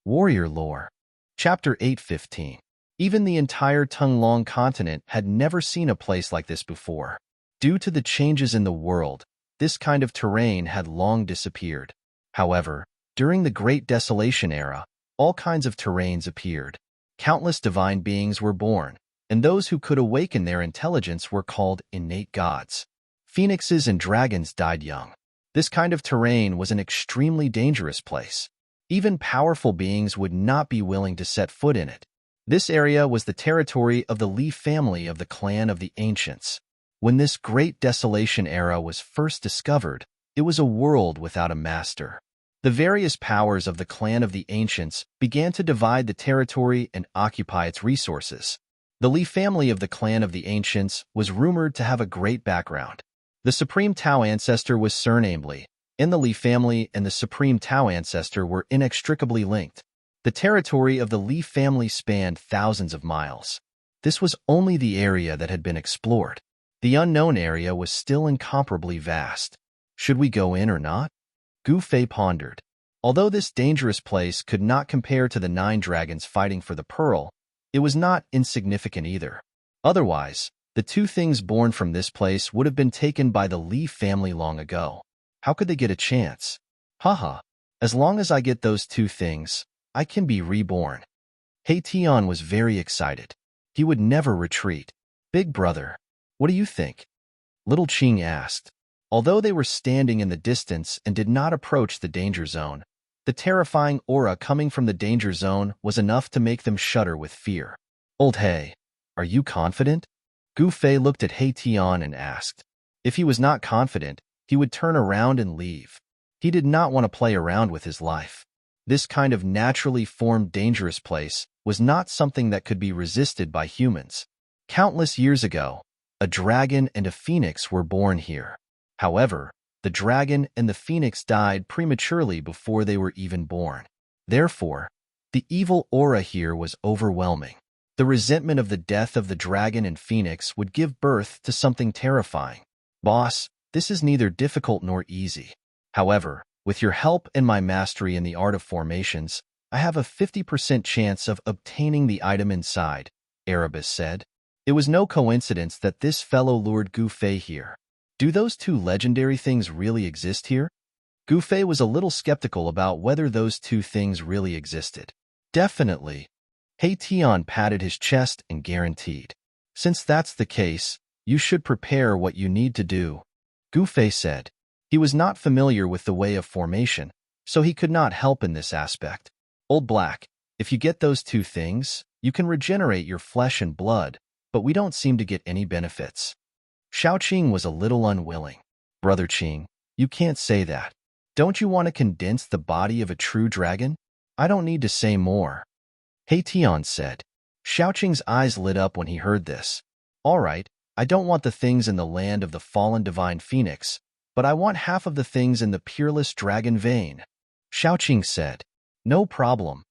Warrior Lore. Chapter 8:15. Even the entire Tonglong continent had never seen a place like this before. Due to the changes in the world, this kind of terrain had long disappeared. However, during the Great Desolation era, all kinds of terrains appeared. Countless divine beings were born, and those who could awaken their intelligence were called innate gods. Phoenixes and dragons died young. This kind of terrain was an extremely dangerous place. Even powerful beings would not be willing to set foot in it. This area was the territory of the Li family of the clan of the Ancients. When this Great Desolation era was first discovered, it was a world without a master. The various powers of the clan of the Ancients began to divide the territory and occupy its resources. The Li family of the clan of the Ancients was rumored to have a great background. The Supreme Tao ancestor was surnamed Li, and the Li family and the Supreme Tao ancestor were inextricably linked. The territory of the Li family spanned thousands of miles. This was only the area that had been explored. The unknown area was still incomparably vast. Should we go in or not? Gu Fei pondered. Although this dangerous place could not compare to the 9 dragons fighting for the pearl, it was not insignificant either. Otherwise, the 2 things born from this place would have been taken by the Li family long ago. How could they get a chance? Haha, as long as I get those 2 things, I can be reborn. He Tian was very excited. He would never retreat. Big brother, what do you think? Little Qing asked. Although they were standing in the distance and did not approach the danger zone, the terrifying aura coming from the danger zone was enough to make them shudder with fear. Old He, are you confident? Gu Fei looked at He Tian and asked. If he was not confident, he would turn around and leave. He did not want to play around with his life. This kind of naturally formed dangerous place was not something that could be resisted by humans. Countless years ago, a dragon and a phoenix were born here. However, the dragon and the phoenix died prematurely before they were even born. Therefore, the evil aura here was overwhelming. The resentment of the death of the dragon and phoenix would give birth to something terrifying. Boss, this is neither difficult nor easy. However, with your help and my mastery in the art of formations, I have a 50% chance of obtaining the item inside, Erebus said. It was no coincidence that this fellow lured Gu Fei here. Do those 2 legendary things really exist here? Gu Fei was a little skeptical about whether those 2 things really existed. Definitely. He Tian patted his chest and guaranteed. Since that's the case, you should prepare what you need to do, Gu Fei said. He was not familiar with the way of formation, so he could not help in this aspect. Old Black, if you get those 2 things, you can regenerate your flesh and blood, but we don't seem to get any benefits. Xiao Qing was a little unwilling. Brother Qing, you can't say that. Don't you want to condense the body of a true dragon? I don't need to say more, He Tian said. Xiao Qing's eyes lit up when he heard this. All right, I don't want the things in the land of the fallen divine phoenix, but I want half of the things in the peerless dragon vein, Xiao Qing said. No problem.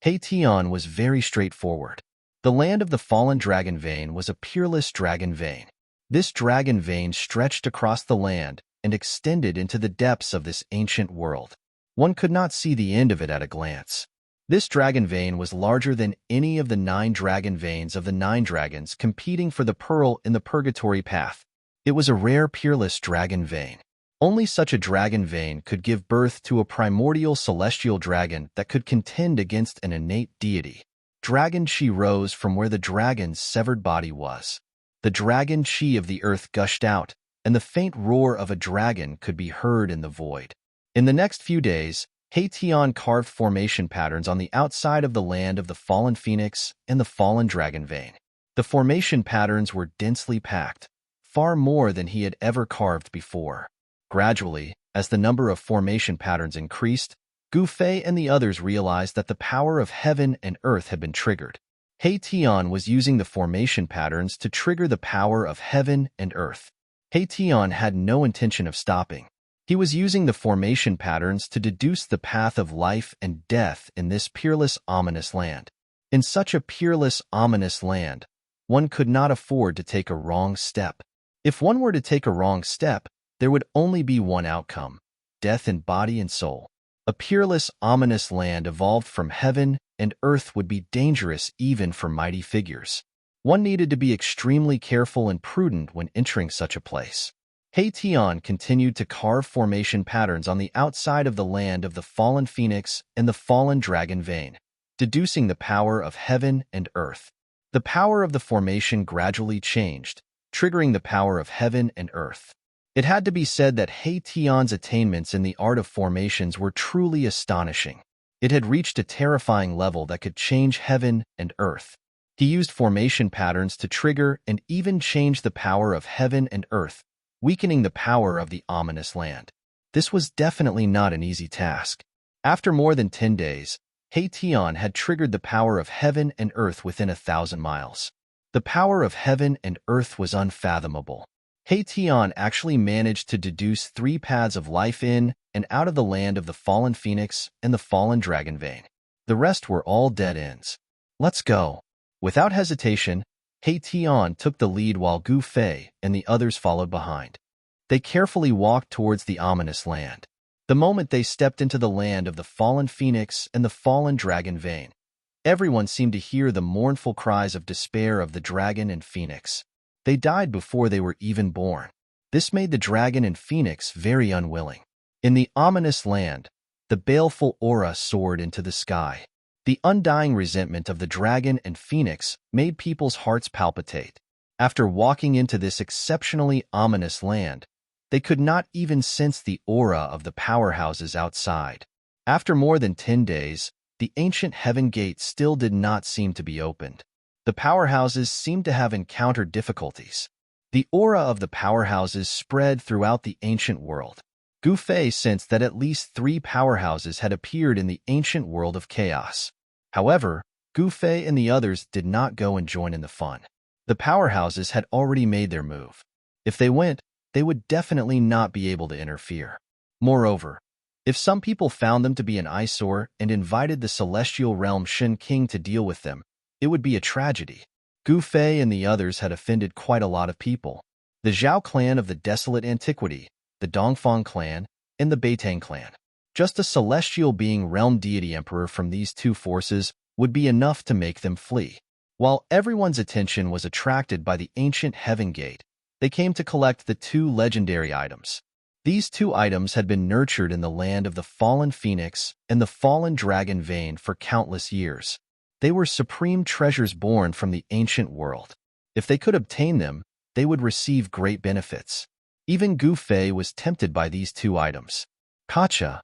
He Tian was very straightforward. The land of the fallen dragon vein was a peerless dragon vein. This dragon vein stretched across the land and extended into the depths of this ancient world. One could not see the end of it at a glance. This dragon vein was larger than any of the 9 dragon veins of the 9 dragons competing for the pearl in the purgatory path. It was a rare peerless dragon vein. Only such a dragon vein could give birth to a primordial celestial dragon that could contend against an innate deity. Dragon Qi rose from where the dragon's severed body was. The dragon Qi of the earth gushed out, and the faint roar of a dragon could be heard in the void. In the next few days, He Tian carved formation patterns on the outside of the land of the fallen phoenix and the fallen dragon vein. The formation patterns were densely packed, far more than he had ever carved before. Gradually, as the number of formation patterns increased, Gu Fei and the others realized that the power of heaven and earth had been triggered. He Tian was using the formation patterns to trigger the power of heaven and earth. He Tian had no intention of stopping. He was using the formation patterns to deduce the path of life and death in this peerless, ominous land. In such a peerless, ominous land, one could not afford to take a wrong step. If one were to take a wrong step, there would only be one outcome: death in body and soul. A peerless, ominous land evolved from heaven, and earth would be dangerous even for mighty figures. One needed to be extremely careful and prudent when entering such a place. Tian continued to carve formation patterns on the outside of the land of the fallen phoenix and the fallen dragon vein, deducing the power of heaven and earth. The power of the formation gradually changed, triggering the power of heaven and earth. It had to be said that Tian's attainments in the art of formations were truly astonishing. It had reached a terrifying level that could change heaven and earth. He used formation patterns to trigger and even change the power of heaven and earth, weakening the power of the ominous land. This was definitely not an easy task. After more than 10 days, Tian had triggered the power of heaven and earth within 1,000 miles. The power of heaven and earth was unfathomable. Tian actually managed to deduce 3 paths of life in and out of the land of the fallen phoenix and the fallen dragon vein. The rest were all dead ends. Let's go. Without hesitation, Tian took the lead while Gu Fei and the others followed behind. They carefully walked towards the ominous land. The moment they stepped into the land of the fallen phoenix and the fallen dragon vein, everyone seemed to hear the mournful cries of despair of the dragon and phoenix. They died before they were even born. This made the dragon and phoenix very unwilling. In the ominous land, the baleful aura soared into the sky. The undying resentment of the dragon and phoenix made people's hearts palpitate. After walking into this exceptionally ominous land, they could not even sense the aura of the powerhouses outside. After more than 10 days, the ancient heaven gate still did not seem to be opened. The powerhouses seemed to have encountered difficulties. The aura of the powerhouses spread throughout the ancient world. Gu Fei sensed that at least 3 powerhouses had appeared in the ancient world of chaos. However, Gu Fei and the others did not go and join in the fun. The powerhouses had already made their move. If they went, they would definitely not be able to interfere. Moreover, if some people found them to be an eyesore and invited the celestial realm Shen King to deal with them, it would be a tragedy. Gu Fei and the others had offended quite a lot of people. The Zhao clan of the Desolate Antiquity, the Dongfang clan, and the Beitang clan. Just a celestial being realm deity emperor from these 2 forces would be enough to make them flee. While everyone's attention was attracted by the ancient heaven gate, they came to collect the 2 legendary items. These 2 items had been nurtured in the land of the fallen phoenix and the fallen dragon vein for countless years. They were supreme treasures born from the ancient world. If they could obtain them, they would receive great benefits. Even Gu Fei was tempted by these 2 items. Kacha.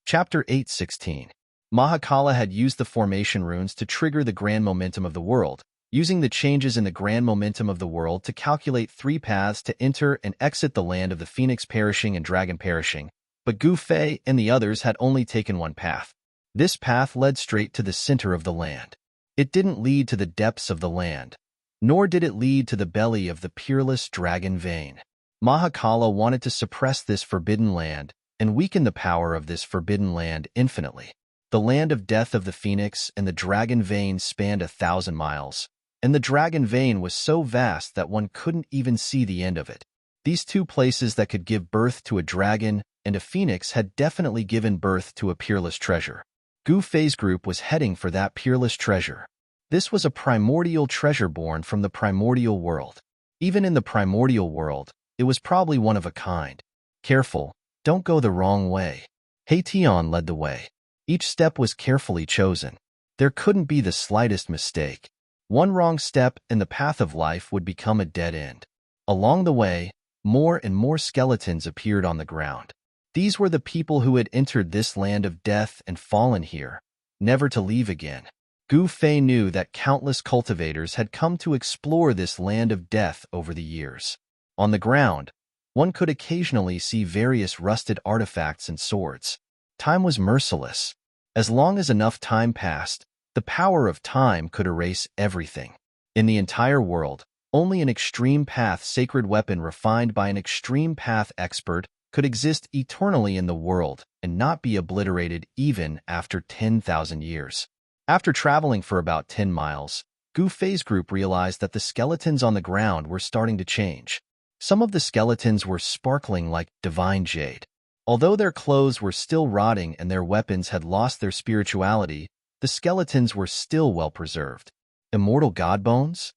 Chapter 8:16. Mahakala had used the formation runes to trigger the grand momentum of the world, using the changes in the grand momentum of the world to calculate 3 paths to enter and exit the land of the phoenix perishing and dragon perishing, but Gu Fei and the others had only taken one path. This path led straight to the center of the land. It didn't lead to the depths of the land, nor did it lead to the belly of the peerless dragon vein. Mahakala wanted to suppress this forbidden land and weaken the power of this forbidden land infinitely. The land of death of the phoenix and the dragon vein spanned 1,000 miles, and the dragon vein was so vast that one couldn't even see the end of it. These 2 places that could give birth to a dragon and a phoenix had definitely given birth to a peerless treasure. Gu Fei's group was heading for that peerless treasure. This was a primordial treasure born from the primordial world. Even in the primordial world, it was probably one of a kind. Careful, don't go the wrong way. Tian led the way. Each step was carefully chosen. There couldn't be the slightest mistake. One wrong step and the path of life would become a dead end. Along the way, more and more skeletons appeared on the ground. These were the people who had entered this land of death and fallen here, never to leave again. Gu Fei knew that countless cultivators had come to explore this land of death over the years. On the ground, one could occasionally see various rusted artifacts and swords. Time was merciless. As long as enough time passed, the power of time could erase everything. In the entire world, only an extreme path sacred weapon refined by an extreme path expert could exist eternally in the world and not be obliterated even after 10,000 years. After traveling for about 10 miles, Gu Fei's group realized that the skeletons on the ground were starting to change. Some of the skeletons were sparkling like divine jade. Although their clothes were still rotting and their weapons had lost their spirituality, the skeletons were still well preserved. Immortal god bones?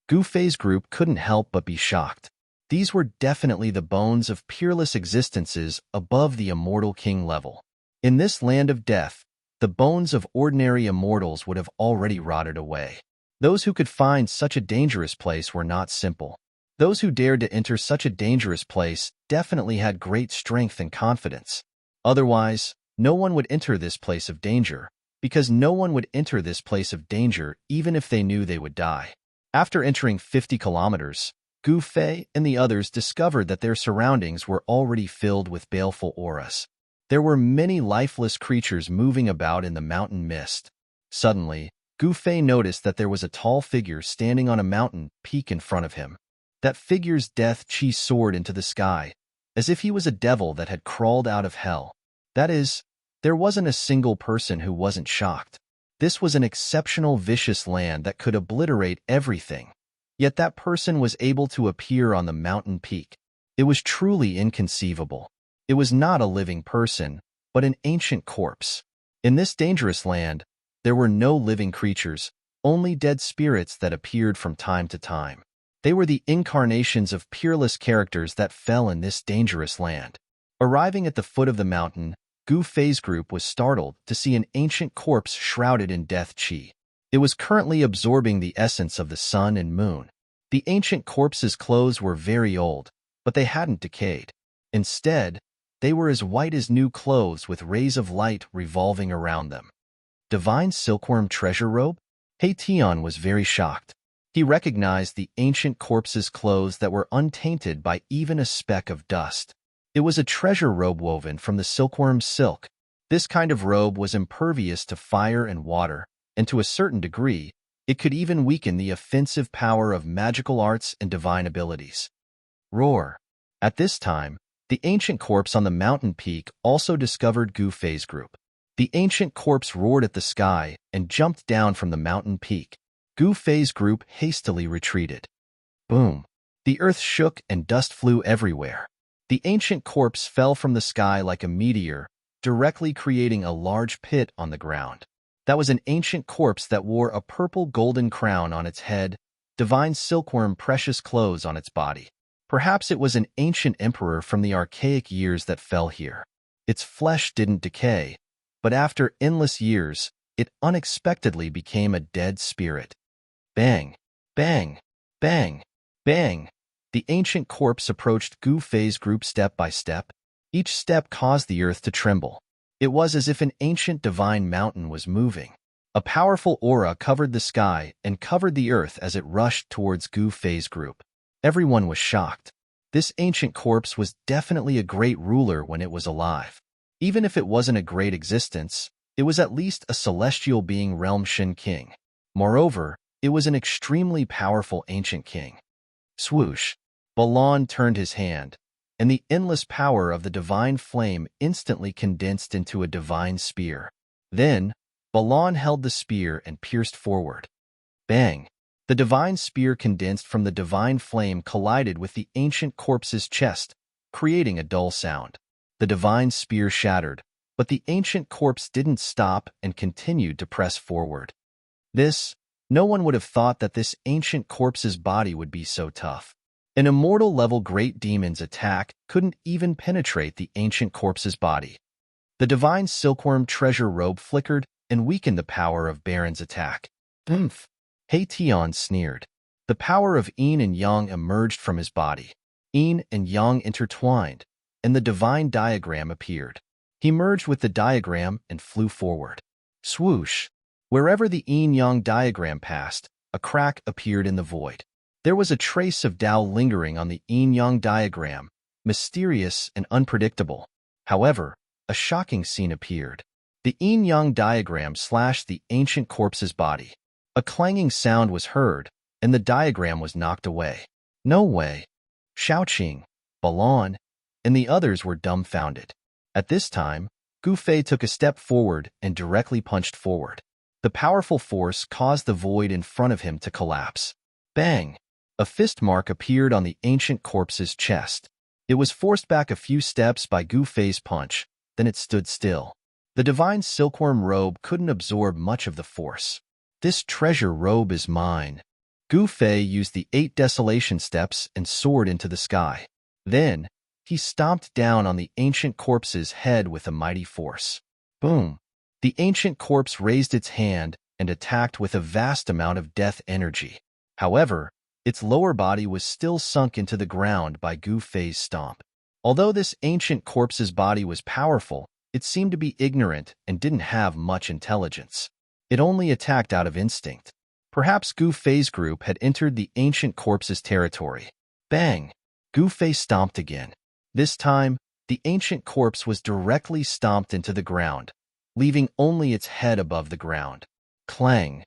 Gu Fei's group couldn't help but be shocked. These were definitely the bones of peerless existences above the immortal king level. In this land of death, the bones of ordinary immortals would have already rotted away. Those who could find such a dangerous place were not simple. Those who dared to enter such a dangerous place definitely had great strength and confidence. Otherwise, no one would enter this place of danger, because no one would enter this place of danger even if they knew they would die. After entering 50 kilometers, Gu Fei and the others discovered that their surroundings were already filled with baleful auras. There were many lifeless creatures moving about in the mountain mist. Suddenly, Gu Fei noticed that there was a tall figure standing on a mountain peak in front of him. That figure's death chi soared into the sky, as if he was a devil that had crawled out of hell. That is, there wasn't a single person who wasn't shocked. This was an exceptional vicious land that could obliterate everything. Yet that person was able to appear on the mountain peak. It was truly inconceivable. It was not a living person, but an ancient corpse. In this dangerous land, there were no living creatures, only dead spirits that appeared from time to time. They were the incarnations of peerless characters that fell in this dangerous land. Arriving at the foot of the mountain, Gu Fei's group was startled to see an ancient corpse shrouded in death chi. It was currently absorbing the essence of the sun and moon. The ancient corpse's clothes were very old, but they hadn't decayed. Instead, they were as white as new clothes with rays of light revolving around them. Divine silkworm treasure robe? He Tian was very shocked. He recognized the ancient corpse's clothes that were untainted by even a speck of dust. It was a treasure robe woven from the silkworm's silk. This kind of robe was impervious to fire and water, and to a certain degree, it could even weaken the offensive power of magical arts and divine abilities. Roar! At this time, the ancient corpse on the mountain peak also discovered Gu Fei's group. The ancient corpse roared at the sky and jumped down from the mountain peak. Gu Fei's group hastily retreated. Boom! The earth shook and dust flew everywhere. The ancient corpse fell from the sky like a meteor, directly creating a large pit on the ground. That was an ancient corpse that wore a purple golden crown on its head, divine silkworm precious clothes on its body. Perhaps it was an ancient emperor from the archaic years that fell here. Its flesh didn't decay, but after endless years, it unexpectedly became a dead spirit. Bang! Bang! Bang! Bang! The ancient corpse approached Gu Fei's group step by step. Each step caused the earth to tremble. It was as if an ancient divine mountain was moving. A powerful aura covered the sky and covered the earth as it rushed towards Gu Fei's group. Everyone was shocked. This ancient corpse was definitely a great ruler when it was alive. Even if it wasn't a great existence, it was at least a celestial being realm Shin king. Moreover, it was an extremely powerful ancient king. Swoosh! Balan turned his hand, and the endless power of the divine flame instantly condensed into a divine spear. Then, Balan held the spear and pierced forward. Bang! The divine spear condensed from the divine flame collided with the ancient corpse's chest, creating a dull sound. The divine spear shattered, but the ancient corpse didn't stop and continued to press forward. No one would have thought that this ancient corpse's body would be so tough. An immortal-level great demon's attack couldn't even penetrate the ancient corpse's body. The divine silkworm treasure robe flickered and weakened the power of Baron's attack. Oomph! He Tian sneered. The power of yin and yang emerged from his body. Yin and yang intertwined, and the divine diagram appeared. He merged with the diagram and flew forward. Swoosh! Wherever the yin-yang diagram passed, a crack appeared in the void. There was a trace of Tao lingering on the yin-yang diagram, mysterious and unpredictable. However, a shocking scene appeared. The yin-yang diagram slashed the ancient corpse's body. A clanging sound was heard, and the diagram was knocked away. No way! Shaoqing, Balan, and the others were dumbfounded. At this time, Gu Fei took a step forward and directly punched forward. The powerful force caused the void in front of him to collapse. Bang! A fist mark appeared on the ancient corpse's chest. It was forced back a few steps by Gu Fei's punch, then it stood still. The divine silkworm robe couldn't absorb much of the force. This treasure robe is mine. Gu Fei used the 8 desolation steps and soared into the sky. Then, he stomped down on the ancient corpse's head with a mighty force. Boom! The ancient corpse raised its hand and attacked with a vast amount of death energy. However, its lower body was still sunk into the ground by Gu Fei's stomp. Although this ancient corpse's body was powerful, it seemed to be ignorant and didn't have much intelligence. It only attacked out of instinct. Perhaps Gu Fei's group had entered the ancient corpse's territory. Bang! Gu Fei stomped again. This time, the ancient corpse was directly stomped into the ground, leaving only its head above the ground. Clang!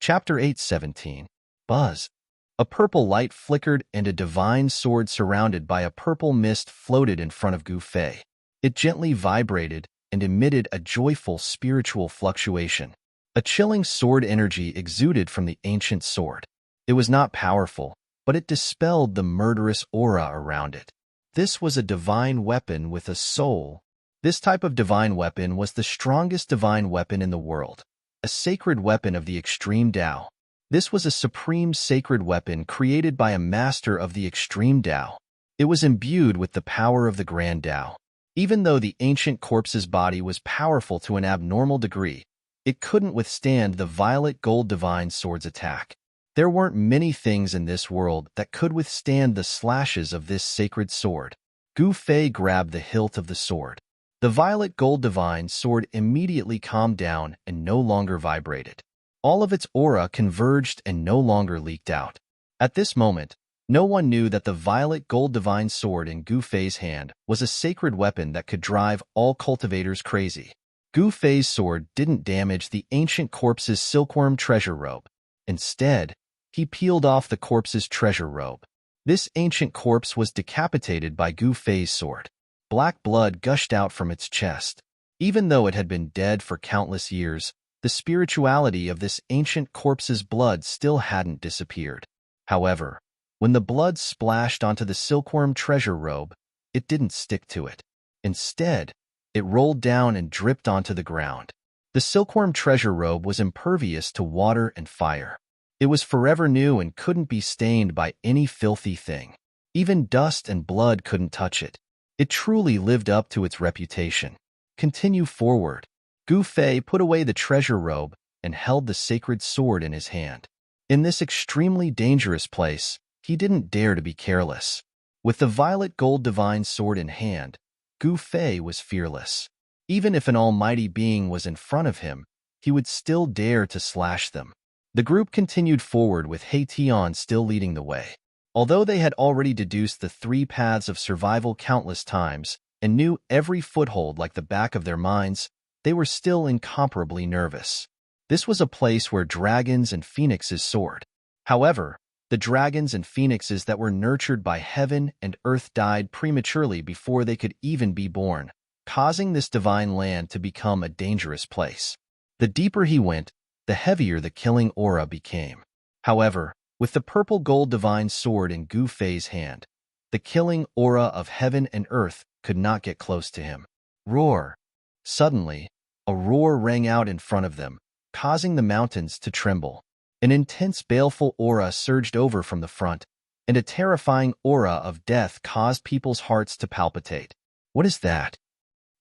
Chapter 8:17. Buzz. A purple light flickered and a divine sword surrounded by a purple mist floated in front of Gu Fei. It gently vibrated and emitted a joyful spiritual fluctuation. A chilling sword energy exuded from the ancient sword. It was not powerful, but it dispelled the murderous aura around it. This was a divine weapon with a soul. This type of divine weapon was the strongest divine weapon in the world, a sacred weapon of the extreme Tao. This was a supreme sacred weapon created by a master of the extreme Tao. It was imbued with the power of the grand Tao. Even though the ancient corpse's body was powerful to an abnormal degree, it couldn't withstand the violet gold divine sword's attack. There weren't many things in this world that could withstand the slashes of this sacred sword. Gu Fei grabbed the hilt of the sword. The violet gold divine sword immediately calmed down and no longer vibrated. All of its aura converged and no longer leaked out. At this moment, no one knew that the violet gold divine sword in Gu Fei's hand was a sacred weapon that could drive all cultivators crazy. Gu Fei's sword didn't damage the ancient corpse's silkworm treasure robe. Instead, he peeled off the corpse's treasure robe. This ancient corpse was decapitated by Gu Fei's sword. Black blood gushed out from its chest. Even though it had been dead for countless years, the spirituality of this ancient corpse's blood still hadn't disappeared. However, when the blood splashed onto the silkworm treasure robe, it didn't stick to it. Instead, it rolled down and dripped onto the ground. The silkworm treasure robe was impervious to water and fire. It was forever new and couldn't be stained by any filthy thing. Even dust and blood couldn't touch it. It truly lived up to its reputation. Continue forward. Gu Fei put away the treasure robe and held the sacred sword in his hand. In this extremely dangerous place, he didn't dare to be careless. With the violet gold divine sword in hand, Gu Fei was fearless. Even if an almighty being was in front of him, he would still dare to slash them. The group continued forward with He Tian still leading the way. Although they had already deduced the 3 paths of survival countless times and knew every foothold like the back of their minds, they were still incomparably nervous. This was a place where dragons and phoenixes soared. However, the dragons and phoenixes that were nurtured by heaven and earth died prematurely before they could even be born, causing this divine land to become a dangerous place. The deeper he went, the heavier the killing aura became. However, with the purple gold divine sword in Gu Fei's hand, the killing aura of heaven and earth could not get close to him. Roar! Suddenly, a roar rang out in front of them, causing the mountains to tremble. An intense baleful aura surged over from the front, and a terrifying aura of death caused people's hearts to palpitate. What is that?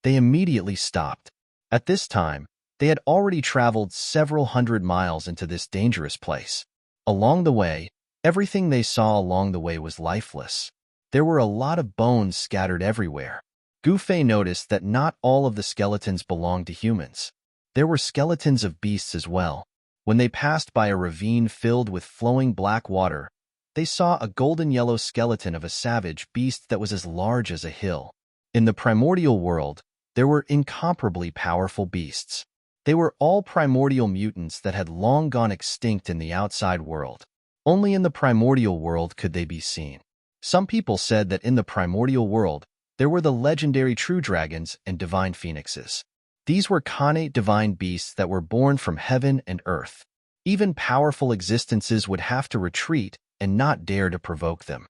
They immediately stopped. At this time, they had already traveled several hundred miles into this dangerous place. Along the way, everything they saw along the way was lifeless. There were a lot of bones scattered everywhere. Gu Fei noticed that not all of the skeletons belonged to humans. There were skeletons of beasts as well. When they passed by a ravine filled with flowing black water, they saw a golden yellow skeleton of a savage beast that was as large as a hill. In the primordial world, there were incomparably powerful beasts. They were all primordial mutants that had long gone extinct in the outside world. Only in the primordial world could they be seen. Some people said that in the primordial world, there were the legendary true dragons and divine phoenixes. These were connate divine beasts that were born from heaven and earth. Even powerful existences would have to retreat and not dare to provoke them.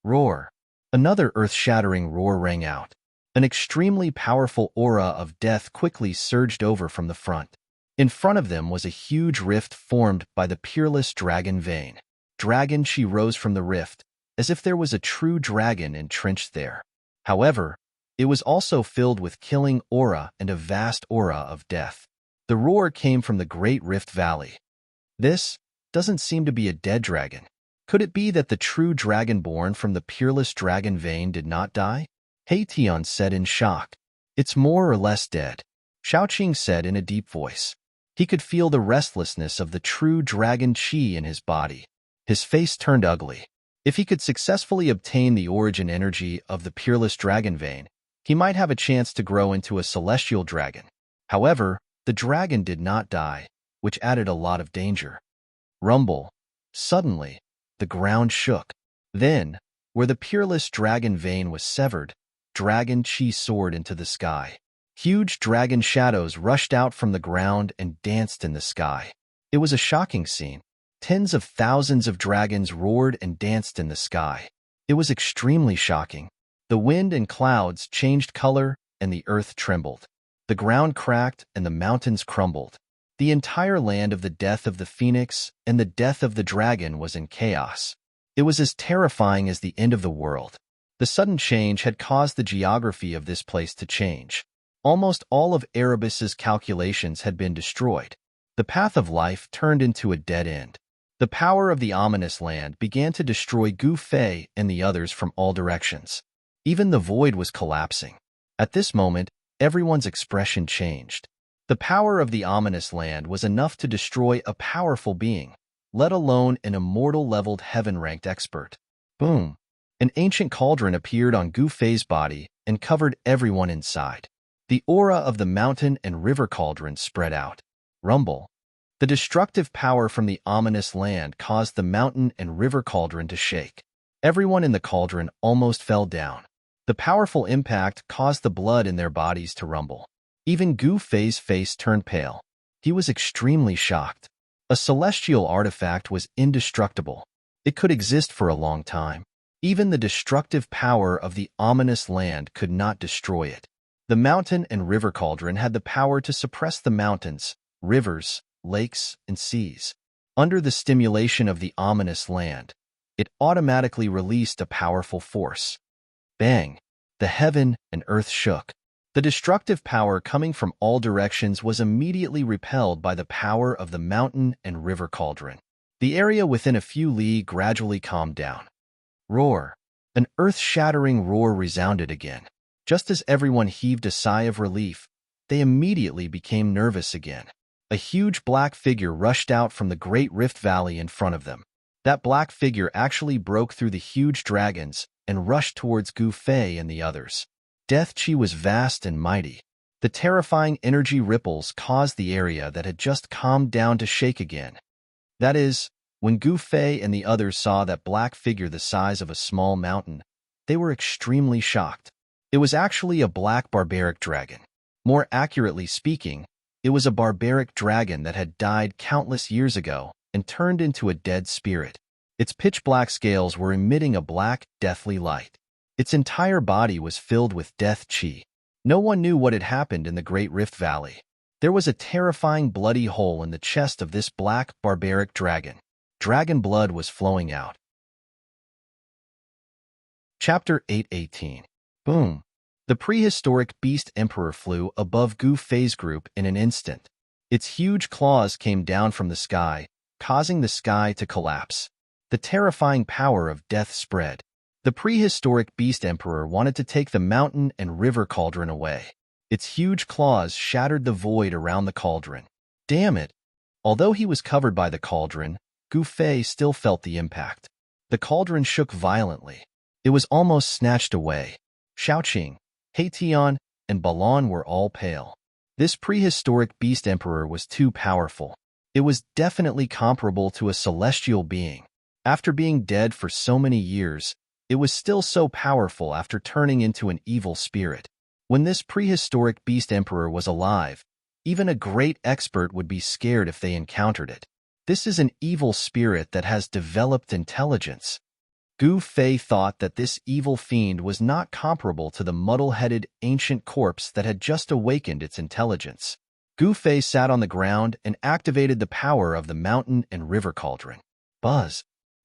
Roar. Another earth-shattering roar rang out. An extremely powerful aura of death quickly surged over from the front. In front of them was a huge rift formed by the peerless dragon vein. Dragon Chi rose from the rift, as if there was a true dragon entrenched there. However, it was also filled with killing aura and a vast aura of death. The roar came from the Great Rift Valley. This doesn't seem to be a dead dragon. Could it be that the true dragon born from the peerless dragon vein did not die? Heition said in shock. It's more or less dead, Xiaoqing said in a deep voice. He could feel the restlessness of the true dragon chi in his body. His face turned ugly. If he could successfully obtain the origin energy of the peerless dragon vein, he might have a chance to grow into a celestial dragon. However, the dragon did not die, which added a lot of danger. Rumble. Suddenly, the ground shook. Then, where the peerless dragon vein was severed, dragon chi soared into the sky. Huge dragon shadows rushed out from the ground and danced in the sky. It was a shocking scene. Tens of thousands of dragons roared and danced in the sky. It was extremely shocking. The wind and clouds changed color, and the earth trembled. The ground cracked, and the mountains crumbled. The entire land of the death of the phoenix and the death of the dragon was in chaos. It was as terrifying as the end of the world. The sudden change had caused the geography of this place to change. Almost all of Erebus's calculations had been destroyed. The path of life turned into a dead end. The power of the ominous land began to destroy Gu Fei and the others from all directions. Even the void was collapsing. At this moment, everyone's expression changed. The power of the ominous land was enough to destroy a powerful being, let alone an immortal-leveled heaven-ranked expert. Boom! An ancient cauldron appeared on Gu Fei's body and covered everyone inside. The aura of the mountain and river cauldron spread out. Rumble. The destructive power from the ominous land caused the mountain and river cauldron to shake. Everyone in the cauldron almost fell down. The powerful impact caused the blood in their bodies to rumble. Even Gu Fei's face turned pale. He was extremely shocked. A celestial artifact was indestructible. It could exist for a long time. Even the destructive power of the ominous land could not destroy it. The mountain and river cauldron had the power to suppress the mountains, rivers, lakes, and seas. Under the stimulation of the ominous land, it automatically released a powerful force. Bang! The heaven and earth shook. The destructive power coming from all directions was immediately repelled by the power of the mountain and river cauldron. The area within a few li gradually calmed down. Roar! An earth-shattering roar resounded again. Just as everyone heaved a sigh of relief, they immediately became nervous again. A huge black figure rushed out from the Great Rift Valley in front of them. That black figure actually broke through the huge dragons and rushed towards Gu Fei and the others. Death Chi was vast and mighty. The terrifying energy ripples caused the area that had just calmed down to shake again. That is, when Gu Fei and the others saw that black figure the size of a small mountain, they were extremely shocked. It was actually a black barbaric dragon. More accurately speaking, it was a barbaric dragon that had died countless years ago and turned into a dead spirit. Its pitch-black scales were emitting a black, deathly light. Its entire body was filled with death chi. No one knew what had happened in the Great Rift Valley. There was a terrifying bloody hole in the chest of this black, barbaric dragon. Dragon blood was flowing out. Chapter 8:18. Boom! The prehistoric beast emperor flew above Gu Fei's group in an instant. Its huge claws came down from the sky, causing the sky to collapse. The terrifying power of death spread. The prehistoric beast emperor wanted to take the mountain and river cauldron away. Its huge claws shattered the void around the cauldron. Damn it! Although he was covered by the cauldron, Gu Fei still felt the impact. The cauldron shook violently. It was almost snatched away. Xiaoqing, Heition, and Balan were all pale. This prehistoric beast emperor was too powerful. It was definitely comparable to a celestial being. After being dead for so many years, it was still so powerful after turning into an evil spirit. When this prehistoric beast emperor was alive, even a great expert would be scared if they encountered it. This is an evil spirit that has developed intelligence. Gu Fei thought that this evil fiend was not comparable to the muddle-headed ancient corpse that had just awakened its intelligence. Gu Fei sat on the ground and activated the power of the mountain and river cauldron. Buzz!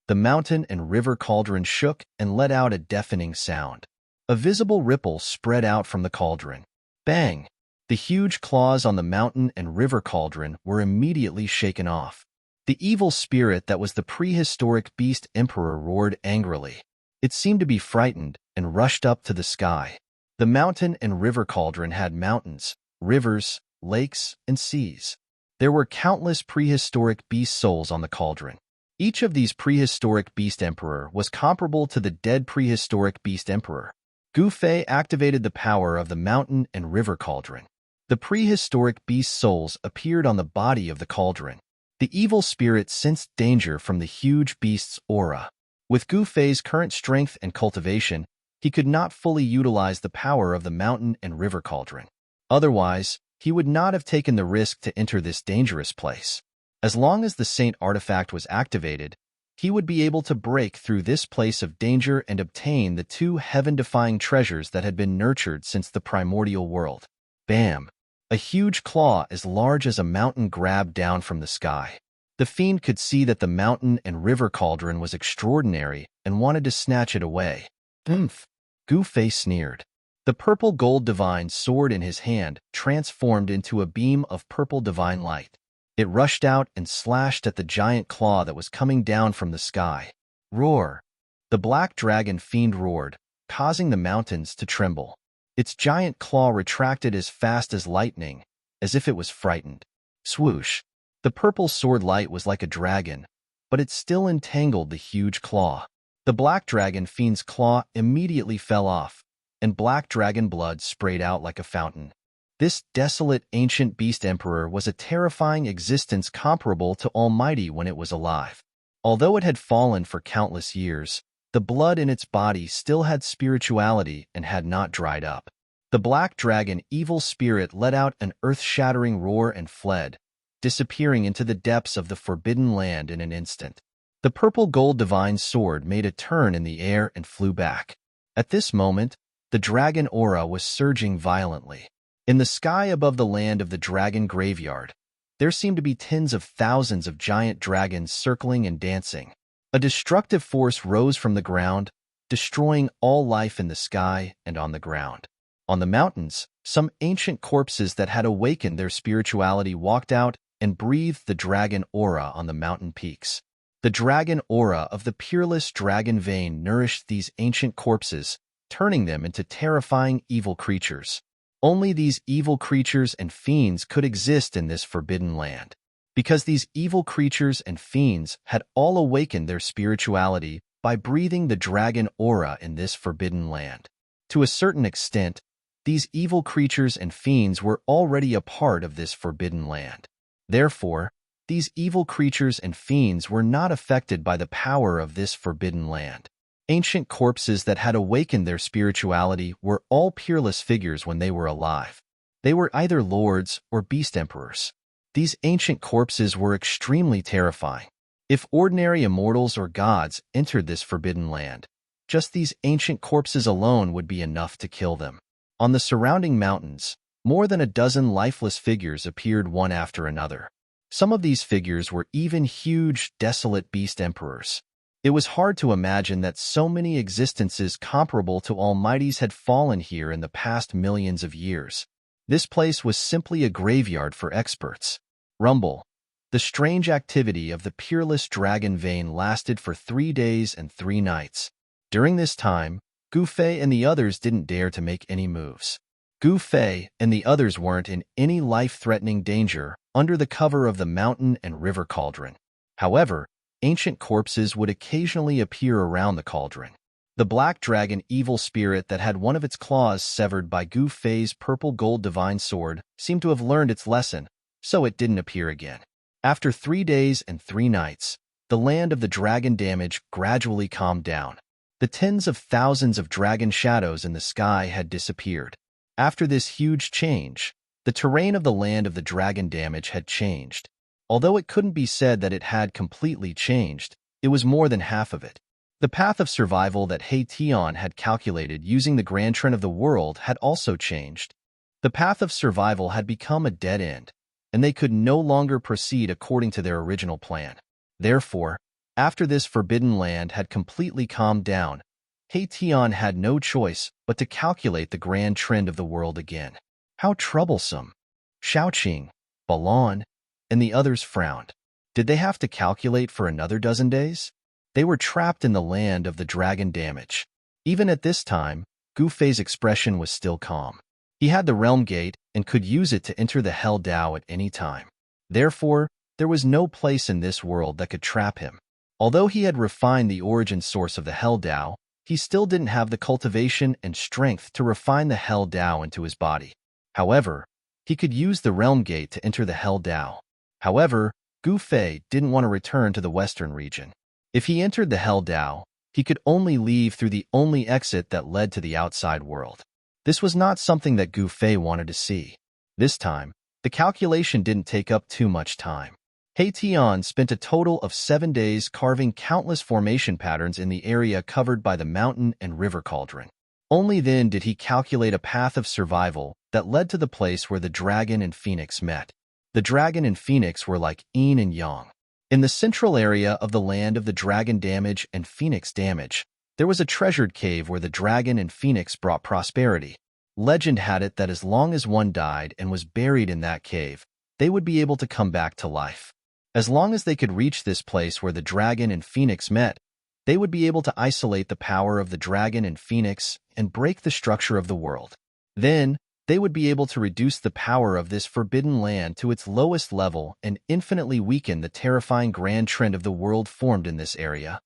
The mountain and river cauldron shook and let out a deafening sound. A visible ripple spread out from the cauldron. Bang! The huge claws on the mountain and river cauldron were immediately shaken off. The evil spirit that was the prehistoric beast emperor roared angrily. It seemed to be frightened and rushed up to the sky. The mountain and river cauldron had mountains, rivers, lakes, and seas. There were countless prehistoric beast souls on the cauldron. Each of these prehistoric beast emperor was comparable to the dead prehistoric beast emperor. Gu Fei activated the power of the mountain and river cauldron. The prehistoric beast souls appeared on the body of the cauldron. The evil spirit sensed danger from the huge beast's aura. With Gu Fei's current strength and cultivation, he could not fully utilize the power of the mountain and river cauldron. Otherwise, he would not have taken the risk to enter this dangerous place. As long as the Saint artifact was activated, he would be able to break through this place of danger and obtain the two heaven-defying treasures that had been nurtured since the primordial world. Bam! A huge claw as large as a mountain grabbed down from the sky. The fiend could see that the mountain and river cauldron was extraordinary and wanted to snatch it away. Oomph! Gu Fei sneered. The purple gold divine sword in his hand transformed into a beam of purple divine light. It rushed out and slashed at the giant claw that was coming down from the sky. Roar! The black dragon fiend roared, causing the mountains to tremble. Its giant claw retracted as fast as lightning, as if it was frightened. Swoosh! The purple sword light was like a dragon, but it still entangled the huge claw. The black dragon fiend's claw immediately fell off, and black dragon blood sprayed out like a fountain. This desolate ancient beast emperor was a terrifying existence comparable to Almighty when it was alive. Although it had fallen for countless years, the blood in its body still had spirituality and had not dried up. The black dragon evil spirit let out an earth-shattering roar and fled, disappearing into the depths of the forbidden land in an instant. The purple gold divine sword made a turn in the air and flew back. At this moment, the dragon aura was surging violently. In the sky above the land of the dragon graveyard, there seemed to be tens of thousands of giant dragons circling and dancing. A destructive force rose from the ground, destroying all life in the sky and on the ground. On the mountains, some ancient corpses that had awakened their spirituality walked out and breathed the dragon aura on the mountain peaks. The dragon aura of the peerless dragon vein nourished these ancient corpses, turning them into terrifying evil creatures. Only these evil creatures and fiends could exist in this forbidden land. Because these evil creatures and fiends had all awakened their spirituality by breathing the dragon aura in this forbidden land. To a certain extent, these evil creatures and fiends were already a part of this forbidden land. Therefore, these evil creatures and fiends were not affected by the power of this forbidden land. Ancient corpses that had awakened their spirituality were all peerless figures when they were alive. They were either lords or beast emperors. These ancient corpses were extremely terrifying. If ordinary immortals or gods entered this forbidden land, just these ancient corpses alone would be enough to kill them. On the surrounding mountains, more than a dozen lifeless figures appeared one after another. Some of these figures were even huge, desolate beast emperors. It was hard to imagine that so many existences comparable to Almighty's had fallen here in the past millions of years. This place was simply a graveyard for experts. Rumble. The strange activity of the peerless dragon vein lasted for 3 days and 3 nights. During this time, Gu Fei and the others didn't dare to make any moves. Gu Fei and the others weren't in any life-threatening danger under the cover of the mountain and river cauldron. However, ancient corpses would occasionally appear around the cauldron. The black dragon evil spirit that had one of its claws severed by Gu Fei's purple gold divine sword seemed to have learned its lesson, so it didn't appear again. After 3 days and 3 nights, the land of the dragon damage gradually calmed down. The tens of thousands of dragon shadows in the sky had disappeared. After this huge change, the terrain of the land of the dragon damage had changed. Although it couldn't be said that it had completely changed, it was more than half of it. The path of survival that Tian had calculated using the grand trend of the world had also changed. The path of survival had become a dead end, and they could no longer proceed according to their original plan. Therefore, after this forbidden land had completely calmed down, Tian had no choice but to calculate the grand trend of the world again. How troublesome! Shaoqing, Balan, and the others frowned. Did they have to calculate for another dozen days? They were trapped in the land of the dragon damage. Even at this time, Gu Fei's expression was still calm. He had the realm gate and could use it to enter the Hell Dao at any time. Therefore, there was no place in this world that could trap him. Although he had refined the origin source of the Hell Dao, he still didn't have the cultivation and strength to refine the Hell Dao into his body. However, he could use the realm gate to enter the Hell Dao. However, Gu Fei didn't want to return to the western region. If he entered the Hell Dao, he could only leave through the only exit that led to the outside world. This was not something that Gu Fei wanted to see. This time, the calculation didn't take up too much time. Tian spent a total of 7 days carving countless formation patterns in the area covered by the mountain and river cauldron. Only then did he calculate a path of survival that led to the place where the dragon and phoenix met. The dragon and phoenix were like yin and yang. In the central area of the land of the dragon damage and phoenix damage, there was a treasured cave where the dragon and phoenix brought prosperity. Legend had it that as long as one died and was buried in that cave, they would be able to come back to life. As long as they could reach this place where the dragon and phoenix met, they would be able to isolate the power of the dragon and phoenix and break the structure of the world. Then, they would be able to reduce the power of this forbidden land to its lowest level and infinitely weaken the terrifying grand trend of the world formed in this area.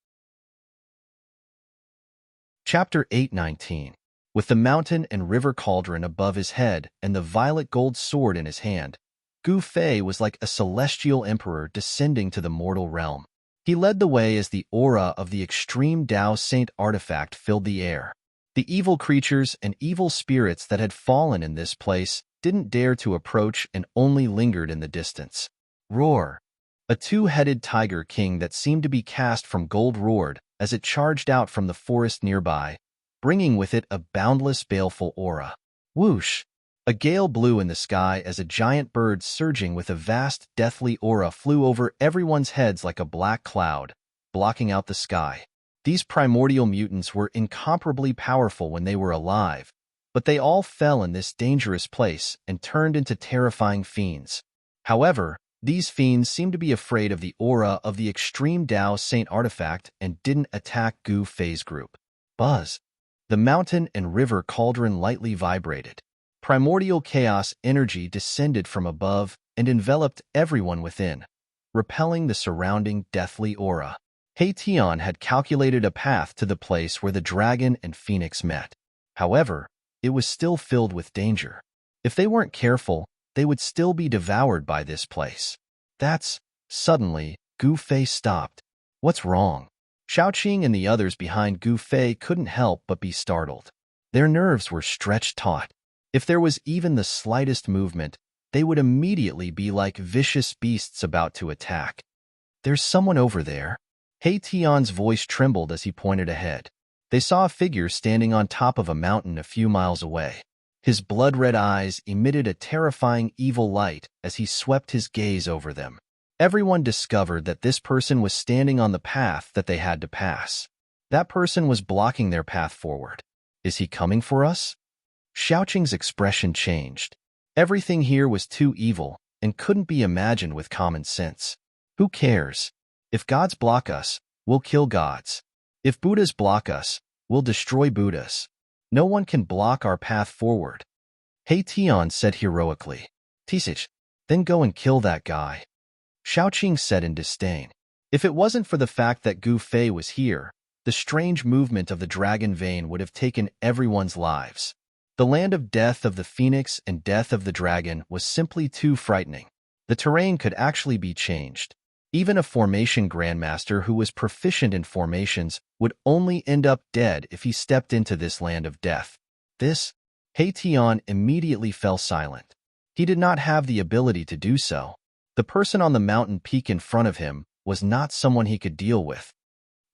Chapter 8:19. With the mountain and river cauldron above his head and the violet gold sword in his hand, Gu Fei was like a celestial emperor descending to the mortal realm. He led the way as the aura of the extreme Dao Saint artifact filled the air. The evil creatures and evil spirits that had fallen in this place didn't dare to approach and only lingered in the distance. Roar! A two-headed tiger king that seemed to be cast from gold roared as it charged out from the forest nearby, bringing with it a boundless, baleful aura. Whoosh! A gale blew in the sky as a giant bird surging with a vast, deathly aura flew over everyone's heads like a black cloud, blocking out the sky. These primordial mutants were incomparably powerful when they were alive, but they all fell in this dangerous place and turned into terrifying fiends. However, these fiends seemed to be afraid of the aura of the extreme Dao Saint artifact and didn't attack Gu Fei's group. Buzz! The mountain and river cauldron lightly vibrated. Primordial chaos energy descended from above and enveloped everyone within, repelling the surrounding deathly aura. Tian had calculated a path to the place where the dragon and phoenix met. However, it was still filled with danger. If they weren't careful, they would still be devoured by this place. Suddenly, Gu Fei stopped. What's wrong? Shaoqing and the others behind Gu Fei couldn't help but be startled. Their nerves were stretched taut. If there was even the slightest movement, they would immediately be like vicious beasts about to attack. There's someone over there. Tian's voice trembled as he pointed ahead. They saw a figure standing on top of a mountain a few miles away. His blood-red eyes emitted a terrifying evil light as he swept his gaze over them. Everyone discovered that this person was standing on the path that they had to pass. That person was blocking their path forward. Is he coming for us? Shaoqing's expression changed. Everything here was too evil and couldn't be imagined with common sense. Who cares? If gods block us, we'll kill gods. If Buddhas block us, we'll destroy Buddhas. No one can block our path forward. Tian said heroically. Tisich, then go and kill that guy. Shaoqing said in disdain. If it wasn't for the fact that Gu Fei was here, the strange movement of the dragon vein would have taken everyone's lives. The land of death of the phoenix and death of the dragon was simply too frightening. The terrain could actually be changed. Even a formation grandmaster who was proficient in formations would only end up dead if he stepped into this land of death. Tian immediately fell silent. He did not have the ability to do so. The person on the mountain peak in front of him was not someone he could deal with.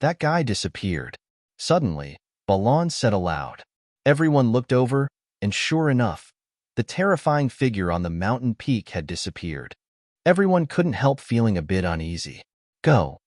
That guy disappeared. Suddenly, Balan said aloud. Everyone looked over, and sure enough, the terrifying figure on the mountain peak had disappeared. Everyone couldn't help feeling a bit uneasy. Go,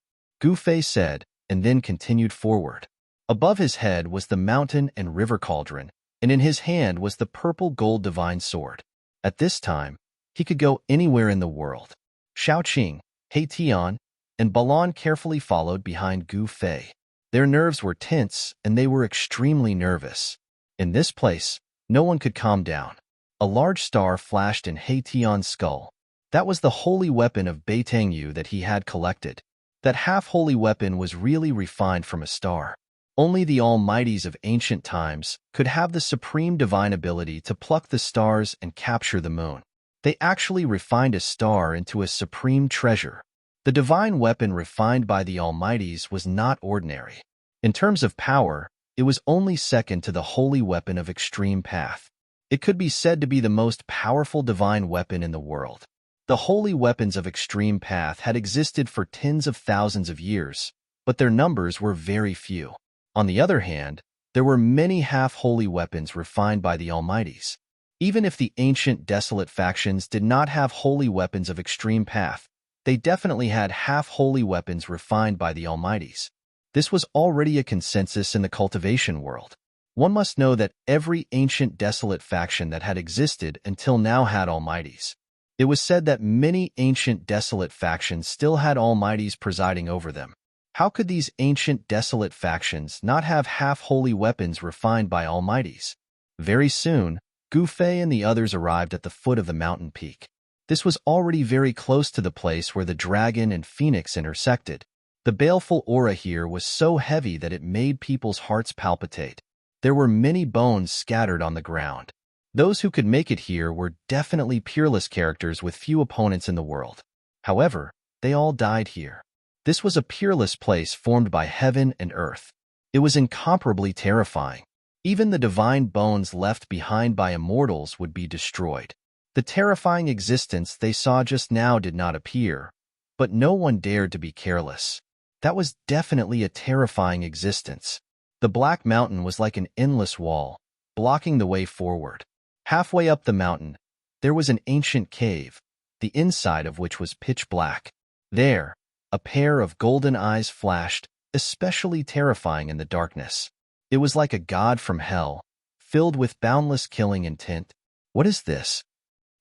Gu Fei said, and then continued forward. Above his head was the mountain and river cauldron, and in his hand was the purple gold divine sword. At this time, he could go anywhere in the world. Shaoqing, He Tian, and Balan carefully followed behind Gu Fei. Their nerves were tense, and they were extremely nervous. In this place, no one could calm down. A large star flashed in He Tian's skull. That was the holy weapon of Beitangyu that he had collected. That half-holy weapon was really refined from a star. Only the Almighties of ancient times could have the supreme divine ability to pluck the stars and capture the moon. They actually refined a star into a supreme treasure. The divine weapon refined by the Almighties was not ordinary. In terms of power, it was only second to the holy weapon of extreme path. It could be said to be the most powerful divine weapon in the world. The holy weapons of extreme path had existed for tens of thousands of years, but their numbers were very few. On the other hand, there were many half-holy weapons refined by the Almighties. Even if the ancient desolate factions did not have holy weapons of extreme path, they definitely had half-holy weapons refined by the Almighties. This was already a consensus in the cultivation world. One must know that every ancient desolate faction that had existed until now had Almighties. It was said that many ancient desolate factions still had Almighties presiding over them. How could these ancient desolate factions not have half-holy weapons refined by Almighties? Very soon, Gu Fei and the others arrived at the foot of the mountain peak. This was already very close to the place where the dragon and phoenix intersected. The baleful aura here was so heavy that it made people's hearts palpitate. There were many bones scattered on the ground. Those who could make it here were definitely peerless characters with few opponents in the world. However, they all died here. This was a peerless place formed by heaven and earth. It was incomparably terrifying. Even the divine bones left behind by immortals would be destroyed. The terrifying existence they saw just now did not appear, but no one dared to be careless. That was definitely a terrifying existence. The Black Mountain was like an endless wall, blocking the way forward. Halfway up the mountain, there was an ancient cave, the inside of which was pitch black. There, a pair of golden eyes flashed, especially terrifying in the darkness. It was like a god from hell, filled with boundless killing intent. What is this?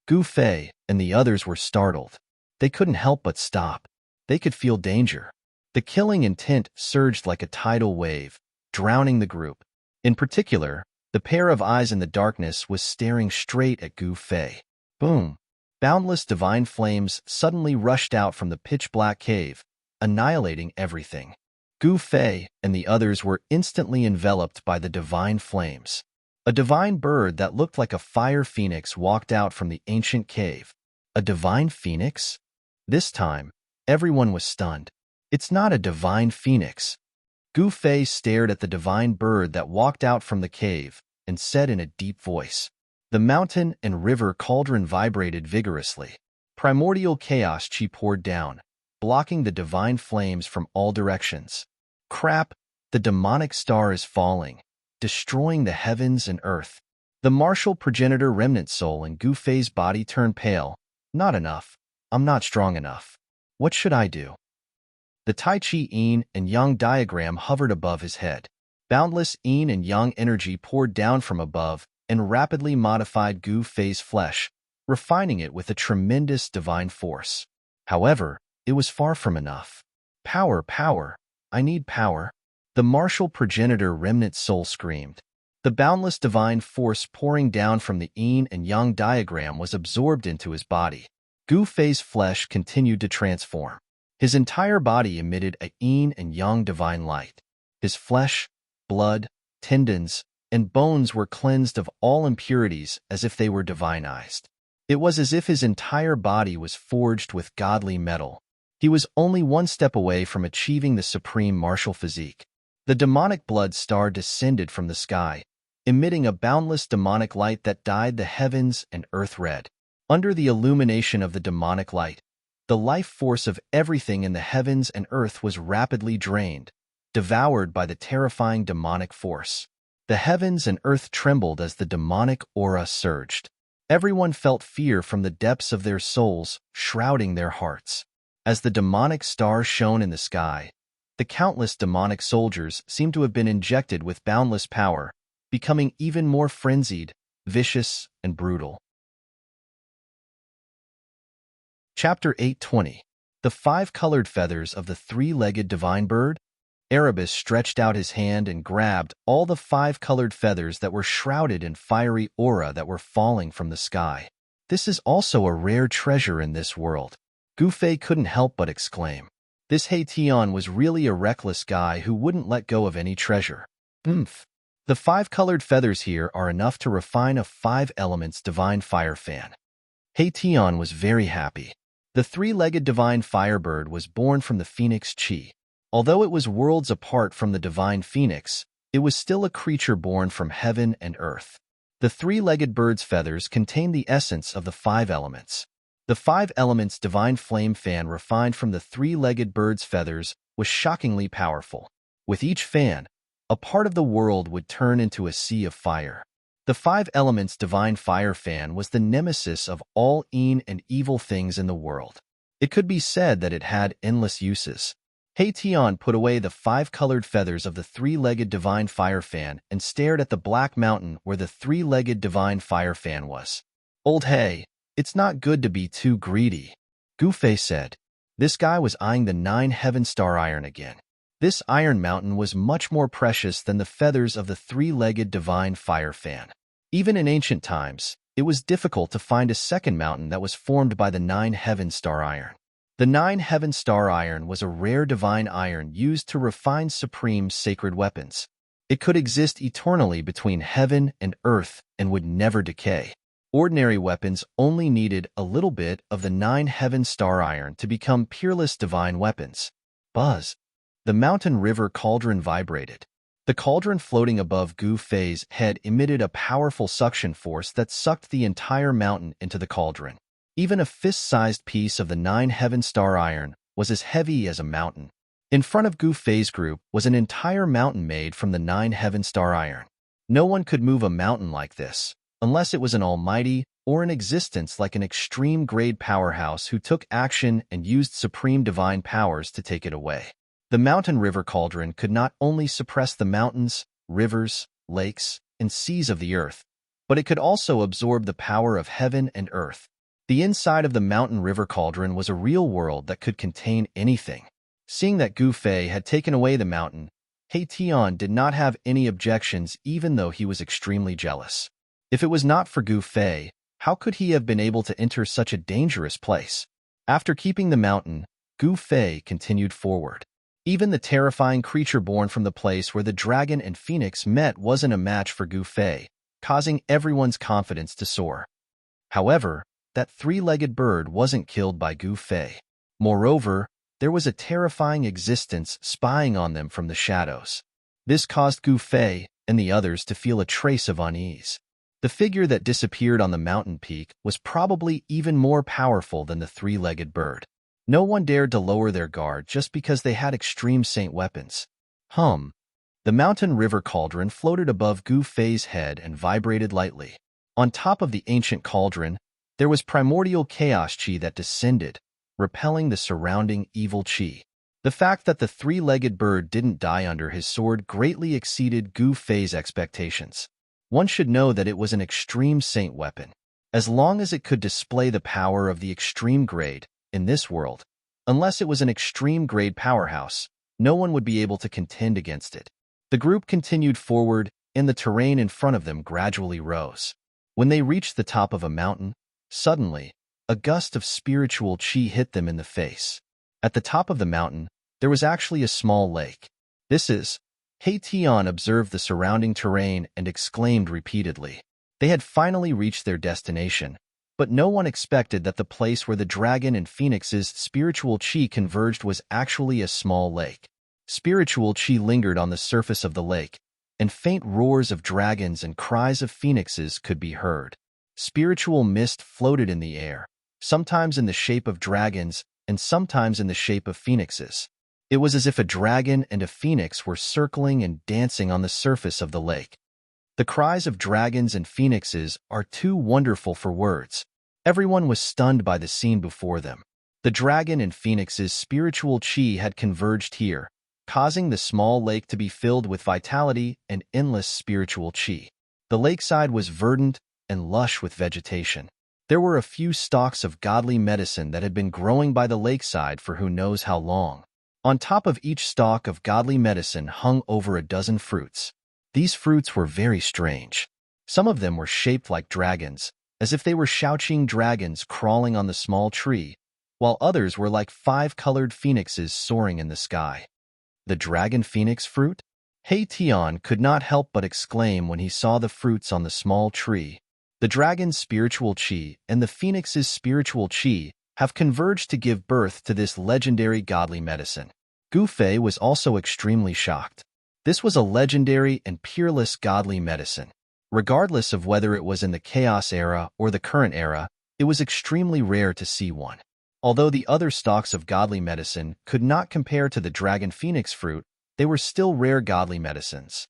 Gu Fei and the others were startled. They couldn't help but stop. They could feel danger. The killing intent surged like a tidal wave, drowning the group. In particular, the pair of eyes in the darkness was staring straight at Gu Fei. Boom! Boundless divine flames suddenly rushed out from the pitch-black cave, annihilating everything. Gu Fei and the others were instantly enveloped by the divine flames. A divine bird that looked like a fire phoenix walked out from the ancient cave. A divine phoenix? This time, everyone was stunned. It's not a divine phoenix. Gu Fei stared at the divine bird that walked out from the cave and said in a deep voice. The mountain and river cauldron vibrated vigorously. Primordial chaos chi poured down, blocking the divine flames from all directions. Crap, the demonic star is falling, destroying the heavens and earth. The martial progenitor remnant soul in Gu Fei's body turned pale. Not enough. I'm not strong enough. What should I do? The Tai Chi Yin and Yang diagram hovered above his head. Boundless Yin and Yang energy poured down from above and rapidly modified Gu Fei's flesh, refining it with a tremendous divine force. However, it was far from enough. Power, power. I need power. The martial progenitor remnant soul screamed. The boundless divine force pouring down from the Yin and Yang diagram was absorbed into his body. Gu Fei's flesh continued to transform. His entire body emitted a Yin and Yang divine light. His flesh, blood, tendons, and bones were cleansed of all impurities as if they were divinized. It was as if his entire body was forged with godly metal. He was only one step away from achieving the supreme martial physique. The demonic blood star descended from the sky, emitting a boundless demonic light that dyed the heavens and earth red. Under the illumination of the demonic light, the life force of everything in the heavens and earth was rapidly drained, devoured by the terrifying demonic force. The heavens and earth trembled as the demonic aura surged. Everyone felt fear from the depths of their souls, shrouding their hearts. As the demonic stars shone in the sky, the countless demonic soldiers seemed to have been injected with boundless power, becoming even more frenzied, vicious, and brutal. Chapter 820. The Five-Colored Feathers of the Three-Legged Divine Bird. Erebus stretched out his hand and grabbed all the five-colored feathers that were shrouded in fiery aura that were falling from the sky. This is also a rare treasure in this world. Gufei couldn't help but exclaim. This Heition was really a reckless guy who wouldn't let go of any treasure. Oomph. The five-colored feathers here are enough to refine a five-elements divine fire fan. Heition was very happy. The three-legged divine firebird was born from the phoenix Chi. Although it was worlds apart from the divine phoenix, it was still a creature born from heaven and earth. The three-legged bird's feathers contain the essence of the five elements. The five elements divine flame fan refined from the three-legged bird's feathers was shockingly powerful. With each fan, a part of the world would turn into a sea of fire. The five elements divine fire fan was the nemesis of all and evil things in the world. It could be said that it had endless uses. Heition put away the five-colored feathers of the three-legged divine fire fan and stared at the black mountain where the three-legged divine fire fan was. Old Hei, it's not good to be too greedy, Gufei said. This guy was eyeing the 9 heaven star iron again. This iron mountain was much more precious than the feathers of the three-legged divine fire fan. Even in ancient times, it was difficult to find a second mountain that was formed by the 9 heaven star iron. The 9 heaven star iron was a rare divine iron used to refine supreme sacred weapons. It could exist eternally between heaven and earth and would never decay. Ordinary weapons only needed a little bit of the 9 heaven star iron to become peerless divine weapons. Buzz. The mountain river cauldron vibrated. The cauldron floating above Gufei's head emitted a powerful suction force that sucked the entire mountain into the cauldron. Even a fist-sized piece of the 9 heaven star iron was as heavy as a mountain. In front of Gufei's group was an entire mountain made from the 9 heaven star iron. No one could move a mountain like this, unless it was an almighty or in existence like an extreme-grade powerhouse who took action and used supreme divine powers to take it away. The mountain river cauldron could not only suppress the mountains, rivers, lakes, and seas of the earth, but it could also absorb the power of heaven and earth. The inside of the mountain river cauldron was a real world that could contain anything. Seeing that Gufei had taken away the mountain, Heition did not have any objections even though he was extremely jealous. If it was not for Gufei, how could he have been able to enter such a dangerous place? After keeping the mountain, Gufei continued forward. Even the terrifying creature born from the place where the dragon and phoenix met wasn't a match for Gufei, causing everyone's confidence to soar. However, that three-legged bird wasn't killed by Gufei. Moreover, there was a terrifying existence spying on them from the shadows. This caused Gufei and the others to feel a trace of unease. The figure that disappeared on the mountain peak was probably even more powerful than the three-legged bird. No one dared to lower their guard just because they had extreme saint weapons. The mountain river cauldron floated above Gufei's head and vibrated lightly. On top of the ancient cauldron, there was primordial chaos chi that descended, repelling the surrounding evil chi. The fact that the three-legged bird didn't die under his sword greatly exceeded Gufei's expectations. One should know that it was an extreme saint weapon. As long as it could display the power of the extreme grade, in this world, unless it was an extreme-grade powerhouse, no one would be able to contend against it. The group continued forward, and the terrain in front of them gradually rose. When they reached the top of a mountain, suddenly, a gust of spiritual chi hit them in the face. At the top of the mountain, there was actually a small lake. Heition observed the surrounding terrain and exclaimed repeatedly. They had finally reached their destination, but no one expected that the place where the dragon and phoenix's spiritual chi converged was actually a small lake. Spiritual chi lingered on the surface of the lake, and faint roars of dragons and cries of phoenixes could be heard. Spiritual mist floated in the air, sometimes in the shape of dragons and sometimes in the shape of phoenixes. It was as if a dragon and a phoenix were circling and dancing on the surface of the lake. The cries of dragons and phoenixes are too wonderful for words. Everyone was stunned by the scene before them. The dragon and phoenix's spiritual chi had converged here, causing the small lake to be filled with vitality and endless spiritual chi. The lakeside was verdant and lush with vegetation. There were a few stalks of godly medicine that had been growing by the lakeside for who knows how long. On top of each stalk of godly medicine hung over a dozen fruits. These fruits were very strange. Some of them were shaped like dragons, as if they were Shaoqing dragons crawling on the small tree, while others were like 5-colored phoenixes soaring in the sky. The dragon phoenix fruit? Hei Tian could not help but exclaim when he saw the fruits on the small tree. The dragon's spiritual chi and the phoenix's spiritual chi have converged to give birth to this legendary godly medicine. Gu Fei was also extremely shocked. This was a legendary and peerless godly medicine. Regardless of whether it was in the Chaos era or the current era, it was extremely rare to see one. Although the other stalks of godly medicine could not compare to the dragon phoenix fruit, they were still rare godly medicines.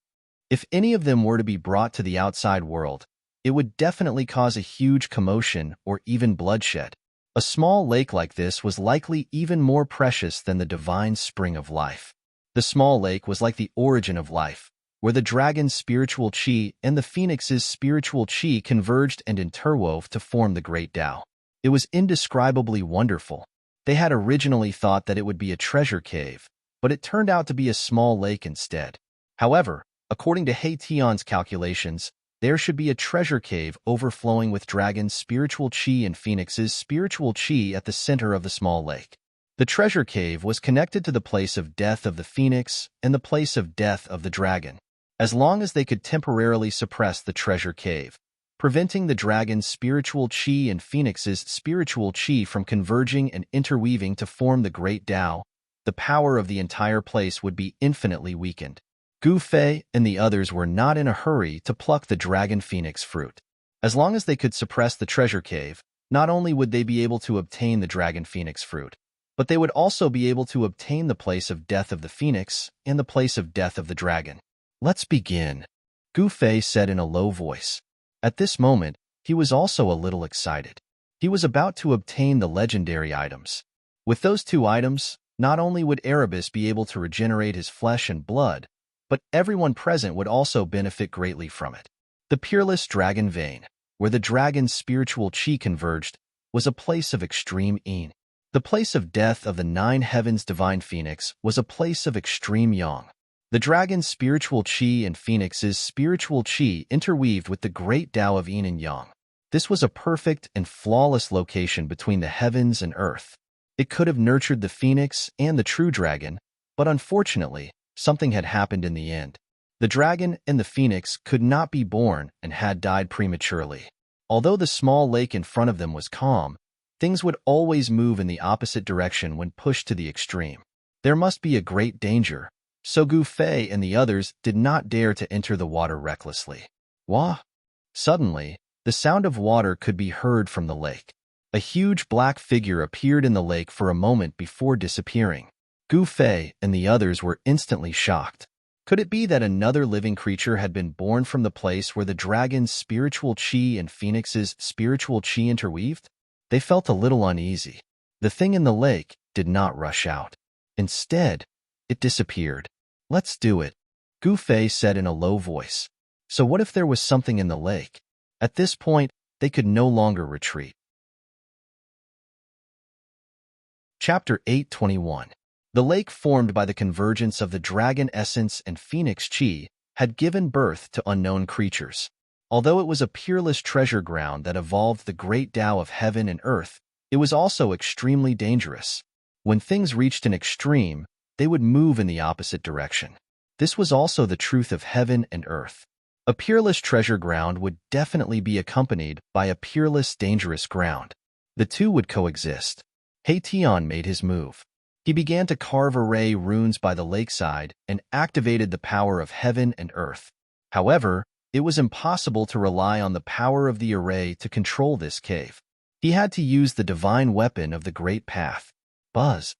If any of them were to be brought to the outside world, it would definitely cause a huge commotion or even bloodshed. A small lake like this was likely even more precious than the divine spring of life. The small lake was like the origin of life, where the dragon's spiritual chi and the phoenix's spiritual chi converged and interwove to form the great Tao. It was indescribably wonderful. They had originally thought that it would be a treasure cave, but it turned out to be a small lake instead. However, according to Hei Tian's calculations, there should be a treasure cave overflowing with dragon's spiritual chi and phoenix's spiritual chi at the center of the small lake. The treasure cave was connected to the place of death of the phoenix and the place of death of the dragon, as long as they could temporarily suppress the treasure cave, preventing the dragon's spiritual chi and phoenix's spiritual chi from converging and interweaving to form the great Tao. The power of the entire place would be infinitely weakened. Gu Fei and the others were not in a hurry to pluck the dragon phoenix fruit. As long as they could suppress the treasure cave, not only would they be able to obtain the dragon phoenix fruit, but they would also be able to obtain the place of death of the phoenix and the place of death of the dragon. Let's begin, Gu Fei said in a low voice. At this moment, he was also a little excited. He was about to obtain the legendary items. With those 2 items, not only would Erebus be able to regenerate his flesh and blood, but everyone present would also benefit greatly from it. The peerless dragon vein, where the dragon's spiritual chi converged, was a place of extreme yin. The place of death of the 9 heavens divine phoenix was a place of extreme yang. The dragon's spiritual chi and phoenix's spiritual chi interweaved with the great Tao of yin and yang. This was a perfect and flawless location between the heavens and earth. It could have nurtured the phoenix and the true dragon, but unfortunately, something had happened in the end. The dragon and the phoenix could not be born and had died prematurely. Although the small lake in front of them was calm, things would always move in the opposite direction when pushed to the extreme. There must be a great danger, so Gu Fei and the others did not dare to enter the water recklessly. Wah! Suddenly, the sound of water could be heard from the lake. A huge black figure appeared in the lake for a moment before disappearing. Gu Fei and the others were instantly shocked. Could it be that another living creature had been born from the place where the dragon's spiritual chi and phoenix's spiritual chi interweaved? They felt a little uneasy. The thing in the lake did not rush out. Instead, it disappeared. Let's do it, Gu Fei said in a low voice. So what if there was something in the lake? At this point, they could no longer retreat. Chapter 8:21. The lake formed by the convergence of the dragon essence and phoenix chi had given birth to unknown creatures. Although it was a peerless treasure ground that evolved the great Tao of heaven and earth, it was also extremely dangerous. When things reached an extreme, they would move in the opposite direction. This was also the truth of heaven and earth. A peerless treasure ground would definitely be accompanied by a peerless dangerous ground. The two would coexist. Hei Tian made his move. He began to carve array runes by the lakeside and activated the power of heaven and earth. However, it was impossible to rely on the power of the array to control this cave. He had to use the divine weapon of the Great Path. Buzz.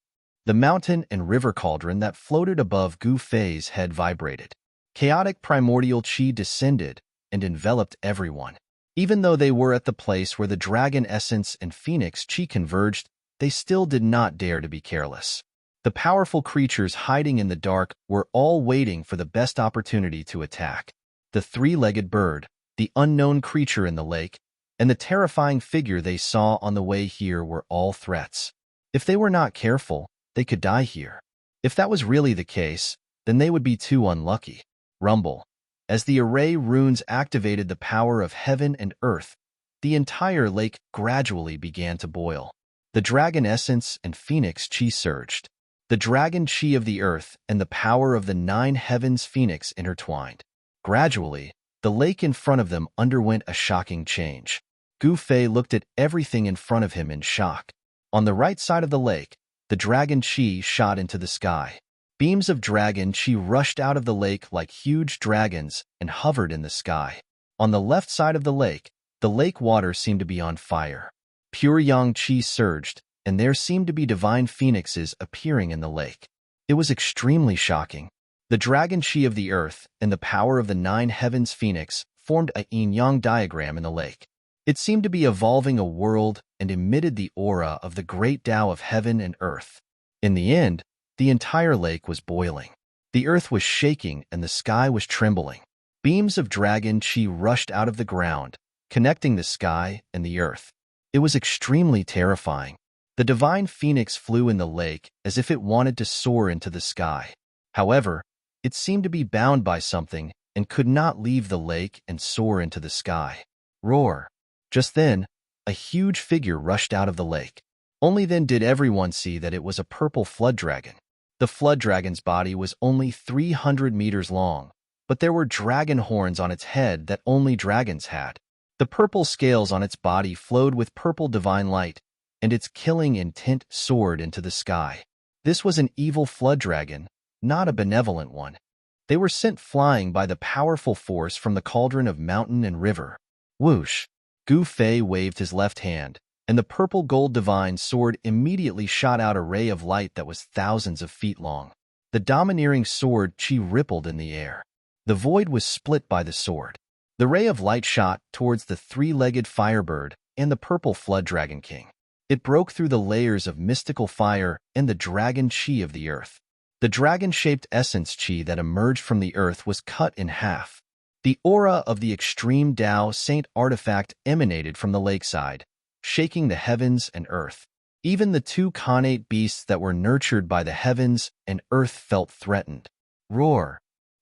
The mountain and river cauldron that floated above Gu Fei's head vibrated. Chaotic primordial qi descended and enveloped everyone. Even though they were at the place where the dragon essence and phoenix qi converged, they still did not dare to be careless. The powerful creatures hiding in the dark were all waiting for the best opportunity to attack. The three-legged bird, the unknown creature in the lake, and the terrifying figure they saw on the way here were all threats. If they were not careful, they could die here. If that was really the case, then they would be too unlucky. Rumble. As the array runes activated the power of heaven and earth, the entire lake gradually began to boil. The dragon essence and phoenix qi surged. The dragon qi of the earth and the power of the 9 heavens phoenix intertwined. Gradually, the lake in front of them underwent a shocking change. Gu Fei looked at everything in front of him in shock. On the right side of the lake, the dragon qi shot into the sky. Beams of dragon qi rushed out of the lake like huge dragons and hovered in the sky. On the left side of the lake water seemed to be on fire. Pure yang qi surged, and there seemed to be divine phoenixes appearing in the lake. It was extremely shocking. The dragon qi of the earth and the power of the 9 heavens phoenix formed a yin-yang diagram in the lake. It seemed to be evolving a world and emitted the aura of the great Tao of heaven and earth. In the end, the entire lake was boiling. The earth was shaking and the sky was trembling. Beams of dragon qi rushed out of the ground, connecting the sky and the earth. It was extremely terrifying. The divine phoenix flew in the lake as if it wanted to soar into the sky. However, it seemed to be bound by something and could not leave the lake and soar into the sky. Roar! Just then, a huge figure rushed out of the lake. Only then did everyone see that it was a purple flood dragon. The flood dragon's body was only 300 meters long, but there were dragon horns on its head that only dragons had. The purple scales on its body flowed with purple divine light, and its killing intent soared into the sky. This was an evil flood dragon, not a benevolent one. They were sent flying by the powerful force from the cauldron of mountain and river. Whoosh! Gu Fei waved his left hand, and the purple gold divine sword immediately shot out a ray of light that was thousands of feet long. The domineering sword qi rippled in the air. The void was split by the sword. The ray of light shot towards the three-legged firebird and the purple flood dragon king. It broke through the layers of mystical fire and the dragon qi of the earth. The dragon-shaped essence qi that emerged from the earth was cut in half. The aura of the extreme Tao Saint artifact emanated from the lakeside, shaking the heavens and earth. Even the 2 connate beasts that were nurtured by the heavens and earth felt threatened. Roar!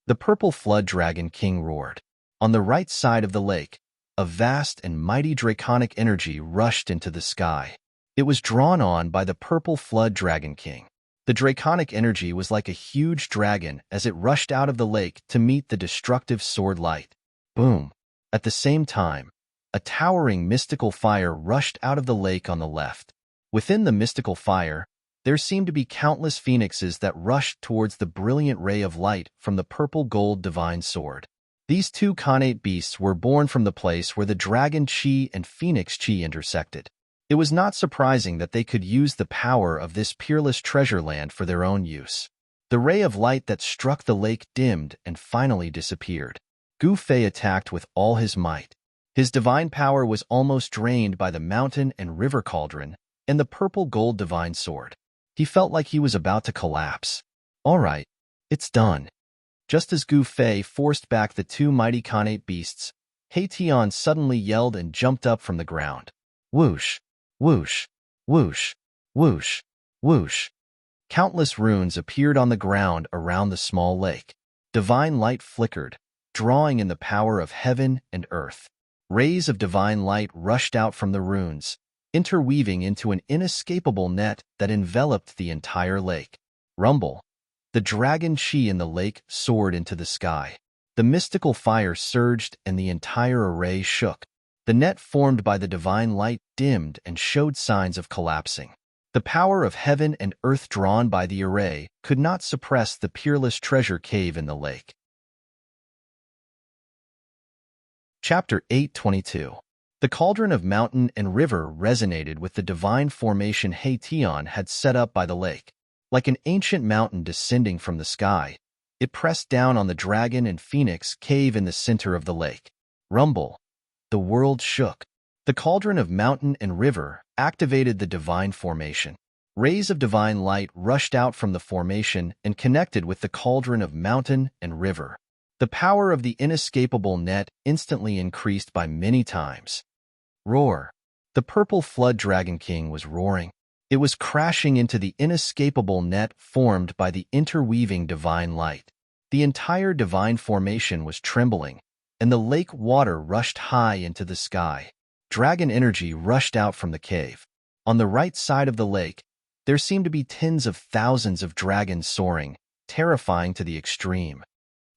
The purple flood dragon king roared. On the right side of the lake, a vast and mighty draconic energy rushed into the sky. It was drawn on by the purple flood dragon king. The draconic energy was like a huge dragon as it rushed out of the lake to meet the destructive sword light. Boom! At the same time, a towering mystical fire rushed out of the lake on the left. Within the mystical fire, there seemed to be countless phoenixes that rushed towards the brilliant ray of light from the purple gold divine sword. These 2 connate beasts were born from the place where the dragon qi and phoenix qi intersected. It was not surprising that they could use the power of this peerless treasure land for their own use. The ray of light that struck the lake dimmed and finally disappeared. Gu Fei attacked with all his might. His divine power was almost drained by the mountain and river cauldron and the purple gold divine sword. He felt like he was about to collapse. All right, it's done. Just as Gu Fei forced back the 2 mighty connate beasts, He Tian suddenly yelled and jumped up from the ground. Whoosh! Whoosh! Whoosh! Whoosh! Whoosh! Countless runes appeared on the ground around the small lake. Divine light flickered, drawing in the power of heaven and earth. Rays of divine light rushed out from the runes, interweaving into an inescapable net that enveloped the entire lake. Rumble! The dragon qi in the lake soared into the sky. The mystical fire surged and the entire array shook. The net formed by the divine light dimmed and showed signs of collapsing. The power of heaven and earth drawn by the array could not suppress the peerless treasure cave in the lake. Chapter 822. The cauldron of mountain and river resonated with the divine formation He Tian had set up by the lake. Like an ancient mountain descending from the sky, it pressed down on the dragon and phoenix cave in the center of the lake. Rumble. The world shook. The cauldron of mountain and river activated the divine formation. Rays of divine light rushed out from the formation and connected with the cauldron of mountain and river. The power of the inescapable net instantly increased by many times. Roar. The purple flood dragon king was roaring. It was crashing into the inescapable net formed by the interweaving divine light. The entire divine formation was trembling, and the lake water rushed high into the sky. Dragon energy rushed out from the cave. On the right side of the lake, there seemed to be tens of thousands of dragons soaring, terrifying to the extreme.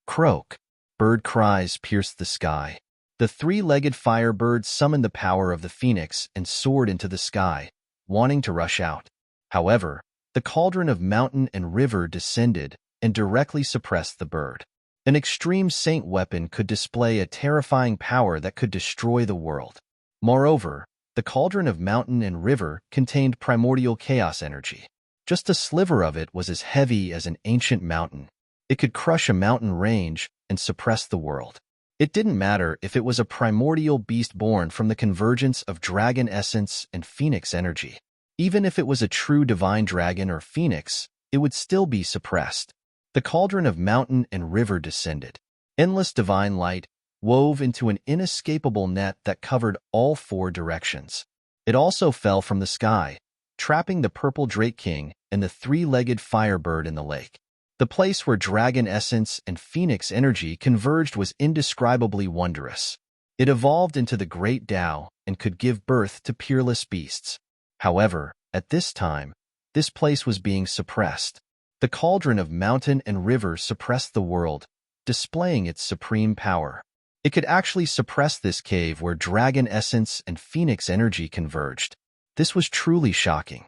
Croak. Bird cries pierced the sky. The three-legged firebird summoned the power of the phoenix and soared into the sky, wanting to rush out. However, the cauldron of mountain and river descended and directly suppressed the bird. An extreme saint weapon could display a terrifying power that could destroy the world. Moreover, the cauldron of mountain and river contained primordial chaos energy. Just a sliver of it was as heavy as an ancient mountain. It could crush a mountain range and suppress the world. It didn't matter if it was a primordial beast born from the convergence of dragon essence and phoenix energy. Even if it was a true divine dragon or phoenix, it would still be suppressed. The cauldron of mountain and river descended. Endless divine light wove into an inescapable net that covered all four directions. It also fell from the sky, trapping the purple drake king and the three-legged firebird in the lake. The place where dragon essence and phoenix energy converged was indescribably wondrous. It evolved into the great Tao and could give birth to peerless beasts. However, at this time, this place was being suppressed. The cauldron of mountain and river suppressed the world, displaying its supreme power. It could actually suppress this cave where dragon essence and phoenix energy converged. This was truly shocking.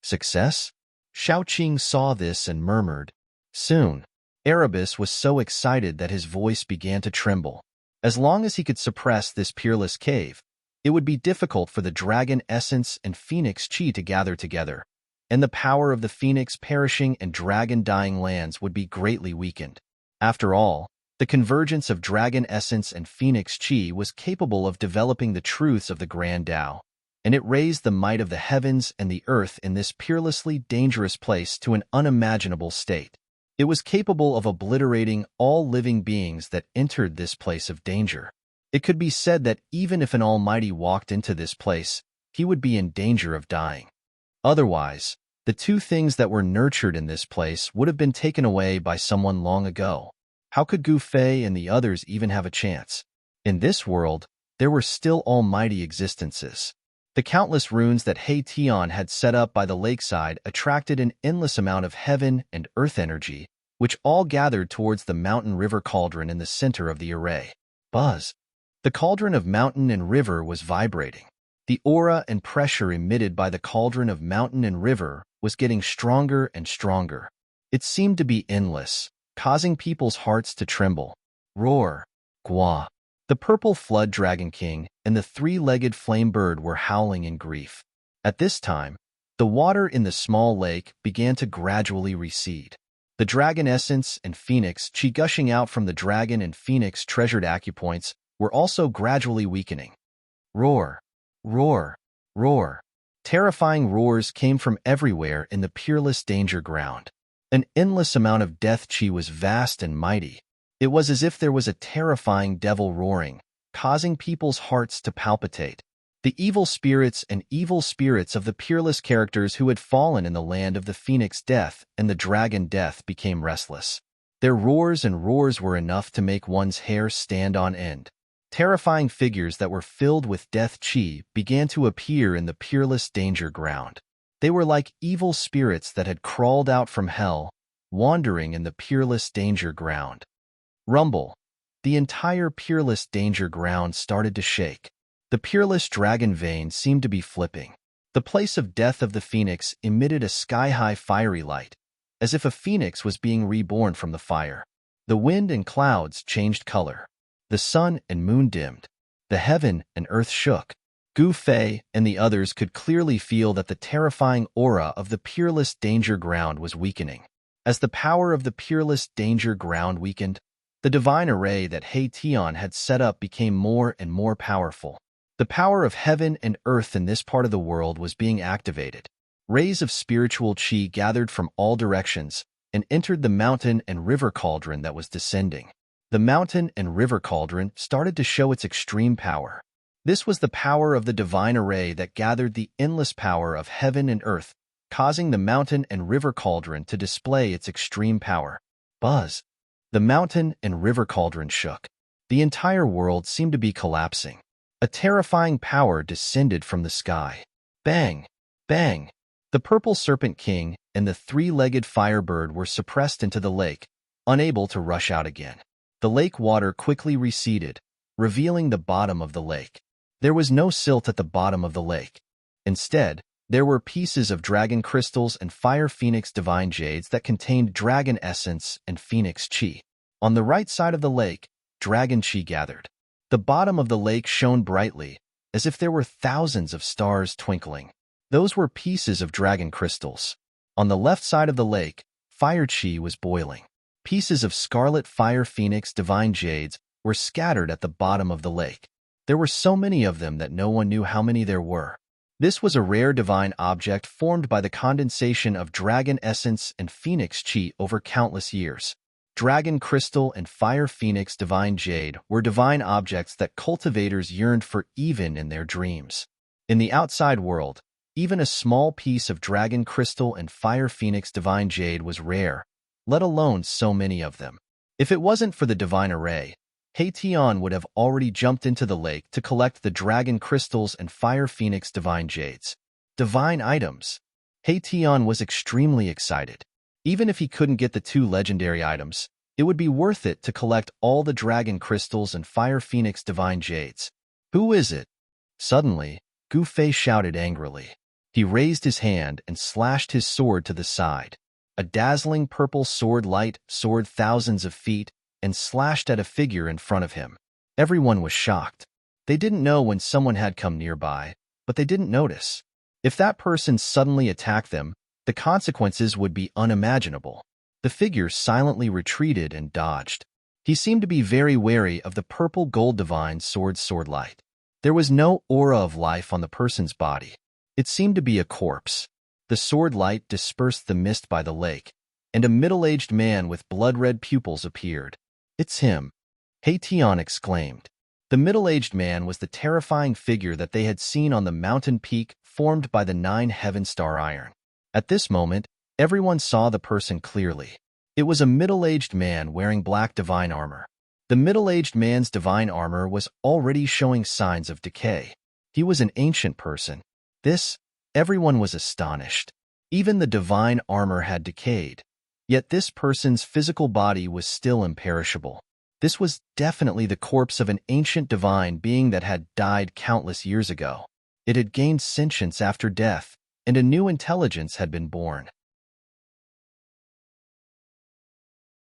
Success? Shaoqing saw this and murmured. Soon, Erebus was so excited that his voice began to tremble. As long as he could suppress this peerless cave, it would be difficult for the dragon essence and phoenix chi to gather together, and the power of the phoenix perishing and dragon dying lands would be greatly weakened. After all, the convergence of dragon essence and phoenix chi was capable of developing the truths of the Grand Tao, and it raised the might of the heavens and the earth in this peerlessly dangerous place to an unimaginable state. It was capable of obliterating all living beings that entered this place of danger. It could be said that even if an almighty walked into this place, he would be in danger of dying. Otherwise, the two things that were nurtured in this place would have been taken away by someone long ago. How could Gu Fei and the others even have a chance? In this world, there were still almighty existences. The countless runes that He Tian had set up by the lakeside attracted an endless amount of heaven and earth energy, which all gathered towards the mountain-river cauldron in the center of the array. Buzz. The cauldron of mountain and river was vibrating. The aura and pressure emitted by the cauldron of mountain and river was getting stronger and stronger. It seemed to be endless, causing people's hearts to tremble. Roar. Gua. The purple flood dragon king and the three-legged flame bird were howling in grief. At this time, the water in the small lake began to gradually recede. The dragon essence and phoenix chi gushing out from the dragon and phoenix treasured acupoints were also gradually weakening. Roar, roar, roar. Terrifying roars came from everywhere in the peerless danger ground. An endless amount of death chi was vast and mighty. It was as if there was a terrifying devil roaring, causing people's hearts to palpitate. The evil spirits of the peerless characters who had fallen in the land of the phoenix death and the dragon death became restless. Their roars and roars were enough to make one's hair stand on end. Terrifying figures that were filled with death chi began to appear in the peerless danger ground. They were like evil spirits that had crawled out from hell, wandering in the peerless danger ground. Rumble. The entire peerless danger ground started to shake. The peerless dragon vein seemed to be flipping. The place of death of the phoenix emitted a sky-high fiery light, as if a phoenix was being reborn from the fire. The wind and clouds changed color. The sun and moon dimmed. The heaven and earth shook. Gu Fei and the others could clearly feel that the terrifying aura of the peerless danger ground was weakening. As the power of the peerless danger ground weakened, the divine array that He Tian had set up became more and more powerful. The power of heaven and earth in this part of the world was being activated. Rays of spiritual qi gathered from all directions and entered the mountain and river cauldron that was descending. The mountain and river cauldron started to show its extreme power. This was the power of the divine array that gathered the endless power of heaven and earth, causing the mountain and river cauldron to display its extreme power. Buzz! The mountain and river cauldron shook. The entire world seemed to be collapsing. A terrifying power descended from the sky. Bang! Bang! The purple serpent king and the three-legged firebird were suppressed into the lake, unable to rush out again. The lake water quickly receded, revealing the bottom of the lake. There was no silt at the bottom of the lake. Instead, there were pieces of dragon crystals and fire phoenix divine jades that contained dragon essence and phoenix chi. On the right side of the lake, dragon chi gathered. The bottom of the lake shone brightly, as if there were thousands of stars twinkling. Those were pieces of dragon crystals. On the left side of the lake, fire chi was boiling. Pieces of scarlet fire phoenix divine jades were scattered at the bottom of the lake. There were so many of them that no one knew how many there were. This was a rare divine object formed by the condensation of dragon essence and phoenix chi over countless years. Dragon crystal and fire phoenix divine jade were divine objects that cultivators yearned for even in their dreams. In the outside world, even a small piece of dragon crystal and fire phoenix divine jade was rare, let alone so many of them. If it wasn't for the divine array, He Tian would have already jumped into the lake to collect the dragon crystals and fire phoenix divine jades. Divine items! He Tian was extremely excited. Even if he couldn't get the two legendary items, it would be worth it to collect all the dragon crystals and fire phoenix divine jades. Who is it? Suddenly, Gu Fei shouted angrily. He raised his hand and slashed his sword to the side. A dazzling purple sword light soared thousands of feet and slashed at a figure in front of him. Everyone was shocked. They didn't know when someone had come nearby, but they didn't notice. If that person suddenly attacked them, the consequences would be unimaginable. The figure silently retreated and dodged. He seemed to be very wary of the purple gold divine sword light. There was no aura of life on the person's body. It seemed to be a corpse. The sword light dispersed the mist by the lake, and a middle-aged man with blood-red pupils appeared. It's him, He Tian exclaimed. The middle-aged man was the terrifying figure that they had seen on the mountain peak formed by the 9 heaven star iron. At this moment, everyone saw the person clearly. It was a middle-aged man wearing black divine armor. The middle-aged man's divine armor was already showing signs of decay. He was an ancient person. Everyone was astonished. Even the divine armor had decayed. Yet this person's physical body was still imperishable. This was definitely the corpse of an ancient divine being that had died countless years ago. It had gained sentience after death, and a new intelligence had been born.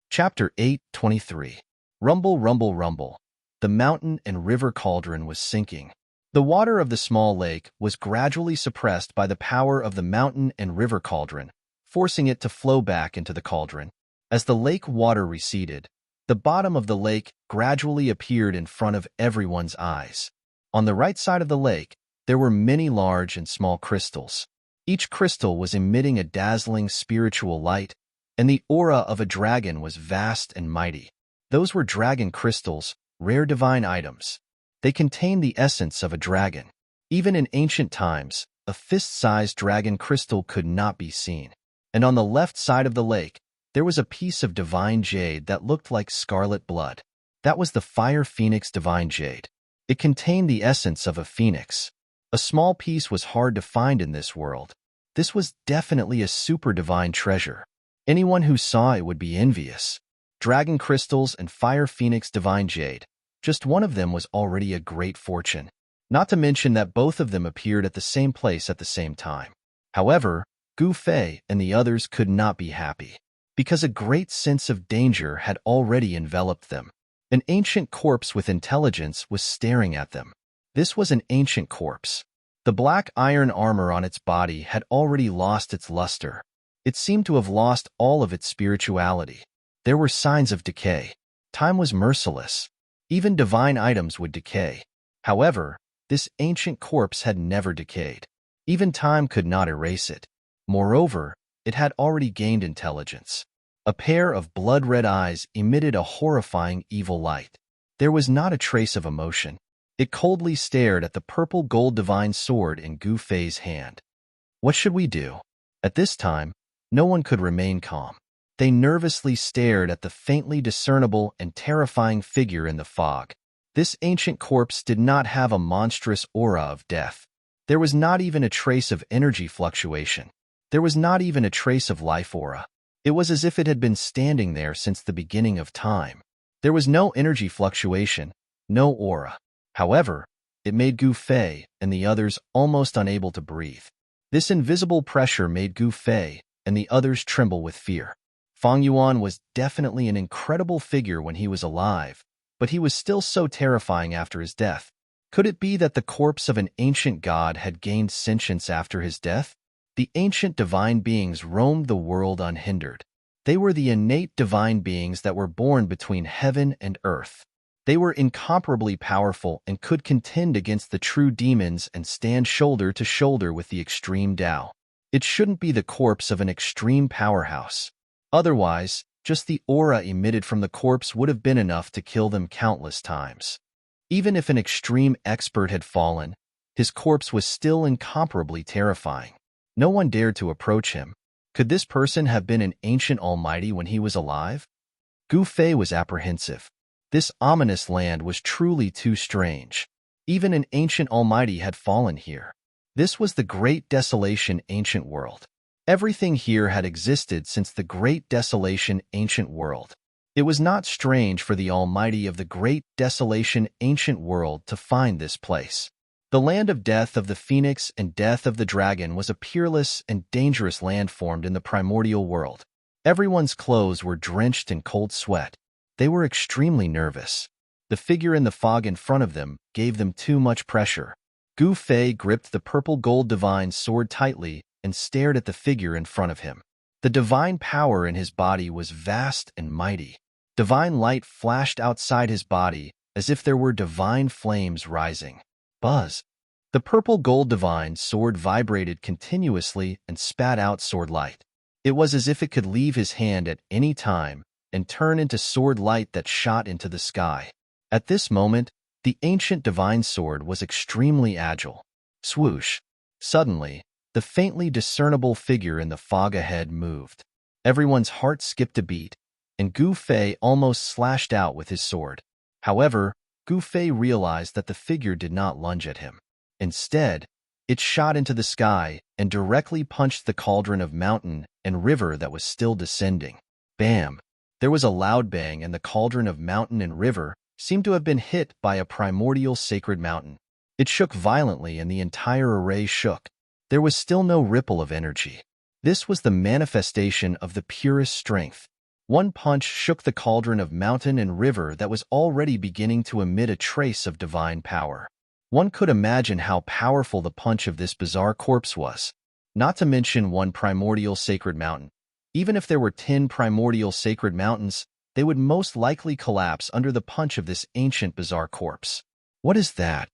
Chapter 8:23. Rumble, rumble, rumble. The mountain and river cauldron was sinking. The water of the small lake was gradually suppressed by the power of the mountain and river cauldron, forcing it to flow back into the cauldron. As the lake water receded, the bottom of the lake gradually appeared in front of everyone's eyes. On the right side of the lake, there were many large and small crystals. Each crystal was emitting a dazzling spiritual light, and the aura of a dragon was vast and mighty. Those were dragon crystals, rare divine items. They contained the essence of a dragon. Even in ancient times, a fist-sized dragon crystal could not be seen. And on the left side of the lake, there was a piece of divine jade that looked like scarlet blood. That was the fire phoenix divine jade. It contained the essence of a phoenix. A small piece was hard to find in this world. This was definitely a super divine treasure. Anyone who saw it would be envious. Dragon crystals and fire phoenix divine jade. Just one of them was already a great fortune. Not to mention that both of them appeared at the same place at the same time. However, Gu Fei and the others could not be happy, because a great sense of danger had already enveloped them. An ancient corpse with intelligence was staring at them. This was an ancient corpse. The black iron armor on its body had already lost its luster. It seemed to have lost all of its spirituality. There were signs of decay. Time was merciless. Even divine items would decay. However, this ancient corpse had never decayed. Even time could not erase it. Moreover, it had already gained intelligence. A pair of blood-red eyes emitted a horrifying evil light. There was not a trace of emotion. It coldly stared at the purple gold divine sword in Gu Fei's hand. What should we do? At this time, no one could remain calm. They nervously stared at the faintly discernible and terrifying figure in the fog. This ancient corpse did not have a monstrous aura of death. There was not even a trace of energy fluctuation. There was not even a trace of life aura. It was as if it had been standing there since the beginning of time. There was no energy fluctuation, no aura. However, it made Gu Fei and the others almost unable to breathe. This invisible pressure made Gu Fei and the others tremble with fear. Fang Yuan was definitely an incredible figure when he was alive, but he was still so terrifying after his death. Could it be that the corpse of an ancient god had gained sentience after his death? The ancient divine beings roamed the world unhindered. They were the innate divine beings that were born between heaven and earth. They were incomparably powerful and could contend against the true demons and stand shoulder to shoulder with the extreme Tao. It shouldn't be the corpse of an extreme powerhouse. Otherwise, just the aura emitted from the corpse would have been enough to kill them countless times. Even if an extreme expert had fallen, his corpse was still incomparably terrifying. No one dared to approach him. Could this person have been an ancient almighty when he was alive? Gu Fei was apprehensive. This ominous land was truly too strange. Even an ancient almighty had fallen here. This was the Great Desolation Ancient World. Everything here had existed since the Great Desolation Ancient World. It was not strange for the Almighty of the Great Desolation Ancient World to find this place. The land of death of the phoenix and death of the dragon was a peerless and dangerous land formed in the primordial world. Everyone's clothes were drenched in cold sweat. They were extremely nervous. The figure in the fog in front of them gave them too much pressure. Gu Fei gripped the purple gold divine sword tightly and stared at the figure in front of him. The divine power in his body was vast and mighty. Divine light flashed outside his body as if there were divine flames rising. Buzz. The purple gold divine sword vibrated continuously and spat out sword light. It was as if it could leave his hand at any time and turn into sword light that shot into the sky. At this moment, the ancient divine sword was extremely agile. Swoosh. Suddenly, the faintly discernible figure in the fog ahead moved. Everyone's heart skipped a beat, and Gu Fei almost slashed out with his sword. However, Gu Fei realized that the figure did not lunge at him. Instead, it shot into the sky and directly punched the cauldron of mountain and river that was still descending. Bam! There was a loud bang, and the cauldron of mountain and river seemed to have been hit by a primordial sacred mountain. It shook violently, and the entire array shook. There was still no ripple of energy. This was the manifestation of the purest strength. One punch shook the cauldron of mountain and river that was already beginning to emit a trace of divine power. One could imagine how powerful the punch of this bizarre corpse was. Not to mention one primordial sacred mountain. Even if there were 10 primordial sacred mountains, they would most likely collapse under the punch of this ancient bizarre corpse. What is that?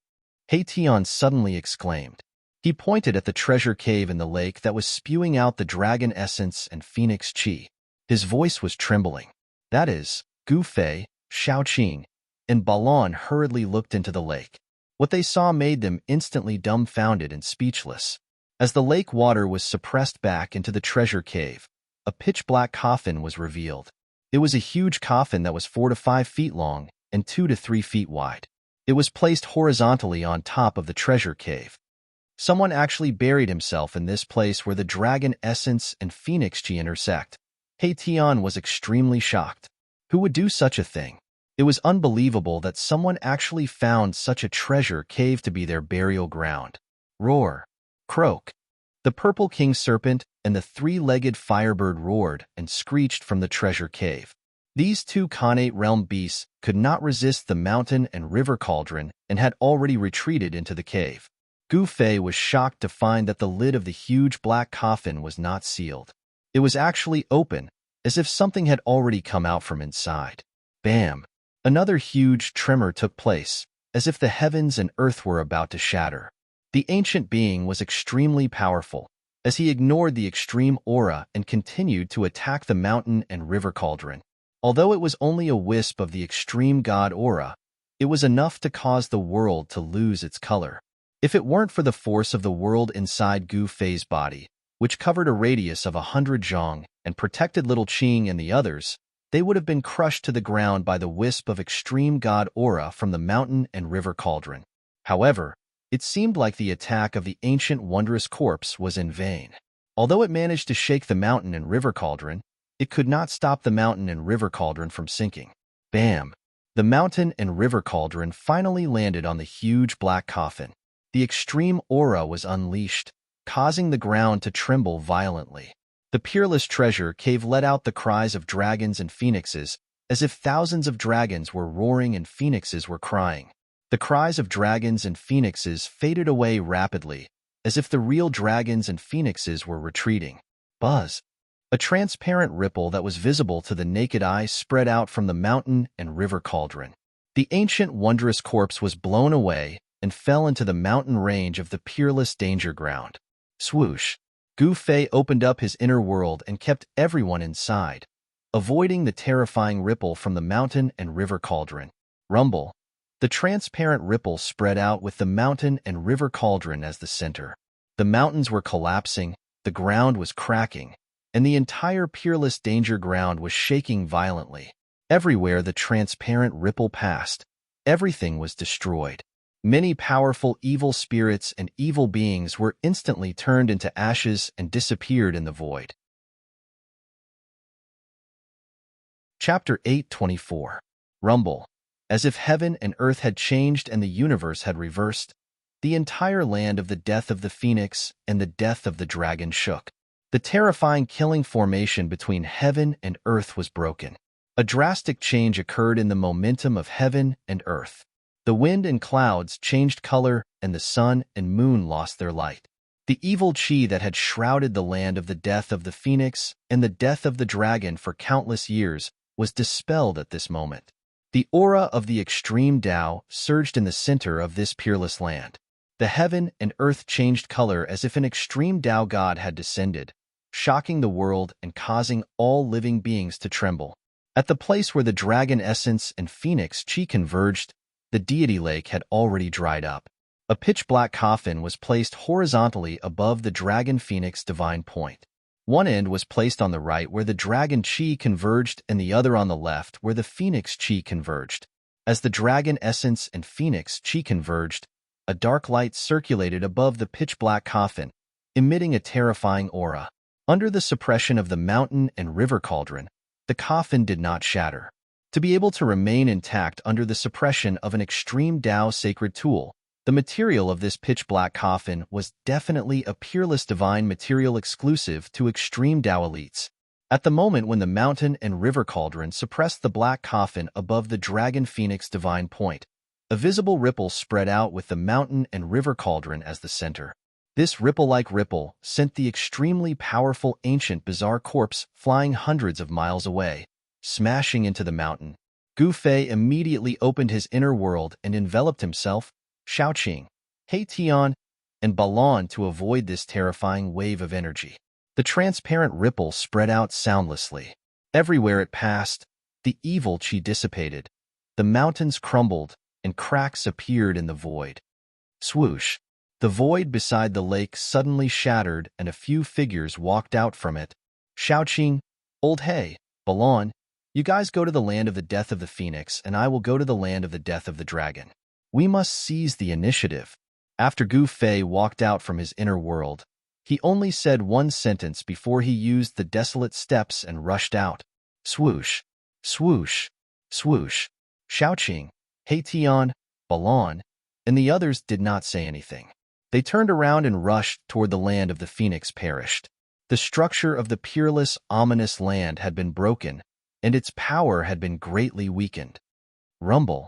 He Tian suddenly exclaimed. He pointed at the treasure cave in the lake that was spewing out the dragon essence and phoenix chi. His voice was trembling. That is, Gu Fei, Shaoqing, and Balon hurriedly looked into the lake. What they saw made them instantly dumbfounded and speechless. As the lake water was suppressed back into the treasure cave, a pitch-black coffin was revealed. It was a huge coffin that was 4 to 5 feet long and 2 to 3 feet wide. It was placed horizontally on top of the treasure cave. Someone actually buried himself in this place where the dragon essence and phoenix chi intersect. He Tian was extremely shocked. Who would do such a thing? It was unbelievable that someone actually found such a treasure cave to be their burial ground. Roar. Croak. The purple king serpent and the 3-legged firebird roared and screeched from the treasure cave. These two connate realm beasts could not resist the mountain and river cauldron and had already retreated into the cave. Gu Fei was shocked to find that the lid of the huge black coffin was not sealed. It was actually open, as if something had already come out from inside. Bam! Another huge tremor took place, as if the heavens and earth were about to shatter. The ancient being was extremely powerful, as he ignored the extreme aura and continued to attack the mountain and river cauldron. Although it was only a wisp of the extreme god aura, it was enough to cause the world to lose its color. If it weren't for the force of the world inside Gu Fei's body, which covered a radius of 100 zhong and protected little Qing and the others, they would have been crushed to the ground by the wisp of extreme god aura from the mountain and river cauldron. However, it seemed like the attack of the ancient wondrous corpse was in vain. Although it managed to shake the mountain and river cauldron, it could not stop the mountain and river cauldron from sinking. Bam! The mountain and river cauldron finally landed on the huge black coffin. The extreme aura was unleashed, causing the ground to tremble violently. The peerless treasure cave let out the cries of dragons and phoenixes, as if thousands of dragons were roaring and phoenixes were crying. The cries of dragons and phoenixes faded away rapidly, as if the real dragons and phoenixes were retreating. Buzz! A transparent ripple that was visible to the naked eye spread out from the mountain and river cauldron. The ancient wondrous corpse was blown away and fell into the mountain range of the peerless danger ground. Swoosh! Gu Fei opened up his inner world and kept everyone inside, avoiding the terrifying ripple from the mountain and river cauldron. Rumble! The transparent ripple spread out with the mountain and river cauldron as the center. The mountains were collapsing, the ground was cracking, and the entire peerless danger ground was shaking violently. Everywhere the transparent ripple passed, everything was destroyed. Many powerful evil spirits and evil beings were instantly turned into ashes and disappeared in the void. Chapter 8:24. Rumble. As if heaven and earth had changed and the universe had reversed, the entire land of the death of the phoenix and the death of the dragon shook. The terrifying killing formation between heaven and earth was broken. A drastic change occurred in the momentum of heaven and earth. The wind and clouds changed color, and the sun and moon lost their light. The evil qi that had shrouded the land of the death of the phoenix and the death of the dragon for countless years was dispelled at this moment. The aura of the extreme Tao surged in the center of this peerless land. The heaven and earth changed color as if an extreme Tao god had descended, shocking the world and causing all living beings to tremble. At the place where the dragon essence and phoenix qi converged, the deity lake had already dried up. A pitch-black coffin was placed horizontally above the dragon phoenix divine point. One end was placed on the right where the dragon qi converged and the other on the left where the phoenix qi converged. As the dragon essence and phoenix qi converged, a dark light circulated above the pitch-black coffin, emitting a terrifying aura. Under the suppression of the mountain and river cauldron, the coffin did not shatter. To be able to remain intact under the suppression of an extreme Tao sacred tool, the material of this pitch-black coffin was definitely a peerless divine material exclusive to extreme Tao elites. At the moment when the mountain and river cauldron suppressed the black coffin above the dragon phoenix divine point, a visible ripple spread out with the mountain and river cauldron as the center. This ripple-like ripple sent the extremely powerful ancient bizarre corpse flying hundreds of miles away, smashing into the mountain. Gu Fei immediately opened his inner world and enveloped himself, Shaoqing, He Tian, and Balon to avoid this terrifying wave of energy. The transparent ripple spread out soundlessly. Everywhere it passed, the evil qi dissipated. The mountains crumbled, and cracks appeared in the void. Swoosh! The void beside the lake suddenly shattered and a few figures walked out from it. Shaoqing, Old He, Balon, you guys go to the land of the death of the phoenix and I will go to the land of the death of the dragon. We must seize the initiative. After Gu Fei walked out from his inner world, he only said one sentence before he used the desolate steps and rushed out. Swoosh! Swoosh! Swoosh! Shaoqing, He Tian, Balon, and the others did not say anything. They turned around and rushed toward the land of the phoenix perished. The structure of the peerless, ominous land had been broken, and its power had been greatly weakened. Rumble.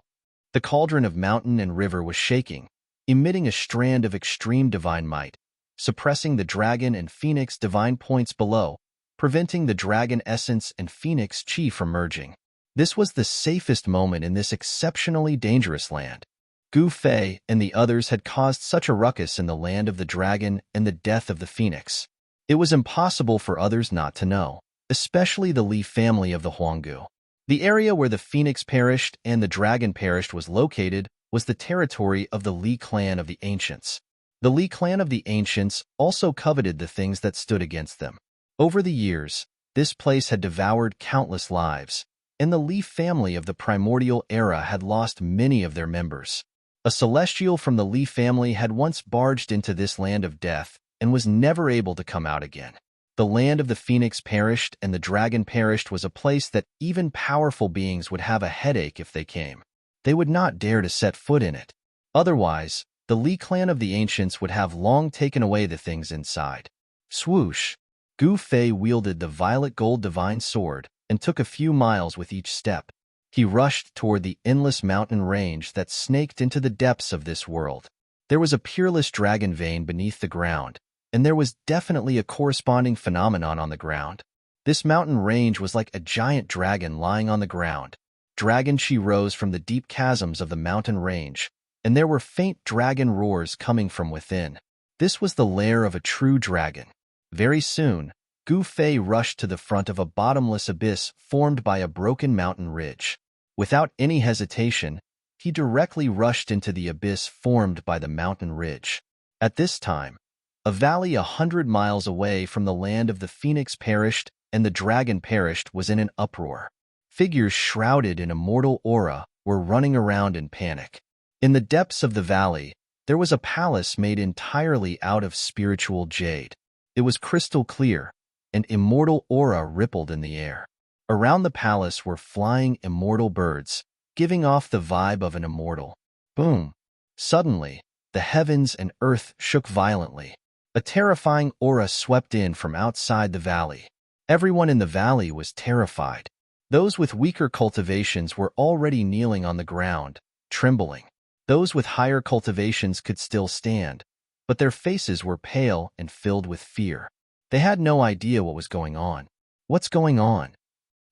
The cauldron of mountain and river was shaking, emitting a strand of extreme divine might, suppressing the dragon and phoenix divine points below, preventing the dragon essence and phoenix chi from merging. This was the safest moment in this exceptionally dangerous land. Gu Fei and the others had caused such a ruckus in the land of the dragon and the death of the phoenix. It was impossible for others not to know, especially the Li family of the Huanggu. The area where the phoenix perished and the dragon perished was located was the territory of the Li clan of the ancients. The Li clan of the ancients also coveted the things that stood against them. Over the years, this place had devoured countless lives, and the Li family of the primordial era had lost many of their members. A celestial from the Li family had once barged into this land of death and was never able to come out again. The land of the phoenix perished and the dragon perished was a place that even powerful beings would have a headache if they came. They would not dare to set foot in it. Otherwise, the Li clan of the ancients would have long taken away the things inside. Swoosh! Gu Fei wielded the violet gold divine sword and took a few miles with each step. He rushed toward the endless mountain range that snaked into the depths of this world. There was a peerless dragon vein beneath the ground, and there was definitely a corresponding phenomenon on the ground. This mountain range was like a giant dragon lying on the ground. Dragon chi rose from the deep chasms of the mountain range, and there were faint dragon roars coming from within. This was the lair of a true dragon. Very soon, Gu Fei rushed to the front of a bottomless abyss formed by a broken mountain ridge. Without any hesitation, he directly rushed into the abyss formed by the mountain ridge. At this time, a valley 100 miles away from the land of the phoenix perished and the dragon perished was in an uproar. Figures shrouded in immortal aura were running around in panic. In the depths of the valley, there was a palace made entirely out of spiritual jade. It was crystal clear, and immortal aura rippled in the air. Around the palace were flying immortal birds, giving off the vibe of an immortal. Boom! Suddenly, the heavens and earth shook violently. A terrifying aura swept in from outside the valley. Everyone in the valley was terrified. Those with weaker cultivations were already kneeling on the ground, trembling. Those with higher cultivations could still stand, but their faces were pale and filled with fear. They had no idea what was going on. What's going on?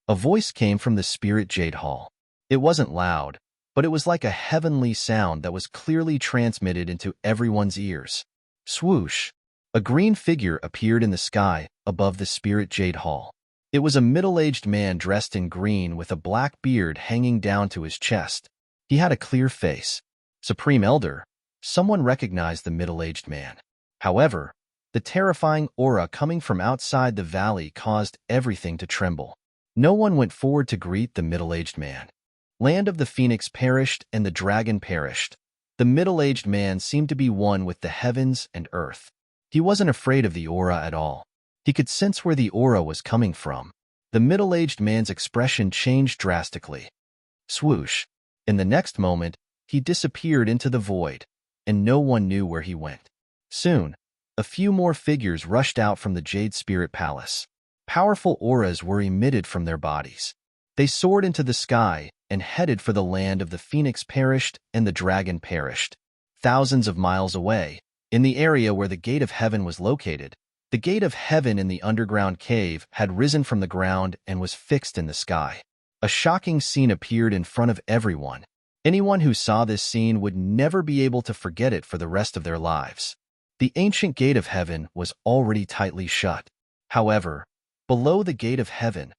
A voice came from the spirit jade hall. It wasn't loud, but it was like a heavenly sound that was clearly transmitted into everyone's ears. Swoosh! A green figure appeared in the sky above the spirit jade hall. It was a middle-aged man dressed in green with a black beard hanging down to his chest. He had a clear face. Supreme Elder, someone recognized the middle-aged man. However, the terrifying aura coming from outside the valley caused everything to tremble. No one went forward to greet the middle-aged man. Land of the phoenix perished and the dragon perished. The middle-aged man seemed to be one with the heavens and earth. He wasn't afraid of the aura at all. He could sense where the aura was coming from. The middle-aged man's expression changed drastically. Swoosh! In the next moment, he disappeared into the void, and no one knew where he went. Soon, a few more figures rushed out from the Jade Spirit Palace. Powerful auras were emitted from their bodies. They soared into the sky and headed for the land of the phoenix perished and the dragon perished. Thousands of miles away, in the area where the Gate of Heaven was located, the Gate of Heaven in the underground cave had risen from the ground and was fixed in the sky. A shocking scene appeared in front of everyone. Anyone who saw this scene would never be able to forget it for the rest of their lives. The ancient Gate of Heaven was already tightly shut. However, below the Gate of Heaven,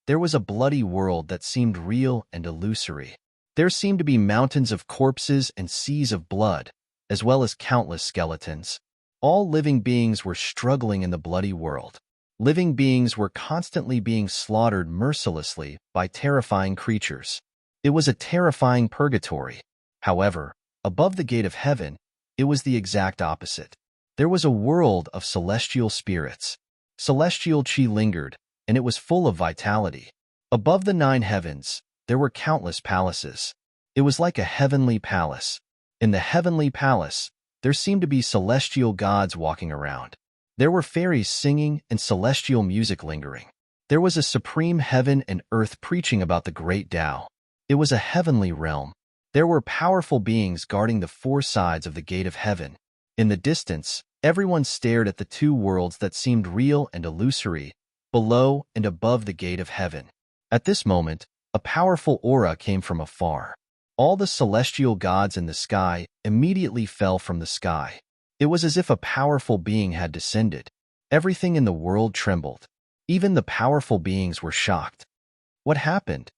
there was a bloody world that seemed real and illusory. There seemed to be mountains of corpses and seas of blood, as well as countless skeletons. All living beings were struggling in the bloody world. Living beings were constantly being slaughtered mercilessly by terrifying creatures. It was a terrifying purgatory. However, above the Gate of Heaven, it was the exact opposite. There was a world of celestial spirits. Celestial chi lingered, and it was full of vitality. Above the 9 heavens, there were countless palaces. It was like a heavenly palace. In the heavenly palace, there seemed to be celestial gods walking around. There were fairies singing and celestial music lingering. There was a supreme heaven and earth preaching about the great Tao. It was a heavenly realm. There were powerful beings guarding the four sides of the gate of heaven. In the distance, everyone stared at the two worlds that seemed real and illusory, below and above the gate of heaven. At this moment, a powerful aura came from afar. All the celestial gods in the sky immediately fell from the sky. It was as if a powerful being had descended. Everything in the world trembled. Even the powerful beings were shocked. What happened?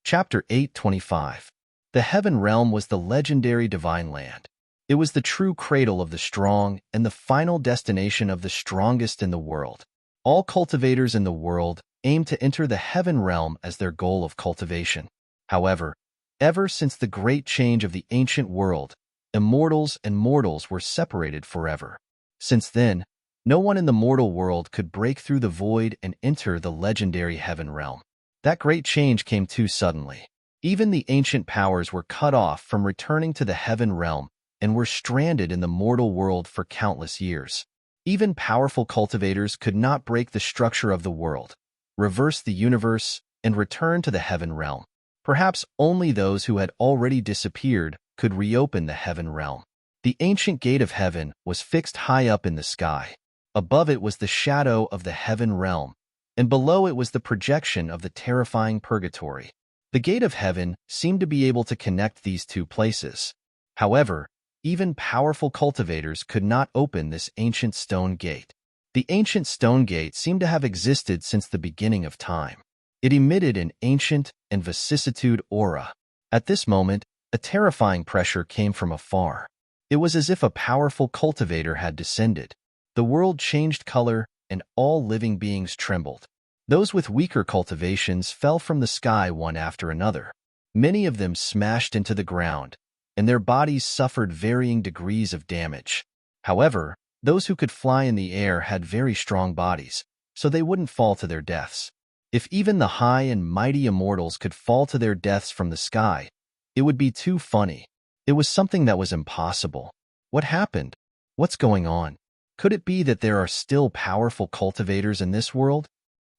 Chapter 8:25. The heaven realm was the legendary divine land. It was the true cradle of the strong and the final destination of the strongest in the world. All cultivators in the world aimed to enter the heaven realm as their goal of cultivation. However, ever since the great change of the ancient world, immortals and mortals were separated forever. Since then, no one in the mortal world could break through the void and enter the legendary heaven realm. That great change came too suddenly. Even the ancient powers were cut off from returning to the heaven realm and were stranded in the mortal world for countless years. Even powerful cultivators could not break the structure of the world, reverse the universe, and return to the heaven realm. Perhaps only those who had already disappeared could reopen the heaven realm. The ancient gate of heaven was fixed high up in the sky. Above it was the shadow of the heaven realm, and below it was the projection of the terrifying purgatory. The gate of heaven seemed to be able to connect these two places. However, even powerful cultivators could not open this ancient stone gate. The ancient stone gate seemed to have existed since the beginning of time. It emitted an ancient and vicissitude aura. At this moment, a terrifying pressure came from afar. It was as if a powerful cultivator had descended. The world changed color, and all living beings trembled. Those with weaker cultivations fell from the sky one after another. Many of them smashed into the ground, and their bodies suffered varying degrees of damage. However, those who could fly in the air had very strong bodies, so they wouldn't fall to their deaths. If even the high and mighty immortals could fall to their deaths from the sky, it would be too funny. It was something that was impossible. What happened? What's going on? Could it be that there are still powerful cultivators in this world?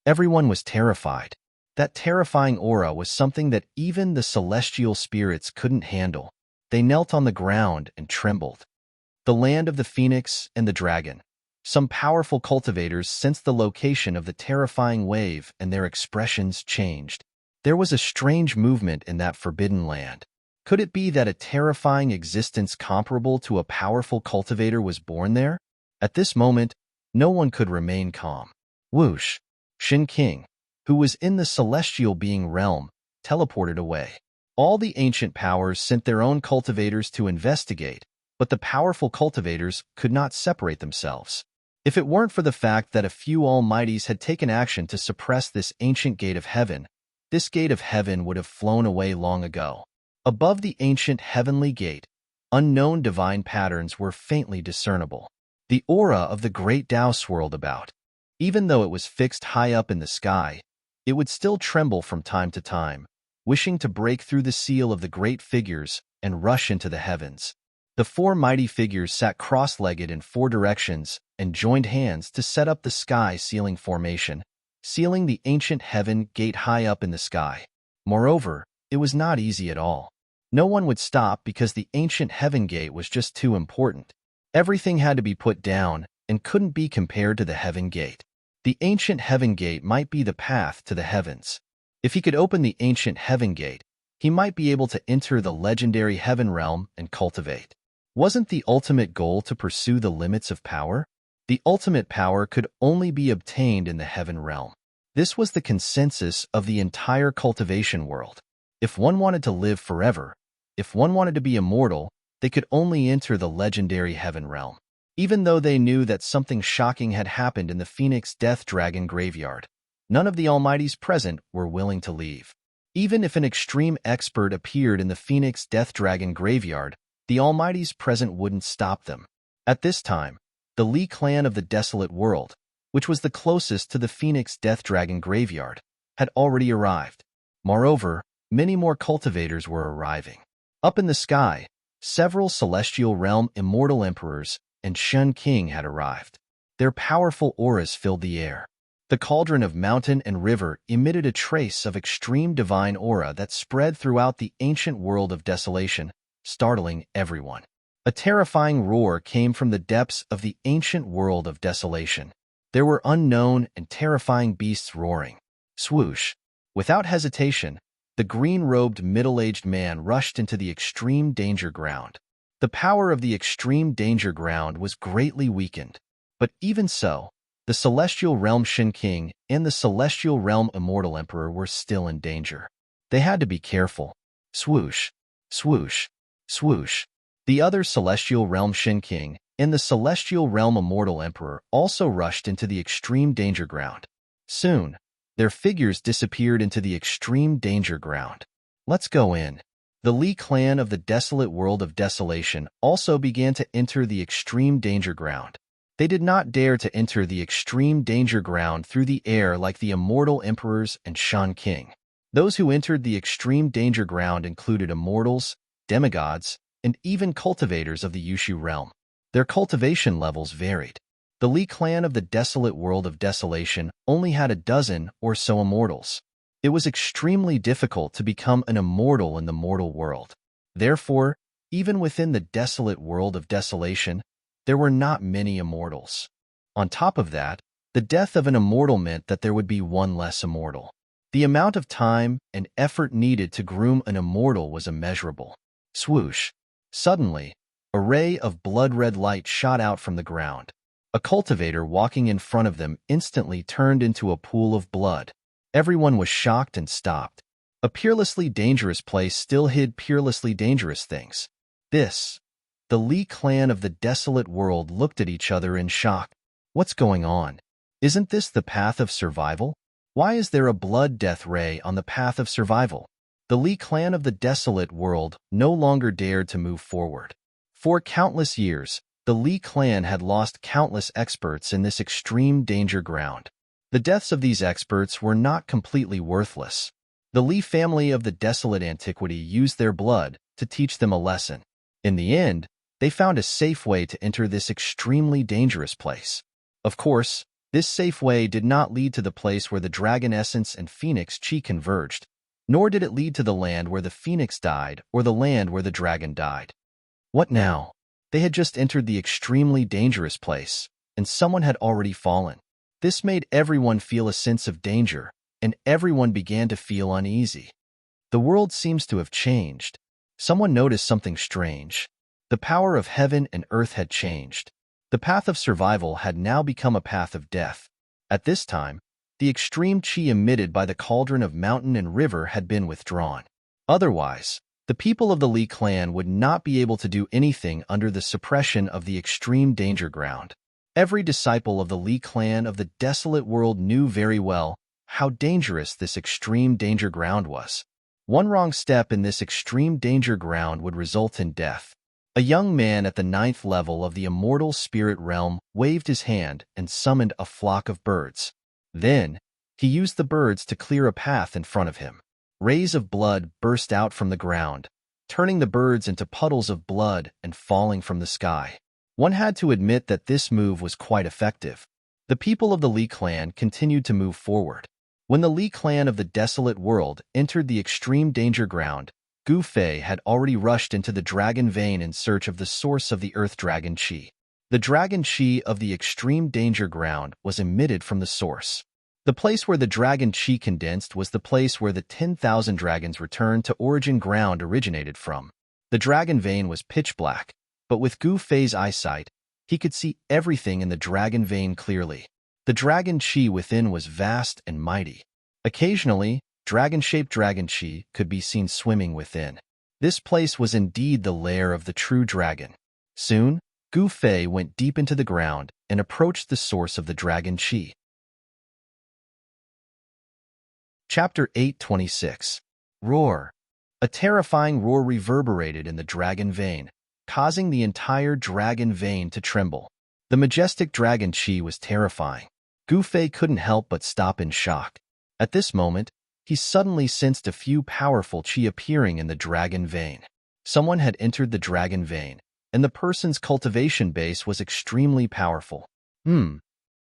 Everyone was terrified. That terrifying aura was something that even the celestial spirits couldn't handle. They knelt on the ground and trembled. The land of the phoenix and the dragon. Some powerful cultivators sensed the location of the terrifying wave and their expressions changed. There was a strange movement in that forbidden land. Could it be that a terrifying existence comparable to a powerful cultivator was born there? At this moment, no one could remain calm. Whoosh! Shin King, who was in the celestial being realm, teleported away. All the ancient powers sent their own cultivators to investigate, but the powerful cultivators could not separate themselves. If it weren't for the fact that a few almighties had taken action to suppress this ancient gate of heaven, this gate of heaven would have flown away long ago. Above the ancient heavenly gate, unknown divine patterns were faintly discernible. The aura of the great Tao swirled about. Even though it was fixed high up in the sky, it would still tremble from time to time, wishing to break through the seal of the great figures and rush into the heavens. The four mighty figures sat cross-legged in four directions and joined hands to set up the sky sealing formation, sealing the ancient heaven gate high up in the sky. Moreover, it was not easy at all. No one would stop because the ancient heaven gate was just too important. Everything had to be put down and couldn't be compared to the heaven gate. The ancient heaven gate might be the path to the heavens. If he could open the ancient heaven gate, he might be able to enter the legendary heaven realm and cultivate. Wasn't the ultimate goal to pursue the limits of power? The ultimate power could only be obtained in the heaven realm. This was the consensus of the entire cultivation world. If one wanted to live forever, if one wanted to be immortal, they could only enter the legendary heaven realm. Even though they knew that something shocking had happened in the Phoenix Death Dragon graveyard, none of the almighties present were willing to leave. Even if an extreme expert appeared in the Phoenix Death Dragon graveyard, the almighties present wouldn't stop them. At this time, the Li clan of the Desolate World, which was the closest to the Phoenix Death Dragon graveyard, had already arrived. Moreover, many more cultivators were arriving. Up in the sky, several celestial realm immortal emperors and Shun King had arrived. Their powerful auras filled the air. The cauldron of mountain and river emitted a trace of extreme divine aura that spread throughout the ancient world of desolation, startling everyone. A terrifying roar came from the depths of the ancient world of desolation. There were unknown and terrifying beasts roaring. Swoosh! Without hesitation, the green-robed middle-aged man rushed into the extreme danger ground. The power of the extreme danger ground was greatly weakened. But even so, the Celestial Realm Shin King and the Celestial Realm Immortal Emperor were still in danger. They had to be careful. Swoosh! Swoosh! Swoosh! The other Celestial Realm Shin King and the Celestial Realm Immortal Emperor also rushed into the extreme danger ground. Soon, their figures disappeared into the extreme danger ground. Let's go in. The Li clan of the desolate world of desolation also began to enter the extreme danger ground. They did not dare to enter the extreme danger ground through the air like the immortal emperors and Shan King. Those who entered the extreme danger ground included immortals, demigods, and even cultivators of the Yushu realm. Their cultivation levels varied. The Li clan of the desolate world of desolation only had a dozen or so immortals. It was extremely difficult to become an immortal in the mortal world. Therefore, even within the desolate world of desolation, there were not many immortals. On top of that, the death of an immortal meant that there would be one less immortal. The amount of time and effort needed to groom an immortal was immeasurable. Swoosh! Suddenly, a ray of blood-red light shot out from the ground. A cultivator walking in front of them instantly turned into a pool of blood. Everyone was shocked and stopped. A peerlessly dangerous place still hid peerlessly dangerous things. The Li clan of the desolate world looked at each other in shock. What's going on? Isn't this the path of survival? Why is there a blood death ray on the path of survival? The Li clan of the desolate world no longer dared to move forward. For countless years, the Li clan had lost countless experts in this extreme danger ground. The deaths of these experts were not completely worthless. The Li family of the desolate antiquity used their blood to teach them a lesson. In the end, they found a safe way to enter this extremely dangerous place. Of course, this safe way did not lead to the place where the dragon essence and phoenix chi converged, nor did it lead to the land where the phoenix died or the land where the dragon died. What now? They had just entered the extremely dangerous place, and someone had already fallen. This made everyone feel a sense of danger, and everyone began to feel uneasy. The world seems to have changed. Someone noticed something strange. The power of heaven and earth had changed. The path of survival had now become a path of death. At this time, the extreme chi emitted by the cauldron of mountain and river had been withdrawn. Otherwise, the people of the Li clan would not be able to do anything under the suppression of the extreme danger ground. Every disciple of the Li clan of the desolate world knew very well how dangerous this extreme danger ground was. One wrong step in this extreme danger ground would result in death. A young man at the 9th level of the immortal spirit realm waved his hand and summoned a flock of birds. Then, he used the birds to clear a path in front of him. Rays of blood burst out from the ground, turning the birds into puddles of blood and falling from the sky. One had to admit that this move was quite effective. The people of the Li clan continued to move forward. When the Li clan of the desolate world entered the extreme danger ground, Gu Fei had already rushed into the dragon vein in search of the source of the earth dragon chi. The dragon chi of the extreme danger ground was emitted from the source. The place where the dragon chi condensed was the place where the 10,000 dragons returned to origin ground originated from. The dragon vein was pitch black, but with Gu Fei's eyesight, he could see everything in the dragon vein clearly. The dragon chi within was vast and mighty. Occasionally, dragon-shaped dragon chi could be seen swimming within. This place was indeed the lair of the true dragon. Soon, Gu Fei went deep into the ground and approached the source of the dragon chi. Chapter 826. Roar. A terrifying roar reverberated in the dragon vein, causing the entire dragon vein to tremble. The majestic dragon chi was terrifying. Gu Fei couldn't help but stop in shock. At this moment, he suddenly sensed a few powerful chi appearing in the dragon vein. Someone had entered the dragon vein, and the person's cultivation base was extremely powerful.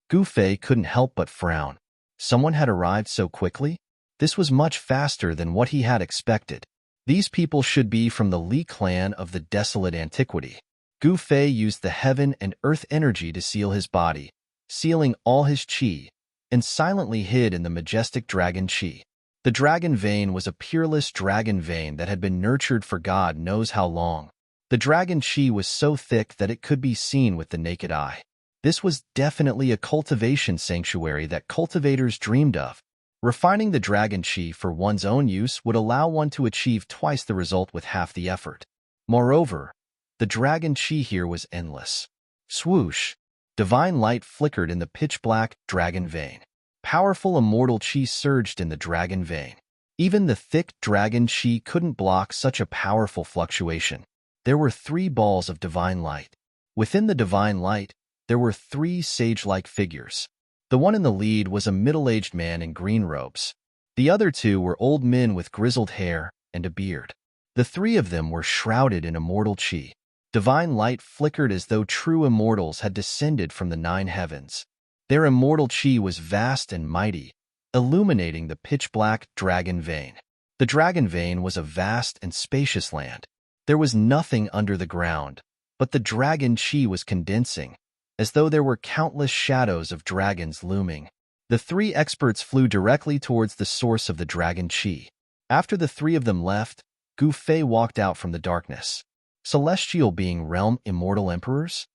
Gu Fei couldn't help but frown. Someone had arrived so quickly? This was much faster than what he had expected. These people should be from the Li clan of the desolate antiquity. Gu Fei used the heaven and earth energy to seal his body, sealing all his qi, and silently hid in the majestic dragon qi. The dragon vein was a peerless dragon vein that had been nurtured for God knows how long. The dragon qi was so thick that it could be seen with the naked eye. This was definitely a cultivation sanctuary that cultivators dreamed of. Refining the dragon qi for one's own use would allow one to achieve twice the result with half the effort. Moreover, the dragon qi here was endless. Swoosh! Divine light flickered in the pitch-black dragon vein. Powerful immortal qi surged in the dragon vein. Even the thick dragon qi couldn't block such a powerful fluctuation. There were 3 balls of divine light. Within the divine light, there were 3 sage-like figures. The one in the lead was a middle-aged man in green robes. The other 2 were old men with grizzled hair and a beard. The 3 of them were shrouded in immortal qi. Divine light flickered as though true immortals had descended from the 9 heavens. Their immortal qi was vast and mighty, illuminating the pitch-black dragon vein. The dragon vein was a vast and spacious land. There was nothing under the ground, but the dragon qi was condensing, as though there were countless shadows of dragons looming. The 3 experts flew directly towards the source of the dragon qi. After the 3 of them left, Gu Fei walked out from the darkness. Celestial being realm immortal emperors?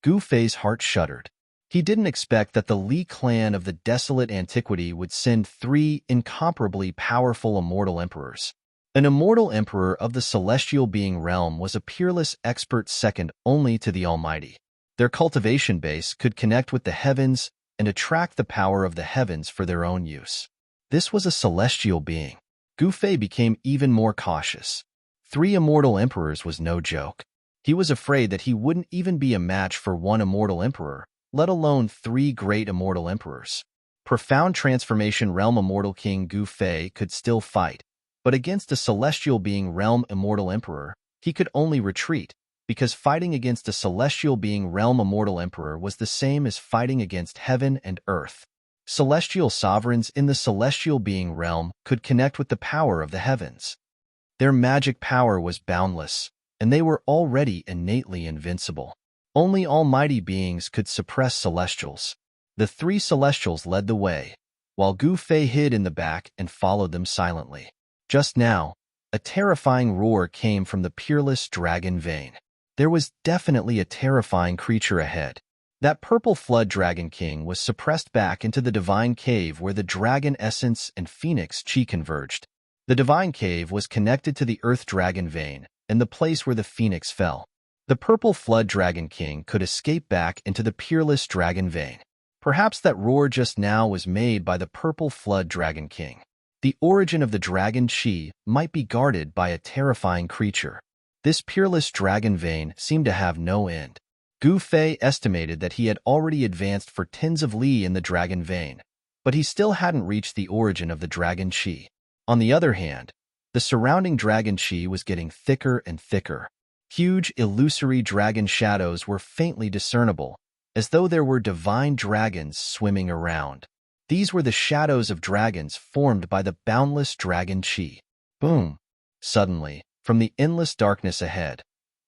Gu Fei's heart shuddered. He didn't expect that the Li clan of the desolate antiquity would send 3 incomparably powerful immortal emperors. An immortal emperor of the celestial being realm was a peerless expert second only to the Almighty. Their cultivation base could connect with the heavens and attract the power of the heavens for their own use. This was a celestial being. Gu Fei became even more cautious. 3 immortal emperors was no joke. He was afraid that he wouldn't even be a match for 1 immortal emperor, let alone 3 great immortal emperors. Profound transformation realm immortal king Gu Fei could still fight, but against a celestial being realm immortal emperor, he could only retreat, because fighting against a celestial being realm immortal emperor was the same as fighting against heaven and earth. Celestial sovereigns in the celestial being realm could connect with the power of the heavens. Their magic power was boundless, and they were already innately invincible. Only almighty beings could suppress celestials. The 3 celestials led the way, while Gu Fei hid in the back and followed them silently. Just now, a terrifying roar came from the peerless dragon vein. There was definitely a terrifying creature ahead. That purple flood dragon king was suppressed back into the divine cave where the dragon essence and phoenix qi converged. The divine cave was connected to the earth dragon vein and the place where the phoenix fell. The purple flood dragon king could escape back into the peerless dragon vein. Perhaps that roar just now was made by the purple flood dragon king. The origin of the dragon qi might be guarded by a terrifying creature. This peerless dragon vein seemed to have no end. Gu Fei estimated that he had already advanced for tens of li in the dragon vein, but he still hadn't reached the origin of the dragon qi. On the other hand, the surrounding dragon qi was getting thicker and thicker. Huge, illusory dragon shadows were faintly discernible, as though there were divine dragons swimming around. These were the shadows of dragons formed by the boundless dragon qi. Boom! Suddenly, from the endless darkness ahead,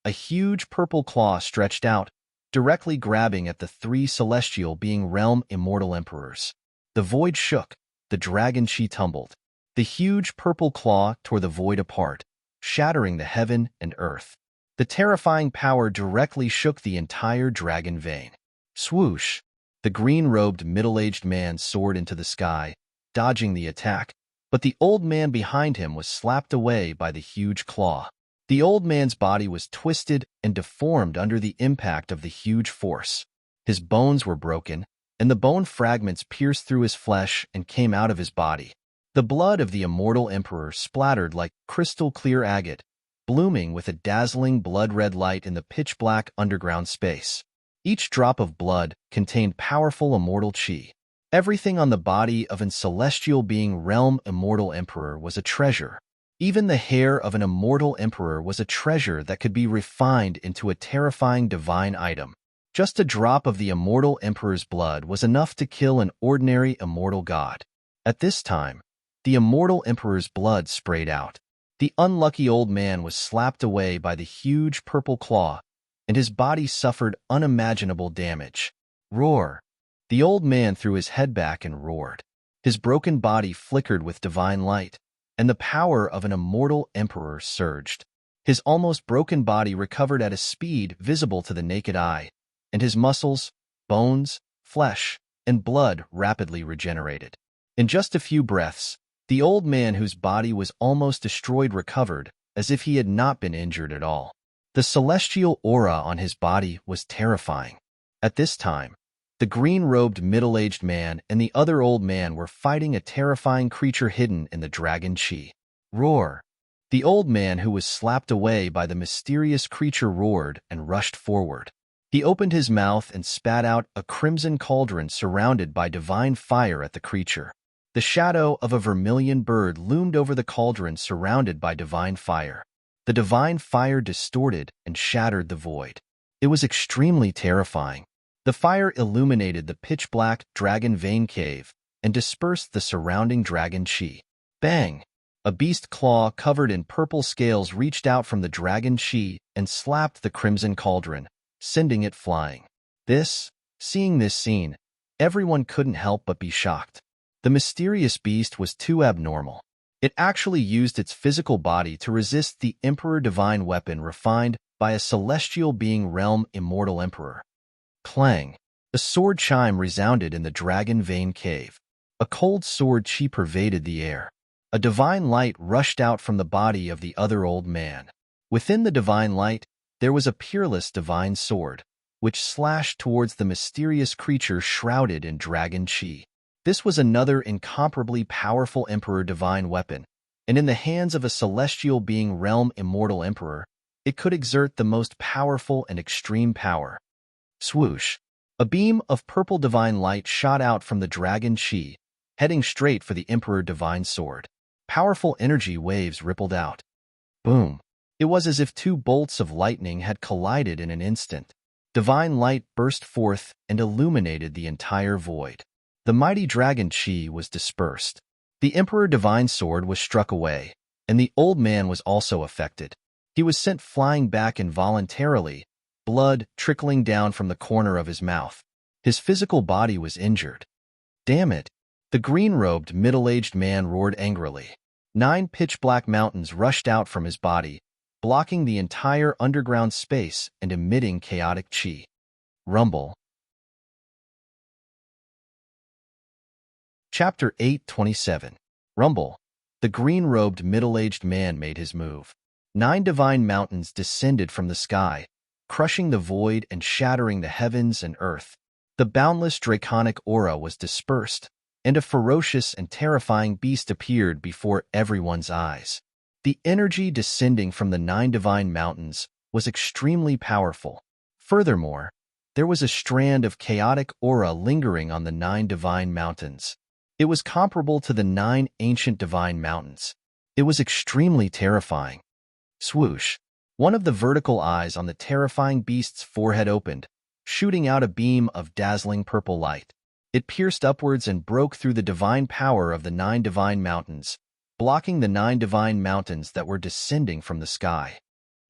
a huge purple claw stretched out, directly grabbing at the 3 celestial being realm immortal emperors. The void shook, the dragon qi tumbled. The huge purple claw tore the void apart, shattering the heaven and earth. The terrifying power directly shook the entire dragon vein. Swoosh! The green-robed middle-aged man soared into the sky, dodging the attack, but the old man behind him was slapped away by the huge claw. The old man's body was twisted and deformed under the impact of the huge force. His bones were broken, and the bone fragments pierced through his flesh and came out of his body. The blood of the immortal emperor splattered like crystal-clear agate, blooming with a dazzling blood-red light in the pitch-black underground space. Each drop of blood contained powerful immortal qi. Everything on the body of an celestial being realm immortal emperor was a treasure. Even the hair of an immortal emperor was a treasure that could be refined into a terrifying divine item. Just a drop of the immortal emperor's blood was enough to kill an ordinary immortal god. At this time, the immortal emperor's blood sprayed out. The unlucky old man was slapped away by the huge purple claw, and his body suffered unimaginable damage. Roar! The old man threw his head back and roared. His broken body flickered with divine light, and the power of an immortal emperor surged. His almost broken body recovered at a speed visible to the naked eye, and his muscles, bones, flesh, and blood rapidly regenerated. In just a few breaths, the old man whose body was almost destroyed recovered, as if he had not been injured at all. The celestial aura on his body was terrifying. At this time, the green-robed middle-aged man and the other old man were fighting a terrifying creature hidden in the dragon chi. Roar! The old man who was slapped away by the mysterious creature roared and rushed forward. He opened his mouth and spat out a crimson cauldron surrounded by divine fire at the creature. The shadow of a vermilion bird loomed over the cauldron surrounded by divine fire. The divine fire distorted and shattered the void. It was extremely terrifying. The fire illuminated the pitch-black dragon vein cave and dispersed the surrounding dragon chi. Bang! A beast claw covered in purple scales reached out from the dragon chi and slapped the crimson cauldron, sending it flying. Seeing this scene, everyone couldn't help but be shocked. The mysterious beast was too abnormal. It actually used its physical body to resist the Emperor divine weapon refined by a celestial being realm immortal emperor. Clang! A sword chime resounded in the dragon vein cave. A cold sword chi pervaded the air. A divine light rushed out from the body of the other old man. Within the divine light, there was a peerless divine sword, which slashed towards the mysterious creature shrouded in dragon chi. This was another incomparably powerful emperor divine weapon, and in the hands of a celestial being realm immortal emperor, it could exert the most powerful and extreme power. Swoosh! A beam of purple divine light shot out from the dragon chi, heading straight for the emperor divine sword. Powerful energy waves rippled out. Boom! It was as if two bolts of lightning had collided in an instant. Divine light burst forth and illuminated the entire void. The mighty dragon chi was dispersed. The Emperor Divine Sword was struck away, and the old man was also affected. He was sent flying back involuntarily, blood trickling down from the corner of his mouth. His physical body was injured. Damn it! The green-robed, middle-aged man roared angrily. 9 pitch-black mountains rushed out from his body, blocking the entire underground space and emitting chaotic chi. Rumble. Chapter 8:27. Rumble. The green-robed middle-aged man made his move. 9 divine mountains descended from the sky, crushing the void and shattering the heavens and earth. The boundless draconic aura was dispersed, and a ferocious and terrifying beast appeared before everyone's eyes. The energy descending from the 9 divine mountains was extremely powerful. Furthermore, there was a strand of chaotic aura lingering on the 9 divine mountains. It was comparable to the 9 ancient divine mountains. It was extremely terrifying. Swoosh! One of the vertical eyes on the terrifying beast's forehead opened, shooting out a beam of dazzling purple light. It pierced upwards and broke through the divine power of the 9 divine mountains, blocking the 9 divine mountains that were descending from the sky.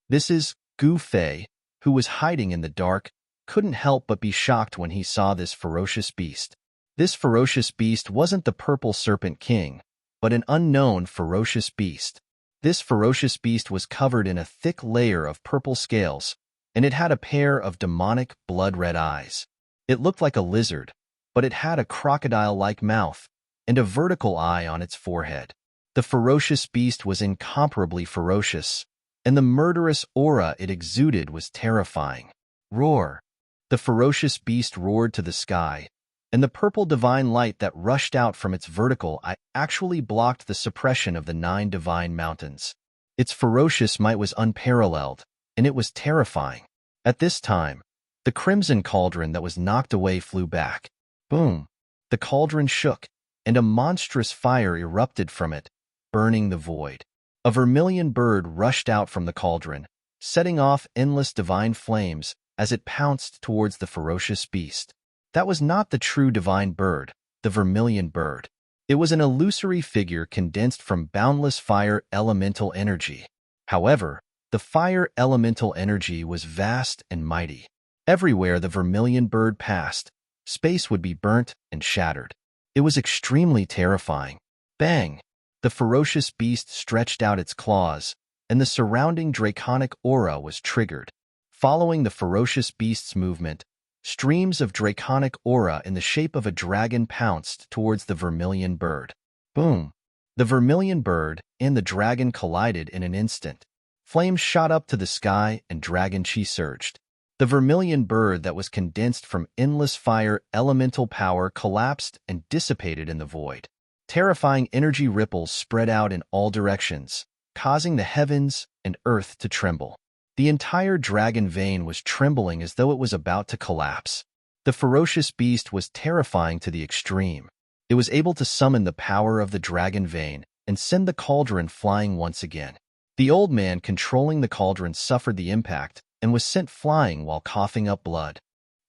This is Gu Fei, who was hiding in the dark, couldn't help but be shocked when he saw this ferocious beast. This ferocious beast wasn't the Purple Serpent King, but an unknown ferocious beast. This ferocious beast was covered in a thick layer of purple scales, and it had a pair of demonic, blood-red eyes. It looked like a lizard, but it had a crocodile-like mouth and a vertical eye on its forehead. The ferocious beast was incomparably ferocious, and the murderous aura it exuded was terrifying. Roar! The ferocious beast roared to the sky, and the purple divine light that rushed out from its vertical eye actually blocked the suppression of the 9 divine mountains. Its ferocious might was unparalleled, and it was terrifying. At this time, the crimson cauldron that was knocked away flew back. Boom! The cauldron shook, and a monstrous fire erupted from it, burning the void. A vermilion bird rushed out from the cauldron, setting off endless divine flames as it pounced towards the ferocious beast. That was not the true divine bird, the vermilion bird. It was an illusory figure condensed from boundless fire elemental energy. However, the fire elemental energy was vast and mighty. Everywhere the vermilion bird passed, space would be burnt and shattered. It was extremely terrifying. Bang! The ferocious beast stretched out its claws, and the surrounding draconic aura was triggered. Following the ferocious beast's movement, streams of draconic aura in the shape of a dragon pounced towards the vermilion bird. Boom! The vermilion bird and the dragon collided in an instant. Flames shot up to the sky and dragon chi surged. The vermilion bird that was condensed from endless fire elemental power collapsed and dissipated in the void. Terrifying energy ripples spread out in all directions, causing the heavens and earth to tremble. The entire dragon vein was trembling as though it was about to collapse. The ferocious beast was terrifying to the extreme. It was able to summon the power of the dragon vein and send the cauldron flying once again. The old man controlling the cauldron suffered the impact and was sent flying while coughing up blood.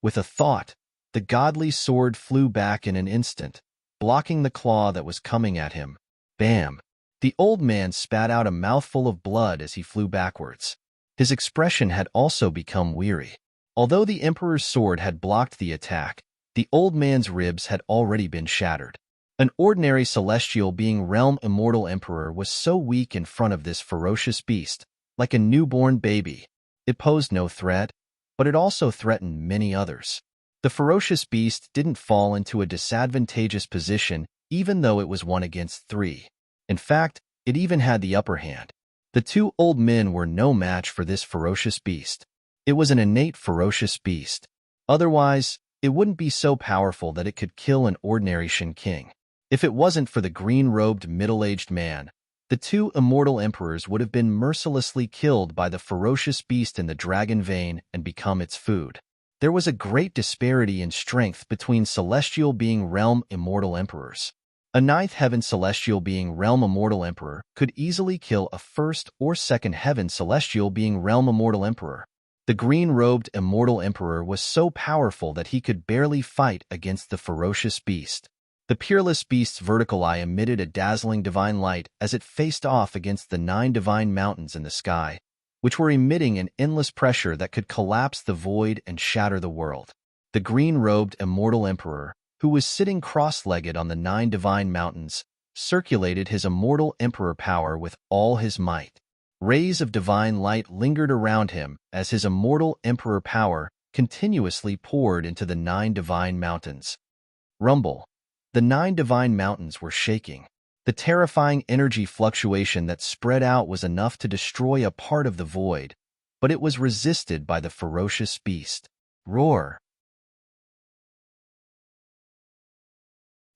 With a thought, the godly sword flew back in an instant, blocking the claw that was coming at him. Bam! The old man spat out a mouthful of blood as he flew backwards. His expression had also become weary. Although the emperor's sword had blocked the attack, the old man's ribs had already been shattered. An ordinary celestial being realm immortal emperor was so weak in front of this ferocious beast, like a newborn baby. It posed no threat, but it also threatened many others. The ferocious beast didn't fall into a disadvantageous position even though it was 1 against 3. In fact, it even had the upper hand. The two old men were no match for this ferocious beast. It was an innate ferocious beast. Otherwise, it wouldn't be so powerful that it could kill an ordinary Shin King. If it wasn't for the green-robed middle-aged man, the two immortal emperors would have been mercilessly killed by the ferocious beast in the dragon vein and become its food. There was a great disparity in strength between celestial being realm immortal emperors. A ninth heaven celestial being realm immortal emperor could easily kill a first or second heaven celestial being realm immortal emperor. The green-robed immortal emperor was so powerful that he could barely fight against the ferocious beast. The peerless beast's vertical eye emitted a dazzling divine light as it faced off against the 9 divine mountains in the sky, which were emitting an endless pressure that could collapse the void and shatter the world. The green-robed immortal emperor, who was sitting cross-legged on the 9 divine mountains, circulated his immortal emperor power with all his might. Rays of divine light lingered around him as his immortal emperor power continuously poured into the 9 divine mountains. Rumble. The 9 divine mountains were shaking. The terrifying energy fluctuation that spread out was enough to destroy a part of the void, but it was resisted by the ferocious beast. Roar.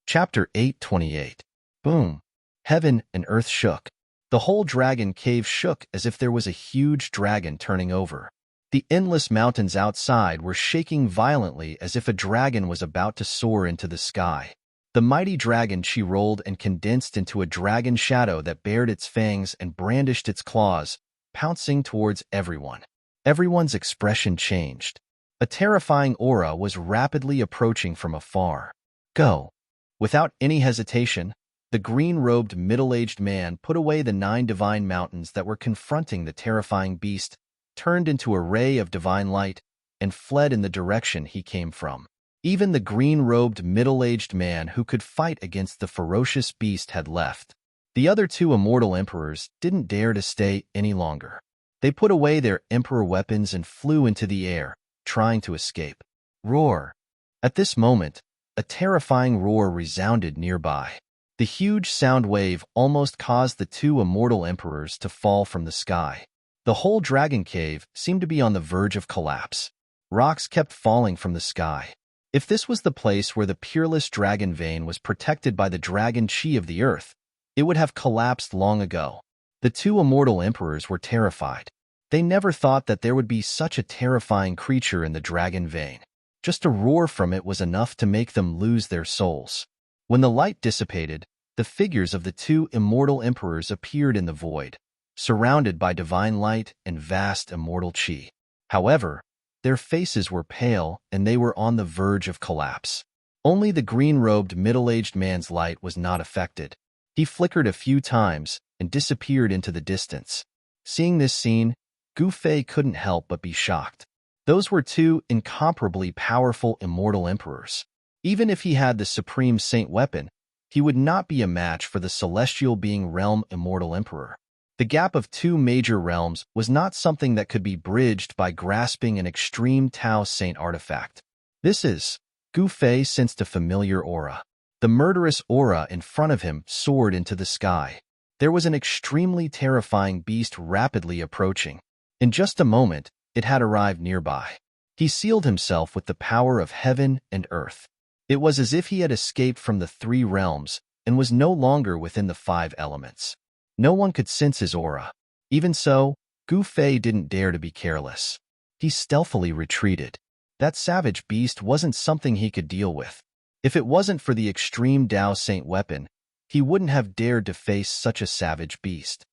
Chapter 8:28. Boom. Heaven and earth shook. The whole dragon cave shook as if there was a huge dragon turning over. The endless mountains outside were shaking violently as if a dragon was about to soar into the sky. The mighty dragon chi rolled and condensed into a dragon shadow that bared its fangs and brandished its claws, pouncing towards everyone. Everyone's expression changed. A terrifying aura was rapidly approaching from afar. Go. Without any hesitation, the green-robed middle-aged man put away the 9 divine mountains that were confronting the terrifying beast, turned into a ray of divine light, and fled in the direction he came from. Even the green-robed middle-aged man who could fight against the ferocious beast had left. The other 2 immortal emperors didn't dare to stay any longer. They put away their emperor weapons and flew into the air, trying to escape. Roar. At this moment, a terrifying roar resounded nearby. The huge sound wave almost caused the 2 immortal emperors to fall from the sky. The whole dragon cave seemed to be on the verge of collapse. Rocks kept falling from the sky. If this was the place where the peerless dragon vein was protected by the dragon chi of the earth, it would have collapsed long ago. The 2 immortal emperors were terrified. They never thought that there would be such a terrifying creature in the dragon vein. Just a roar from it was enough to make them lose their souls. When the light dissipated, the figures of the 2 immortal emperors appeared in the void, surrounded by divine light and vast immortal chi. However, Their faces were pale, and they were on the verge of collapse. Only the green-robed middle-aged man's light was not affected. He flickered a few times and disappeared into the distance. Seeing this scene, Gu Fei couldn't help but be shocked. Those were two incomparably powerful immortal emperors. Even if he had the supreme saint weapon, he would not be a match for the celestial being realm immortal emperor. The gap of two major realms was not something that could be bridged by grasping an extreme Tao Saint artifact. Gu Fei sensed a familiar aura. The murderous aura in front of him soared into the sky. There was an extremely terrifying beast rapidly approaching. In just a moment, it had arrived nearby. He sealed himself with the power of heaven and earth. It was as if he had escaped from the three realms and was no longer within the five elements. No one could sense his aura. Even so, Gu Fei didn't dare to be careless. He stealthily retreated. That savage beast wasn't something he could deal with. If it wasn't for the extreme Tao Saint weapon, he wouldn't have dared to face such a savage beast.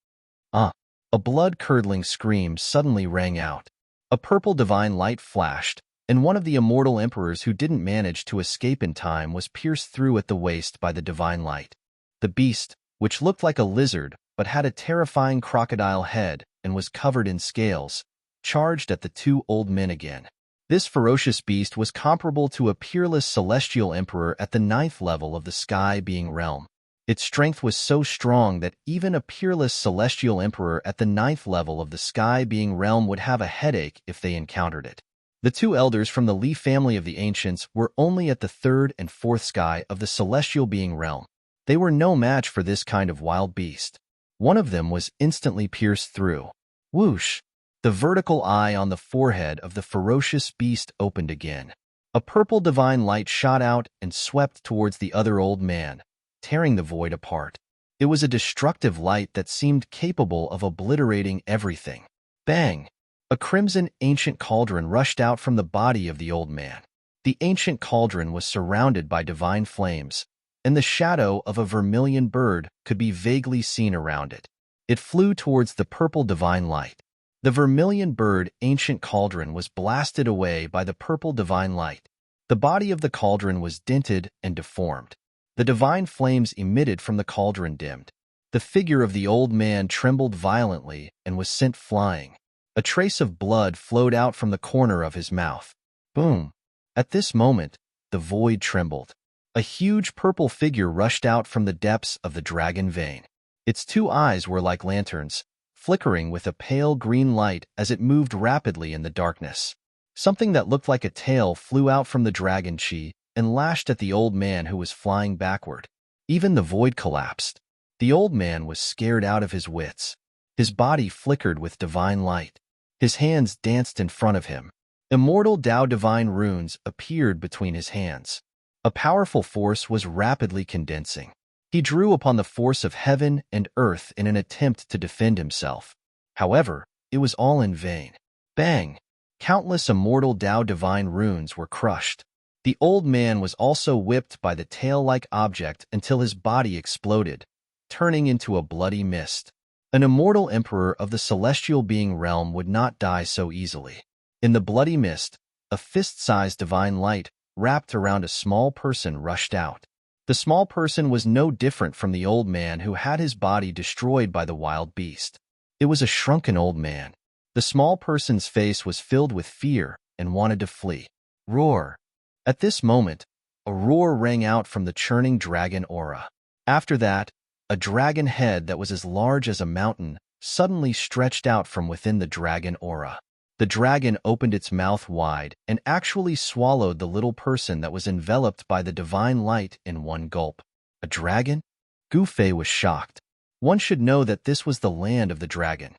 A blood-curdling scream suddenly rang out. A purple divine light flashed, and one of the immortal emperors who didn't manage to escape in time was pierced through at the waist by the divine light. The beast, which looked like a lizard but had a terrifying crocodile head and was covered in scales, charged at the two old men again. This ferocious beast was comparable to a peerless celestial emperor at the 9th level of the sky being realm. Its strength was so strong that even a peerless celestial emperor at the 9th level of the sky being realm would have a headache if they encountered it. The two elders from the Li family of the ancients were only at the 3rd and 4th sky of the celestial being realm. They were no match for this kind of wild beast. One of them was instantly pierced through. Whoosh! The vertical eye on the forehead of the ferocious beast opened again. A purple divine light shot out and swept towards the other old man, tearing the void apart. It was a destructive light that seemed capable of obliterating everything. Bang! A crimson ancient cauldron rushed out from the body of the old man. The ancient cauldron was surrounded by divine flames, and the shadow of a vermilion bird could be vaguely seen around it. It flew towards the purple divine light. The vermilion bird ancient cauldron was blasted away by the purple divine light. The body of the cauldron was dented and deformed. The divine flames emitted from the cauldron dimmed. The figure of the old man trembled violently and was sent flying. A trace of blood flowed out from the corner of his mouth. Boom! At this moment, the void trembled. A huge purple figure rushed out from the depths of the dragon vein. Its two eyes were like lanterns, flickering with a pale green light as it moved rapidly in the darkness. Something that looked like a tail flew out from the dragon chi and lashed at the old man who was flying backward. Even the void collapsed. The old man was scared out of his wits. His body flickered with divine light. His hands danced in front of him. Immortal Tao divine runes appeared between his hands. A powerful force was rapidly condensing. He drew upon the force of heaven and earth in an attempt to defend himself. However, it was all in vain. Bang! Countless immortal Tao divine runes were crushed. The old man was also whipped by the tail-like object until his body exploded, turning into a bloody mist. An immortal emperor of the celestial being realm would not die so easily. In the bloody mist, a fist-sized divine light wrapped around a small person rushed out. The small person was no different from the old man who had his body destroyed by the wild beast. It was a shrunken old man. The small person's face was filled with fear and wanted to flee. Roar! At this moment, a roar rang out from the churning dragon aura. After that, a dragon head that was as large as a mountain suddenly stretched out from within the dragon aura. The dragon opened its mouth wide and actually swallowed the little person that was enveloped by the divine light in one gulp. A dragon? Gu Fei was shocked. One should know that this was the land of the dragon.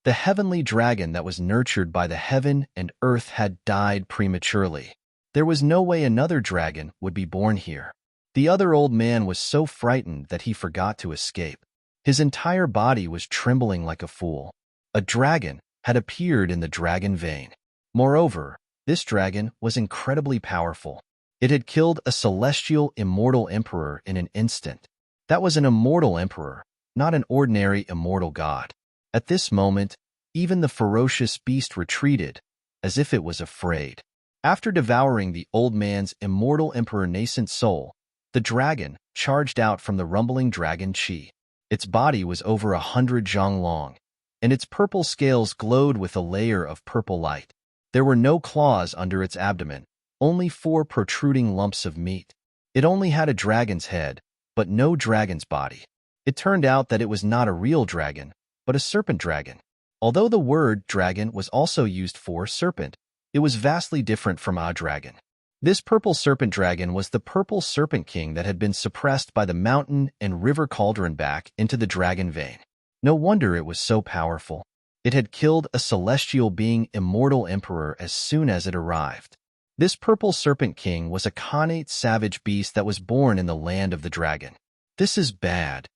The heavenly dragon that was nurtured by the heaven and earth had died prematurely. There was no way another dragon would be born here. The other old man was so frightened that he forgot to escape. His entire body was trembling like a fool. A dragon had appeared in the dragon vein. Moreover, this dragon was incredibly powerful. It had killed a celestial immortal emperor in an instant. That was an immortal emperor, not an ordinary immortal god. At this moment, even the ferocious beast retreated, as if it was afraid. After devouring the old man's immortal emperor nascent soul, the dragon charged out from the rumbling dragon chi. Its body was over 100 zhang long, and its purple scales glowed with a layer of purple light. There were no claws under its abdomen, only 4 protruding lumps of meat. It only had a dragon's head, but no dragon's body. It turned out that it was not a real dragon, but a serpent dragon. Although the word dragon was also used for serpent, it was vastly different from a dragon. This purple serpent dragon was the purple serpent king that had been suppressed by the mountain and river cauldron back into the dragon vein. No wonder it was so powerful. It had killed a celestial being immortal emperor as soon as it arrived. This purple serpent king was a connate savage beast that was born in the land of the dragon. This is bad.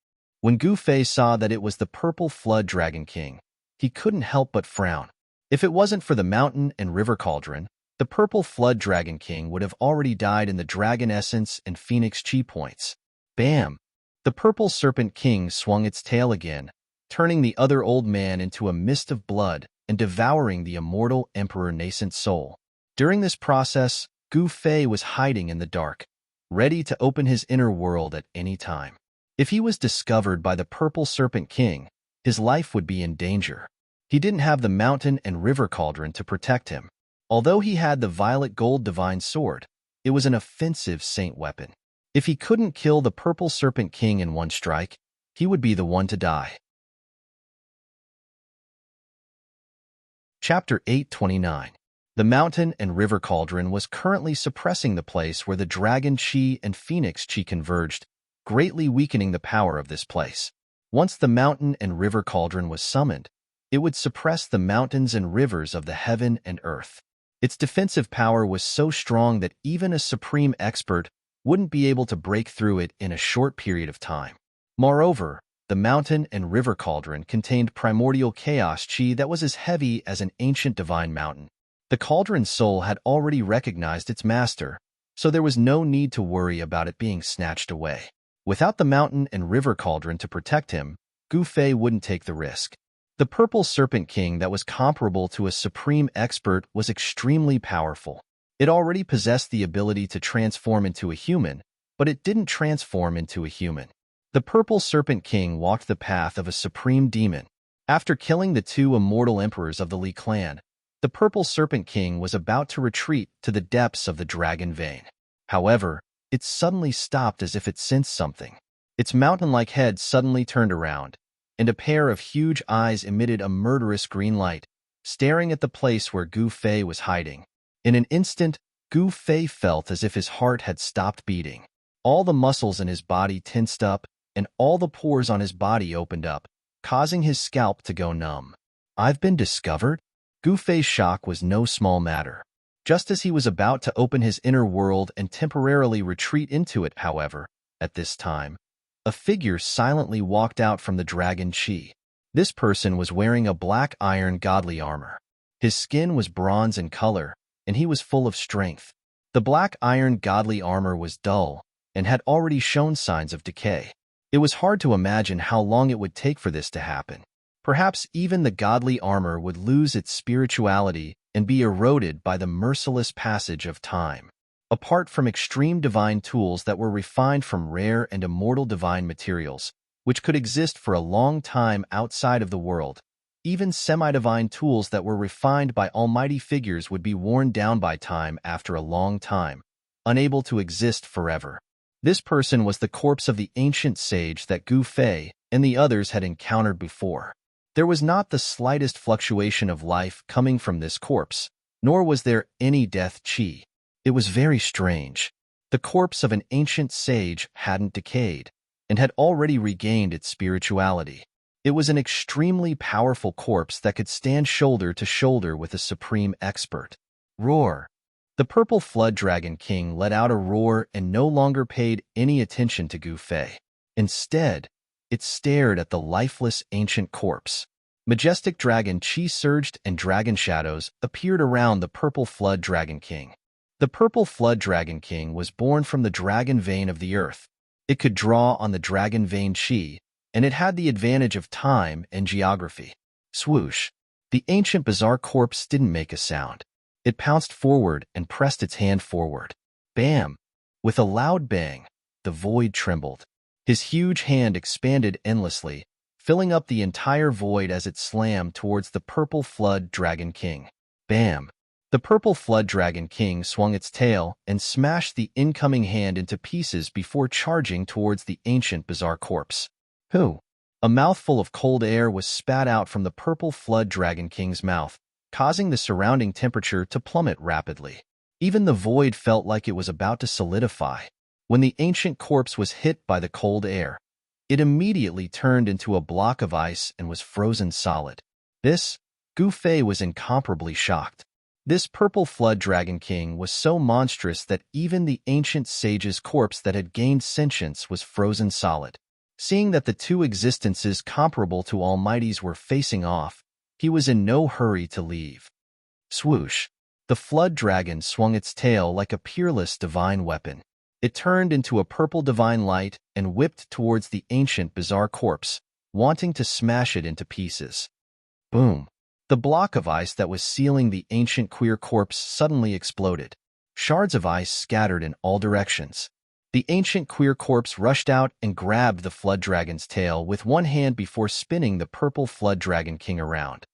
When Gu Fei saw that it was the purple flood dragon king, he couldn't help but frown. If it wasn't for the mountain and river cauldron, the purple flood dragon king would have already died in the dragon essence and phoenix chi points. Bam! The purple serpent king swung its tail again, turning the other old man into a mist of blood and devouring the immortal emperor nascent soul. During this process, Gu Fei was hiding in the dark, ready to open his inner world at any time. If he was discovered by the purple serpent king, his life would be in danger. He didn't have the mountain and river cauldron to protect him. Although he had the violet gold divine sword, it was an offensive saint weapon. If he couldn't kill the purple serpent king in one strike, he would be the one to die. Chapter 829. The mountain and river cauldron was currently suppressing the place where the dragon chi and phoenix chi converged, greatly weakening the power of this place. Once the mountain and river cauldron was summoned, it would suppress the mountains and rivers of the heaven and earth. Its defensive power was so strong that even a supreme expert wouldn't be able to break through it in a short period of time. Moreover, the mountain and river cauldron contained primordial chaos chi that was as heavy as an ancient divine mountain. The cauldron's soul had already recognized its master, so there was no need to worry about it being snatched away. Without the mountain and river cauldron to protect him, Gu Fei wouldn't take the risk. The purple serpent king that was comparable to a supreme expert was extremely powerful. It already possessed the ability to transform into a human, but it didn't transform into a human. The purple serpent king walked the path of a supreme demon. After killing the 2 immortal emperors of the Li clan, the purple serpent king was about to retreat to the depths of the dragon vein. However, it suddenly stopped as if it sensed something. Its mountain-like head suddenly turned around, and a pair of huge eyes emitted a murderous green light, staring at the place where Gu Fei was hiding. In an instant, Gu Fei felt as if his heart had stopped beating. All the muscles in his body tensed up, and all the pores on his body opened up, causing his scalp to go numb. I've been discovered? Gu Fei's shock was no small matter. Just as he was about to open his inner world and temporarily retreat into it, however, at this time, a figure silently walked out from the dragon chi. This person was wearing a black iron godly armor. His skin was bronze in color, and he was full of strength. The black iron godly armor was dull and had already shown signs of decay. It was hard to imagine how long it would take for this to happen. Perhaps even the godly armor would lose its spirituality and be eroded by the merciless passage of time. Apart from extreme divine tools that were refined from rare and immortal divine materials, which could exist for a long time outside of the world, even semi-divine tools that were refined by almighty figures would be worn down by time after a long time, unable to exist forever. This person was the corpse of the ancient sage that Gu Fei and the others had encountered before. There was not the slightest fluctuation of life coming from this corpse, nor was there any death chi. It was very strange. The corpse of an ancient sage hadn't decayed, and had already regained its spirituality. It was an extremely powerful corpse that could stand shoulder to shoulder with a supreme expert. Roar! The purple flood dragon king let out a roar and no longer paid any attention to Gu Fei. Instead, it stared at the lifeless ancient corpse. Majestic dragon chi surged and dragon shadows appeared around the purple flood dragon king. The purple flood dragon king was born from the dragon vein of the earth. It could draw on the dragon vein chi, and it had the advantage of time and geography. Swoosh! The ancient bizarre corpse didn't make a sound. It pounced forward and pressed its hand forward. Bam! With a loud bang, the void trembled. His huge hand expanded endlessly, filling up the entire void as it slammed towards the purple flood dragon king. Bam! The purple flood dragon king swung its tail and smashed the incoming hand into pieces before charging towards the ancient bizarre corpse. Who? A mouthful of cold air was spat out from the purple flood dragon king's mouth, causing the surrounding temperature to plummet rapidly. Even the void felt like it was about to solidify. When the ancient corpse was hit by the cold air, it immediately turned into a block of ice and was frozen solid. Gu Fei was incomparably shocked. This purple flood dragon king was so monstrous that even the ancient sage's corpse that had gained sentience was frozen solid. Seeing that the two existences comparable to Almighty's were facing off, he was in no hurry to leave. Swoosh! The flood dragon swung its tail like a peerless divine weapon. It turned into a purple divine light and whipped towards the ancient bizarre corpse, wanting to smash it into pieces. Boom! The block of ice that was sealing the ancient queer corpse suddenly exploded. Shards of ice scattered in all directions. The ancient queer corpse rushed out and grabbed the flood dragon's tail with one hand before spinning the purple flood dragon king around.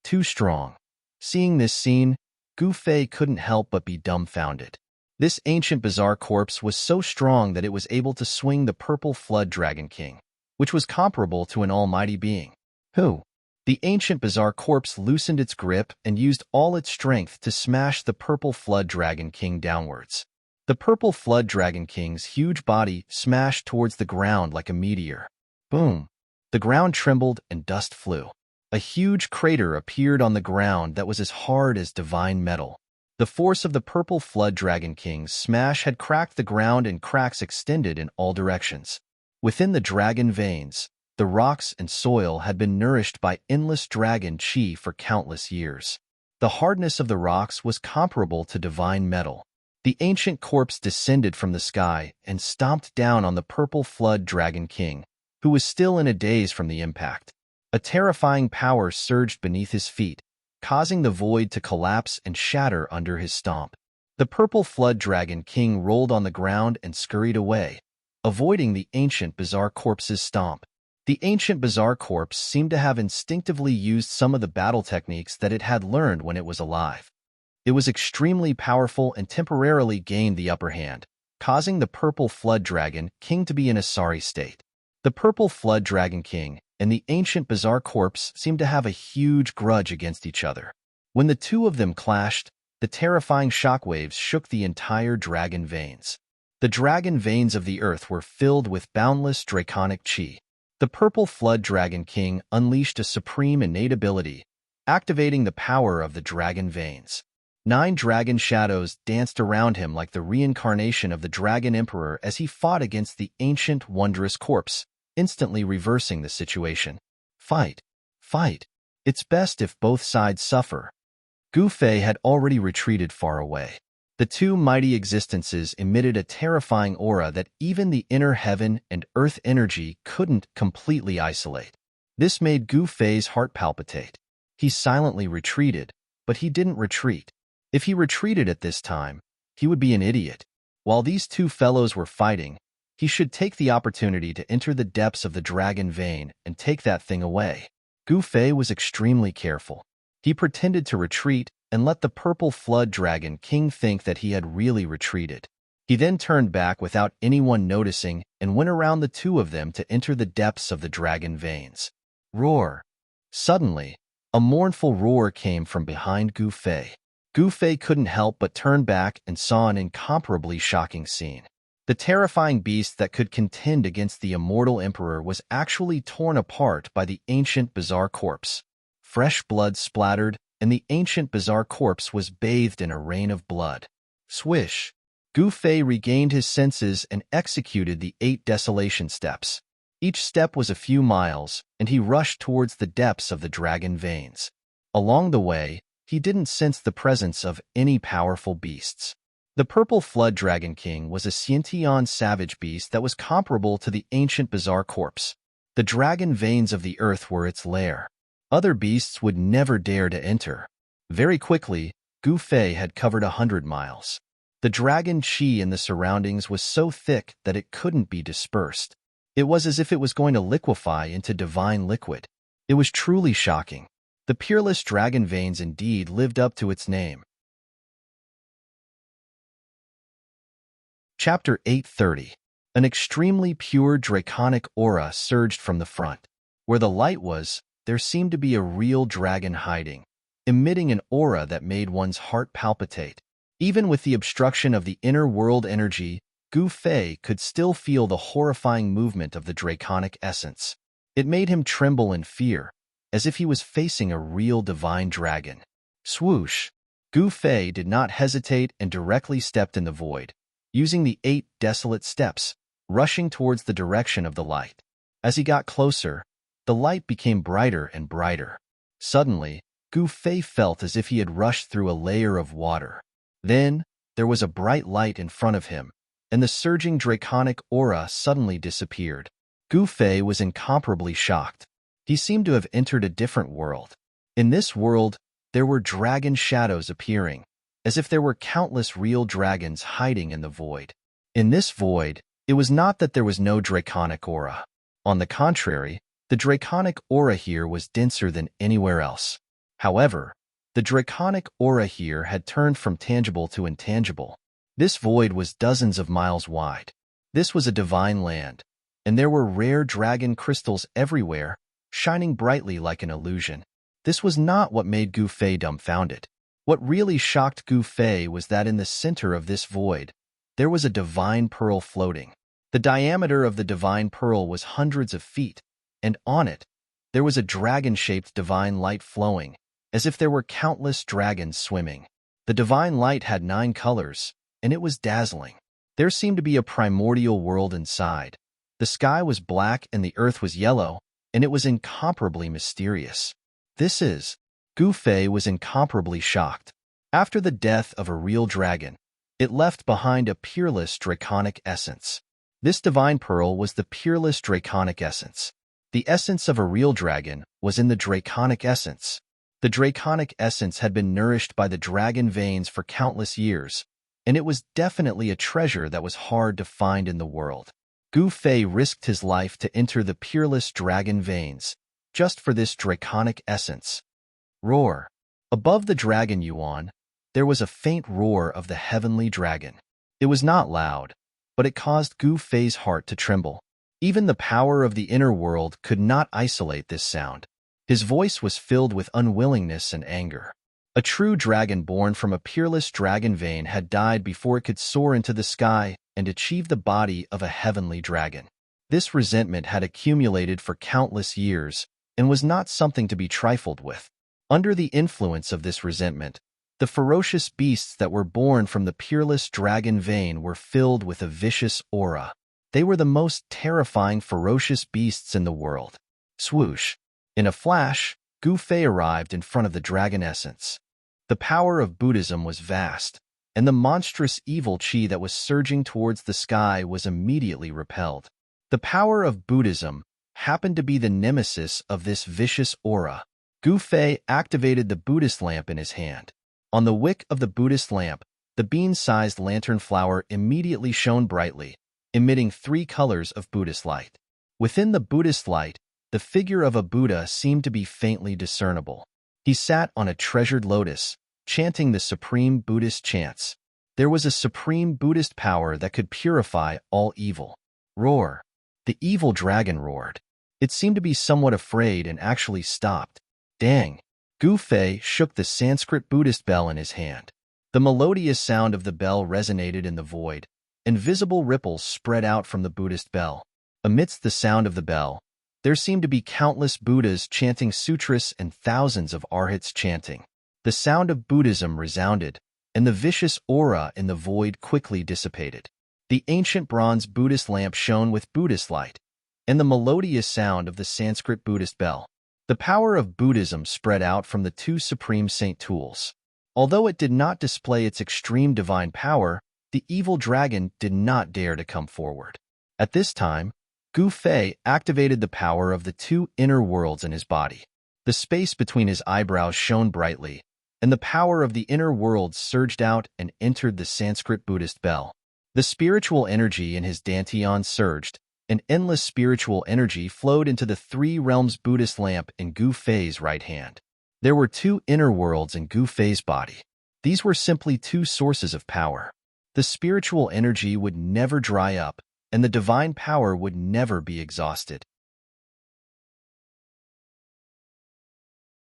Too strong. Seeing this scene, Gu Fei couldn't help but be dumbfounded. This ancient bizarre corpse was so strong that it was able to swing the purple flood dragon king, which was comparable to an almighty being. Who? The ancient bizarre corpse loosened its grip and used all its strength to smash the purple flood dragon king downwards. The purple flood dragon king's huge body smashed towards the ground like a meteor. Boom! The ground trembled and dust flew. A huge crater appeared on the ground that was as hard as divine metal. The force of the purple flood dragon king's smash had cracked the ground and cracks extended in all directions. Within the dragon veins, the rocks and soil had been nourished by endless dragon chi for countless years. The hardness of the rocks was comparable to divine metal. The ancient corpse descended from the sky and stomped down on the purple flood dragon king, who was still in a daze from the impact. A terrifying power surged beneath his feet, causing the void to collapse and shatter under his stomp. The purple flood dragon king rolled on the ground and scurried away, avoiding the ancient bizarre corpse's stomp. The ancient bizarre corpse seemed to have instinctively used some of the battle techniques that it had learned when it was alive. It was extremely powerful and temporarily gained the upper hand, causing the purple flood dragon king to be in a sorry state. The purple flood dragon king and the ancient bizarre corpse seemed to have a huge grudge against each other. When the two of them clashed, the terrifying shockwaves shook the entire dragon veins. The dragon veins of the earth were filled with boundless draconic chi. The purple flood dragon king unleashed a supreme innate ability, activating the power of the dragon veins. 9 dragon shadows danced around him like the reincarnation of the dragon emperor as he fought against the ancient wondrous corpse, instantly reversing the situation. Fight! Fight! It's best if both sides suffer. Gu Fei had already retreated far away. The two mighty existences emitted a terrifying aura that even the inner heaven and earth energy couldn't completely isolate. This made Gu Fei's heart palpitate. He silently retreated, but he didn't retreat. If he retreated at this time, he would be an idiot. While these two fellows were fighting, he should take the opportunity to enter the depths of the dragon vein and take that thing away. Gu Fei was extremely careful. He pretended to retreat and let the purple flood dragon king think that he had really retreated. He then turned back without anyone noticing and went around the two of them to enter the depths of the dragon veins. Roar! Suddenly, a mournful roar came from behind Gu Fei. Gu Fei couldn't help but turn back and saw an incomparably shocking scene. The terrifying beast that could contend against the immortal emperor was actually torn apart by the ancient bizarre corpse. Fresh blood splattered, and the ancient bizarre corpse was bathed in a rain of blood. Swish! Gu Fei regained his senses and executed the 8 desolation steps. Each step was a few miles, and he rushed towards the depths of the dragon veins. Along the way, he didn't sense the presence of any powerful beasts. The purple flood dragon king was a Xiantian savage beast that was comparable to the ancient bizarre corpse. The dragon veins of the earth were its lair. Other beasts would never dare to enter. Very quickly, Gu Fei had covered 100 miles. The dragon qi in the surroundings was so thick that it couldn't be dispersed. It was as if it was going to liquefy into divine liquid. It was truly shocking. The peerless dragon veins indeed lived up to its name. Chapter 830. An extremely pure draconic aura surged from the front. Where the light was, there seemed to be a real dragon hiding, emitting an aura that made one's heart palpitate. Even with the obstruction of the inner world energy, Gu Fei could still feel the horrifying movement of the draconic essence. It made him tremble in fear, as if he was facing a real divine dragon. Swoosh! Gu Fei did not hesitate and directly stepped in the void, using the 8 desolate steps, rushing towards the direction of the light. As he got closer, the light became brighter and brighter. Suddenly, Gu Fei felt as if he had rushed through a layer of water. Then, there was a bright light in front of him, and the surging draconic aura suddenly disappeared. Gu Fei was incomparably shocked. He seemed to have entered a different world. In this world, there were dragon shadows appearing, as if there were countless real dragons hiding in the void. In this void, it was not that there was no draconic aura. On the contrary, the draconic aura here was denser than anywhere else. However, the draconic aura here had turned from tangible to intangible. This void was dozens of miles wide. This was a divine land, and there were rare dragon crystals everywhere, shining brightly like an illusion. This was not what made Gu Fei dumbfounded. What really shocked Gu Fei was that in the center of this void, there was a divine pearl floating. The diameter of the divine pearl was hundreds of feet, and on it, there was a dragon-shaped divine light flowing, as if there were countless dragons swimming. The divine light had 9 colors, and it was dazzling. There seemed to be a primordial world inside. The sky was black and the earth was yellow, and it was incomparably mysterious. Gu Fei was incomparably shocked. After the death of a real dragon, it left behind a peerless draconic essence. This divine pearl was the peerless draconic essence. The essence of a real dragon was in the draconic essence. The draconic essence had been nourished by the dragon veins for countless years, and it was definitely a treasure that was hard to find in the world. Gu Fei risked his life to enter the peerless dragon veins, just for this draconic essence. Roar! Above the dragon yuan, there was a faint roar of the heavenly dragon. It was not loud, but it caused Gu Fei's heart to tremble. Even the power of the inner world could not isolate this sound. His voice was filled with unwillingness and anger. A true dragon born from a peerless dragon vein had died before it could soar into the sky and achieve the body of a heavenly dragon. This resentment had accumulated for countless years and was not something to be trifled with. Under the influence of this resentment, the ferocious beasts that were born from the peerless dragon vein were filled with a vicious aura. They were the most terrifying ferocious beasts in the world. Swoosh! In a flash, Gu Fei arrived in front of the dragon essence. The power of Buddhism was vast, and the monstrous evil qi that was surging towards the sky was immediately repelled. The power of Buddhism happened to be the nemesis of this vicious aura. Gu Fei activated the Buddhist lamp in his hand. On the wick of the Buddhist lamp, the bean-sized lantern flower immediately shone brightly, emitting 3 colors of Buddhist light. Within the Buddhist light, the figure of a Buddha seemed to be faintly discernible. He sat on a treasured lotus, chanting the supreme Buddhist chants. There was a supreme Buddhist power that could purify all evil. Roar! The evil dragon roared. It seemed to be somewhat afraid and actually stopped. Dang! Gu Fei shook the Sanskrit Buddhist bell in his hand. The melodious sound of the bell resonated in the void, and visible ripples spread out from the Buddhist bell. Amidst the sound of the bell, there seemed to be countless Buddhas chanting sutras and thousands of arhats chanting. The sound of Buddhism resounded, and the vicious aura in the void quickly dissipated. The ancient bronze Buddhist lamp shone with Buddhist light, and the melodious sound of the Sanskrit Buddhist bell. The power of Buddhism spread out from the 2 supreme saint tools. Although it did not display its extreme divine power, the evil dragon did not dare to come forward. At this time, Gu Fei activated the power of the 2 inner worlds in his body. The space between his eyebrows shone brightly, and the power of the inner world surged out and entered the Sanskrit Buddhist bell. The spiritual energy in his dantian surged, and endless spiritual energy flowed into the three realms Buddhist lamp in Gu Fei's right hand. There were two inner worlds in Gu Fei's body. These were simply two sources of power. The spiritual energy would never dry up, and the divine power would never be exhausted.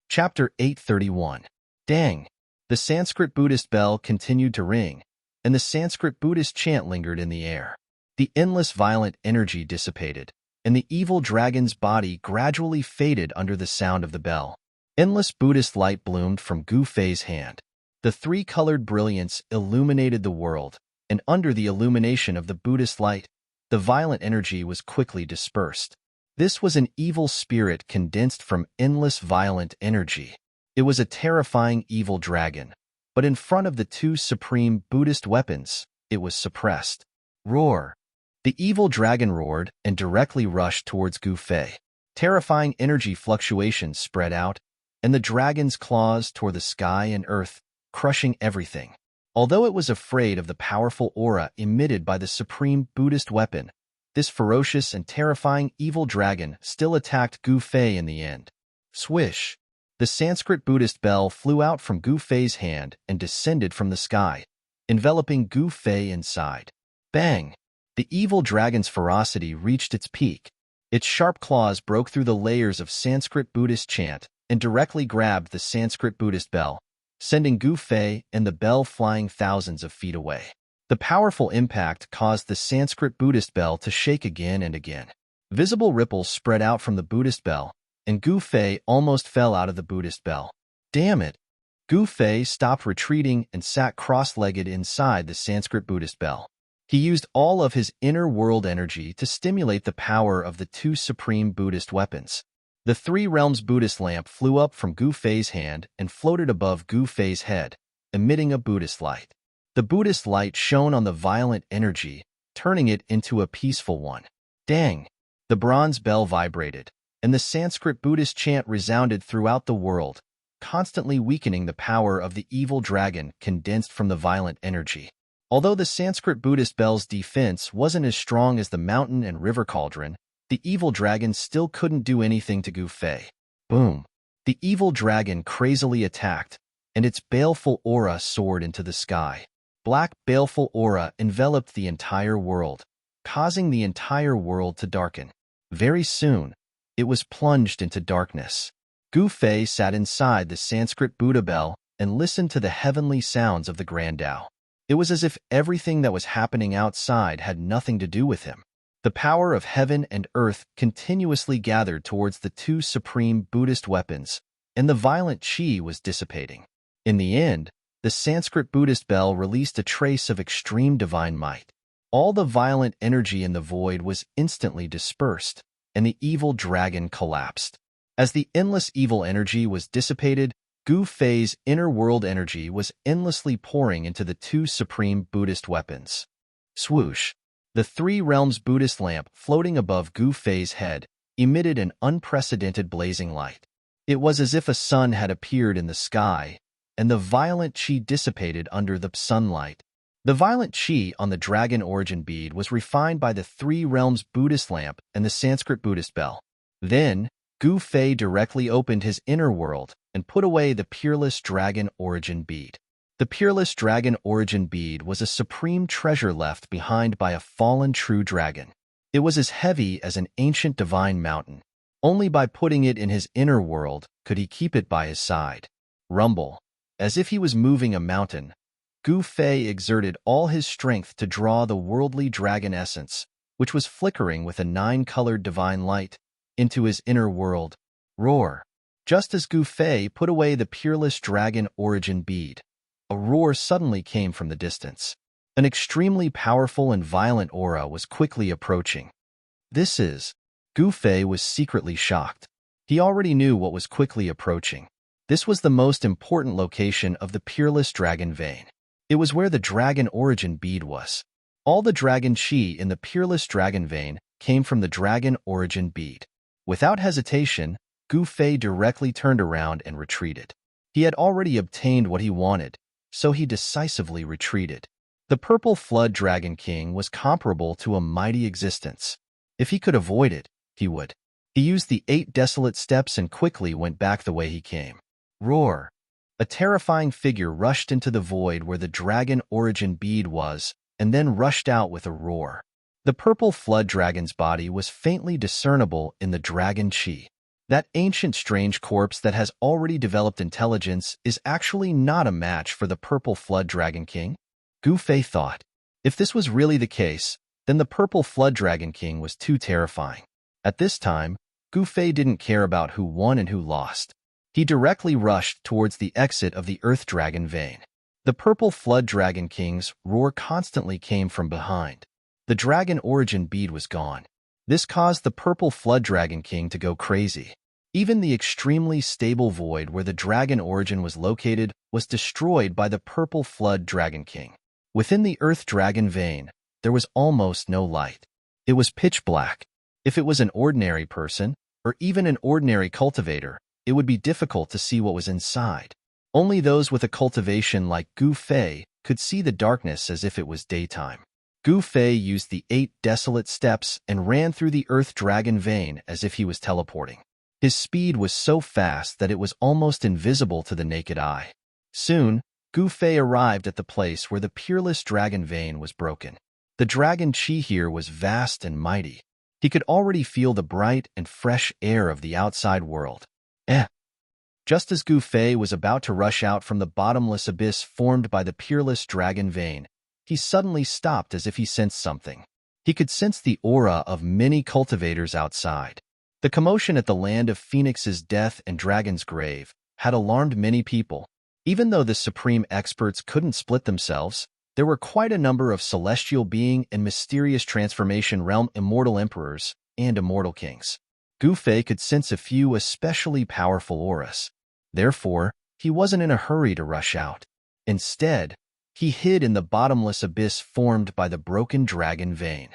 Chapter 831. Dang! The Sanskrit Buddhist bell continued to ring, and the Sanskrit Buddhist chant lingered in the air. The endless violent energy dissipated, and the evil dragon's body gradually faded under the sound of the bell. Endless Buddhist light bloomed from Gu Fei's hand. The three-colored brilliance illuminated the world, and under the illumination of the Buddhist light, the violent energy was quickly dispersed. This was an evil spirit condensed from endless violent energy. It was a terrifying evil dragon, but in front of the two supreme Buddhist weapons, it was suppressed. Roar! The evil dragon roared and directly rushed towards Gu Fei. Terrifying energy fluctuations spread out, and the dragon's claws tore the sky and earth, crushing everything. Although it was afraid of the powerful aura emitted by the supreme Buddhist weapon, this ferocious and terrifying evil dragon still attacked Gu Fei in the end. Swish! The Sanskrit Buddhist bell flew out from Gu Fei's hand and descended from the sky, enveloping Gu Fei inside. Bang! The evil dragon's ferocity reached its peak. Its sharp claws broke through the layers of Sanskrit Buddhist chant and directly grabbed the Sanskrit Buddhist bell, sending Gu Fei and the bell flying thousands of feet away. The powerful impact caused the Sanskrit Buddhist bell to shake again and again. Visible ripples spread out from the Buddhist bell, and Gu Fei almost fell out of the Buddhist bell. Damn it! Gu Fei stopped retreating and sat cross-legged inside the Sanskrit Buddhist bell. He used all of his inner world energy to stimulate the power of the two supreme Buddhist weapons. The three realms Buddhist lamp flew up from Gu Fei's hand and floated above Gu Fei's head, emitting a Buddhist light. The Buddhist light shone on the violent energy, turning it into a peaceful one. Dang! The bronze bell vibrated, and the Sanskrit Buddhist chant resounded throughout the world, constantly weakening the power of the evil dragon condensed from the violent energy. Although the Sanskrit Buddhist bell's defense wasn't as strong as the mountain and river cauldron, the evil dragon still couldn't do anything to Gu Fei. Boom! The evil dragon crazily attacked, and its baleful aura soared into the sky. Black, baleful aura enveloped the entire world, causing the entire world to darken. Very soon, it was plunged into darkness. Gu Fei sat inside the Sanskrit Buddha bell and listened to the heavenly sounds of the Grand Tao. It was as if everything that was happening outside had nothing to do with him. The power of heaven and earth continuously gathered towards the two supreme Buddhist weapons, and the violent qi was dissipating. In the end, the Sanskrit Buddhist bell released a trace of extreme divine might. All the violent energy in the void was instantly dispersed, and the evil dragon collapsed. As the endless evil energy was dissipated, Gu Fei's inner world energy was endlessly pouring into the two supreme Buddhist weapons. Swoosh! The three realms Buddhist lamp floating above Gu Fei's head emitted an unprecedented blazing light. It was as if a sun had appeared in the sky, and the violent qi dissipated under the sunlight. The violent qi on the dragon origin bead was refined by the three realms Buddhist lamp and the Sanskrit Buddhist bell. Then, Gu Fei directly opened his inner world and put away the peerless dragon origin bead. The peerless dragon origin bead was a supreme treasure left behind by a fallen true dragon. It was as heavy as an ancient divine mountain. Only by putting it in his inner world could he keep it by his side. Rumble. As if he was moving a mountain, Gu Fei exerted all his strength to draw the worldly dragon essence, which was flickering with a nine-colored divine light, into his inner world. Roar! Just as Gu Fei put away the peerless dragon origin bead, a roar suddenly came from the distance. An extremely powerful and violent aura was quickly approaching. Gu Fei was secretly shocked. He already knew what was quickly approaching. This was the most important location of the peerless dragon vein. It was where the dragon origin bead was. All the dragon qi in the peerless dragon vein came from the dragon origin bead. Without hesitation, Gu Fei directly turned around and retreated. He had already obtained what he wanted, so he decisively retreated. The purple flood dragon king was comparable to a mighty existence. If he could avoid it, he would. He used the 8 desolate steps and quickly went back the way he came. Roar! A terrifying figure rushed into the void where the dragon origin bead was, and then rushed out with a roar. The purple flood dragon's body was faintly discernible in the dragon chi. That ancient strange corpse that has already developed intelligence is actually not a match for the purple flood dragon king, Gu Fei thought. If this was really the case, then the purple flood dragon king was too terrifying. At this time, Gu Fei didn't care about who won and who lost. He directly rushed towards the exit of the earth dragon vein. The purple flood dragon king's roar constantly came from behind. The dragon origin bead was gone. This caused the purple flood dragon king to go crazy. Even the extremely stable void where the dragon origin was located was destroyed by the purple flood dragon king. Within the earth dragon vein, there was almost no light. It was pitch black. If it was an ordinary person, or even an ordinary cultivator, it would be difficult to see what was inside. Only those with a cultivation like Gu Fei could see the darkness as if it was daytime. Gu Fei used the 8 desolate steps and ran through the earth dragon vein as if he was teleporting. His speed was so fast that it was almost invisible to the naked eye. Soon, Gu Fei arrived at the place where the peerless dragon vein was broken. The dragon chi here was vast and mighty. He could already feel the bright and fresh air of the outside world. Just as Gu Fei was about to rush out from the bottomless abyss formed by the peerless dragon vein, he suddenly stopped as if he sensed something. He could sense the aura of many cultivators outside. The commotion at the land of Phoenix's death and Dragon's grave had alarmed many people. Even though the supreme experts couldn't split themselves, there were quite a number of celestial being and mysterious transformation realm immortal emperors and immortal kings. Gu Fei could sense a few especially powerful auras. Therefore, he wasn't in a hurry to rush out. Instead, he hid in the bottomless abyss formed by the broken dragon vein.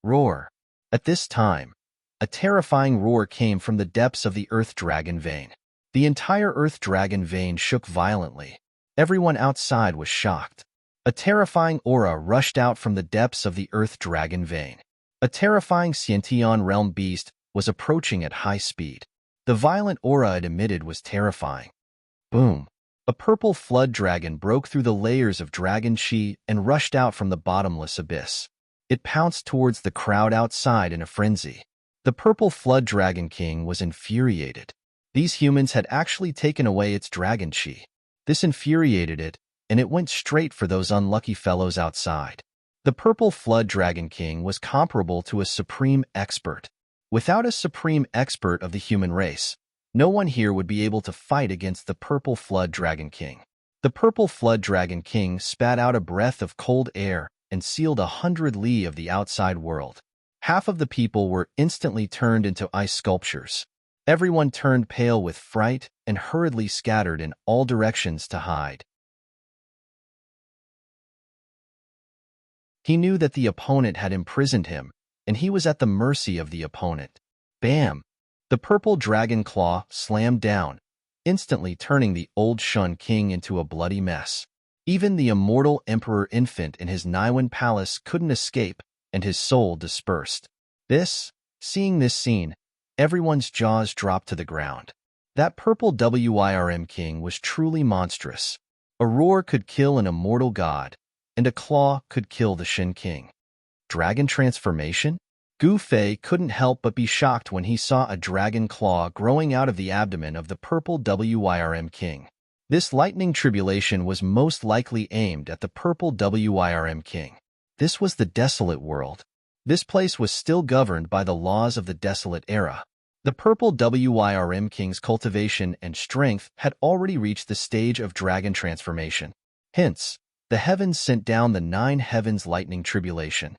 Roar! At this time, a terrifying roar came from the depths of the earth dragon vein. The entire earth dragon vein shook violently. Everyone outside was shocked. A terrifying aura rushed out from the depths of the earth dragon vein. A terrifying Xiantian realm beast was approaching at high speed. The violent aura it emitted was terrifying. Boom! A purple flood dragon broke through the layers of dragon chi and rushed out from the bottomless abyss. It pounced towards the crowd outside in a frenzy. The purple flood dragon king was infuriated. These humans had actually taken away its dragon chi. This infuriated it, and it went straight for those unlucky fellows outside. The purple flood dragon king was comparable to a supreme expert. Without a supreme expert of the human race, no one here would be able to fight against the purple flood dragon king. The purple flood dragon king spat out a breath of cold air and sealed 100 li of the outside world. Half of the people were instantly turned into ice sculptures. Everyone turned pale with fright and hurriedly scattered in all directions to hide. He knew that the opponent had imprisoned him, and he was at the mercy of the opponent. Bam! The purple dragon claw slammed down, instantly turning the old Shun king into a bloody mess. Even the immortal emperor infant in his Niwen palace couldn't escape, and his soul dispersed. Seeing this scene, everyone's jaws dropped to the ground. That purple Wyrm king was truly monstrous. A roar could kill an immortal god, and a claw could kill the Shin king. Dragon transformation? Gu Fei couldn't help but be shocked when he saw a dragon claw growing out of the abdomen of the purple Wyrm king. This lightning tribulation was most likely aimed at the purple Wyrm king. This was the desolate world. This place was still governed by the laws of the desolate era. The purple Wyrm king's cultivation and strength had already reached the stage of dragon transformation. Hence, the heavens sent down the 9 heavens lightning tribulation.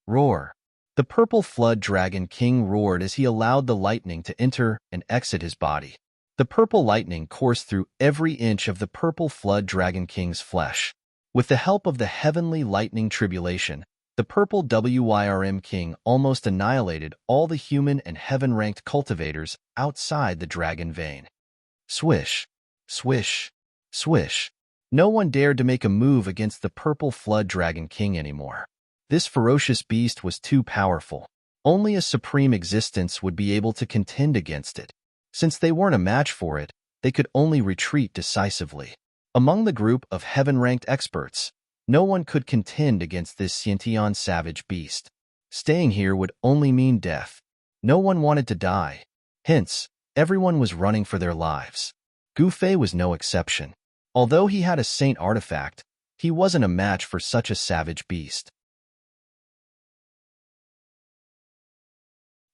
Roar! The purple flood dragon king roared as he allowed the lightning to enter and exit his body. The purple lightning coursed through every inch of the purple flood dragon king's flesh. With the help of the heavenly lightning tribulation, the purple Wyrm king almost annihilated all the human and heaven-ranked cultivators outside the dragon vein. Swish! Swish, swish. No one dared to make a move against the purple flood dragon king anymore. This ferocious beast was too powerful. Only a supreme existence would be able to contend against it. Since they weren't a match for it, they could only retreat decisively. Among the group of heaven-ranked experts, no one could contend against this Sciention savage beast. Staying here would only mean death. No one wanted to die. Hence, everyone was running for their lives. Gu Fei was no exception. Although he had a saint artifact, he wasn't a match for such a savage beast.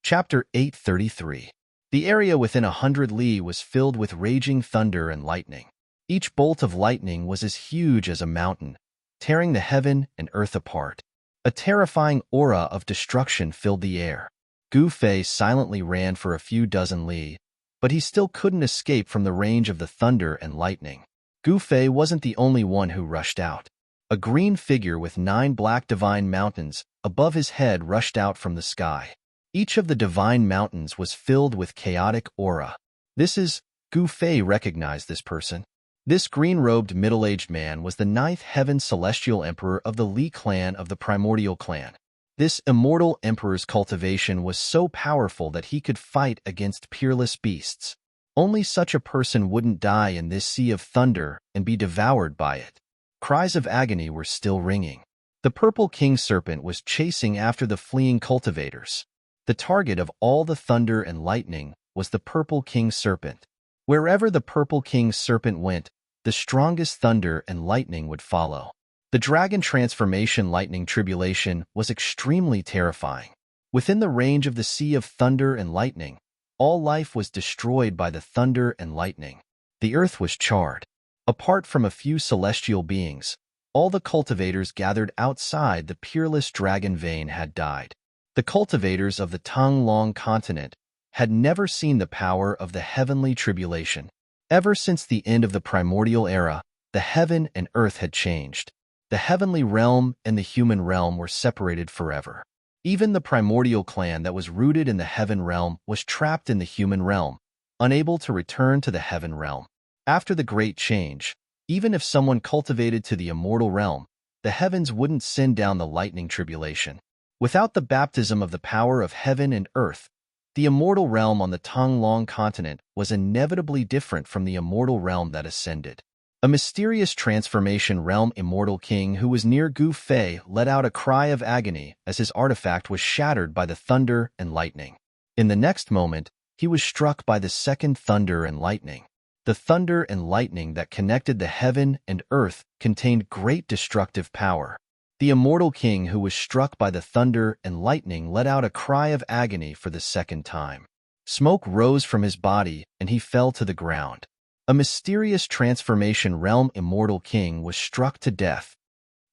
Chapter 833. The area within 100 li was filled with raging thunder and lightning. Each bolt of lightning was as huge as a mountain, tearing the heaven and earth apart. A terrifying aura of destruction filled the air. Gu Fei silently ran for a few dozen li, but he still couldn't escape from the range of the thunder and lightning. Gu Fei wasn't the only one who rushed out. A green figure with 9 black divine mountains above his head rushed out from the sky. Each of the divine mountains was filled with chaotic aura. Gu Fei recognized this person. This green-robed middle-aged man was the 9th Heaven Celestial Emperor of the Li clan of the Primordial Clan. This immortal emperor's cultivation was so powerful that he could fight against peerless beasts. Only such a person wouldn't die in this sea of thunder and be devoured by it. Cries of agony were still ringing. The purple king serpent was chasing after the fleeing cultivators. The target of all the thunder and lightning was the purple king serpent. Wherever the purple king serpent went, the strongest thunder and lightning would follow. The dragon transformation lightning tribulation was extremely terrifying. Within the range of the sea of thunder and lightning, all life was destroyed by the thunder and lightning. The earth was charred. Apart from a few celestial beings, all the cultivators gathered outside the peerless dragon vein had died. The cultivators of the Tung Long continent had never seen the power of the heavenly tribulation. Ever since the end of the primordial era, the heaven and earth had changed. The heavenly realm and the human realm were separated forever. Even the primordial clan that was rooted in the heaven realm was trapped in the human realm, unable to return to the heaven realm. After the great change, even if someone cultivated to the immortal realm, the heavens wouldn't send down the lightning tribulation. Without the baptism of the power of heaven and earth, the immortal realm on the Tung Long continent was inevitably different from the immortal realm that ascended. A mysterious transformation realm immortal king who was near Gu Fei let out a cry of agony as his artifact was shattered by the thunder and lightning. In the next moment, he was struck by the second thunder and lightning. The thunder and lightning that connected the heaven and earth contained great destructive power. The immortal king who was struck by the thunder and lightning let out a cry of agony for the second time. Smoke rose from his body and he fell to the ground. A mysterious transformation realm immortal king was struck to death.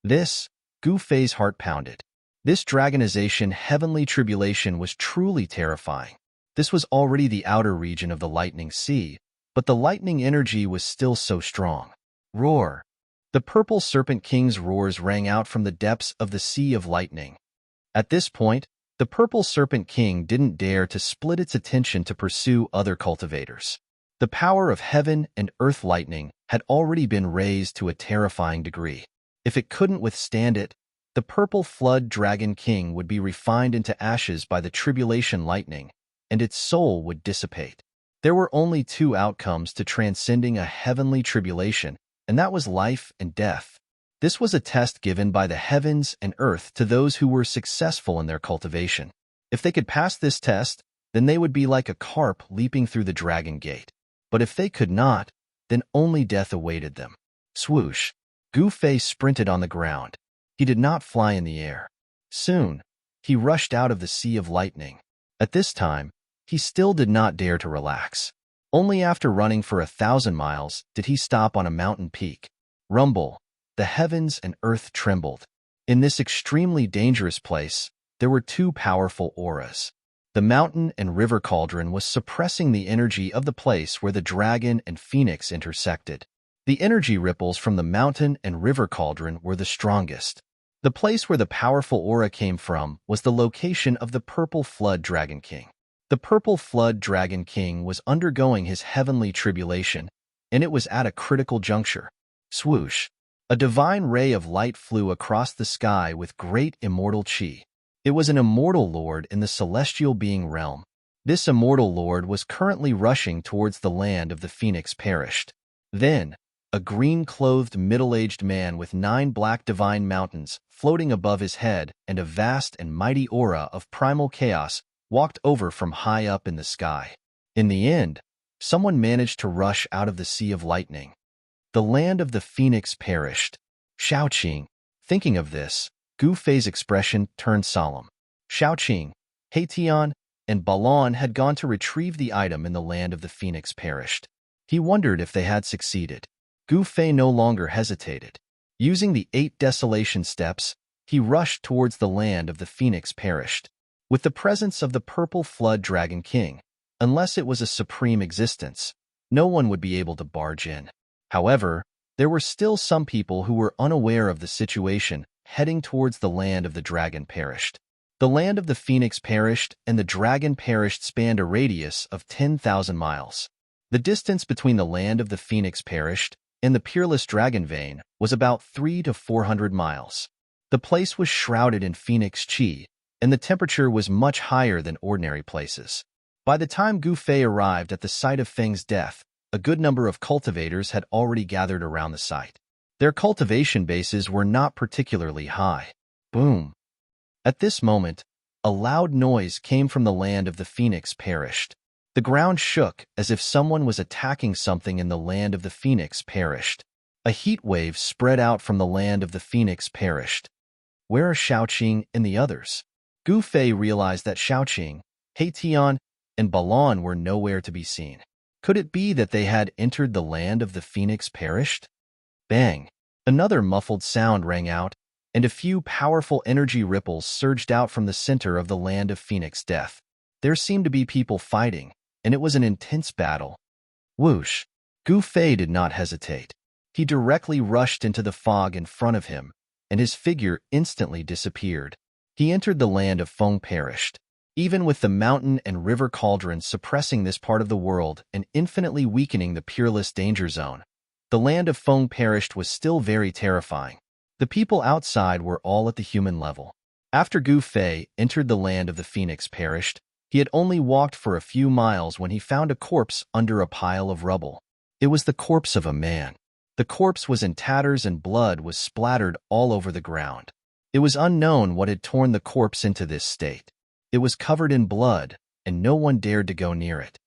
Gu Fei's heart pounded. This dragonization heavenly tribulation was truly terrifying. This was already the outer region of the lightning sea, but the lightning energy was still so strong. Roar! The purple serpent king's roars rang out from the depths of the sea of lightning. At this point, the purple serpent king didn't dare to split its attention to pursue other cultivators. The power of heaven and earth lightning had already been raised to a terrifying degree. If it couldn't withstand it, the purple flood dragon king would be refined into ashes by the tribulation lightning, and its soul would dissipate. There were only 2 outcomes to transcending a heavenly tribulation, and that was life and death. This was a test given by the heavens and earth to those who were successful in their cultivation. If they could pass this test, then they would be like a carp leaping through the dragon gate. But if they could not, then only death awaited them. Swoosh! Gu Fei sprinted on the ground. He did not fly in the air. Soon, he rushed out of the sea of lightning. At this time, he still did not dare to relax. Only after running for 1,000 miles did he stop on a mountain peak. Rumble! The heavens and earth trembled. In this extremely dangerous place, there were 2 powerful auras. The mountain and river cauldron was suppressing the energy of the place where the dragon and phoenix intersected. The energy ripples from the mountain and river cauldron were the strongest. The place where the powerful aura came from was the location of the purple flood dragon king. The purple flood dragon king was undergoing his heavenly tribulation, and it was at a critical juncture. Swoosh! A divine ray of light flew across the sky with great immortal chi. It was an immortal lord in the celestial being realm. This immortal lord was currently rushing towards the land of the Phoenix perished. Then, a green-clothed middle-aged man with 9 black divine mountains floating above his head and a vast and mighty aura of primal chaos walked over from high up in the sky. In the end, someone managed to rush out of the sea of lightning. The land of the Phoenix perished. Shaoqing. Thinking of this, Gu Fei's expression turned solemn. Shaoqing, Heian, and Balon had gone to retrieve the item in the land of the Phoenix perished. He wondered if they had succeeded. Gu Fei no longer hesitated. Using the 8 desolation steps, he rushed towards the land of the Phoenix perished. With the presence of the purple flood Dragon King, unless it was a supreme existence, no one would be able to barge in. However, there were still some people who were unaware of the situation, heading towards the land of the dragon perished. The land of the Phoenix perished and the dragon perished spanned a radius of 10,000 miles. The distance between the land of the Phoenix perished and the peerless dragon vein was about 300 to 400 miles. The place was shrouded in Phoenix chi, and the temperature was much higher than ordinary places. By the time Gu Fei arrived at the site of Feng's death, a good number of cultivators had already gathered around the site. Their cultivation bases were not particularly high. Boom! At this moment, a loud noise came from the land of the Phoenix perished. The ground shook as if someone was attacking something in the land of the Phoenix perished. A heat wave spread out from the land of the Phoenix perished. Where are Shaoqing and the others? Gu Fei realized that Shaoqing, Heian, and Balon were nowhere to be seen. Could it be that they had entered the land of the Phoenix perished? Bang! Another muffled sound rang out, and a few powerful energy ripples surged out from the center of the land of Phoenix death. There seemed to be people fighting, and it was an intense battle. Whoosh! Gu Fei did not hesitate. He directly rushed into the fog in front of him, and his figure instantly disappeared. He entered the land of Feng perished. Even with the mountain and river cauldrons suppressing this part of the world and infinitely weakening the peerless danger zone, the land of Feng perished was still very terrifying. The people outside were all at the human level. After Gu Fei entered the land of the Phoenix perished, he had only walked for a few miles when he found a corpse under a pile of rubble. It was the corpse of a man. The corpse was in tatters and blood was splattered all over the ground. It was unknown what had torn the corpse into this state. It was covered in blood, and no one dared to go near it.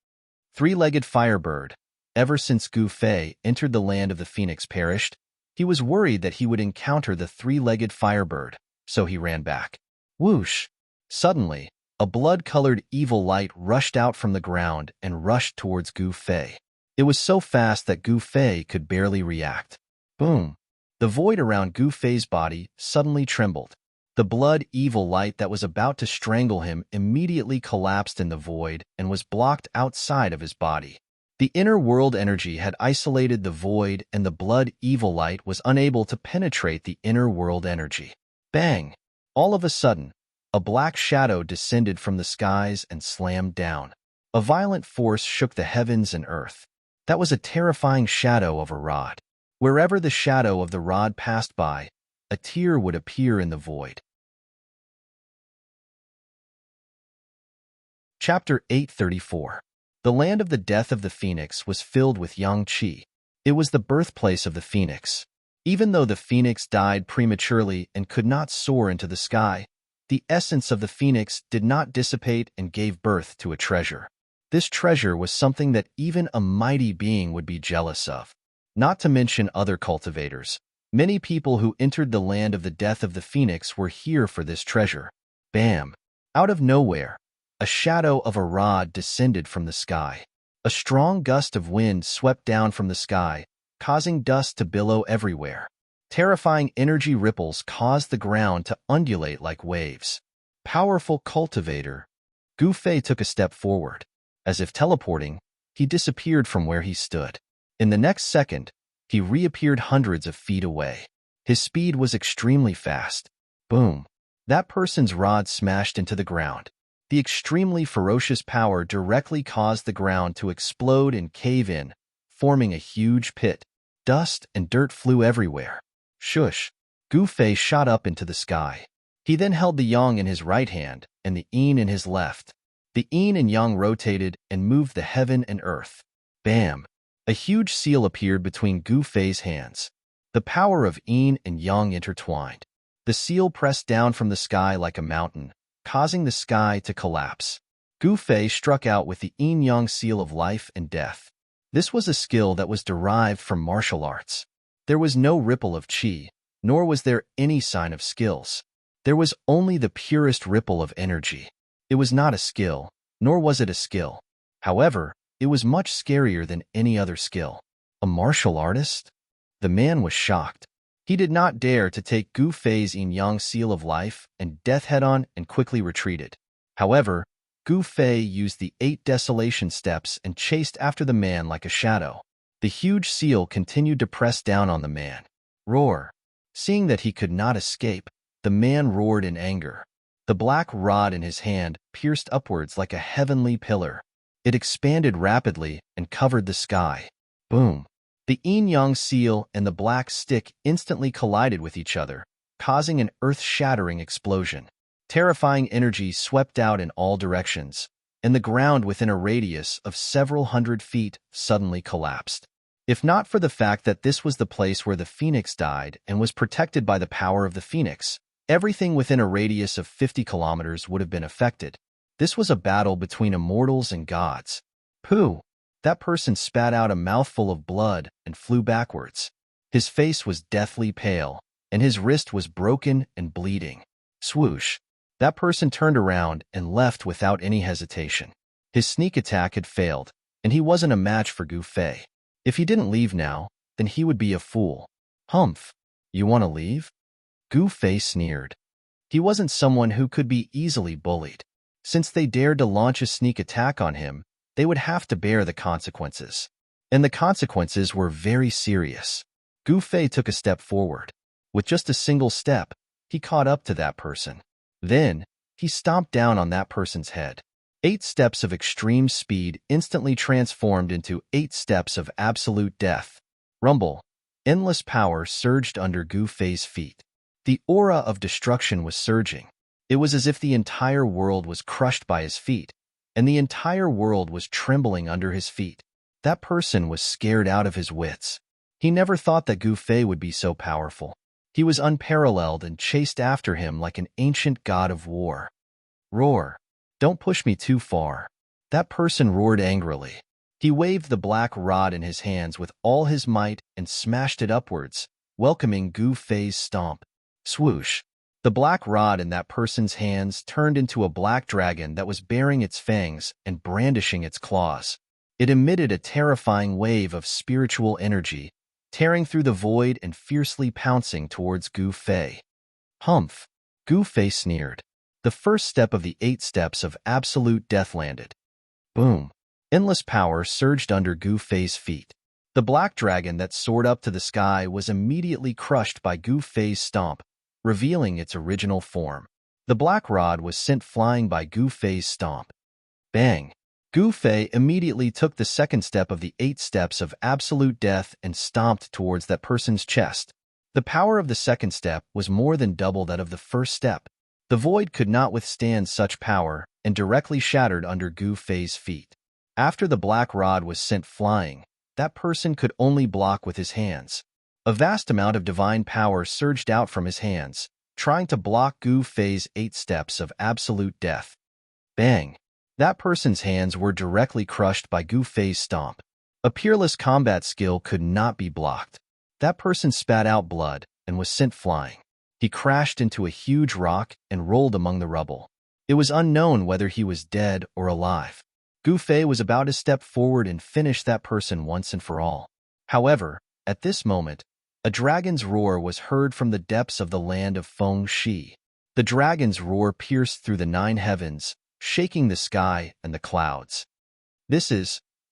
3-legged firebird. Ever since Gu Fei entered the land of the Phoenix perished, he was worried that he would encounter the 3-legged firebird, so he ran back. Whoosh! Suddenly, a blood-colored evil light rushed out from the ground and rushed towards Gu Fei. It was so fast that Gu Fei could barely react. Boom! The void around Gu Fei's body suddenly trembled. The blood-evil light that was about to strangle him immediately collapsed in the void and was blocked outside of his body. The inner world energy had isolated the void and the blood-evil light was unable to penetrate the inner world energy. Bang! All of a sudden, a black shadow descended from the skies and slammed down. A violent force shook the heavens and earth. That was a terrifying shadow of a rod. Wherever the shadow of the rod passed by, a tear would appear in the void. Chapter 834. The land of the death of the Phoenix was filled with yang qi. It was the birthplace of the Phoenix. Even though the Phoenix died prematurely and could not soar into the sky, the essence of the Phoenix did not dissipate and gave birth to a treasure. This treasure was something that even a mighty being would be jealous of. Not to mention other cultivators. Many people who entered the land of the death of the Phoenix were here for this treasure. Bam! Out of nowhere, a shadow of a rod descended from the sky. A strong gust of wind swept down from the sky, causing dust to billow everywhere. Terrifying energy ripples caused the ground to undulate like waves. Powerful cultivator. Gu Fei took a step forward. As if teleporting, he disappeared from where he stood. In the next second, he reappeared hundreds of feet away. His speed was extremely fast. Boom! That person's rod smashed into the ground. The extremely ferocious power directly caused the ground to explode and cave in, forming a huge pit. Dust and dirt flew everywhere. Shush! Gu Fei shot up into the sky. He then held the yang in his right hand and the yin in his left. The yin and yang rotated and moved the heaven and earth. Bam! A huge seal appeared between Gu Fei's hands. The power of yin and yang intertwined. The seal pressed down from the sky like a mountain, causing the sky to collapse. Gu Fei struck out with the yin-yang seal of life and death. This was a skill that was derived from martial arts. There was no ripple of qi, nor was there any sign of skills. There was only the purest ripple of energy. It was not a skill, nor was it a skill. However, it was much scarier than any other skill. A martial artist? The man was shocked. He did not dare to take Gu Fei's yin-yang seal of life and death head-on and quickly retreated. However, Gu Fei used the 8 desolation steps and chased after the man like a shadow. The huge seal continued to press down on the man. Roar! Seeing that he could not escape, the man roared in anger. The black rod in his hand pierced upwards like a heavenly pillar. It expanded rapidly and covered the sky. Boom! The yin-yang seal and the black stick instantly collided with each other, causing an earth-shattering explosion. Terrifying energy swept out in all directions, and the ground within a radius of several hundred feet suddenly collapsed. If not for the fact that this was the place where the phoenix died and was protected by the power of the phoenix, everything within a radius of 50 kilometers would have been affected. This was a battle between immortals and gods. Pooh! That person spat out a mouthful of blood and flew backwards. His face was deathly pale, and his wrist was broken and bleeding. Swoosh! That person turned around and left without any hesitation. His sneak attack had failed, and he wasn't a match for Gu Fei. If he didn't leave now, then he would be a fool. Humph! You want to leave? Gu Fei sneered. He wasn't someone who could be easily bullied. Since they dared to launch a sneak attack on him, they would have to bear the consequences. And the consequences were very serious. Gu Fei took a step forward. With just a single step, he caught up to that person. Then, he stomped down on that person's head. 8 steps of extreme speed instantly transformed into 8 steps of absolute death. Rumble. Endless power surged under Gu Fei's feet. The aura of destruction was surging. It was as if the entire world was crushed by his feet, and the entire world was trembling under his feet. That person was scared out of his wits. He never thought that Gu Fei would be so powerful. He was unparalleled and chased after him like an ancient god of war. Roar! Don't push me too far. That person roared angrily. He waved the black rod in his hands with all his might and smashed it upwards, welcoming Gu Fei's stomp. Swoosh! The black rod in that person's hands turned into a black dragon that was baring its fangs and brandishing its claws. It emitted a terrifying wave of spiritual energy, tearing through the void and fiercely pouncing towards Gu Fei. Humph! Gu Fei sneered. The first step of the 8 steps of absolute death landed. Boom! Endless power surged under Gu Fei's feet. The black dragon that soared up to the sky was immediately crushed by Gu Fei's stomp, revealing its original form. The black rod was sent flying by Gu Fei's stomp. Bang! Gu Fei immediately took the second step of the 8 steps of absolute death and stomped towards that person's chest. The power of the second step was more than double that of the first step. The void could not withstand such power and directly shattered under Gu Fei's feet. After the black rod was sent flying, that person could only block with his hands. A vast amount of divine power surged out from his hands, trying to block Gu Fei's 8 steps of absolute death. Bang! That person's hands were directly crushed by Gu Fei's stomp. A peerless combat skill could not be blocked. That person spat out blood and was sent flying. He crashed into a huge rock and rolled among the rubble. It was unknown whether he was dead or alive. Gu Fei was about to step forward and finish that person once and for all. However, at this moment, a dragon's roar was heard from the depths of the land of Feng Shi. The dragon's roar pierced through the 9 heavens, shaking the sky and the clouds.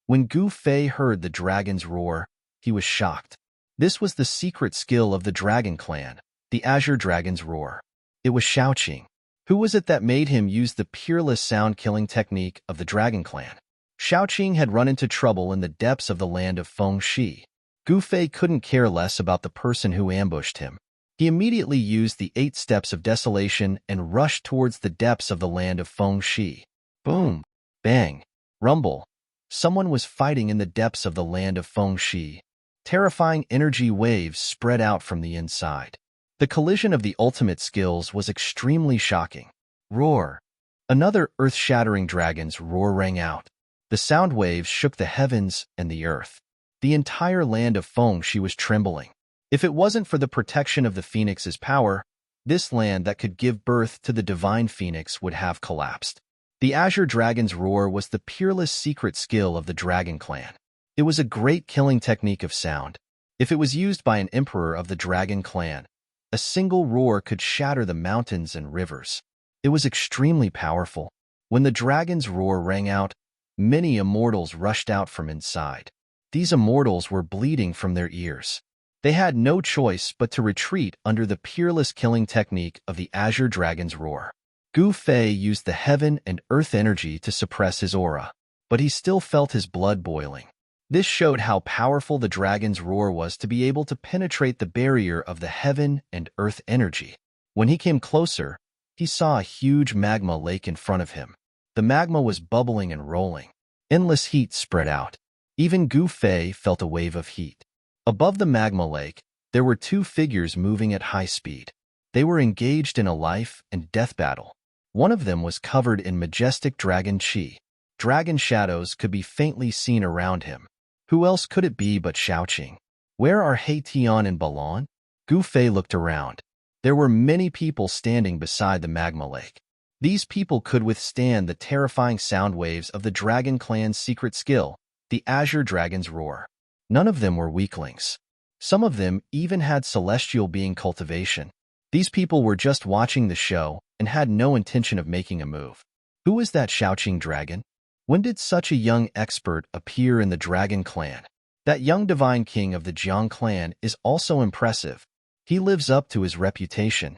When Gu Fei heard the dragon's roar, he was shocked. This was the secret skill of the Dragon Clan, the Azure Dragon's roar. It was Shaoqing. Who was it that made him use the peerless sound-killing technique of the Dragon Clan? Xiaoqing had run into trouble in the depths of the land of Fengxi. Gu Fei couldn't care less about the person who ambushed him. He immediately used the 8 steps of desolation and rushed towards the depths of the land of Fengxi. Boom! Bang! Rumble! Someone was fighting in the depths of the land of Fengxi. Terrifying energy waves spread out from the inside. The collision of the ultimate skills was extremely shocking. Roar! Another earth-shattering dragon's roar rang out. The sound waves shook the heavens and the earth. The entire land of Fengxi was trembling. If it wasn't for the protection of the phoenix's power, this land that could give birth to the divine phoenix would have collapsed. The Azure Dragon's roar was the peerless secret skill of the Dragon Clan. It was a great killing technique of sound. If it was used by an emperor of the Dragon Clan, a single roar could shatter the mountains and rivers. It was extremely powerful. When the dragon's roar rang out, many immortals rushed out from inside. These immortals were bleeding from their ears. They had no choice but to retreat under the peerless killing technique of the Azure Dragon's roar. Gu Fei used the heaven and earth energy to suppress his aura, but he still felt his blood boiling. This showed how powerful the dragon's roar was to be able to penetrate the barrier of the heaven and earth energy. When he came closer, he saw a huge magma lake in front of him. The magma was bubbling and rolling. Endless heat spread out. Even Gu Fei felt a wave of heat. Above the magma lake, there were 2 figures moving at high speed. They were engaged in a life and death battle. One of them was covered in majestic dragon chi. Dragon shadows could be faintly seen around him. Who else could it be but Xiaoqing? Where are He Tian and Balon? Gu Fei looked around. There were many people standing beside the magma lake. These people could withstand the terrifying sound waves of the Dragon Clan's secret skill, the Azure Dragon's roar. None of them were weaklings. Some of them even had celestial being cultivation. These people were just watching the show and had no intention of making a move. Who is that Xiaoqing dragon? When did such a young expert appear in the Dragon Clan? That young divine king of the Jiang clan is also impressive. He lives up to his reputation.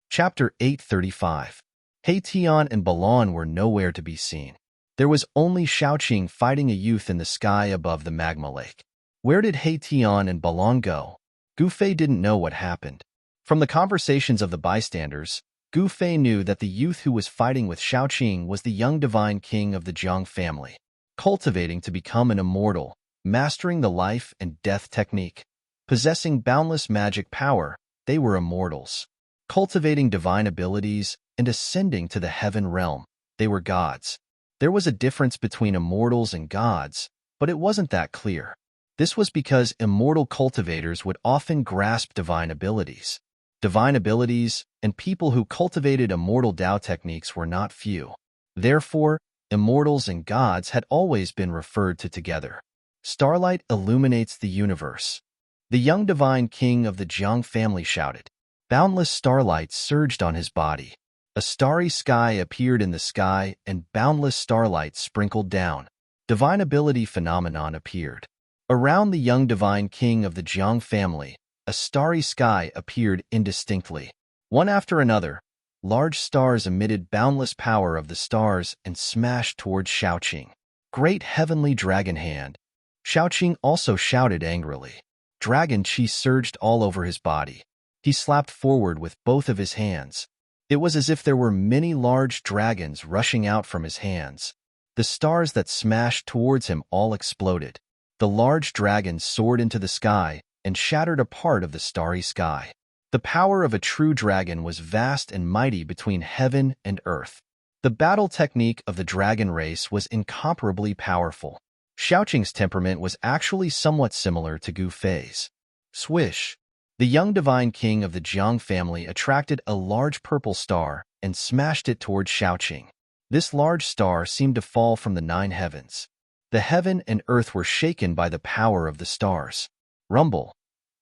Chapter 835. He Tian and Balon were nowhere to be seen. There was only Xiaoqing fighting a youth in the sky above the magma lake. Where did He Tian and Balon go? Gu Fei didn't know what happened. From the conversations of the bystanders, Gu Fei knew that the youth who was fighting with Xiaoqing was the young divine king of the Jiang family, cultivating to become an immortal, mastering the life and death technique. Possessing boundless magic power, they were immortals. Cultivating divine abilities and ascending to the heaven realm, they were gods. There was a difference between immortals and gods, but it wasn't that clear. This was because immortal cultivators would often grasp divine abilities. Divine abilities and people who cultivated immortal Tao techniques were not few. Therefore, immortals and gods had always been referred to together. Starlight illuminates the universe. The young divine king of the Jiang family shouted. Boundless starlight surged on his body. A starry sky appeared in the sky and boundless starlight sprinkled down. Divine ability phenomenon appeared. Around the young divine king of the Jiang family, a starry sky appeared indistinctly. One after another, large stars emitted boundless power of the stars and smashed towards Xiaoqing. Great heavenly dragon hand. Xiaoqing also shouted angrily. Dragon chi surged all over his body. He slapped forward with both of his hands. It was as if there were many large dragons rushing out from his hands. The stars that smashed towards him all exploded. The large dragons soared into the sky and shattered a part of the starry sky. The power of a true dragon was vast and mighty between heaven and earth. The battle technique of the dragon race was incomparably powerful. Xiaoqing's temperament was actually somewhat similar to Gu Fei's. Swish! The young divine king of the Jiang family attracted a large purple star and smashed it towards Xiaoqing. This large star seemed to fall from the 9 heavens. The heaven and earth were shaken by the power of the stars. Rumble!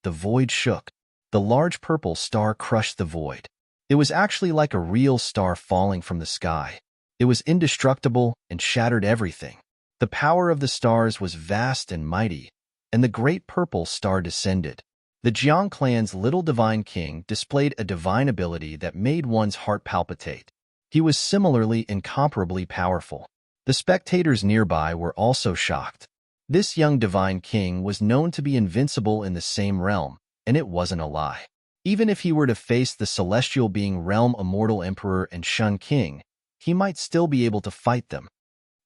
The void shook. The large purple star crushed the void. It was actually like a real star falling from the sky. It was indestructible and shattered everything. The power of the stars was vast and mighty, and the great purple star descended. The Jiang clan's little divine king displayed a divine ability that made one's heart palpitate. He was similarly incomparably powerful. The spectators nearby were also shocked. This young divine king was known to be invincible in the same realm, and it wasn't a lie. Even if he were to face the celestial being realm immortal emperor and Shun king, he might still be able to fight them.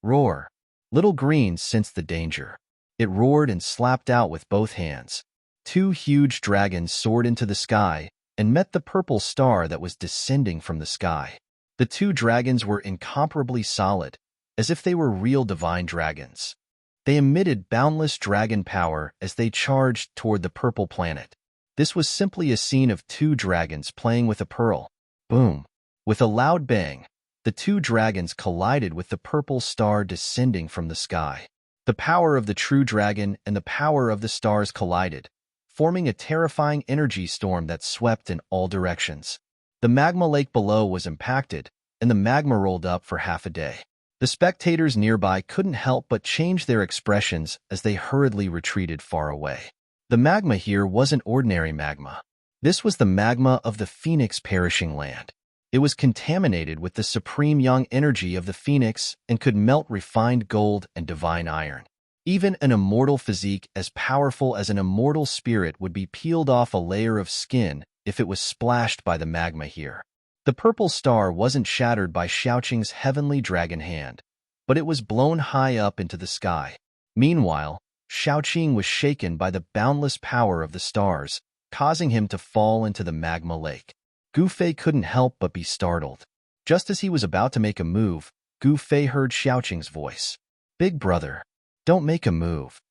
Roar. Little Green sensed the danger. It roared and slapped out with both hands. Two huge dragons soared into the sky and met the purple star that was descending from the sky. The two dragons were incomparably solid, as if they were real divine dragons. They emitted boundless dragon power as they charged toward the purple planet. This was simply a scene of two dragons playing with a pearl. Boom! With a loud bang, the two dragons collided with the purple star descending from the sky. The power of the true dragon and the power of the stars collided, forming a terrifying energy storm that swept in all directions. The magma lake below was impacted, and the magma rolled up for half a day. The spectators nearby couldn't help but change their expressions as they hurriedly retreated far away. The magma here wasn't ordinary magma. This was the magma of the Phoenix perishing land. It was contaminated with the supreme young energy of the Phoenix and could melt refined gold and divine iron. Even an immortal physique as powerful as an immortal spirit would be peeled off a layer of skin if it was splashed by the magma here. The purple star wasn't shattered by Xiaoqing's heavenly dragon hand, but it was blown high up into the sky. Meanwhile, Xiaoqing was shaken by the boundless power of the stars, causing him to fall into the magma lake. Gu Fei couldn't help but be startled. Just as he was about to make a move, Gu Fei heard Xiaoqing's voice. "Big brother, don't make a move."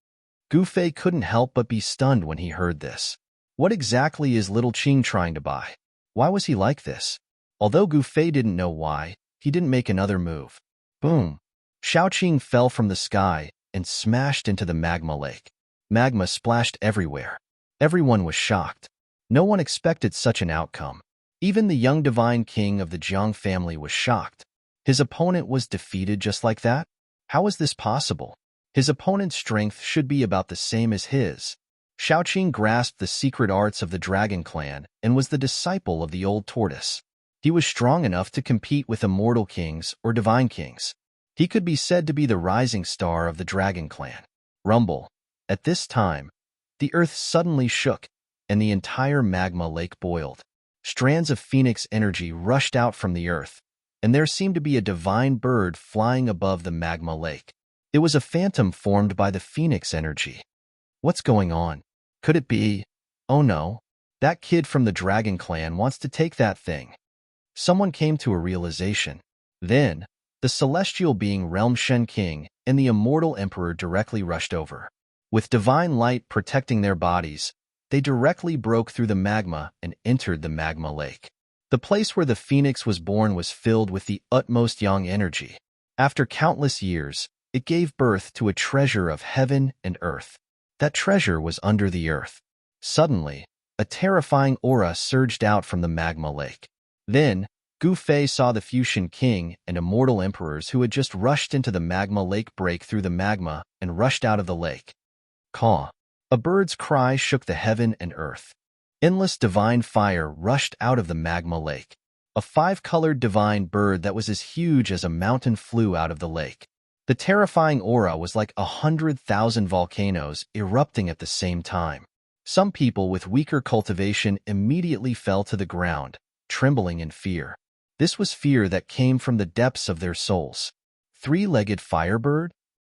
Gu Fei couldn't help but be stunned when he heard this. What exactly is little Qing trying to buy? Why was he like this? Although Gu Fei didn't know why, he didn't make another move. Boom! Xiaoqing fell from the sky and smashed into the magma lake. Magma splashed everywhere. Everyone was shocked. No one expected such an outcome. Even the young divine king of the Jiang family was shocked. His opponent was defeated just like that? How is this possible? His opponent's strength should be about the same as his. Xiaoqing grasped the secret arts of the dragon clan and was the disciple of the old tortoise. He was strong enough to compete with immortal kings or divine kings. He could be said to be the rising star of the dragon clan. Rumble. At this time, the earth suddenly shook, and the entire magma lake boiled. Strands of phoenix energy rushed out from the earth, and there seemed to be a divine bird flying above the magma lake. It was a phantom formed by the phoenix energy. What's going on? Could it be? Oh no, that kid from the dragon clan wants to take that thing. Someone came to a realization. Then, the celestial being Realm Shen King and the immortal emperor directly rushed over. With divine light protecting their bodies, they directly broke through the magma and entered the magma lake. The place where the phoenix was born was filled with the utmost yang energy. After countless years, it gave birth to a treasure of heaven and earth. That treasure was under the earth. Suddenly, a terrifying aura surged out from the magma lake. Then, Gu Fei saw the Fuxian King and immortal emperors who had just rushed into the magma lake break through the magma and rushed out of the lake. Caw! A bird's cry shook the heaven and earth. Endless divine fire rushed out of the magma lake. A five-colored divine bird that was as huge as a mountain flew out of the lake. The terrifying aura was like 100,000 volcanoes erupting at the same time. Some people with weaker cultivation immediately fell to the ground, trembling in fear. This was fear that came from the depths of their souls. Three-legged firebird?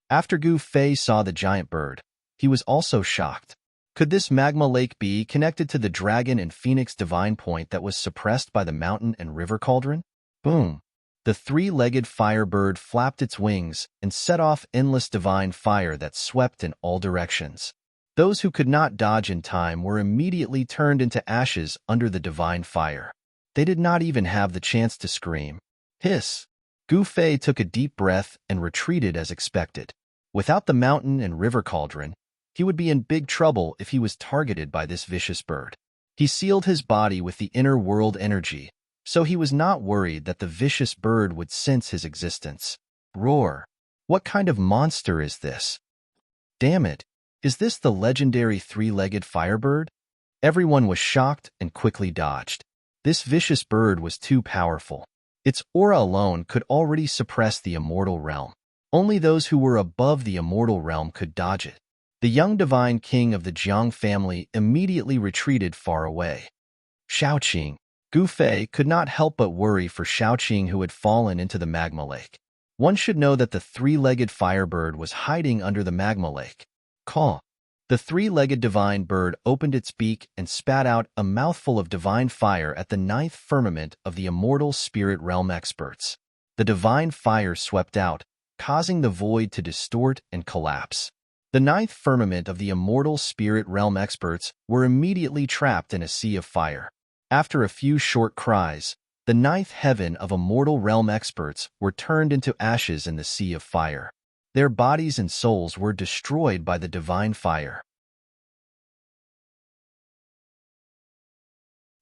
After Gu Fei saw the giant bird, he was also shocked. Could this magma lake be connected to the dragon and phoenix divine point that was suppressed by the mountain and river cauldron? Boom! The three-legged firebird flapped its wings and set off endless divine fire that swept in all directions. Those who could not dodge in time were immediately turned into ashes under the divine fire. They did not even have the chance to scream. Hiss! Gu Fei took a deep breath and retreated as expected. Without the mountain and river cauldron, he would be in big trouble if he was targeted by this vicious bird. He sealed his body with the inner world energy, so he was not worried that the vicious bird would sense his existence. Roar! What kind of monster is this? Damn it! Is this the legendary three-legged firebird? Everyone was shocked and quickly dodged. This vicious bird was too powerful. Its aura alone could already suppress the immortal realm. Only those who were above the immortal realm could dodge it. The young divine king of the Jiang family immediately retreated far away. Shaoqing. Gu Fei could not help but worry for Shaoqing, who had fallen into the magma lake. One should know that the three-legged firebird was hiding under the magma lake. Caw. The three-legged divine bird opened its beak and spat out a mouthful of divine fire at the ninth firmament of the immortal spirit realm experts. The divine fire swept out, causing the void to distort and collapse. The ninth firmament of the immortal spirit realm experts were immediately trapped in a sea of fire. After a few short cries, the ninth heaven of immortal realm experts were turned into ashes in the sea of fire. Their bodies and souls were destroyed by the divine fire.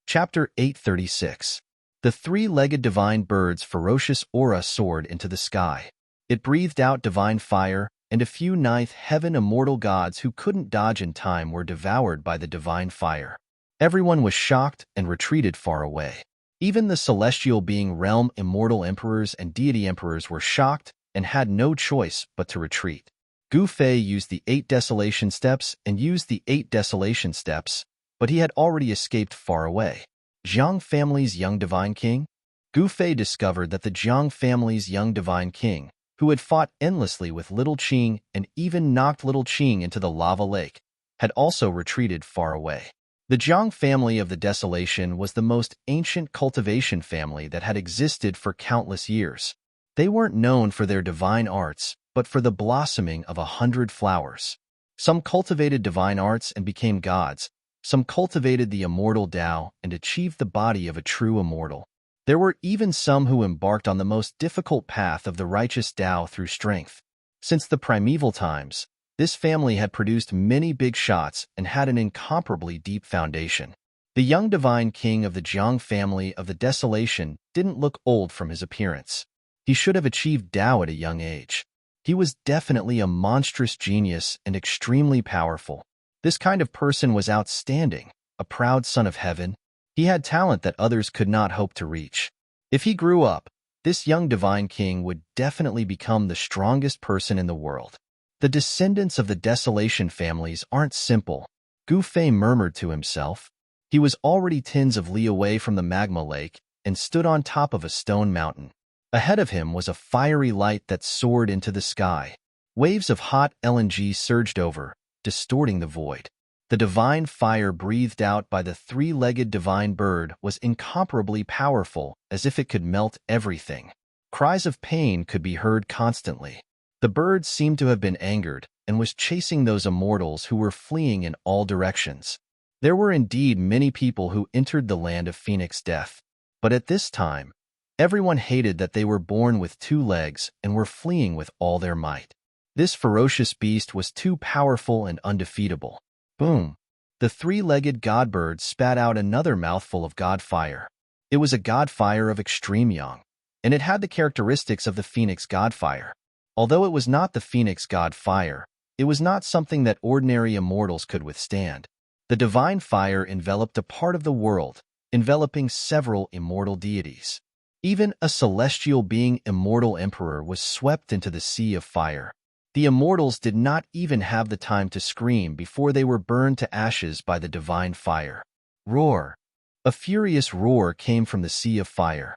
Chapter 836. The three-legged divine bird's ferocious aura soared into the sky. It breathed out divine fire, and a few ninth heaven immortal gods who couldn't dodge in time were devoured by the divine fire. Everyone was shocked and retreated far away. Even the celestial being realm immortal emperors and deity emperors were shocked and had no choice but to retreat. Gu Fei used the 8 desolation steps and used the 8 desolation steps, but he had already escaped far away. Jiang family's young divine king? Gu Fei discovered that the Jiang family's young divine king, who had fought endlessly with Little Qing and even knocked Little Qing into the lava lake, had also retreated far away. The Jiang family of the Desolation was the most ancient cultivation family that had existed for countless years. They weren't known for their divine arts, but for the blossoming of 100 flowers. Some cultivated divine arts and became gods. Some cultivated the immortal Tao and achieved the body of a true immortal. There were even some who embarked on the most difficult path of the righteous Tao through strength. Since the primeval times, this family had produced many big shots and had an incomparably deep foundation. The young divine king of the Jiang family of the Desolation didn't look old from his appearance. He should have achieved Tao at a young age. He was definitely a monstrous genius and extremely powerful. This kind of person was outstanding, a proud son of heaven. He had talent that others could not hope to reach. If he grew up, this young divine king would definitely become the strongest person in the world. The descendants of the Desolation families aren't simple, Gu Fei murmured to himself. He was already tens of li away from the magma lake and stood on top of a stone mountain. Ahead of him was a fiery light that soared into the sky. Waves of hot LNG surged over, distorting the void. The divine fire breathed out by the three-legged divine bird was incomparably powerful, as if it could melt everything. Cries of pain could be heard constantly. The bird seemed to have been angered and was chasing those immortals who were fleeing in all directions. There were indeed many people who entered the land of Phoenix Death, but at this time, everyone hated that they were born with 2 legs and were fleeing with all their might. This ferocious beast was too powerful and undefeatable. Boom! The three-legged godbird spat out another mouthful of god fire. It was a god fire of extreme yang, and it had the characteristics of the phoenix god fire. Although it was not the phoenix god fire, it was not something that ordinary immortals could withstand. The divine fire enveloped a part of the world, enveloping several immortal deities. Even a celestial being immortal emperor was swept into the sea of fire. The immortals did not even have the time to scream before they were burned to ashes by the divine fire. Roar! A furious roar came from the sea of fire.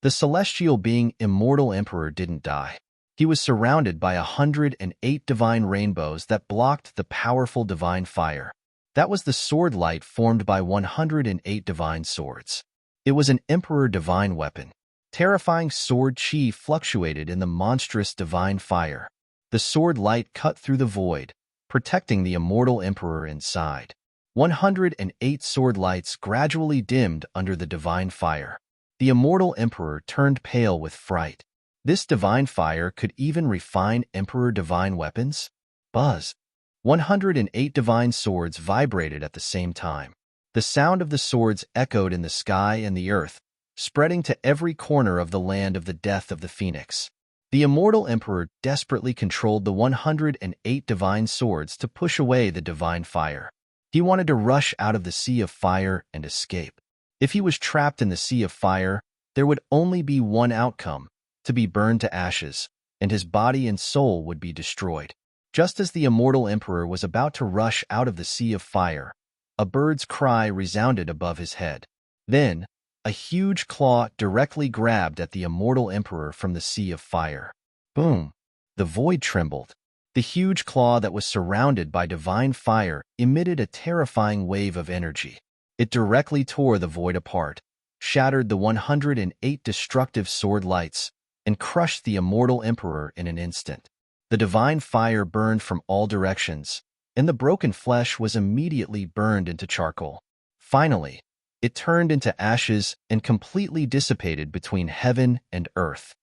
The celestial being immortal emperor didn't die. He was surrounded by 108 divine rainbows that blocked the powerful divine fire. That was the sword light formed by 108 divine swords. It was an emperor divine weapon. Terrifying sword chi fluctuated in the monstrous divine fire. The sword light cut through the void, protecting the immortal emperor inside. 108 sword lights gradually dimmed under the divine fire. The immortal emperor turned pale with fright. This divine fire could even refine emperor divine weapons? Buzz! 108 divine swords vibrated at the same time. The sound of the swords echoed in the sky and the earth, spreading to every corner of the land of the death of the phoenix. The immortal emperor desperately controlled the 108 divine swords to push away the divine fire. He wanted to rush out of the sea of fire and escape. If he was trapped in the sea of fire, there would only be one outcome, to be burned to ashes, and his body and soul would be destroyed. Just as the immortal emperor was about to rush out of the sea of fire, a bird's cry resounded above his head. Then, a huge claw directly grabbed at the immortal emperor from the sea of fire. Boom! The void trembled. The huge claw that was surrounded by divine fire emitted a terrifying wave of energy. It directly tore the void apart, shattered the 108 destructive sword lights, and crushed the immortal emperor in an instant. The divine fire burned from all directions, and the broken flesh was immediately burned into charcoal. Finally, it turned into ashes and completely dissipated between heaven and earth.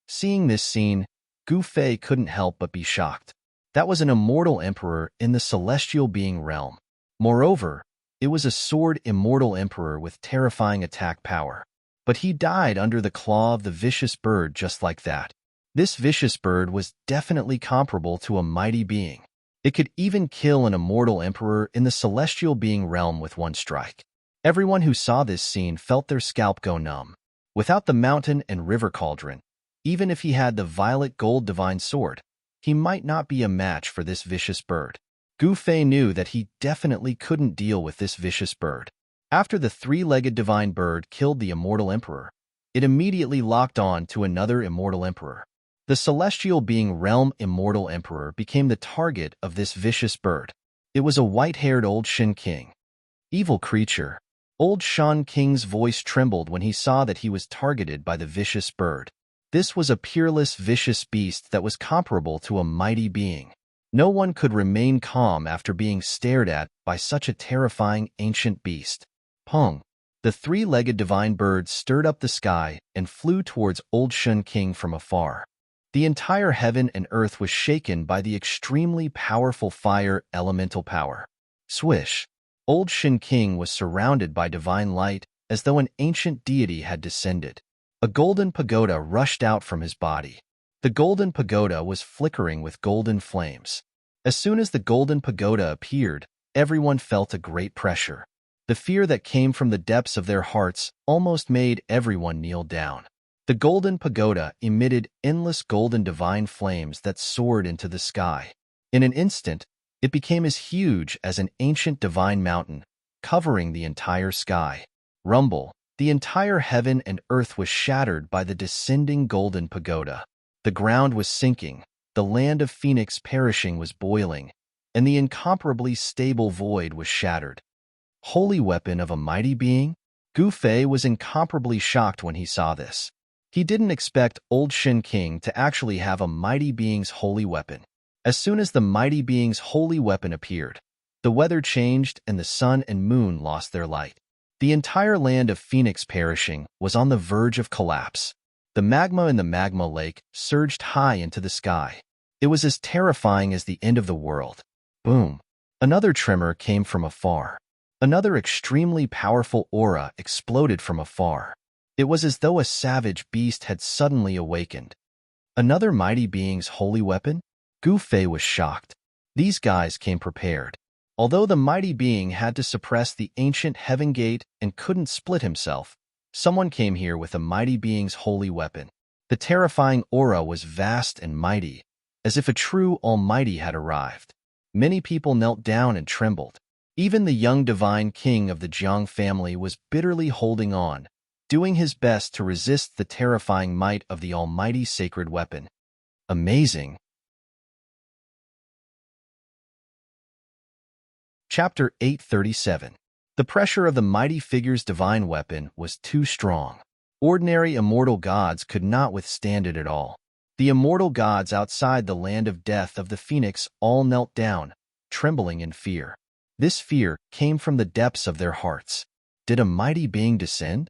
Seeing this scene, Gu Fei couldn't help but be shocked. That was an immortal emperor in the celestial being realm. Moreover, it was a sword immortal emperor with terrifying attack power. But he died under the claw of the vicious bird just like that. This vicious bird was definitely comparable to a mighty being. It could even kill an immortal emperor in the celestial being realm with one strike. Everyone who saw this scene felt their scalp go numb. Without the mountain and river cauldron, even if he had the violet gold divine sword, he might not be a match for this vicious bird. Gu Fei knew that he definitely couldn't deal with this vicious bird. After the three-legged divine bird killed the immortal emperor, it immediately locked on to another immortal emperor. The celestial being realm immortal emperor became the target of this vicious bird. It was a white-haired old Shen King. Evil creature. Old Shen King's voice trembled when he saw that he was targeted by the vicious bird. This was a peerless, vicious beast that was comparable to a mighty being. No one could remain calm after being stared at by such a terrifying ancient beast. Pong! The three-legged divine bird stirred up the sky and flew towards old Shen King from afar. The entire heaven and earth was shaken by the extremely powerful fire elemental power. Swish! Old Shen King was surrounded by divine light as though an ancient deity had descended. A golden pagoda rushed out from his body. The golden pagoda was flickering with golden flames. As soon as the golden pagoda appeared, everyone felt a great pressure. The fear that came from the depths of their hearts almost made everyone kneel down. The golden pagoda emitted endless golden divine flames that soared into the sky. In an instant, it became as huge as an ancient divine mountain, covering the entire sky. Rumble! The entire heaven and earth was shattered by the descending golden pagoda. The ground was sinking, the land of Phoenix perishing was boiling, and the incomparably stable void was shattered. Holy weapon of a mighty being? Gu Fei was incomparably shocked when he saw this. He didn't expect old Shen King to actually have a mighty being's holy weapon. As soon as the mighty being's holy weapon appeared, the weather changed and the sun and moon lost their light. The entire land of Phoenix perishing was on the verge of collapse. The magma in the magma lake surged high into the sky. It was as terrifying as the end of the world. Boom! Another tremor came from afar. Another extremely powerful aura exploded from afar. It was as though a savage beast had suddenly awakened. Another mighty being's holy weapon? Gu Fei was shocked. These guys came prepared. Although the mighty being had to suppress the ancient heaven gate and couldn't split himself, someone came here with a mighty being's holy weapon. The terrifying aura was vast and mighty, as if a true almighty had arrived. Many people knelt down and trembled. Even the young divine king of the Jiang family was bitterly holding on, doing his best to resist the terrifying might of the almighty sacred weapon. Amazing! Chapter 837. The pressure of the mighty figure's divine weapon was too strong. Ordinary immortal gods could not withstand it at all. The immortal gods outside the land of death of the Phoenix all knelt down, trembling in fear. This fear came from the depths of their hearts. Did a mighty being descend?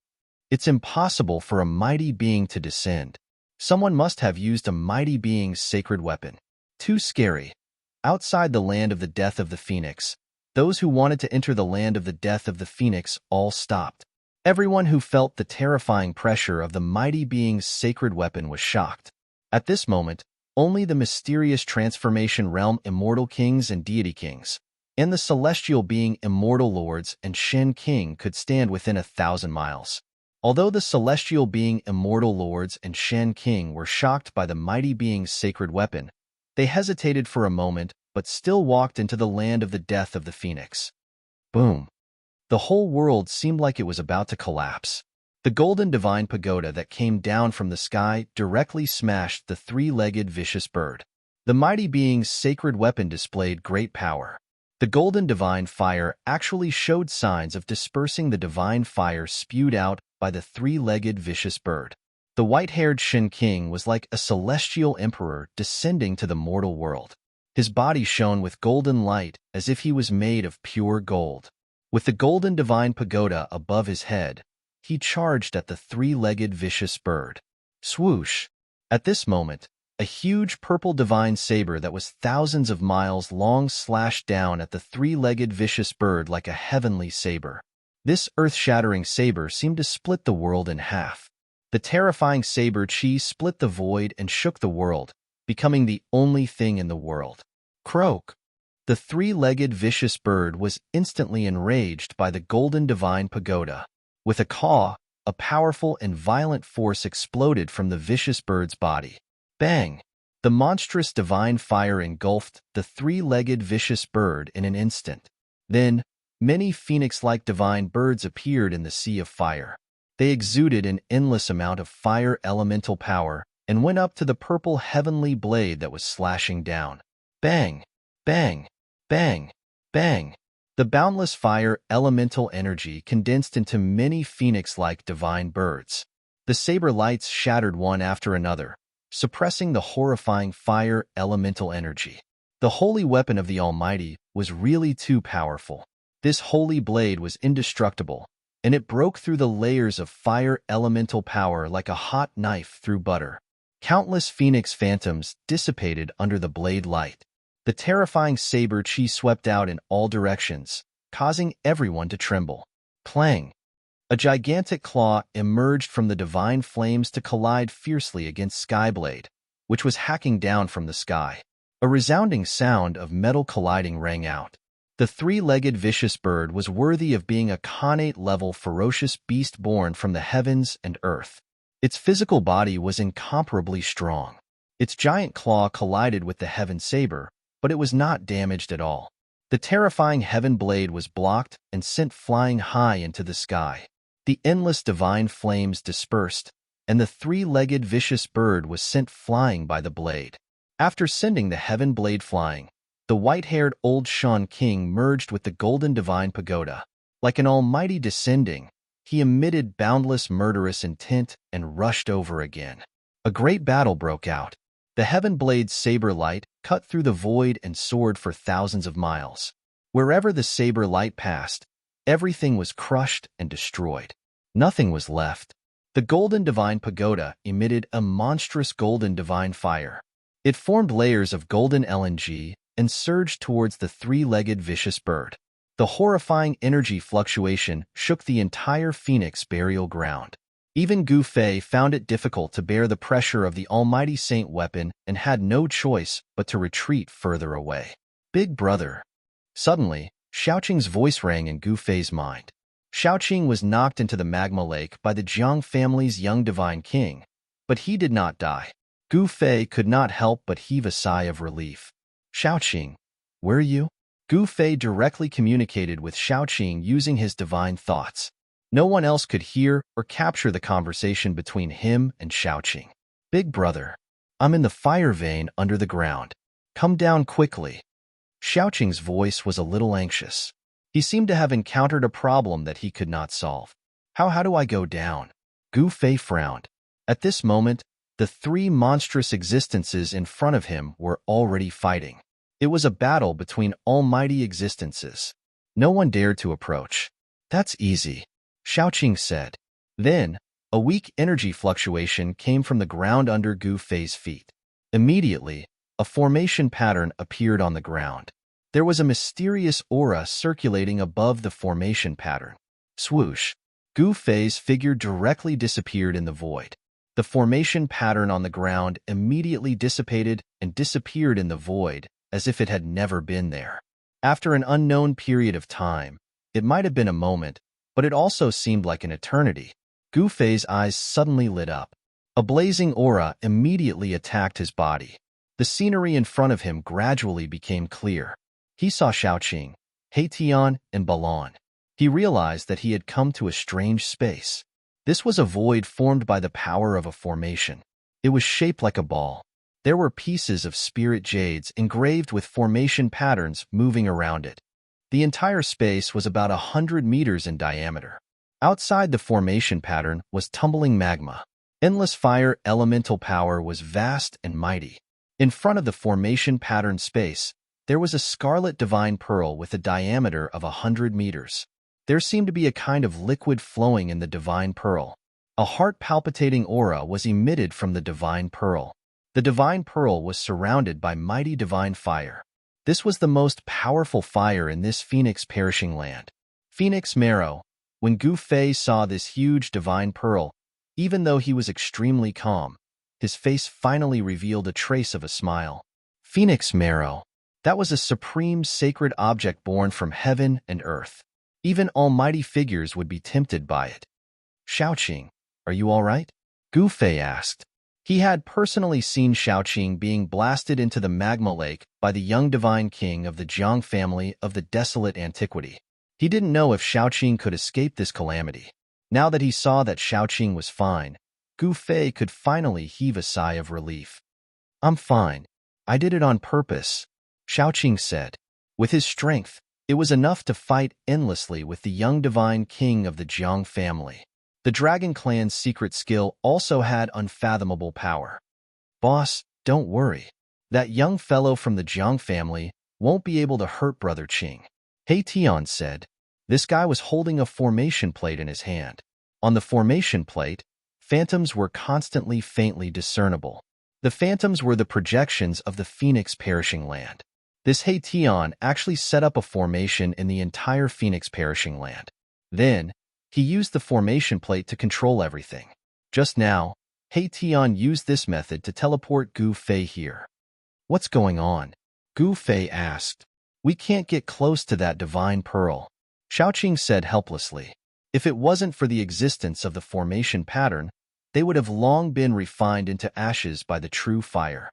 It's impossible for a mighty being to descend. Someone must have used a mighty being's sacred weapon. Too scary. Outside the land of the death of the Phoenix, those who wanted to enter the land of the death of the Phoenix all stopped. Everyone who felt the terrifying pressure of the mighty being's sacred weapon was shocked. At this moment, only the mysterious transformation realm immortal kings and deity kings, and the celestial being immortal lords and Shen King could stand within 1,000 miles. Although the celestial being Immortal Lords and Shen King were shocked by the mighty being's sacred weapon, they hesitated for a moment but still walked into the land of the death of the phoenix. Boom! The whole world seemed like it was about to collapse. The golden divine pagoda that came down from the sky directly smashed the three-legged vicious bird. The mighty being's sacred weapon displayed great power. The golden divine fire actually showed signs of dispersing the divine fire spewed out by the three-legged vicious bird. The white-haired Shen King was like a celestial emperor descending to the mortal world. His body shone with golden light as if he was made of pure gold. With the golden divine pagoda above his head, he charged at the three-legged vicious bird. Swoosh! At this moment, a huge purple divine saber that was thousands of miles long slashed down at the three-legged vicious bird like a heavenly saber. This earth-shattering saber seemed to split the world in half. The terrifying saber chi split the void and shook the world, becoming the only thing in the world. Croak! The three-legged vicious bird was instantly enraged by the golden divine pagoda. With a caw, a powerful and violent force exploded from the vicious bird's body. Bang! The monstrous divine fire engulfed the three-legged vicious bird in an instant. Then, many phoenix-like divine birds appeared in the sea of fire. They exuded an endless amount of fire elemental power and went up to the purple heavenly blade that was slashing down. Bang! Bang! Bang! Bang! The boundless fire elemental energy condensed into many phoenix-like divine birds. The saber lights shattered one after another, suppressing the horrifying fire elemental energy. The holy weapon of the Almighty was really too powerful. This holy blade was indestructible, and it broke through the layers of fire elemental power like a hot knife through butter. Countless phoenix phantoms dissipated under the blade light. The terrifying saber chi swept out in all directions, causing everyone to tremble. Clang! A gigantic claw emerged from the divine flames to collide fiercely against Skyblade, which was hacking down from the sky. A resounding sound of metal colliding rang out. The three-legged vicious bird was worthy of being a Khanate-level ferocious beast born from the heavens and earth. Its physical body was incomparably strong. Its giant claw collided with the heaven saber, but it was not damaged at all. The terrifying heaven blade was blocked and sent flying high into the sky. The endless divine flames dispersed, and the three-legged vicious bird was sent flying by the blade. After sending the heaven blade flying, the white-haired old Shen King merged with the golden divine pagoda. Like an almighty descending, he emitted boundless murderous intent and rushed over again. A great battle broke out. The heaven blade's saber light cut through the void and soared for thousands of miles. Wherever the saber light passed, everything was crushed and destroyed. Nothing was left. The golden divine pagoda emitted a monstrous golden divine fire. It formed layers of golden LNG and surged towards the three-legged vicious bird. The horrifying energy fluctuation shook the entire phoenix burial ground. Even Gu Fei found it difficult to bear the pressure of the almighty saint weapon and had no choice but to retreat further away. Big brother. Suddenly, Xiaoqing's voice rang in Gu Fei's mind. Xiaoqing was knocked into the magma lake by the Jiang family's young divine king, but he did not die. Gu Fei could not help but heave a sigh of relief. Xiaoqing, where are you? Gu Fei directly communicated with Xiaoqing using his divine thoughts. No one else could hear or capture the conversation between him and Xiaoqing. Big brother, I'm in the fire vein under the ground. Come down quickly. Xiaoqing's voice was a little anxious. He seemed to have encountered a problem that he could not solve. How do I go down? Gu Fei frowned. At this moment, the three monstrous existences in front of him were already fighting. It was a battle between almighty existences. No one dared to approach. That's easy, Xiaoqing said. Then, a weak energy fluctuation came from the ground under Gu Fei's feet. Immediately, a formation pattern appeared on the ground. There was a mysterious aura circulating above the formation pattern. Swoosh! Gu Fei's figure directly disappeared in the void. The formation pattern on the ground immediately dissipated and disappeared in the void as if it had never been there. After an unknown period of time, it might have been a moment, but it also seemed like an eternity. Gu Fei's eyes suddenly lit up. A blazing aura immediately attacked his body. The scenery in front of him gradually became clear. He saw Xiaoqing, Tian, and Balon. He realized that he had come to a strange space. This was a void formed by the power of a formation. It was shaped like a ball. There were pieces of spirit jades engraved with formation patterns moving around it. The entire space was about 100 meters in diameter. Outside the formation pattern was tumbling magma. Endless fire elemental power was vast and mighty. In front of the formation pattern space, there was a scarlet divine pearl with a diameter of 100 meters. There seemed to be a kind of liquid flowing in the divine pearl. A heart-palpitating aura was emitted from the divine pearl. The divine pearl was surrounded by mighty divine fire. This was the most powerful fire in this phoenix-perishing land. Phoenix Marrow. When Gu Fei saw this huge divine pearl, even though he was extremely calm, his face finally revealed a trace of a smile. Phoenix Marrow. That was a supreme sacred object born from heaven and earth. Even almighty figures would be tempted by it. Xiaoqing, are you all right? Gu Fei asked. He had personally seen Xiaoqing being blasted into the magma lake by the young divine king of the Jiang family of the desolate antiquity. He didn't know if Xiaoqing could escape this calamity. Now that he saw that Xiaoqing was fine, Gu Fei could finally heave a sigh of relief. I'm fine. I did it on purpose, Xiaoqing said. With his strength, it was enough to fight endlessly with the young divine king of the Jiang family. The Dragon Clan's secret skill also had unfathomable power. Boss, don't worry. That young fellow from the Jiang family won't be able to hurt Brother Qing, Tian said. This guy was holding a formation plate in his hand. On the formation plate, phantoms were constantly faintly discernible. The phantoms were the projections of the phoenix-perishing land. This Tian actually set up a formation in the entire phoenix-perishing land. Then, he used the formation plate to control everything. Just now, Tian used this method to teleport Gu Fei here. What's going on? Gu Fei asked. We can't get close to that divine pearl, Xiaoqing said helplessly. If it wasn't for the existence of the formation pattern, they would have long been refined into ashes by the true fire.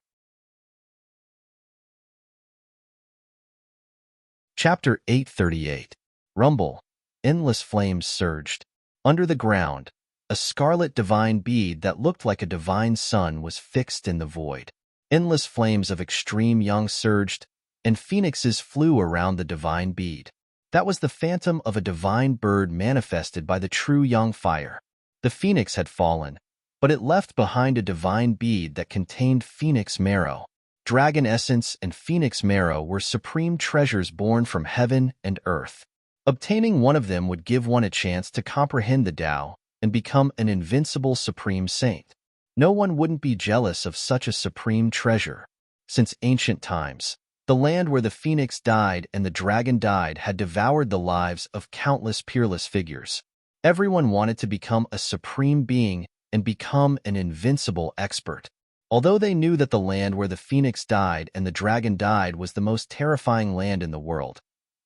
Chapter 838. Rumble. Endless flames surged. Under the ground, a scarlet divine bead that looked like a divine sun was fixed in the void. Endless flames of extreme yang surged, and phoenixes flew around the divine bead. That was the phantom of a divine bird manifested by the true yang fire. The phoenix had fallen, but it left behind a divine bead that contained phoenix marrow. Dragon essence and phoenix marrow were supreme treasures born from heaven and earth. Obtaining one of them would give one a chance to comprehend the Tao and become an invincible supreme saint. No one wouldn't be jealous of such a supreme treasure. Since ancient times, the land where the phoenix died and the dragon died had devoured the lives of countless peerless figures. Everyone wanted to become a supreme being and become an invincible expert. Although they knew that the land where the phoenix died and the dragon died was the most terrifying land in the world,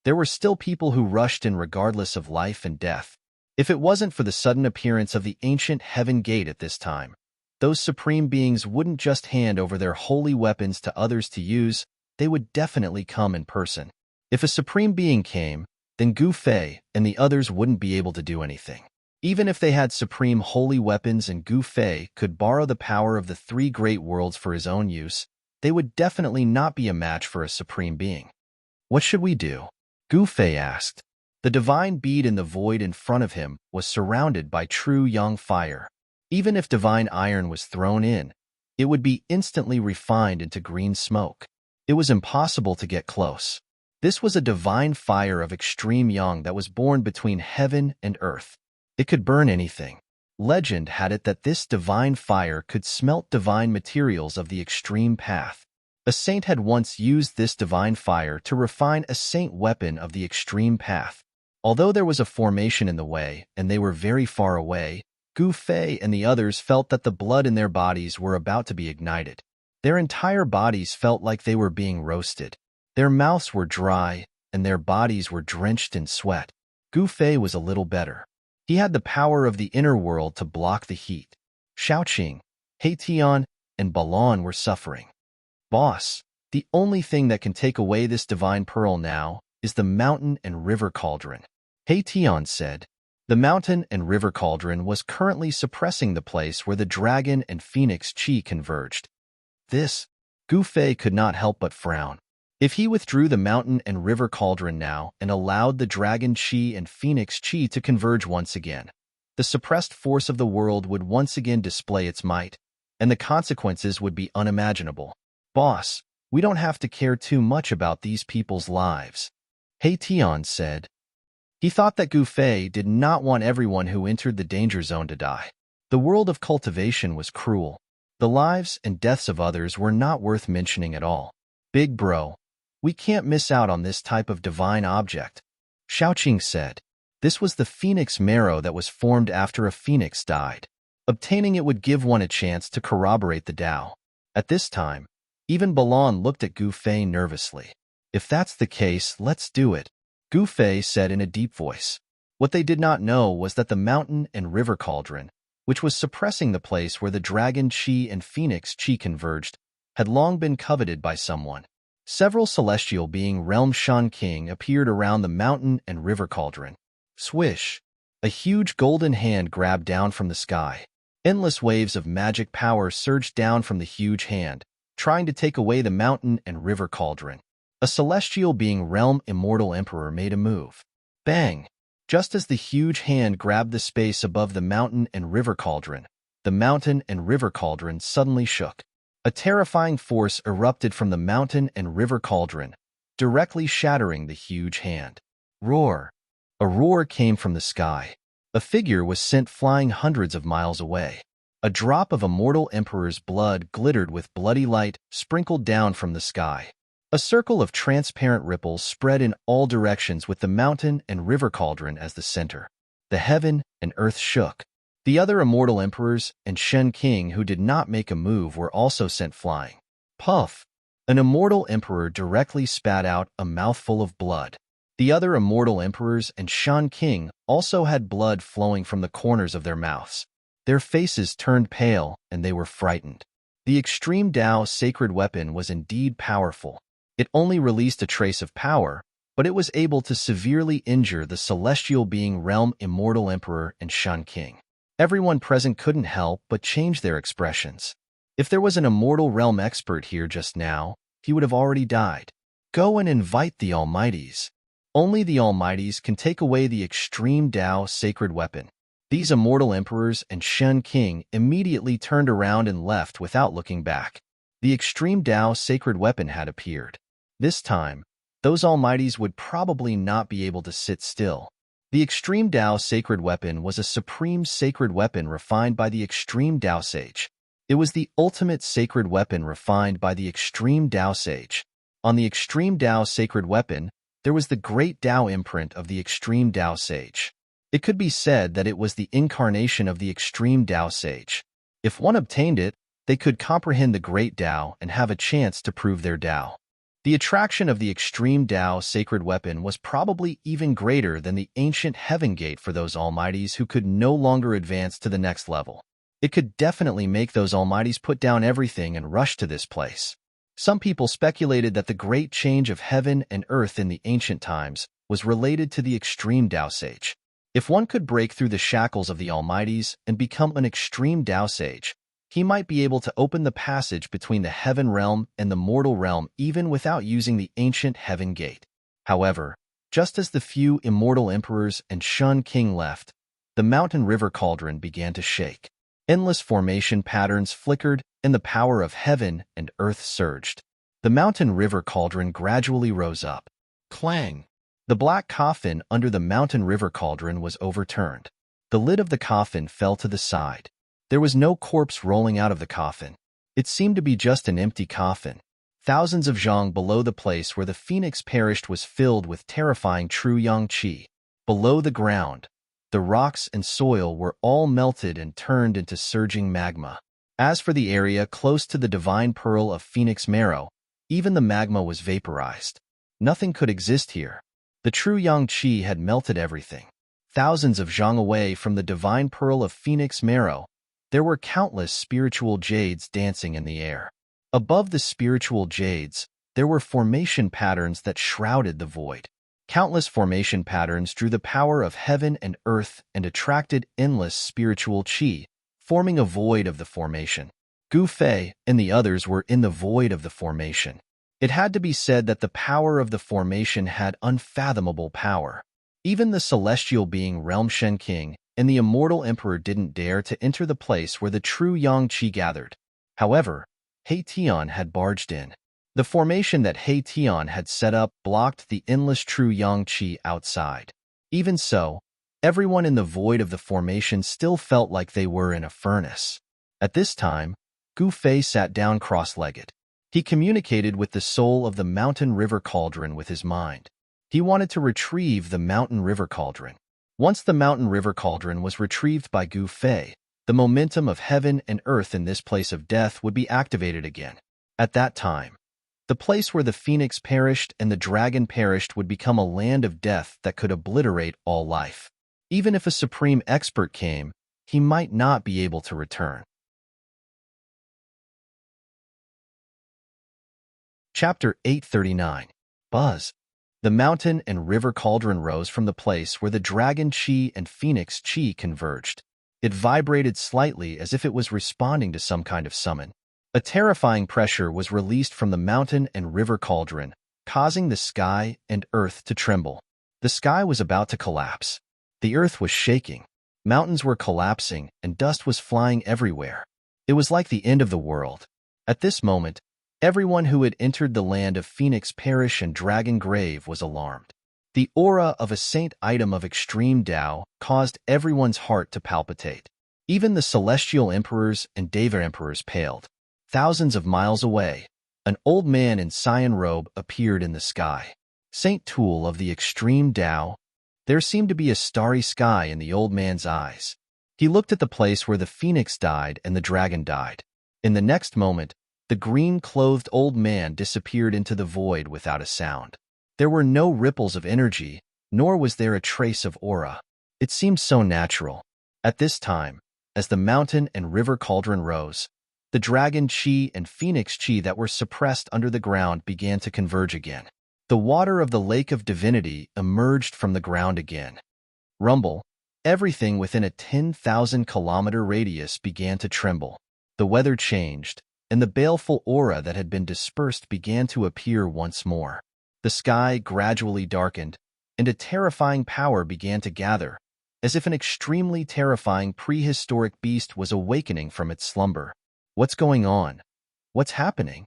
there were still people who rushed in regardless of life and death. If it wasn't for the sudden appearance of the ancient heaven gate at this time, those supreme beings wouldn't just hand over their holy weapons to others to use, they would definitely come in person. If a supreme being came, then Gu Fei and the others wouldn't be able to do anything. Even if they had supreme holy weapons and Gu Fei could borrow the power of the three great worlds for his own use, they would definitely not be a match for a supreme being. What should we do? Gu Fei asked. The divine bead in the void in front of him was surrounded by true yang fire. Even if divine iron was thrown in, it would be instantly refined into green smoke. It was impossible to get close. This was a divine fire of extreme yang that was born between heaven and earth. It could burn anything. Legend had it that this divine fire could smelt divine materials of the extreme path. A saint had once used this divine fire to refine a saint weapon of the extreme path. Although there was a formation in the way and they were very far away, Gu Fei and the others felt that the blood in their bodies were about to be ignited. Their entire bodies felt like they were being roasted. Their mouths were dry and their bodies were drenched in sweat. Gu Fei was a little better. He had the power of the inner world to block the heat. Xiaoqing, Heition, and Balon were suffering. Boss, the only thing that can take away this divine pearl now is the mountain and river cauldron. Heition said. The mountain and river cauldron was currently suppressing the place where the dragon and phoenix chi converged. This, Gu Fei could not help but frown. If he withdrew the mountain and river cauldron now and allowed the dragon chi and phoenix chi to converge once again, the suppressed force of the world would once again display its might, and the consequences would be unimaginable. Boss, we don't have to care too much about these people's lives, Heition said. He thought that Gu Fei did not want everyone who entered the danger zone to die. The world of cultivation was cruel. The lives and deaths of others were not worth mentioning at all. Big bro, we can't miss out on this type of divine object, Xiaoqing said. This was the phoenix marrow that was formed after a phoenix died. Obtaining it would give one a chance to corroborate the Tao. At this time, even Balon looked at Gu Fei nervously. If that's the case, let's do it, Gu Fei said in a deep voice. What they did not know was that the mountain and river cauldron, which was suppressing the place where the dragon chi and phoenix chi converged, had long been coveted by someone. Several celestial being realm Shan King appeared around the mountain and river cauldron. Swish! A huge golden hand grabbed down from the sky. Endless waves of magic power surged down from the huge hand, trying to take away the mountain and river cauldron. A celestial being realm immortal emperor made a move. Bang! Just as the huge hand grabbed the space above the mountain and river cauldron, the mountain and river cauldron suddenly shook. A terrifying force erupted from the mountain and river cauldron, directly shattering the huge hand. Roar! A roar came from the sky. A figure was sent flying hundreds of miles away. A drop of immortal emperor's blood glittered with bloody light sprinkled down from the sky. A circle of transparent ripples spread in all directions with the mountain and river cauldron as the center. The heaven and earth shook. The other immortal emperors and Shen King who did not make a move were also sent flying. Puff! An immortal emperor directly spat out a mouthful of blood. The other immortal emperors and Shan King also had blood flowing from the corners of their mouths. Their faces turned pale and they were frightened. The extreme Tao sacred weapon was indeed powerful. It only released a trace of power, but it was able to severely injure the celestial being realm immortal emperor and Shan King. Everyone present couldn't help but change their expressions. If there was an immortal realm expert here just now, he would have already died. Go and invite the Almighties. Only the Almighties can take away the extreme Tao sacred weapon. These immortal emperors and Shen King immediately turned around and left without looking back. The extreme Tao sacred weapon had appeared. This time, those Almighties would probably not be able to sit still. The extreme Tao sacred weapon was a supreme sacred weapon refined by the extreme Tao sage. It was the ultimate sacred weapon refined by the extreme Tao sage. On the extreme Tao sacred weapon, there was the great Tao imprint of the extreme Tao sage. It could be said that it was the incarnation of the extreme Tao sage. If one obtained it, they could comprehend the great Tao and have a chance to prove their Tao. The attraction of the extreme Tao sacred weapon was probably even greater than the ancient heaven gate for those Almighties who could no longer advance to the next level. It could definitely make those Almighties put down everything and rush to this place. Some people speculated that the great change of heaven and earth in the ancient times was related to the extreme Tao sage. If one could break through the shackles of the Almighties and become an extreme Tao sage, he might be able to open the passage between the heaven realm and the mortal realm even without using the ancient heaven gate. However, just as the few immortal emperors and Shun King left, the mountain river cauldron began to shake. Endless formation patterns flickered and the power of heaven and earth surged. The mountain river cauldron gradually rose up. Clang! The black coffin under the mountain river cauldron was overturned. The lid of the coffin fell to the side. There was no corpse rolling out of the coffin. It seemed to be just an empty coffin. Thousands of zhang below the place where the phoenix perished was filled with terrifying true yang qi. Below the ground, the rocks and soil were all melted and turned into surging magma. As for the area close to the divine pearl of phoenix marrow, even the magma was vaporized. Nothing could exist here. The true yang qi had melted everything. thousands of zhang away from the divine pearl of phoenix marrow, there were countless spiritual jades dancing in the air. Above the spiritual jades, there were formation patterns that shrouded the void. Countless formation patterns drew the power of heaven and earth and attracted endless spiritual qi, forming a void of the formation. Gu Fei and the others were in the void of the formation. It had to be said that the power of the formation had unfathomable power. Even the celestial being Realm Shen King and the immortal emperor didn't dare to enter the place where the true Yang Qi gathered. However, He Tian had barged in. The formation that He Tian had set up blocked the endless true Yang Qi outside. Even so, everyone in the void of the formation still felt like they were in a furnace. At this time, Gu Fei sat down cross-legged. He communicated with the soul of the mountain river cauldron with his mind. He wanted to retrieve the mountain river cauldron. Once the mountain river cauldron was retrieved by Gu Fei, the momentum of heaven and earth in this place of death would be activated again. At that time, the place where the phoenix perished and the dragon perished would become a land of death that could obliterate all life. Even if a supreme expert came, he might not be able to return. Chapter 839. Buzz. The mountain and river cauldron rose from the place where the dragon qi and phoenix qi converged. It vibrated slightly as if it was responding to some kind of summon. A terrifying pressure was released from the mountain and river cauldron, causing the sky and earth to tremble. The sky was about to collapse. The earth was shaking. Mountains were collapsing and dust was flying everywhere. It was like the end of the world. At this moment, everyone who had entered the land of Phoenix Parish and Dragon Grave was alarmed. The aura of a saint item of extreme Tao caused everyone's heart to palpitate. Even the celestial emperors and Deva emperors paled. Thousands of miles away, an old man in cyan robe appeared in the sky. Saint Tool of the extreme Tao. There seemed to be a starry sky in the old man's eyes. He looked at the place where the phoenix died and the dragon died. In the next moment, the green-clothed old man disappeared into the void without a sound. There were no ripples of energy, nor was there a trace of aura. It seemed so natural. At this time, as the mountain and river cauldron rose, the dragon qi and phoenix qi that were suppressed under the ground began to converge again. The water of the lake of divinity emerged from the ground again. Rumble, everything within a 10,000-kilometer radius began to tremble. The weather changed, and the baleful aura that had been dispersed began to appear once more. The sky gradually darkened, and a terrifying power began to gather, as if an extremely terrifying prehistoric beast was awakening from its slumber. What's going on? What's happening?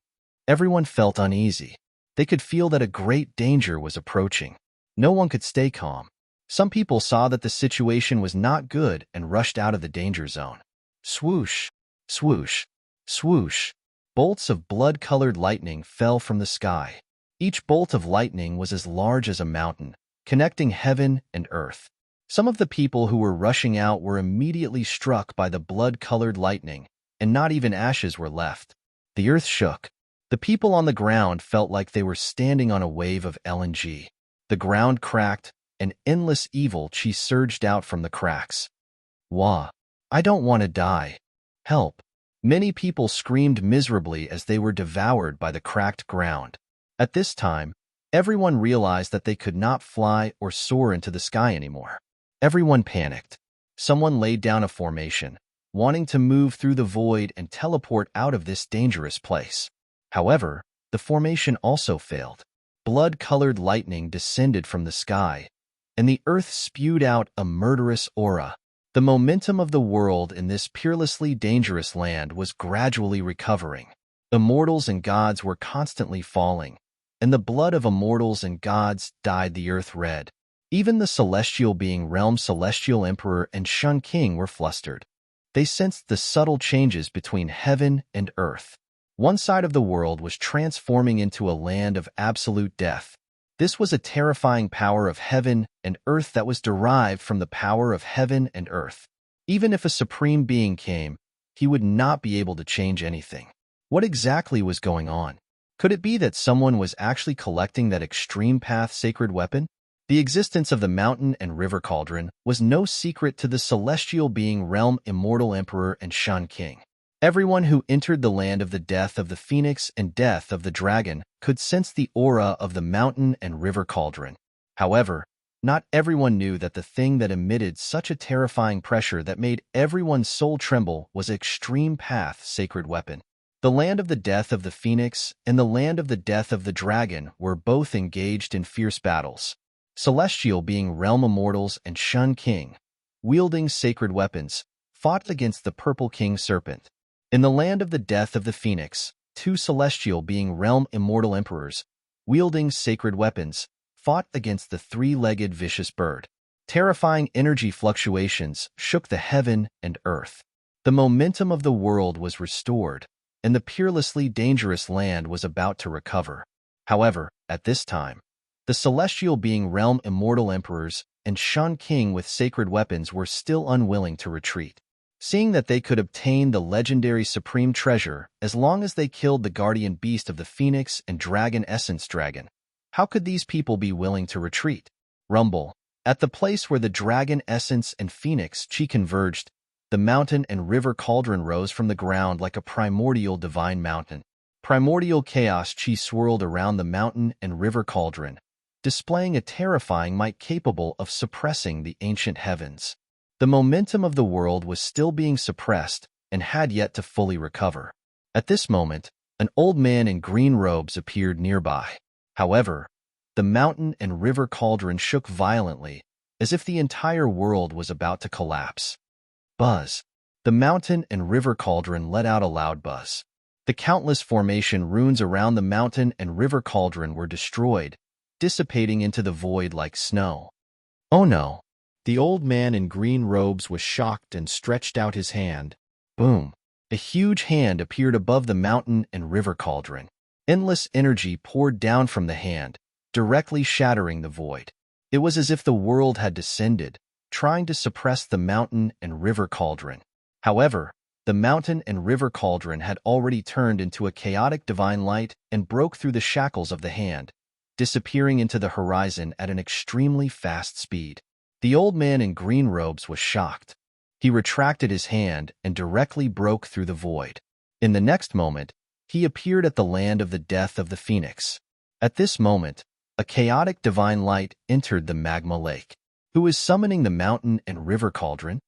Everyone felt uneasy. They could feel that a great danger was approaching. No one could stay calm. Some people saw that the situation was not good and rushed out of the danger zone. Swoosh, swoosh, swoosh. Bolts of blood-colored lightning fell from the sky. Each bolt of lightning was as large as a mountain, connecting heaven and earth. Some of the people who were rushing out were immediately struck by the blood-colored lightning, and not even ashes were left. The earth shook. The people on the ground felt like they were standing on a wave of LNG. The ground cracked, and endless evil qi surged out from the cracks. Wah! I don't want to die. Help! Many people screamed miserably as they were devoured by the cracked ground. At this time, everyone realized that they could not fly or soar into the sky anymore. Everyone panicked. Someone laid down a formation, wanting to move through the void and teleport out of this dangerous place. However, the formation also failed. Blood-colored lightning descended from the sky, and the earth spewed out a murderous aura. The momentum of the world in this peerlessly dangerous land was gradually recovering. Immortals and gods were constantly falling, and the blood of immortals and gods dyed the earth red. Even the celestial being Realm Celestial Emperor and Shun King were flustered. They sensed the subtle changes between heaven and earth. One side of the world was transforming into a land of absolute death. This was a terrifying power of heaven and earth that was derived from the power of heaven and earth. Even if a supreme being came, he would not be able to change anything. What exactly was going on? Could it be that someone was actually collecting that extreme path sacred weapon? The existence of the mountain and river cauldron was no secret to the celestial being realm immortal emperor and Shan King. Everyone who entered the land of the death of the phoenix and death of the dragon could sense the aura of the mountain and river cauldron. However, not everyone knew that the thing that emitted such a terrifying pressure that made everyone's soul tremble was Extreme Path's sacred weapon. The land of the death of the phoenix and the land of the death of the dragon were both engaged in fierce battles. Celestial being realm immortals and Shun King, wielding sacred weapons, fought against the purple king serpent. In the land of the death of the phoenix, two celestial being realm immortal emperors, wielding sacred weapons, fought against the three-legged vicious bird. Terrifying energy fluctuations shook the heaven and earth. The momentum of the world was restored, and the peerlessly dangerous land was about to recover. However, at this time, the celestial being realm immortal emperors and Shun King with sacred weapons were still unwilling to retreat. Seeing that they could obtain the legendary supreme treasure as long as they killed the guardian beast of the phoenix and dragon essence dragon, how could these people be willing to retreat? Rumble. At the place where the dragon essence and phoenix chi converged, the mountain and river cauldron rose from the ground like a primordial divine mountain. Primordial chaos chi swirled around the mountain and river cauldron, displaying a terrifying might capable of suppressing the ancient heavens. The momentum of the world was still being suppressed and had yet to fully recover. At this moment, an old man in green robes appeared nearby. However, the mountain and river cauldron shook violently, as if the entire world was about to collapse. Buzz. The mountain and river cauldron let out a loud buzz. The countless formation runes around the mountain and river cauldron were destroyed, dissipating into the void like snow. Oh no! The old man in green robes was shocked and stretched out his hand. Boom! A huge hand appeared above the mountain and river cauldron. Endless energy poured down from the hand, directly shattering the void. It was as if the world had descended, trying to suppress the mountain and river cauldron. However, the mountain and river cauldron had already turned into a chaotic divine light and broke through the shackles of the hand, disappearing into the horizon at an extremely fast speed. The old man in green robes was shocked. He retracted his hand and directly broke through the void. In the next moment, he appeared at the land of the death of the phoenix. At this moment, a chaotic divine light entered the magma lake. Who is summoning the mountain and river cauldron?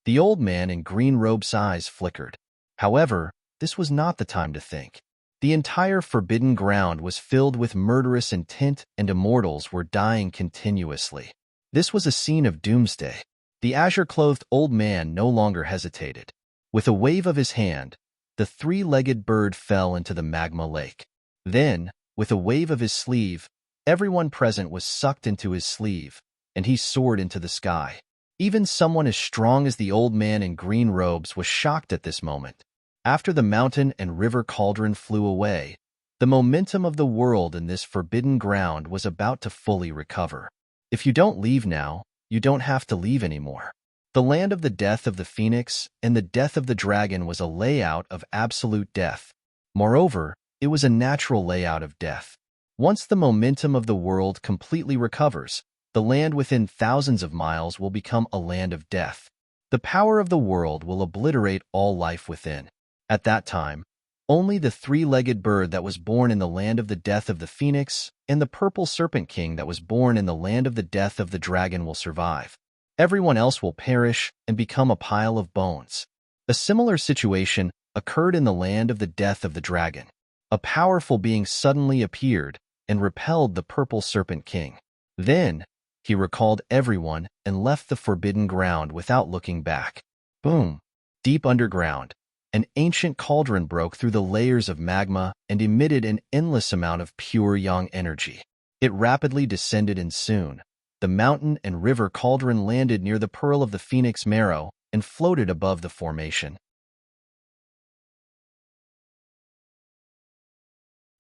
The old man in green robe's eyes flickered. However, this was not the time to think. The entire forbidden ground was filled with murderous intent and immortals were dying continuously. This was a scene of doomsday. The azure-clothed old man no longer hesitated. With a wave of his hand, the three-legged bird fell into the magma lake. Then, with a wave of his sleeve, everyone present was sucked into his sleeve, and he soared into the sky. Even someone as strong as the old man in green robes was shocked at this moment. After the mountain and river cauldron flew away, the momentum of the world in this forbidden ground was about to fully recover. If you don't leave now, you don't have to leave anymore. The land of the death of the phoenix and the death of the dragon was a layout of absolute death. Moreover, it was a natural layout of death. Once the momentum of the world completely recovers, the land within thousands of miles will become a land of death. The power of the world will obliterate all life within. At that time, only the three-legged bird that was born in the land of the death of the phoenix and the purple serpent king that was born in the land of the death of the dragon will survive. Everyone else will perish and become a pile of bones. A similar situation occurred in the land of the death of the dragon. A powerful being suddenly appeared and repelled the purple serpent king. Then, he recalled everyone and left the forbidden ground without looking back. Boom! Deep underground, an ancient cauldron broke through the layers of magma and emitted an endless amount of pure yang energy. It rapidly descended and soon, the mountain and river cauldron landed near the pearl of the phoenix marrow and floated above the formation.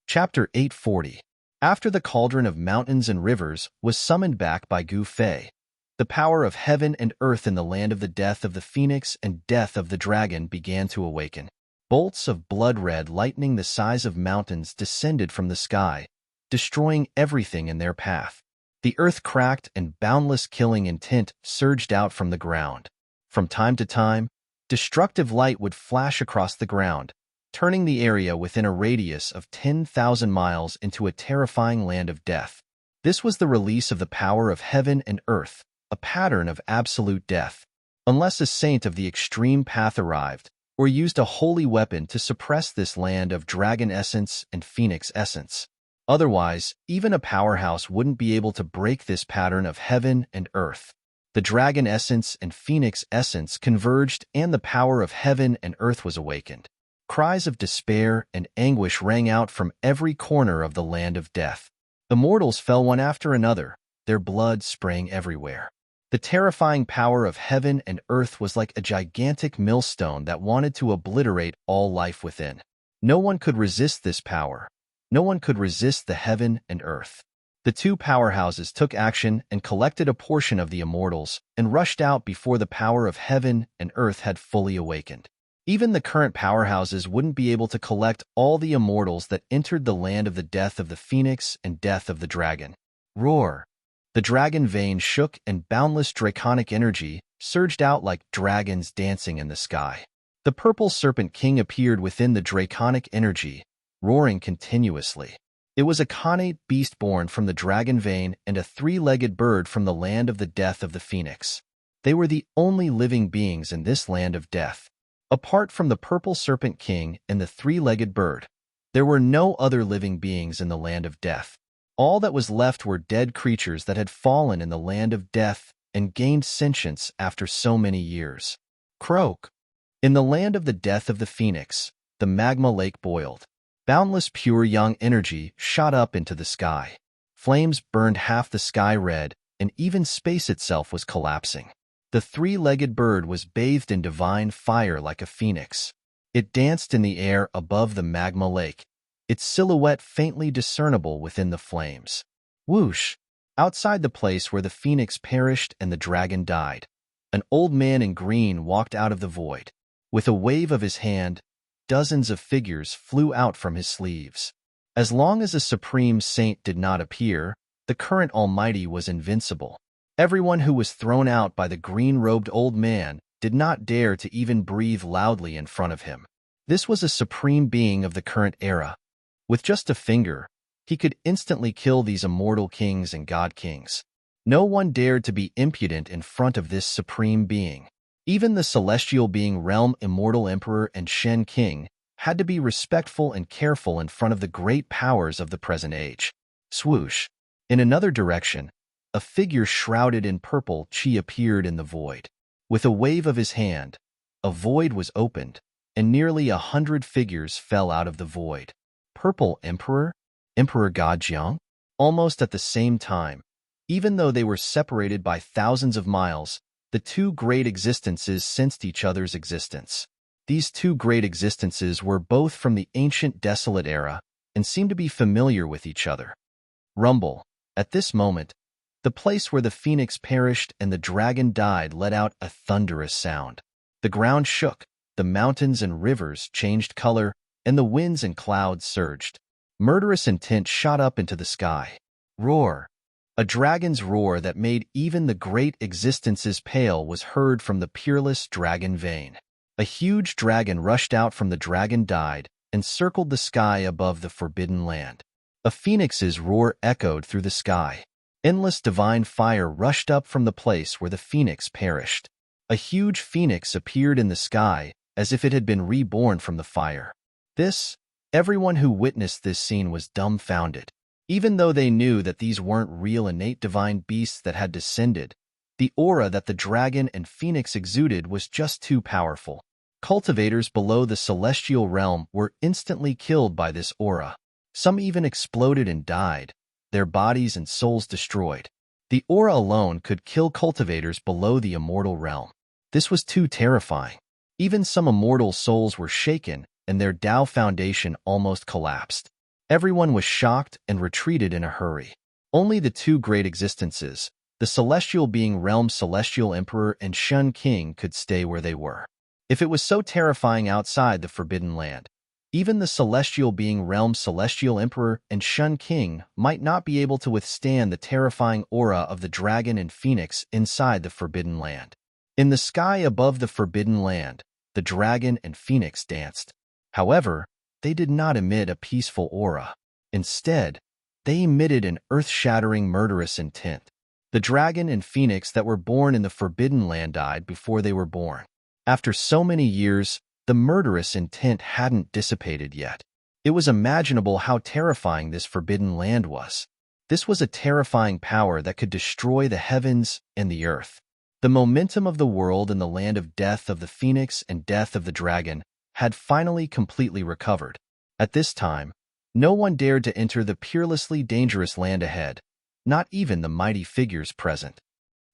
Chapter 840. After the cauldron of mountains and rivers was summoned back by Gu Fei, the power of heaven and earth in the land of the death of the phoenix and death of the dragon began to awaken. Bolts of blood-red lightning the size of mountains descended from the sky, destroying everything in their path. The earth cracked and boundless killing intent surged out from the ground. From time to time, destructive light would flash across the ground, turning the area within a radius of 10,000 miles into a terrifying land of death. This was the release of the power of heaven and earth, a pattern of absolute death. Unless a saint of the extreme path arrived, or used a holy weapon to suppress this land of dragon essence and phoenix essence. Otherwise, even a powerhouse wouldn't be able to break this pattern of heaven and earth. The dragon essence and phoenix essence converged, and the power of heaven and earth was awakened. Cries of despair and anguish rang out from every corner of the land of death. The mortals fell one after another, their blood spraying everywhere. The terrifying power of heaven and earth was like a gigantic millstone that wanted to obliterate all life within. No one could resist this power. No one could resist the heaven and earth. The two powerhouses took action and collected a portion of the immortals and rushed out before the power of heaven and earth had fully awakened. Even the current powerhouses wouldn't be able to collect all the immortals that entered the land of the death of the phoenix and death of the dragon. Roar! The dragon vein shook and boundless draconic energy surged out like dragons dancing in the sky. The purple serpent king appeared within the draconic energy, roaring continuously. It was a connate beast born from the dragon vein and a three-legged bird from the land of the death of the phoenix. They were the only living beings in this land of death. Apart from the purple serpent king and the three-legged bird, there were no other living beings in the land of death. All that was left were dead creatures that had fallen in the land of death and gained sentience after so many years. Croak! In the land of the death of the phoenix, the magma lake boiled. Boundless pure young energy shot up into the sky. Flames burned half the sky red, and even space itself was collapsing. The three-legged bird was bathed in divine fire like a phoenix. It danced in the air above the magma lake, its silhouette faintly discernible within the flames. Whoosh! Outside the place where the phoenix perished and the dragon died, an old man in green walked out of the void. With a wave of his hand, dozens of figures flew out from his sleeves. As long as a supreme saint did not appear, the current almighty was invincible. Everyone who was thrown out by the green-robed old man did not dare to even breathe loudly in front of him. This was a supreme being of the current era. With just a finger, he could instantly kill these immortal kings and god kings. No one dared to be impudent in front of this supreme being. Even the celestial being Realm Immortal Emperor and Shen King had to be respectful and careful in front of the great powers of the present age. Swoosh! In another direction, a figure shrouded in purple chi appeared in the void. With a wave of his hand, a void was opened, and nearly 100 figures fell out of the void. Purple Emperor? Emperor Gajiang? Almost at the same time, even though they were separated by thousands of miles, the two great existences sensed each other's existence. These two great existences were both from the ancient desolate era and seemed to be familiar with each other. Rumble. At this moment, the place where the phoenix perished and the dragon died let out a thunderous sound. The ground shook, the mountains and rivers changed color, and the winds and clouds surged. Murderous intent shot up into the sky. Roar! A dragon's roar that made even the great existences pale was heard from the peerless dragon vein. A huge dragon rushed out from the dragon died and circled the sky above the forbidden land. A phoenix's roar echoed through the sky. Endless divine fire rushed up from the place where the phoenix perished. A huge phoenix appeared in the sky as if it had been reborn from the fire. Everyone who witnessed this scene was dumbfounded. Even though they knew that these weren't real innate divine beasts that had descended, the aura that the dragon and phoenix exuded was just too powerful. Cultivators below the celestial realm were instantly killed by this aura. Some even exploded and died, their bodies and souls destroyed. The aura alone could kill cultivators below the immortal realm. This was too terrifying. Even some immortal souls were shaken, and their Tao foundation almost collapsed. Everyone was shocked and retreated in a hurry. Only the two great existences, the celestial being Realm Celestial Emperor and Shun King, could stay where they were. If it was so terrifying outside the Forbidden Land, Even the celestial being Realm's celestial emperor and Shun King might not be able to withstand the terrifying aura of the dragon and phoenix inside the Forbidden Land. In the sky above the Forbidden Land, the dragon and phoenix danced. However, they did not emit a peaceful aura. Instead, they emitted an earth-shattering murderous intent. The dragon and phoenix that were born in the Forbidden Land died before they were born. After so many years, the murderous intent hadn't dissipated yet. It was imaginable how terrifying this Forbidden Land was. This was a terrifying power that could destroy the heavens and the earth. The momentum of the world in the land of death of the phoenix and death of the dragon had finally completely recovered. At this time, no one dared to enter the peerlessly dangerous land ahead, not even the mighty figures present.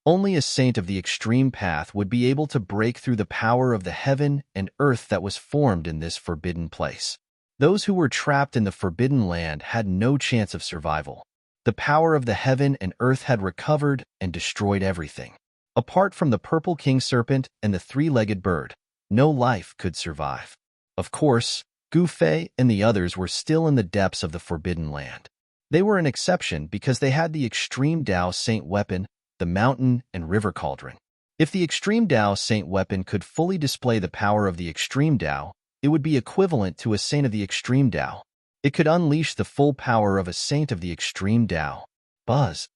Only a saint of the extreme path would be able to break through the power of the heaven and earth that was formed in this forbidden place. Those who were trapped in the Forbidden Land had no chance of survival. The power of the heaven and earth had recovered and destroyed everything. Apart from the purple king serpent and the three-legged bird, no life could survive. Of course, Gu Fei and the others were still in the depths of the Forbidden Land. They were an exception because they had the Extreme Tao Saint weapon, the Mountain and River Cauldron. If the Extreme Tao Saint weapon could fully display the power of the Extreme Tao, it would be equivalent to a Saint of the Extreme Tao. It could unleash the full power of a Saint of the Extreme Tao. Buzz.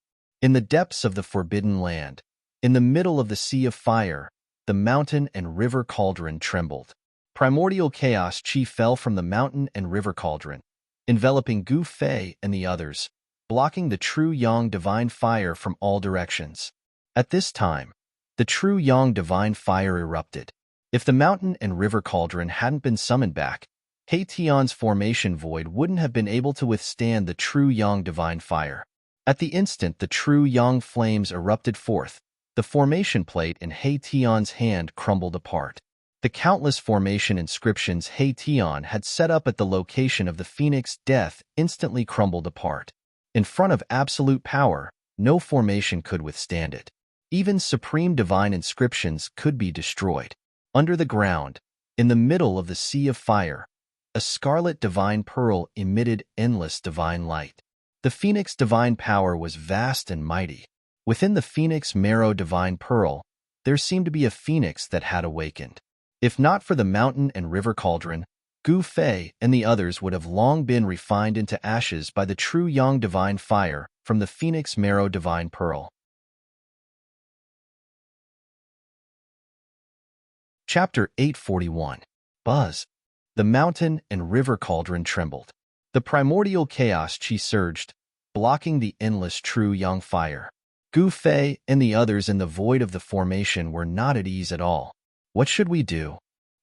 In the depths of the Forbidden Land, in the middle of the Sea of Fire, the Mountain and River Cauldron trembled. Primordial chaos chi fell from the Mountain and River Cauldron, enveloping Gu Fei and the others, blocking the true Yang divine fire from all directions. At this time, the true Yang divine fire erupted. If the Mountain and River Cauldron hadn't been summoned back, He Tian's formation void wouldn't have been able to withstand the true Yang divine fire. At the instant the true Yang flames erupted forth, the formation plate in He Tian's hand crumbled apart. The countless formation inscriptions He Tian had set up at the location of the Phoenix death instantly crumbled apart. In front of absolute power, no formation could withstand it. Even supreme divine inscriptions could be destroyed. Under the ground, in the middle of the Sea of Fire, a scarlet divine pearl emitted endless divine light. The Phoenix divine power was vast and mighty. Within the Phoenix marrow divine pearl, there seemed to be a phoenix that had awakened. If not for the Mountain and River Cauldron, Gu Fei and the others would have long been refined into ashes by the true Yang divine fire from the Phoenix marrow divine pearl. Chapter 841. Buzz. The Mountain and River Cauldron trembled. The primordial chaos chi surged, blocking the endless true Yang fire. Gu Fei and the others in the void of the formation were not at ease at all. What should we do?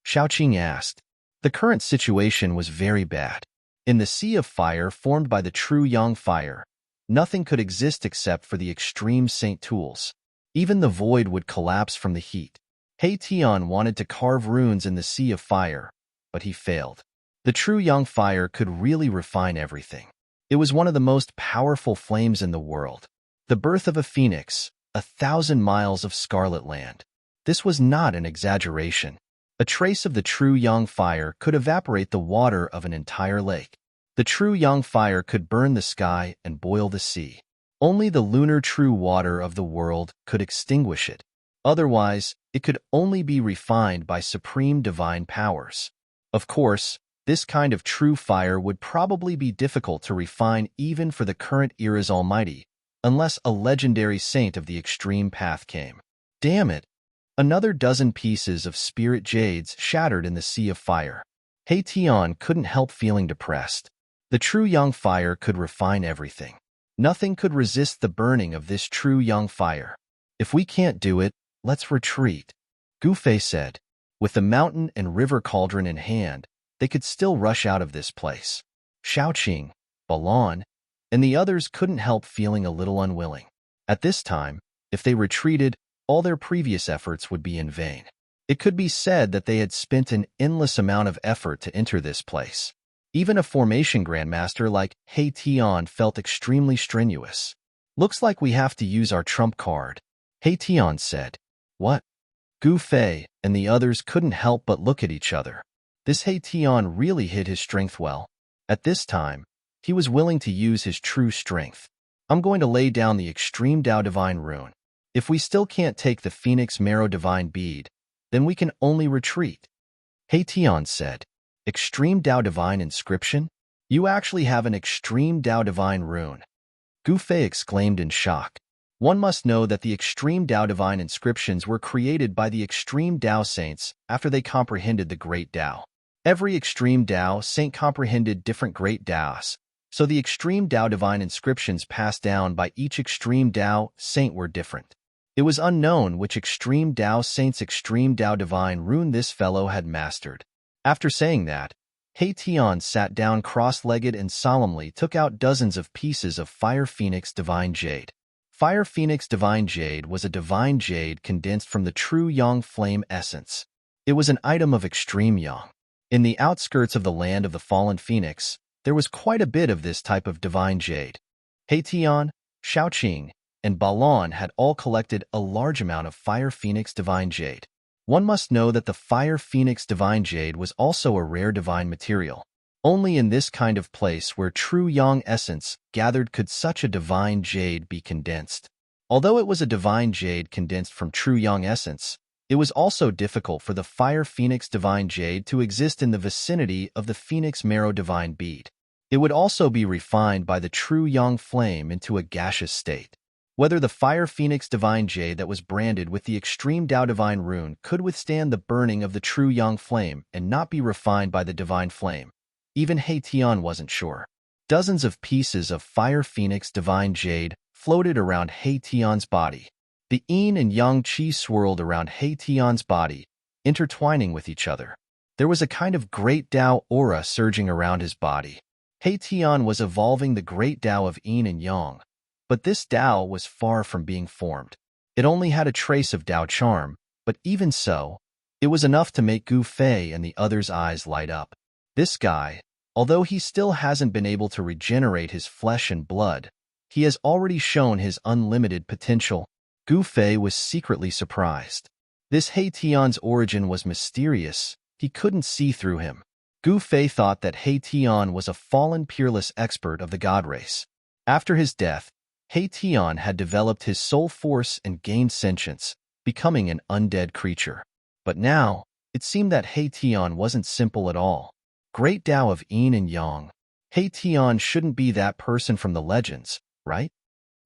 Xiaoqing asked. The current situation was very bad. In the Sea of Fire formed by the true Yang fire, nothing could exist except for the extreme saint tools. Even the void would collapse from the heat. He Tian wanted to carve runes in the Sea of Fire, but he failed. The true Yang fire could really refine everything. It was one of the most powerful flames in the world. The birth of a phoenix, 1,000 miles of scarlet land. This was not an exaggeration. A trace of the true Yang fire could evaporate the water of an entire lake. The true Yang fire could burn the sky and boil the sea. Only the lunar true water of the world could extinguish it. Otherwise, it could only be refined by supreme divine powers. Of course, this kind of true fire would probably be difficult to refine even for the current era's Almighty, unless a legendary saint of the extreme path came. Damn it! Another dozen pieces of spirit jades shattered in the Sea of Fire. He Tian couldn't help feeling depressed. The true Yang fire could refine everything. Nothing could resist the burning of this true Yang fire. If we can't do it, let's retreat, Gu Fei said. With the Mountain and River Cauldron in hand, they could still rush out of this place. Xiaoqing, Balan, and the others couldn't help feeling a little unwilling. At this time, if they retreated, all their previous efforts would be in vain. It could be said that they had spent an endless amount of effort to enter this place. Even a formation grandmaster like He Tian felt extremely strenuous. Looks like we have to use our trump card, He Tian said. What? Gu Fei and the others couldn't help but look at each other. This Heian really hid his strength well. At this time, he was willing to use his true strength. I'm going to lay down the extreme Tao Divine Rune. If we still can't take the Phoenix Marrow Divine Bead, then we can only retreat. Heian said, Extreme Tao Divine Inscription? You actually have an Extreme Tao Divine Rune. Gu Fei exclaimed in shock. One must know that the Extreme Tao Divine Inscriptions were created by the Extreme Tao Saints after they comprehended the Great Tao. Every Extreme Tao Saint comprehended different Great Taos, so the Extreme Tao Divine Inscriptions passed down by each Extreme Tao Saint were different. It was unknown which Extreme Tao Saint's Extreme Tao Divine Rune this fellow had mastered. After saying that, Heian sat down cross-legged and solemnly took out dozens of pieces of Fire Phoenix Divine Jade. Fire Phoenix Divine Jade was a divine jade condensed from the true Yang Flame essence. It was an item of extreme Yang. In the outskirts of the land of the fallen Phoenix, there was quite a bit of this type of divine jade. Heian, Shaoqing, and Balon had all collected a large amount of Fire Phoenix Divine Jade. One must know that the Fire Phoenix Divine Jade was also a rare divine material. Only in this kind of place where true Yang essence gathered could such a divine jade be condensed. Although it was a divine jade condensed from true Yang essence, it was also difficult for the Fire Phoenix Divine Jade to exist in the vicinity of the Phoenix Marrow Divine Bead. It would also be refined by the true Yang Flame into a gaseous state. Whether the Fire Phoenix Divine Jade that was branded with the Extreme Tao Divine Rune could withstand the burning of the true Yang Flame and not be refined by the Divine Flame, even Heian wasn't sure. Dozens of pieces of Fire Phoenix Divine Jade floated around Heian's body. The yin and yang qi swirled around Heian's body, intertwining with each other. There was a kind of great Tao aura surging around his body. Heian was evolving the great Tao of yin and yang, but this Tao was far from being formed. It only had a trace of Tao charm, but even so, it was enough to make Gu Fei and the others' eyes light up. This guy, although he still hasn't been able to regenerate his flesh and blood, he has already shown his unlimited potential. Gu Fei was secretly surprised. This Heian's origin was mysterious. He couldn't see through him. Gu Fei thought that Heian was a fallen peerless expert of the god race. After his death, Heian had developed his soul force and gained sentience, becoming an undead creature. But now, it seemed that Heian wasn't simple at all. Great Tao of yin and yang. Heian shouldn't be that person from the legends, right?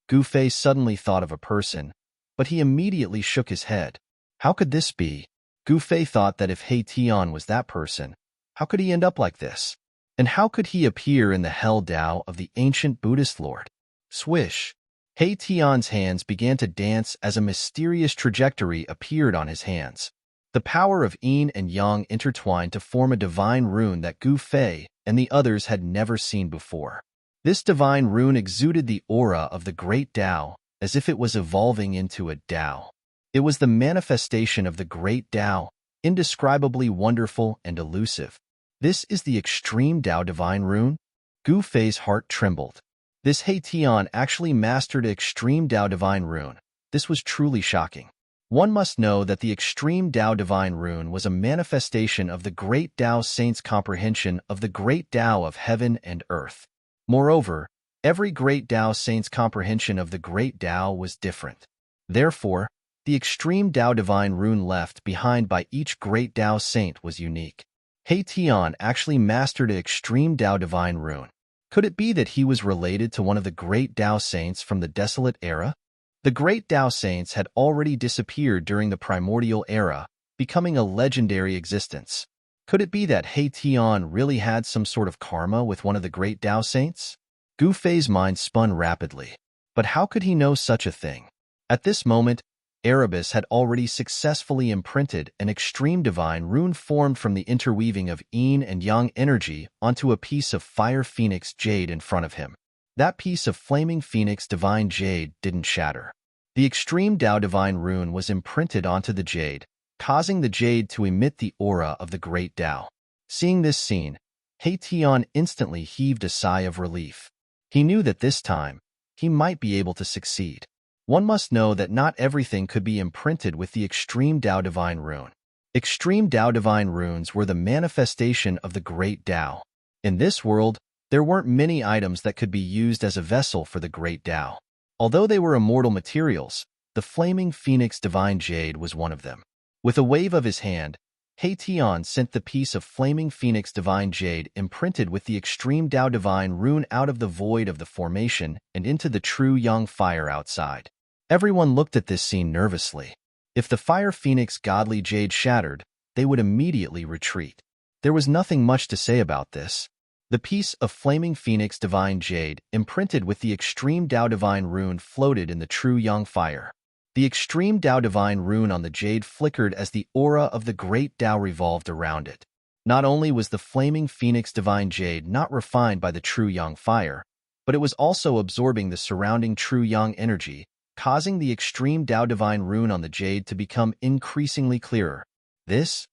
Gu Fei suddenly thought of a person, but he immediately shook his head. How could this be? Gu Fei thought that if Heian was that person, how could he end up like this? And how could he appear in the Hell Tao of the ancient Buddhist Lord? Swish! Heian's hands began to dance as a mysterious trajectory appeared on his hands. The power of yin and yang intertwined to form a divine rune that Gu Fei and the others had never seen before. This divine rune exuded the aura of the great Tao, as if it was evolving into a Tao. It was the manifestation of the great Tao, indescribably wonderful and elusive. This is the Extreme Tao Divine Rune? Gu Fei's heart trembled. This Heian actually mastered Extreme Tao Divine Rune. This was truly shocking. One must know that the Extreme Tao Divine Rune was a manifestation of the Great Tao Saint's comprehension of the Great Tao of heaven and earth. Moreover, every Great Tao Saint's comprehension of the Great Tao was different. Therefore, the Extreme Tao Divine Rune left behind by each Great Tao Saint was unique. Heian actually mastered the Extreme Tao Divine Rune. Could it be that he was related to one of the Great Tao Saints from the Desolate Era? The Great Tao Saints had already disappeared during the Primordial Era, becoming a legendary existence. Could it be that Heian really had some sort of karma with one of the Great Tao Saints? Gu Fei's mind spun rapidly. But how could he know such a thing? At this moment, Erebus had already successfully imprinted an extreme divine rune formed from the interweaving of yin and yang energy onto a piece of Fire Phoenix Jade in front of him. That piece of flaming Phoenix Divine Jade didn't shatter. The Extreme Tao Divine Rune was imprinted onto the jade, causing the jade to emit the aura of the Great Tao. Seeing this scene, Heian instantly heaved a sigh of relief. He knew that this time, he might be able to succeed. One must know that not everything could be imprinted with the Extreme Tao Divine Rune. Extreme Tao Divine runes were the manifestation of the Great Tao. In this world, there weren't many items that could be used as a vessel for the Great Tao. Although they were immortal materials, the Flaming Phoenix Divine Jade was one of them. With a wave of his hand, Tian sent the piece of Flaming Phoenix Divine Jade imprinted with the Extreme Tao Divine rune out of the void of the formation and into the true young fire outside. Everyone looked at this scene nervously. If the Fire Phoenix Godly Jade shattered, they would immediately retreat. There was nothing much to say about this. The piece of Flaming Phoenix Divine Jade imprinted with the Extreme Tao Divine rune floated in the true young fire. The Extreme Tao Divine rune on the jade flickered as the aura of the Great Tao revolved around it. Not only was the Flaming Phoenix Divine Jade not refined by the true young fire, but it was also absorbing the surrounding true young energy, causing the Extreme Tao Divine rune on the jade to become increasingly clearer. This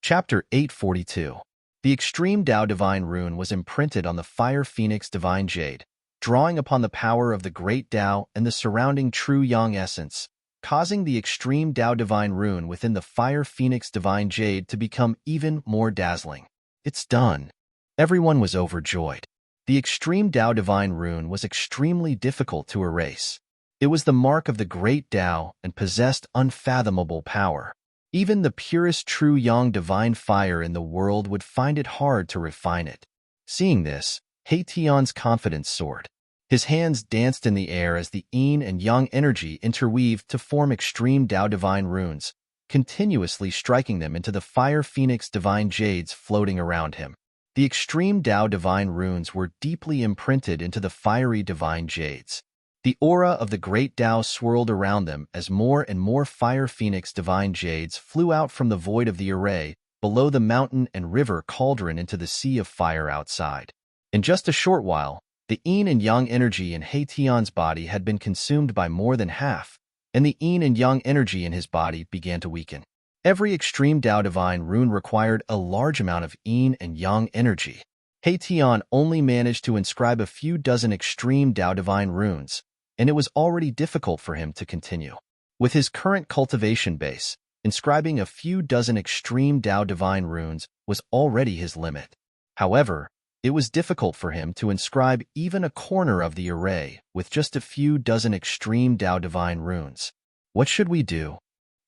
Chapter 842. The Extreme Tao Divine rune was imprinted on the Fire Phoenix Divine Jade, drawing upon the power of the Great Tao and the surrounding true yang essence, causing the Extreme Tao Divine rune within the Fire Phoenix Divine Jade to become even more dazzling. It's done. Everyone was overjoyed. The Extreme Tao Divine rune was extremely difficult to erase. It was the mark of the Great Tao and possessed unfathomable power. Even the purest true yang divine fire in the world would find it hard to refine it. Seeing this, Tian's confidence soared. His hands danced in the air as the yin and yang energy interweaved to form Extreme Tao Divine runes, continuously striking them into the Fire Phoenix Divine Jades floating around him. The Extreme Tao Divine runes were deeply imprinted into the fiery Divine Jades. The aura of the Great Tao swirled around them as more and more Fire Phoenix Divine Jades flew out from the void of the array, below the mountain and river cauldron into the sea of fire outside. In just a short while, the yin and yang energy in Tian's body had been consumed by more than half, and the yin and yang energy in his body began to weaken. Every Extreme Tao Divine rune required a large amount of yin and yang energy. Tian only managed to inscribe a few dozen Extreme Tao Divine runes, and it was already difficult for him to continue. With his current cultivation base, inscribing a few dozen Extreme Tao Divine runes was already his limit. However, it was difficult for him to inscribe even a corner of the array with just a few dozen Extreme Tao Divine runes. What should we do?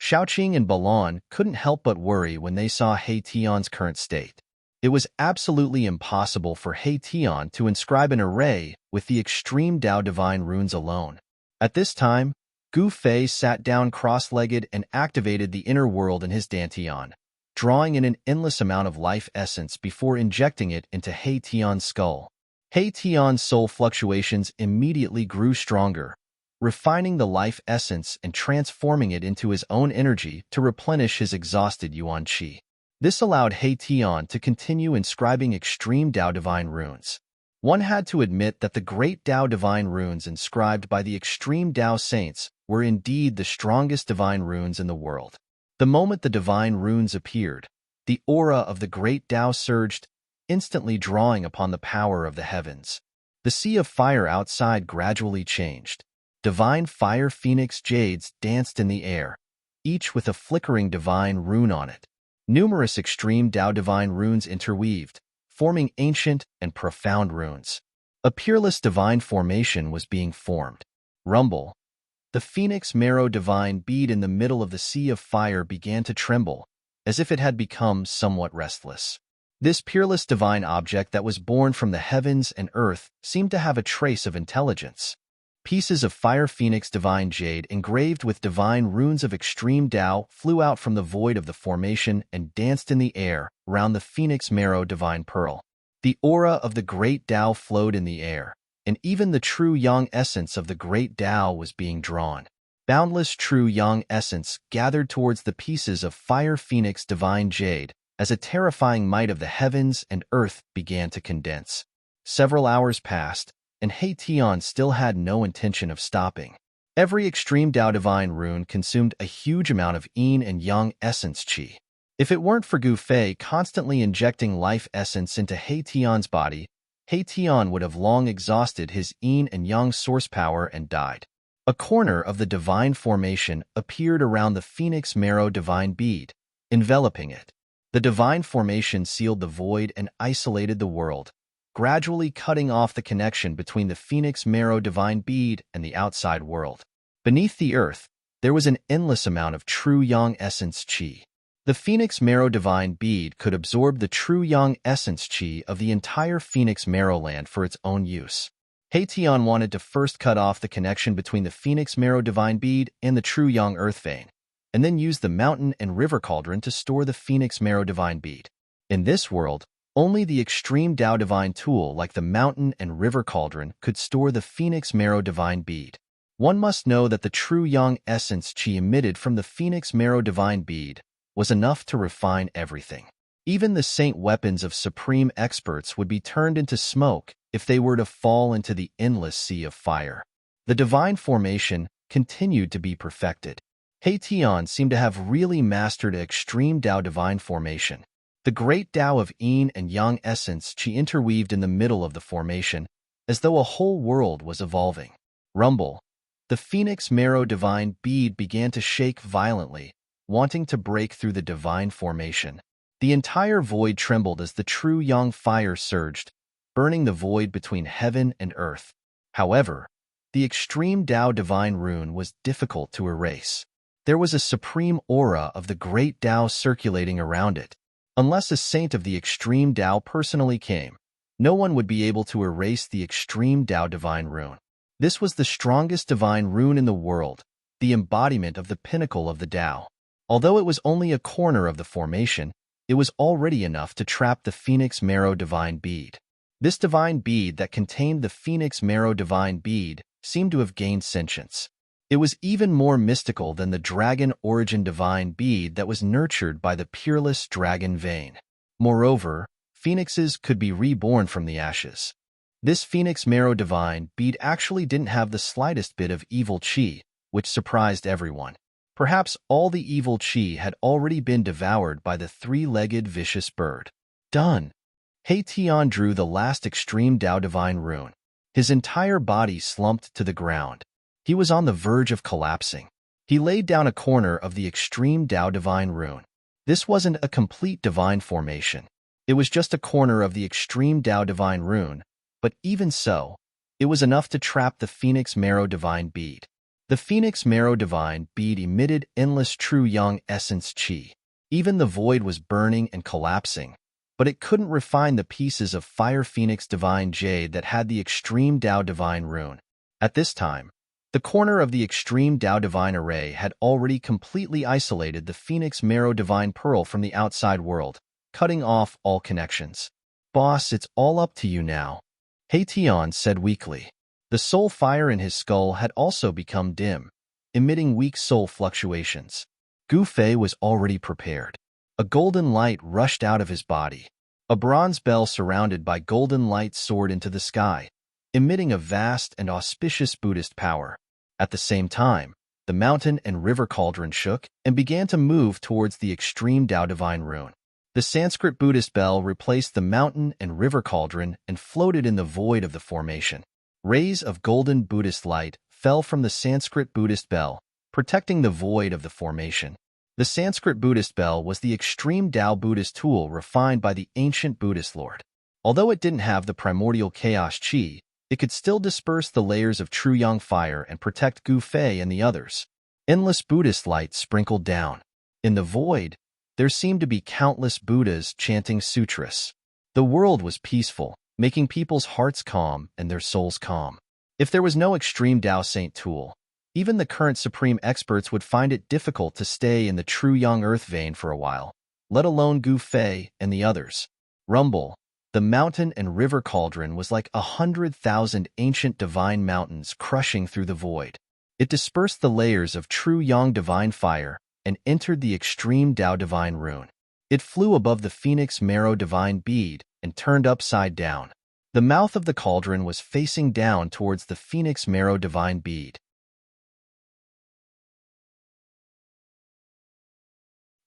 Shaoqing and Balan couldn't help but worry when they saw Tian's current state. It was absolutely impossible for Tian to inscribe an array with the Extreme Tao Divine runes alone. At this time, Gu Fei sat down cross-legged and activated the inner world in his dantian, drawing in an endless amount of life essence before injecting it into Tian's skull. Tian's soul fluctuations immediately grew stronger, refining the life essence and transforming it into his own energy to replenish his exhausted yuan qi. This allowed Tian to continue inscribing Extreme Tao Divine runes. One had to admit that the Great Tao Divine runes inscribed by the Extreme Tao Saints were indeed the strongest divine runes in the world. The moment the divine runes appeared, the aura of the Great Tao surged, instantly drawing upon the power of the heavens. The sea of fire outside gradually changed. Divine Fire Phoenix Jades danced in the air, each with a flickering divine rune on it. Numerous Extreme Tao Divine runes interweaved, forming ancient and profound runes. A peerless divine formation was being formed. Rumble. The Phoenix Marrow Divine bead in the middle of the sea of fire began to tremble, as if it had become somewhat restless. This peerless divine object that was born from the heavens and earth seemed to have a trace of intelligence. Pieces of Fire Phoenix Divine Jade engraved with divine runes of Extreme Tao flew out from the void of the formation and danced in the air round the Phoenix Marrow Divine Pearl. The aura of the Great Tao flowed in the air, and even the true yang essence of the Great Tao was being drawn. Boundless true yang essence gathered towards the pieces of Fire Phoenix Divine Jade as a terrifying might of the heavens and earth began to condense. Several hours passed, and Tian still had no intention of stopping. Every Extreme Tao Divine rune consumed a huge amount of yin and yang essence qi. If it weren't for Gu Fei constantly injecting life essence into Tian's body, Tian would have long exhausted his yin and yang source power and died. A corner of the divine formation appeared around the phoenix marrow divine bead, enveloping it. The divine formation sealed the void and isolated the world, gradually cutting off the connection between the phoenix marrow divine bead and the outside world. Beneath the earth, there was an endless amount of true yang essence qi. The phoenix marrow divine bead could absorb the true yang essence qi of the entire phoenix marrow land for its own use. Haitian wanted to first cut off the connection between the phoenix marrow divine bead and the true yang earth vein, and then use the mountain and river cauldron to store the phoenix marrow divine bead. In this world, only the extreme Tao divine tool like the mountain and river cauldron could store the phoenix marrow divine bead. One must know that the true yang essence qi emitted from the phoenix marrow divine bead was enough to refine everything. Even the saint weapons of supreme experts would be turned into smoke if they were to fall into the endless sea of fire. The divine formation continued to be perfected. Haitian seemed to have really mastered extreme Tao divine formation. The great Tao of yin and yang essence qi interweaved in the middle of the formation, as though a whole world was evolving. Rumble. The phoenix marrow divine bead began to shake violently, wanting to break through the divine formation. The entire void trembled as the true yang fire surged, burning the void between heaven and earth. However, the extreme Tao divine rune was difficult to erase. There was a supreme aura of the great Tao circulating around it. Unless a saint of the extreme Tao personally came, no one would be able to erase the extreme Tao divine rune. This was the strongest divine rune in the world, the embodiment of the pinnacle of the Tao. Although it was only a corner of the formation, it was already enough to trap the phoenix marrow divine bead. This divine bead that contained the phoenix marrow divine bead seemed to have gained sentience. It was even more mystical than the dragon origin divine bead that was nurtured by the peerless dragon vein. Moreover, phoenixes could be reborn from the ashes. This phoenix marrow divine bead actually didn't have the slightest bit of evil qi, which surprised everyone. Perhaps all the evil qi had already been devoured by the three-legged vicious bird. Done. Haitian drew the last extreme Tao divine rune. His entire body slumped to the ground. He was on the verge of collapsing. He laid down a corner of the extreme Tao divine rune. This wasn't a complete divine formation. It was just a corner of the extreme Tao divine rune, but even so, it was enough to trap the phoenix marrow divine bead. The phoenix marrow divine bead emitted endless true yang essence qi. Even the void was burning and collapsing, but it couldn't refine the pieces of fire phoenix divine jade that had the extreme Tao divine rune. At this time, the corner of the extreme Tao divine array had already completely isolated the phoenix marrow divine pearl from the outside world, cutting off all connections. Boss, it's all up to you now, Haitian said weakly. The soul fire in his skull had also become dim, emitting weak soul fluctuations. Gu Fei was already prepared. A golden light rushed out of his body. A bronze bell surrounded by golden light soared into the sky, emitting a vast and auspicious Buddhist power. At the same time, the mountain and river cauldron shook and began to move towards the extreme Tao divine rune. The Sanskrit Buddhist bell replaced the mountain and river cauldron and floated in the void of the formation. Rays of golden Buddhist light fell from the Sanskrit Buddhist bell, protecting the void of the formation. The Sanskrit Buddhist bell was the extreme Tao Buddhist tool refined by the ancient Buddhist Lord. Although it didn't have the primordial chaos qi, it could still disperse the layers of true yang fire and protect Gu Fei and the others. Endless Buddhist light sprinkled down. In the void, there seemed to be countless Buddhas chanting sutras. The world was peaceful, making people's hearts calm and their souls calm. If there was no extreme Tao Saint tool, even the current supreme experts would find it difficult to stay in the true yang earth vein for a while, let alone Gu Fei and the others. Rumble. The mountain and river cauldron was like 100,000 ancient divine mountains crushing through the void. It dispersed the layers of true yang divine fire and entered the extreme Tao divine rune. It flew above the phoenix marrow divine bead and turned upside down. The mouth of the cauldron was facing down towards the phoenix marrow divine bead.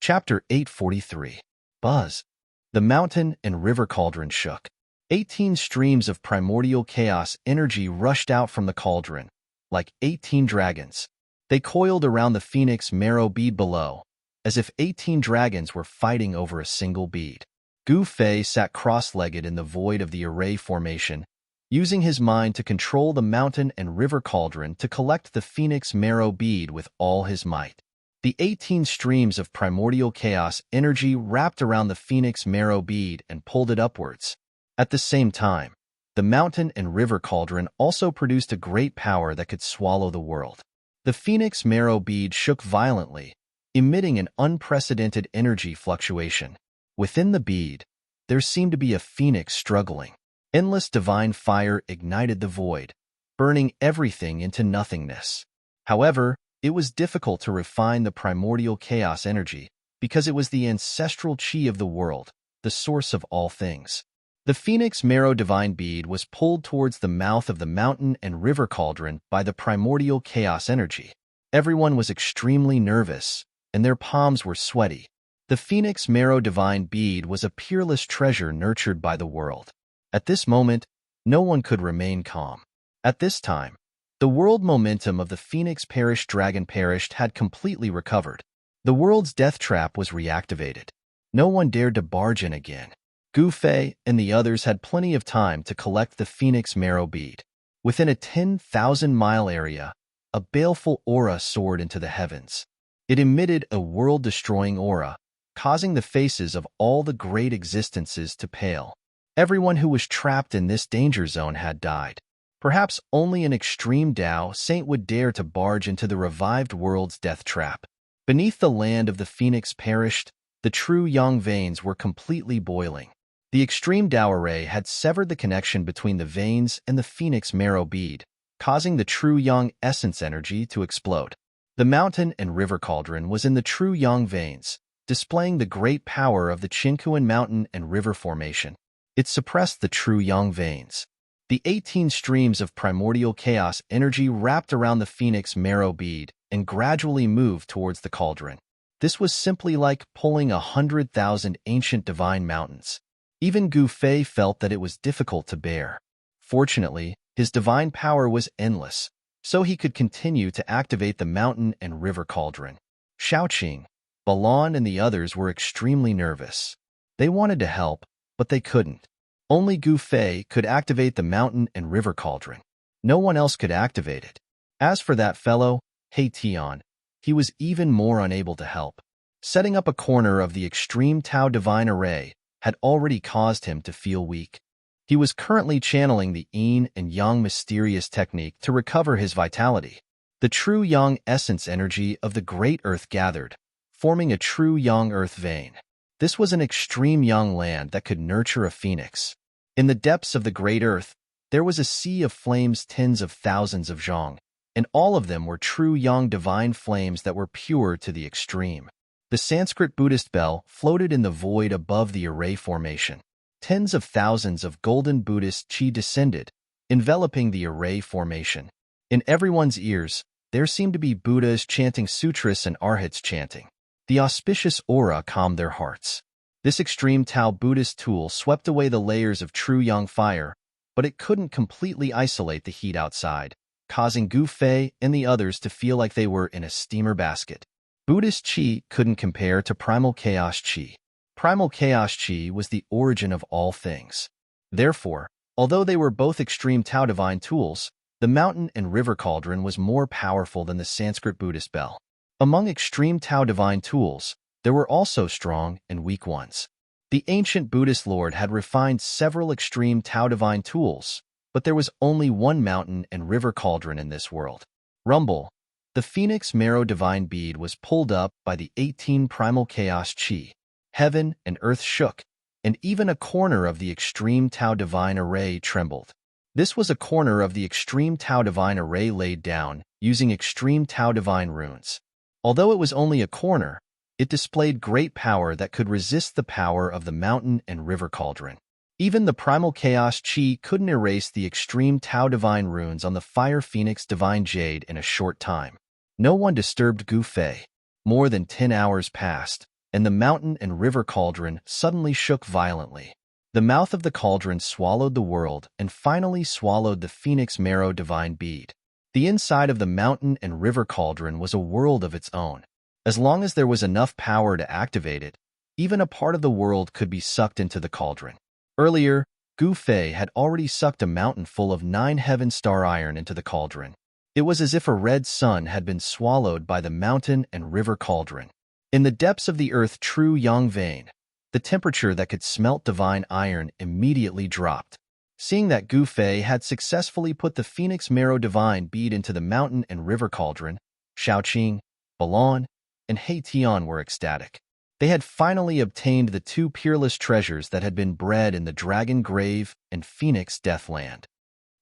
Chapter 843. Buzz. The mountain and river cauldron shook. 18 streams of primordial chaos energy rushed out from the cauldron, like 18 dragons. They coiled around the phoenix marrow bead below, as if 18 dragons were fighting over a single bead. Gu Fei sat cross-legged in the void of the array formation, using his mind to control the mountain and river cauldron to collect the phoenix marrow bead with all his might. The 18 streams of primordial chaos energy wrapped around the phoenix marrow bead and pulled it upwards. At the same time, the mountain and river cauldron also produced a great power that could swallow the world. The phoenix marrow bead shook violently, emitting an unprecedented energy fluctuation. Within the bead, there seemed to be a phoenix struggling. Endless divine fire ignited the void, burning everything into nothingness. However, it was difficult to refine the primordial chaos energy because it was the ancestral chi of the world, the source of all things. The phoenix marrow divine bead was pulled towards the mouth of the mountain and river cauldron by the primordial chaos energy. Everyone was extremely nervous, and their palms were sweaty. The phoenix marrow divine bead was a peerless treasure nurtured by the world. At this moment, no one could remain calm. At this time, the world momentum of the phoenix perished dragon perished had completely recovered. The world's death trap was reactivated. No one dared to barge in again. Gu Fei and the others had plenty of time to collect the phoenix marrow bead. Within a 10,000-mile area, a baleful aura soared into the heavens. It emitted a world-destroying aura, causing the faces of all the great existences to pale. Everyone who was trapped in this danger zone had died. Perhaps only an extreme Tao saint would dare to barge into the revived world's death trap. Beneath the land of the phoenix perished, the true yang veins were completely boiling. The extreme Tao array had severed the connection between the veins and the phoenix marrow bead, causing the true yang essence energy to explode. The mountain and river cauldron was in the true yang veins, displaying the great power of the Qinkuan mountain and river formation. It suppressed the true yang veins. The 18 streams of primordial chaos energy wrapped around the phoenix marrow bead and gradually moved towards the cauldron. This was simply like pulling 100,000 ancient divine mountains. Even Gu Fei felt that it was difficult to bear. Fortunately, his divine power was endless, so he could continue to activate the mountain and river cauldron. Shaoqing, Balan, and the others were extremely nervous. They wanted to help, but they couldn't. Only Gu Fei could activate the mountain and river cauldron. No one else could activate it. As for that fellow, He Tian, he was even more unable to help. Setting up a corner of the extreme Tao divine array had already caused him to feel weak. He was currently channeling the yin and yang mysterious technique to recover his vitality. The true yang essence energy of the great earth gathered, forming a true yang earth vein. This was an extreme yang land that could nurture a phoenix. In the depths of the great earth, there was a sea of flames, tens of thousands of zhang, and all of them were true yang divine flames that were pure to the extreme. The Sanskrit Buddhist bell floated in the void above the array formation. Tens of thousands of golden Buddhist chi descended, enveloping the array formation. In everyone's ears, there seemed to be Buddhas chanting sutras and arhats chanting. The auspicious aura calmed their hearts. This extreme Tao Buddhist tool swept away the layers of true yang fire, but it couldn't completely isolate the heat outside, causing Gu Fei and the others to feel like they were in a steamer basket. Buddhist chi couldn't compare to primal chaos chi. Primal chaos chi was the origin of all things. Therefore, although they were both extreme Tao divine tools, the mountain and river cauldron was more powerful than the Sanskrit Buddhist bell. Among extreme Tao divine tools, there were also strong and weak ones. The ancient Buddhist Lord had refined several extreme Tao divine tools, but there was only one mountain and river cauldron in this world. Rumble. The phoenix marrow divine bead was pulled up by the 18 primal chaos chi. Heaven and earth shook, and even a corner of the extreme Tao divine array trembled. This was a corner of the extreme Tao divine array laid down using extreme Tao divine runes. Although it was only a corner, it displayed great power that could resist the power of the mountain and river cauldron. Even the primal chaos chi couldn't erase the extreme Tao divine runes on the fire phoenix divine jade in a short time. No one disturbed Gu Fei. More than 10 hours passed, and the mountain and river cauldron suddenly shook violently. The mouth of the cauldron swallowed the world and finally swallowed the phoenix marrow divine bead. The inside of the mountain and river cauldron was a world of its own. As long as there was enough power to activate it, even a part of the world could be sucked into the cauldron. Earlier, Gu Fei had already sucked a mountain full of 9 heaven star iron into the cauldron. It was as if a red sun had been swallowed by the mountain and river cauldron. In the depths of the earth true yang vein, the temperature that could smelt divine iron immediately dropped. Seeing that Gu Fei had successfully put the Phoenix Marrow divine bead into the mountain and river cauldron, Shaoqing, Balon, and He Tian were ecstatic. They had finally obtained the 2 peerless treasures that had been bred in the Dragon Grave and Phoenix Deathland.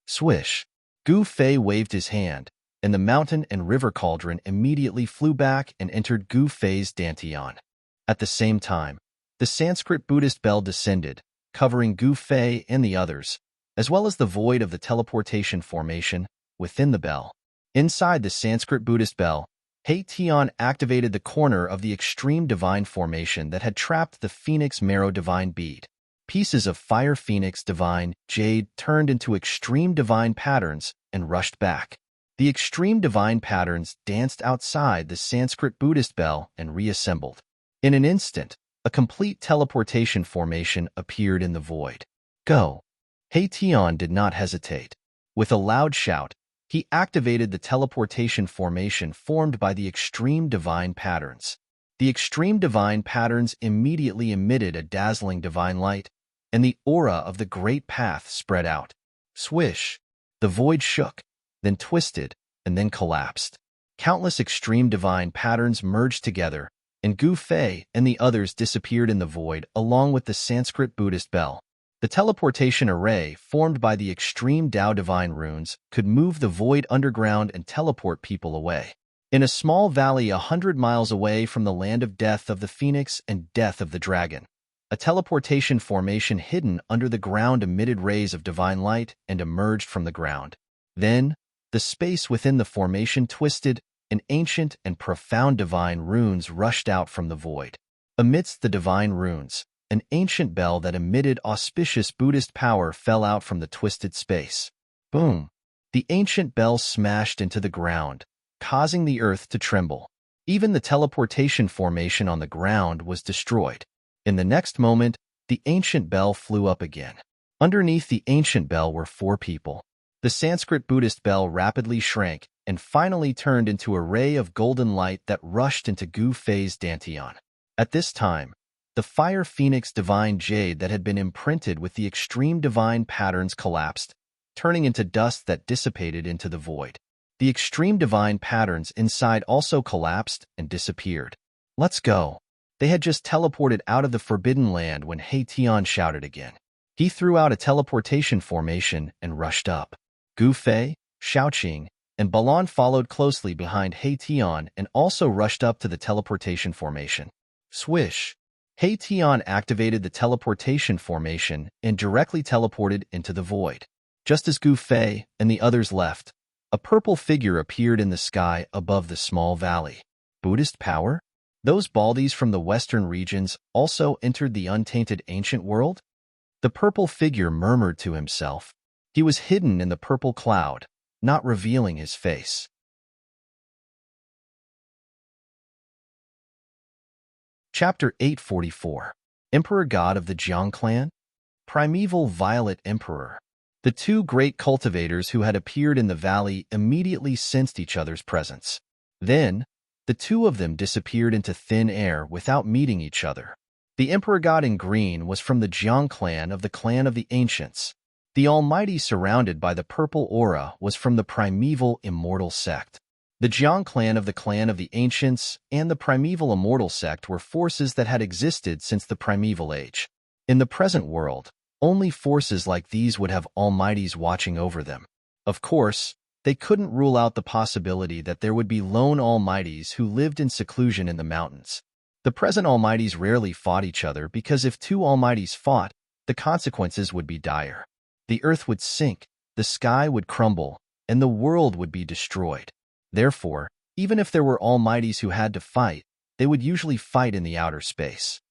Swish! Gu Fei waved his hand, and the mountain and river cauldron immediately flew back and entered Gu Fei's dantian. At the same time, the Sanskrit Buddhist bell descended, covering Gu Fei and the others, as well as the void of the teleportation formation within the bell. Inside the Sanskrit Buddhist bell, He Tian activated the corner of the extreme divine formation that had trapped the Phoenix Marrow divine bead. Pieces of fire Phoenix divine jade turned into extreme divine patterns and rushed back. The extreme divine patterns danced outside the Sanskrit Buddhist bell and reassembled. In an instant, a complete teleportation formation appeared in the void. Go! He Tian did not hesitate. With a loud shout, he activated the teleportation formation formed by the extreme divine patterns. The extreme divine patterns immediately emitted a dazzling divine light, and the aura of the great path spread out. Swish! The void shook, then twisted, and then collapsed. Countless extreme divine patterns merged together, and Gu Fei and the others disappeared in the void along with the Sanskrit Buddhist bell. The teleportation array formed by the extreme Tao divine runes could move the void underground and teleport people away. In a small valley 100 miles away from the land of death of the Phoenix and death of the dragon, a teleportation formation hidden under the ground emitted rays of divine light and emerged from the ground. Then, the space within the formation twisted, and ancient and profound divine runes rushed out from the void. Amidst the divine runes, an ancient bell that emitted auspicious Buddhist power fell out from the twisted space. Boom! The ancient bell smashed into the ground, causing the earth to tremble. Even the teleportation formation on the ground was destroyed. In the next moment, the ancient bell flew up again. Underneath the ancient bell were 4 people. The Sanskrit Buddhist bell rapidly shrank and finally turned into a ray of golden light that rushed into Gu Fei's dantian. At this time, the fire Phoenix divine jade that had been imprinted with the extreme divine patterns collapsed, turning into dust that dissipated into the void. The extreme divine patterns inside also collapsed and disappeared. Let's go! They had just teleported out of the Forbidden Land when He Tian shouted again. He threw out a teleportation formation and rushed up. Gu Fei, Shaoqing, and Balon followed closely behind He Tian and also rushed up to the teleportation formation. Swish! He Tian activated the teleportation formation and directly teleported into the void. Just as Gu Fei and the others left, a purple figure appeared in the sky above the small valley. Buddhist power? Those Baldies from the western regions also entered the untainted ancient world? The purple figure murmured to himself. He was hidden in the purple cloud, not revealing his face. Chapter 844. Emperor God of the Jiang Clan? Primeval Violet Emperor. The 2 great cultivators who had appeared in the valley immediately sensed each other's presence. Then, the 2 of them disappeared into thin air without meeting each other. The Emperor God in green was from the Jiang clan of the Ancients. The Almighty surrounded by the purple aura was from the primeval immortal sect. The Jiang clan of the Ancients and the primeval immortal sect were forces that had existed since the primeval age. In the present world, only forces like these would have Almighties watching over them. Of course, they couldn't rule out the possibility that there would be lone Almighties who lived in seclusion in the mountains. The present Almighties rarely fought each other because if 2 Almighties fought, the consequences would be dire. The earth would sink, the sky would crumble, and the world would be destroyed. Therefore, even if there were Almighties who had to fight, they would usually fight in the outer space.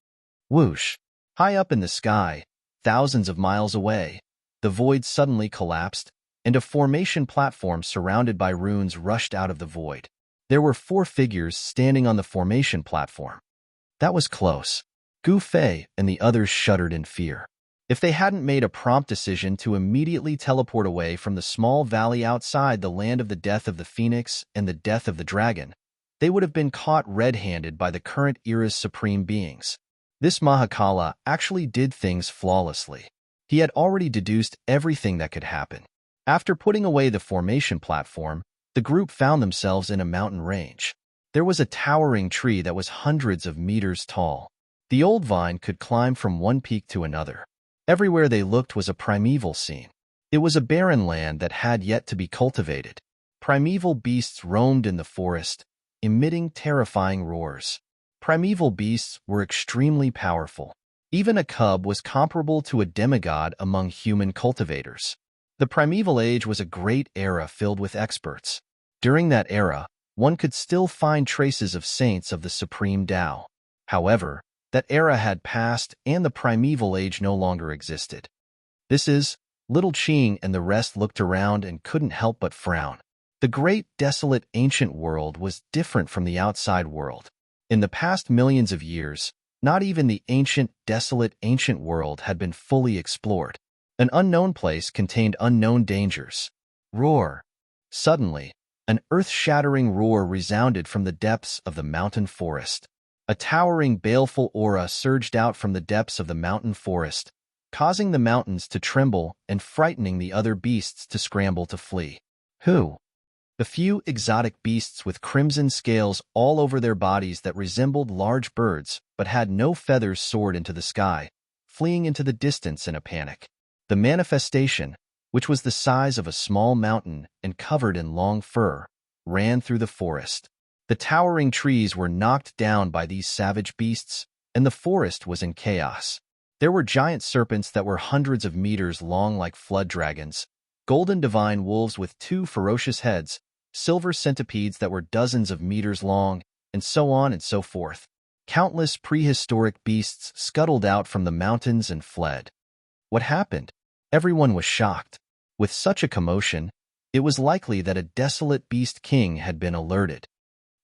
Whoosh! High up in the sky, thousands of miles away, the void suddenly collapsed, and a formation platform surrounded by runes rushed out of the void. There were 4 figures standing on the formation platform. That was close. Gu Fei and the others shuddered in fear. If they hadn't made a prompt decision to immediately teleport away from the small valley outside the land of the death of the phoenix and the death of the dragon, they would have been caught red-handed by the current era's supreme beings. This Mahakala actually did things flawlessly. He had already deduced everything that could happen. After putting away the formation platform, the group found themselves in a mountain range. There was a towering tree that was hundreds of meters tall. The old vine could climb from one peak to another. Everywhere they looked was a primeval scene. It was a barren land that had yet to be cultivated. Primeval beasts roamed in the forest, emitting terrifying roars. Primeval beasts were extremely powerful. Even a cub was comparable to a demigod among human cultivators. The primeval age was a great era filled with experts. During that era, one could still find traces of saints of the supreme Tao. However, that era had passed and the primeval age no longer existed. This is, Little Qing and the rest looked around and couldn't help but frown. The great, desolate, ancient world was different from the outside world. In the past millions of years, not even the ancient, desolate, ancient world had been fully explored. An unknown place contained unknown dangers. Roar! Suddenly, an earth-shattering roar resounded from the depths of the mountain forest. A towering, baleful aura surged out from the depths of the mountain forest, causing the mountains to tremble and frightening the other beasts to scramble to flee. Who? The few exotic beasts with crimson scales all over their bodies that resembled large birds but had no feathers soared into the sky, fleeing into the distance in a panic. The manifestation, which was the size of a small mountain and covered in long fur, ran through the forest. The towering trees were knocked down by these savage beasts, and the forest was in chaos. There were giant serpents that were hundreds of meters long like flood dragons, golden divine wolves with 2 ferocious heads, silver centipedes that were dozens of meters long, and so on and so forth. Countless prehistoric beasts scuttled out from the mountains and fled. What happened? Everyone was shocked. With such a commotion, it was likely that a desolate beast king had been alerted.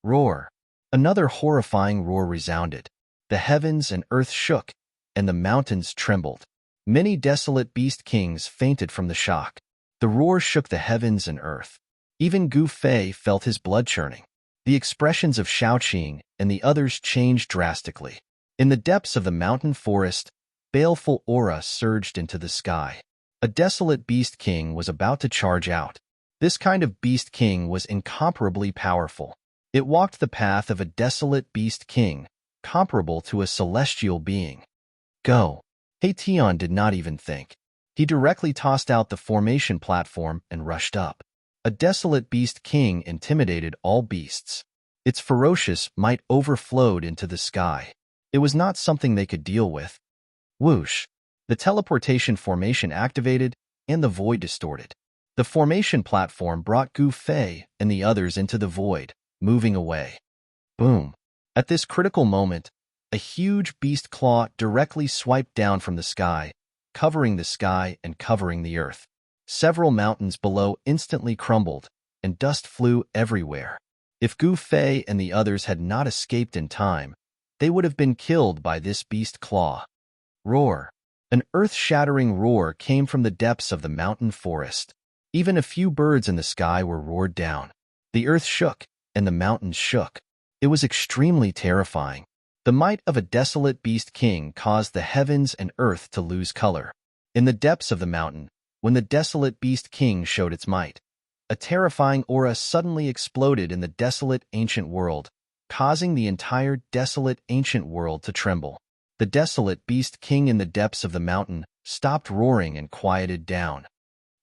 Roar! Another horrifying roar resounded. The heavens and earth shook, and the mountains trembled. Many desolate beast kings fainted from the shock. The roar shook the heavens and earth. Even Gu Fei felt his blood churning. The expressions of Shaoqing and the others changed drastically. In the depths of the mountain forest, baleful aura surged into the sky. A desolate beast king was about to charge out. This kind of beast king was incomparably powerful. It walked the path of a desolate beast king, comparable to a celestial being. Go! Tion did not even think. He directly tossed out the formation platform and rushed up. A desolate beast king intimidated all beasts. Its ferocious might overflowed into the sky. It was not something they could deal with. Whoosh! The teleportation formation activated, and the void distorted. The formation platform brought Gu Fei and the others into the void, moving away. Boom! At this critical moment, a huge beast claw directly swiped down from the sky, covering the sky and covering the earth. Several mountains below instantly crumbled, and dust flew everywhere. If Gu Fei and the others had not escaped in time, they would have been killed by this beast claw. Roar! An earth-shattering roar came from the depths of the mountain forest. Even a few birds in the sky were roared down. The earth shook, and the mountains shook. It was extremely terrifying. The might of a desolate beast king caused the heavens and earth to lose color. In the depths of the mountain, when the desolate beast king showed its might, a terrifying aura suddenly exploded in the desolate ancient world, causing the entire desolate ancient world to tremble. The desolate beast king in the depths of the mountain stopped roaring and quieted down.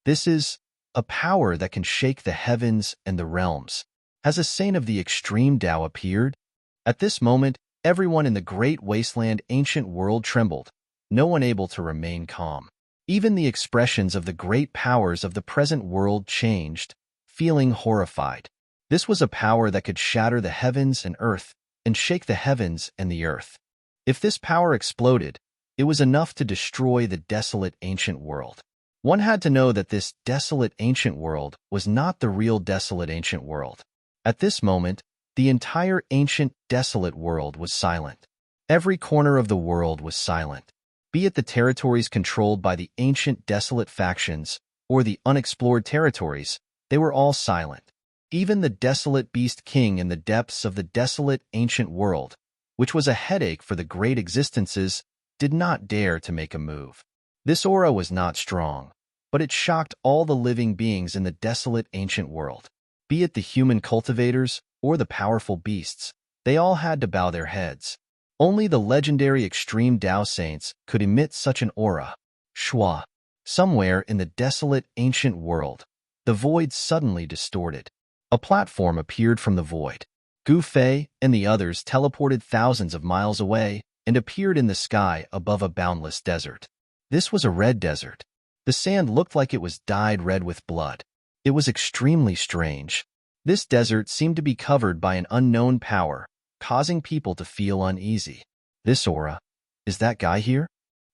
This is a power that can shake the heavens and the realms. Has a saint of the extreme Tao appeared? At this moment, everyone in the great wasteland ancient world trembled, no one able to remain calm. Even the expressions of the great powers of the present world changed, feeling horrified. This was a power that could shatter the heavens and earth, and shake the heavens and the earth. If this power exploded, it was enough to destroy the desolate ancient world. One had to know that this desolate ancient world was not the real desolate ancient world. At this moment, the entire ancient desolate world was silent. Every corner of the world was silent. Be it the territories controlled by the ancient desolate factions or the unexplored territories, they were all silent. Even the desolate beast king in the depths of the desolate ancient world, which was a headache for the great existences, did not dare to make a move. This aura was not strong, but it shocked all the living beings in the desolate ancient world. Be it the human cultivators or the powerful beasts, they all had to bow their heads. Only the legendary extreme Tao saints could emit such an aura. Shua. Somewhere in the desolate ancient world, the void suddenly distorted. A platform appeared from the void. Gu Fei and the others teleported thousands of miles away and appeared in the sky above a boundless desert. This was a red desert. The sand looked like it was dyed red with blood. It was extremely strange. This desert seemed to be covered by an unknown power, causing people to feel uneasy. This aura, is that guy here?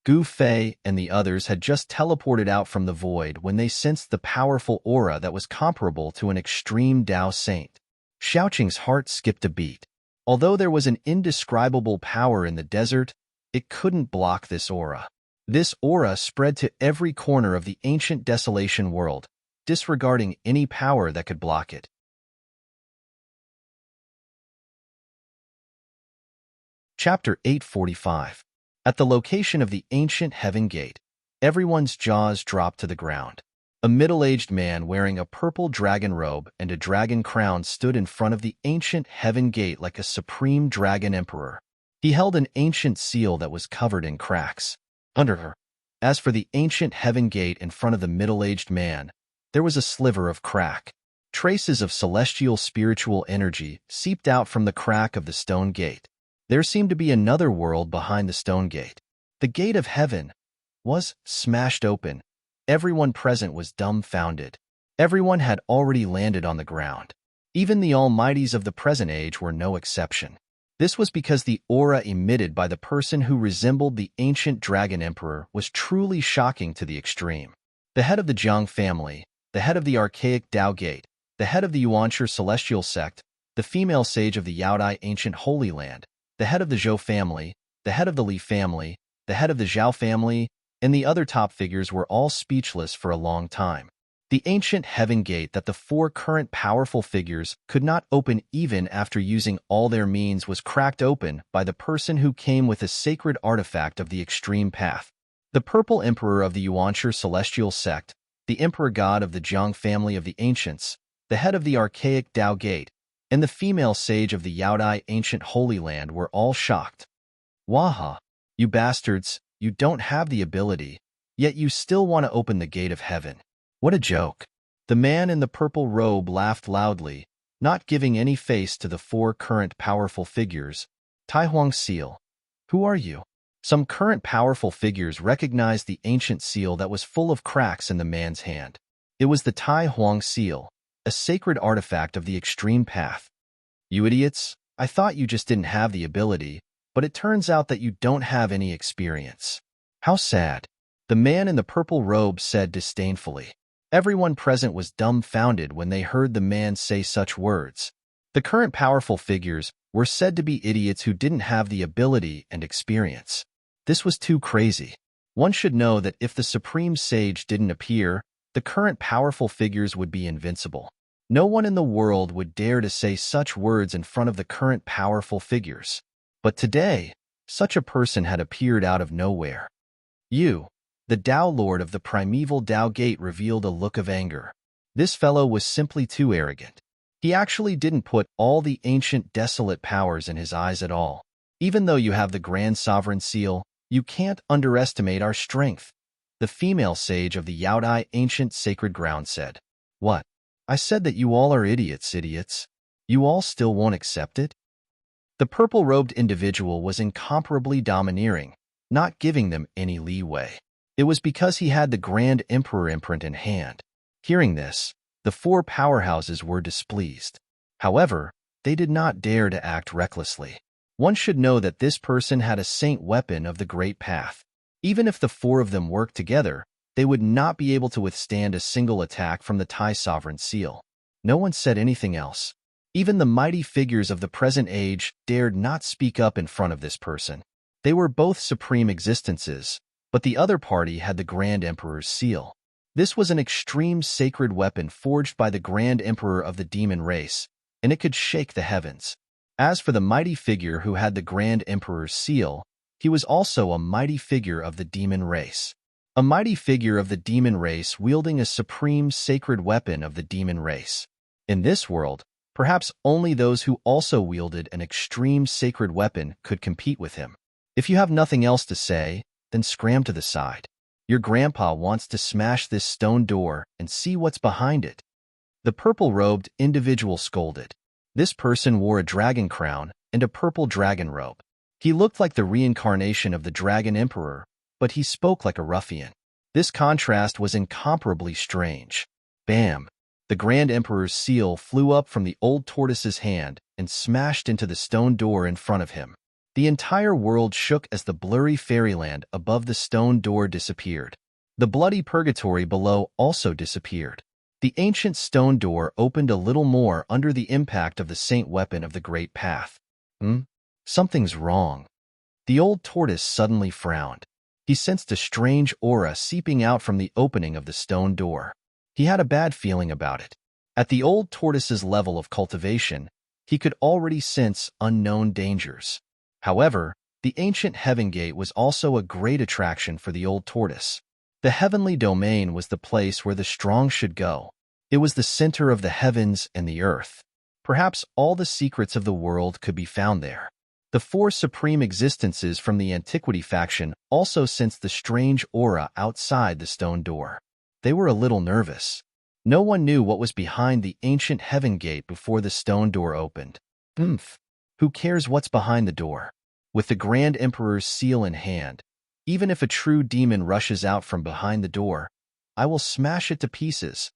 Gu Fei and the others had just teleported out from the void when they sensed the powerful aura that was comparable to an extreme Tao saint. Xiaoqing's heart skipped a beat. Although there was an indescribable power in the desert, it couldn't block this aura. This aura spread to every corner of the ancient desolation world, disregarding any power that could block it. Chapter 845. At the location of the ancient heaven gate, everyone's jaws dropped to the ground. A middle-aged man wearing a purple dragon robe and a dragon crown stood in front of the ancient heaven gate like a supreme dragon emperor. He held an ancient seal that was covered in cracks. Under her, as for the ancient heaven gate in front of the middle-aged man, there was a sliver of crack. Traces of celestial spiritual energy seeped out from the crack of the stone gate. There seemed to be another world behind the stone gate. The gate of heaven was smashed open. Everyone present was dumbfounded. Everyone had already landed on the ground. Even the almighties of the present age were no exception. This was because the aura emitted by the person who resembled the ancient dragon emperor was truly shocking to the extreme. The head of the Jiang family, the head of the archaic Tao Gate, the head of the Yuanshi celestial sect, the female sage of the Yaodai ancient Holy Land, the head of the Zhou family, the head of the Li family, the head of the Zhao family, and the other top figures were all speechless for a long time. The ancient heaven gate that the four current powerful figures could not open even after using all their means was cracked open by the person who came with a sacred artifact of the extreme path. The purple emperor of the Yuanshi celestial sect, the emperor god of the Jiang family of the ancients, the head of the archaic Tao Gate, and the female sage of the Yaodai ancient Holy Land were all shocked. Waha, you bastards, you don't have the ability, yet you still want to open the gate of heaven. What a joke. The man in the purple robe laughed loudly, not giving any face to the four current powerful figures. Tai Huang seal. Who are you? Some current powerful figures recognized the ancient seal that was full of cracks in the man's hand. It was the Tai Huang seal, a sacred artifact of the extreme path. You idiots, I thought you just didn't have the ability, but it turns out that you don't have any experience. How sad. The man in the purple robe said disdainfully. Everyone present was dumbfounded when they heard the man say such words. The current powerful figures were said to be idiots who didn't have the ability and experience. This was too crazy. One should know that if the supreme sage didn't appear, the current powerful figures would be invincible. No one in the world would dare to say such words in front of the current powerful figures. But today, such a person had appeared out of nowhere. You, the Tao Lord of the primeval Tao Gate, revealed a look of anger. This fellow was simply too arrogant. He actually didn't put all the ancient desolate powers in his eyes at all. Even though you have the Grand Sovereign Seal, you can't underestimate our strength. The female sage of the Yaodai ancient sacred ground said. What? I said that you all are idiots. You all still won't accept it? The purple-robed individual was incomparably domineering, not giving them any leeway. It was because he had the Grand Emperor imprint in hand. Hearing this, the four powerhouses were displeased. However, they did not dare to act recklessly. One should know that this person had a saint weapon of the Great Path. Even if the four of them worked together, they would not be able to withstand a single attack from the Thai sovereign seal. No one said anything else. Even the mighty figures of the present age dared not speak up in front of this person. They were both supreme existences, but the other party had the Grand Emperor's seal. This was an extreme sacred weapon forged by the Grand Emperor of the demon race, and it could shake the heavens. As for the mighty figure who had the Grand Emperor's seal, he was also a mighty figure of the demon race. A mighty figure of the demon race wielding a supreme sacred weapon of the demon race. In this world, perhaps only those who also wielded an extreme sacred weapon could compete with him. If you have nothing else to say, then scram to the side. Your grandpa wants to smash this stone door and see what's behind it. The purple-robed individual scolded. This person wore a dragon crown and a purple dragon robe. He looked like the reincarnation of the Dragon Emperor, but he spoke like a ruffian. This contrast was incomparably strange. Bam! The Grand Emperor's seal flew up from the old tortoise's hand and smashed into the stone door in front of him. The entire world shook as the blurry fairyland above the stone door disappeared. The bloody purgatory below also disappeared. The ancient stone door opened a little more under the impact of the saint weapon of the great path. Something's wrong. The old tortoise suddenly frowned. He sensed a strange aura seeping out from the opening of the stone door. He had a bad feeling about it. At the old tortoise's level of cultivation, he could already sense unknown dangers. However, the ancient heaven gate was also a great attraction for the old tortoise. The heavenly domain was the place where the strong should go. It was the center of the heavens and the earth. Perhaps all the secrets of the world could be found there. The four supreme existences from the Antiquity faction also sensed the strange aura outside the stone door. They were a little nervous. No one knew what was behind the ancient heaven gate before the stone door opened. Who cares what's behind the door? With the Grand Emperor's seal in hand, even if a true demon rushes out from behind the door, I will smash it to pieces.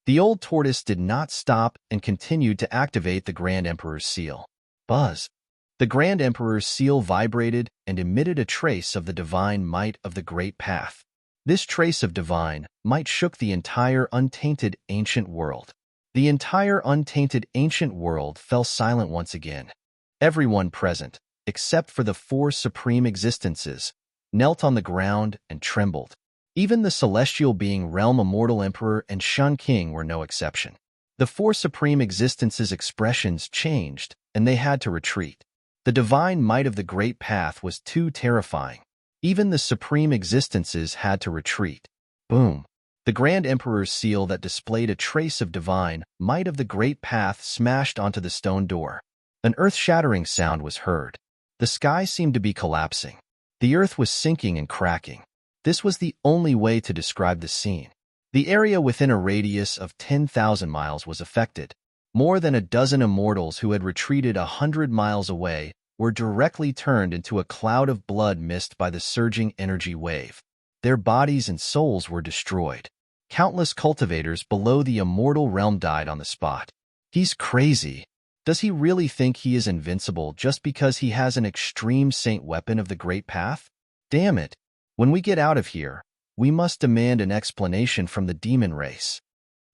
The old tortoise did not stop and continued to activate the Grand Emperor's seal. Buzz! The Grand Emperor's seal vibrated and emitted a trace of the divine might of the great path. This trace of divine might shook the entire untainted ancient world. The entire untainted ancient world fell silent once again. Everyone present, except for the four supreme existences, knelt on the ground and trembled. Even the celestial being Realm Immortal Emperor and Shun King were no exception. The four supreme existences' expressions changed, and they had to retreat. The divine might of the great path was too terrifying. Even the supreme existences had to retreat. Boom! The Grand Emperor's seal that displayed a trace of divine might of the great path smashed onto the stone door. An earth-shattering sound was heard. The sky seemed to be collapsing. The earth was sinking and cracking. This was the only way to describe the scene. The area within a radius of 10,000 miles was affected. More than a dozen immortals who had retreated 100 miles away were directly turned into a cloud of blood mist by the surging energy wave. Their bodies and souls were destroyed. Countless cultivators below the immortal realm died on the spot. He's crazy. Does he really think he is invincible just because he has an extreme saint weapon of the great path? Damn it. When we get out of here, we must demand an explanation from the demon race.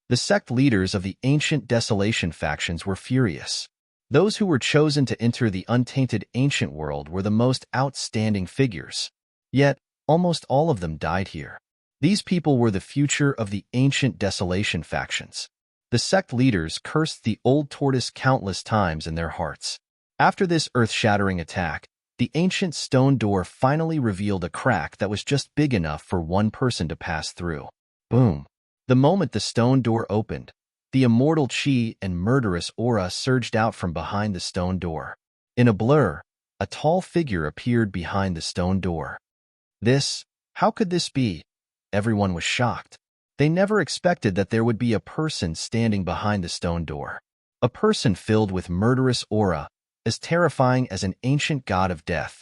The sect leaders of the ancient desolation factions were furious. Those who were chosen to enter the untainted ancient world were the most outstanding figures. Yet, almost all of them died here. These people were the future of the ancient desolation factions. The sect leaders cursed the old tortoise countless times in their hearts. After this earth-shattering attack, the ancient stone door finally revealed a crack that was just big enough for one person to pass through. Boom! The moment the stone door opened, the immortal chi and murderous aura surged out from behind the stone door. In a blur, a tall figure appeared behind the stone door. How could this be? Everyone was shocked. They never expected that there would be a person standing behind the stone door. A person filled with murderous aura, as terrifying as an ancient god of death.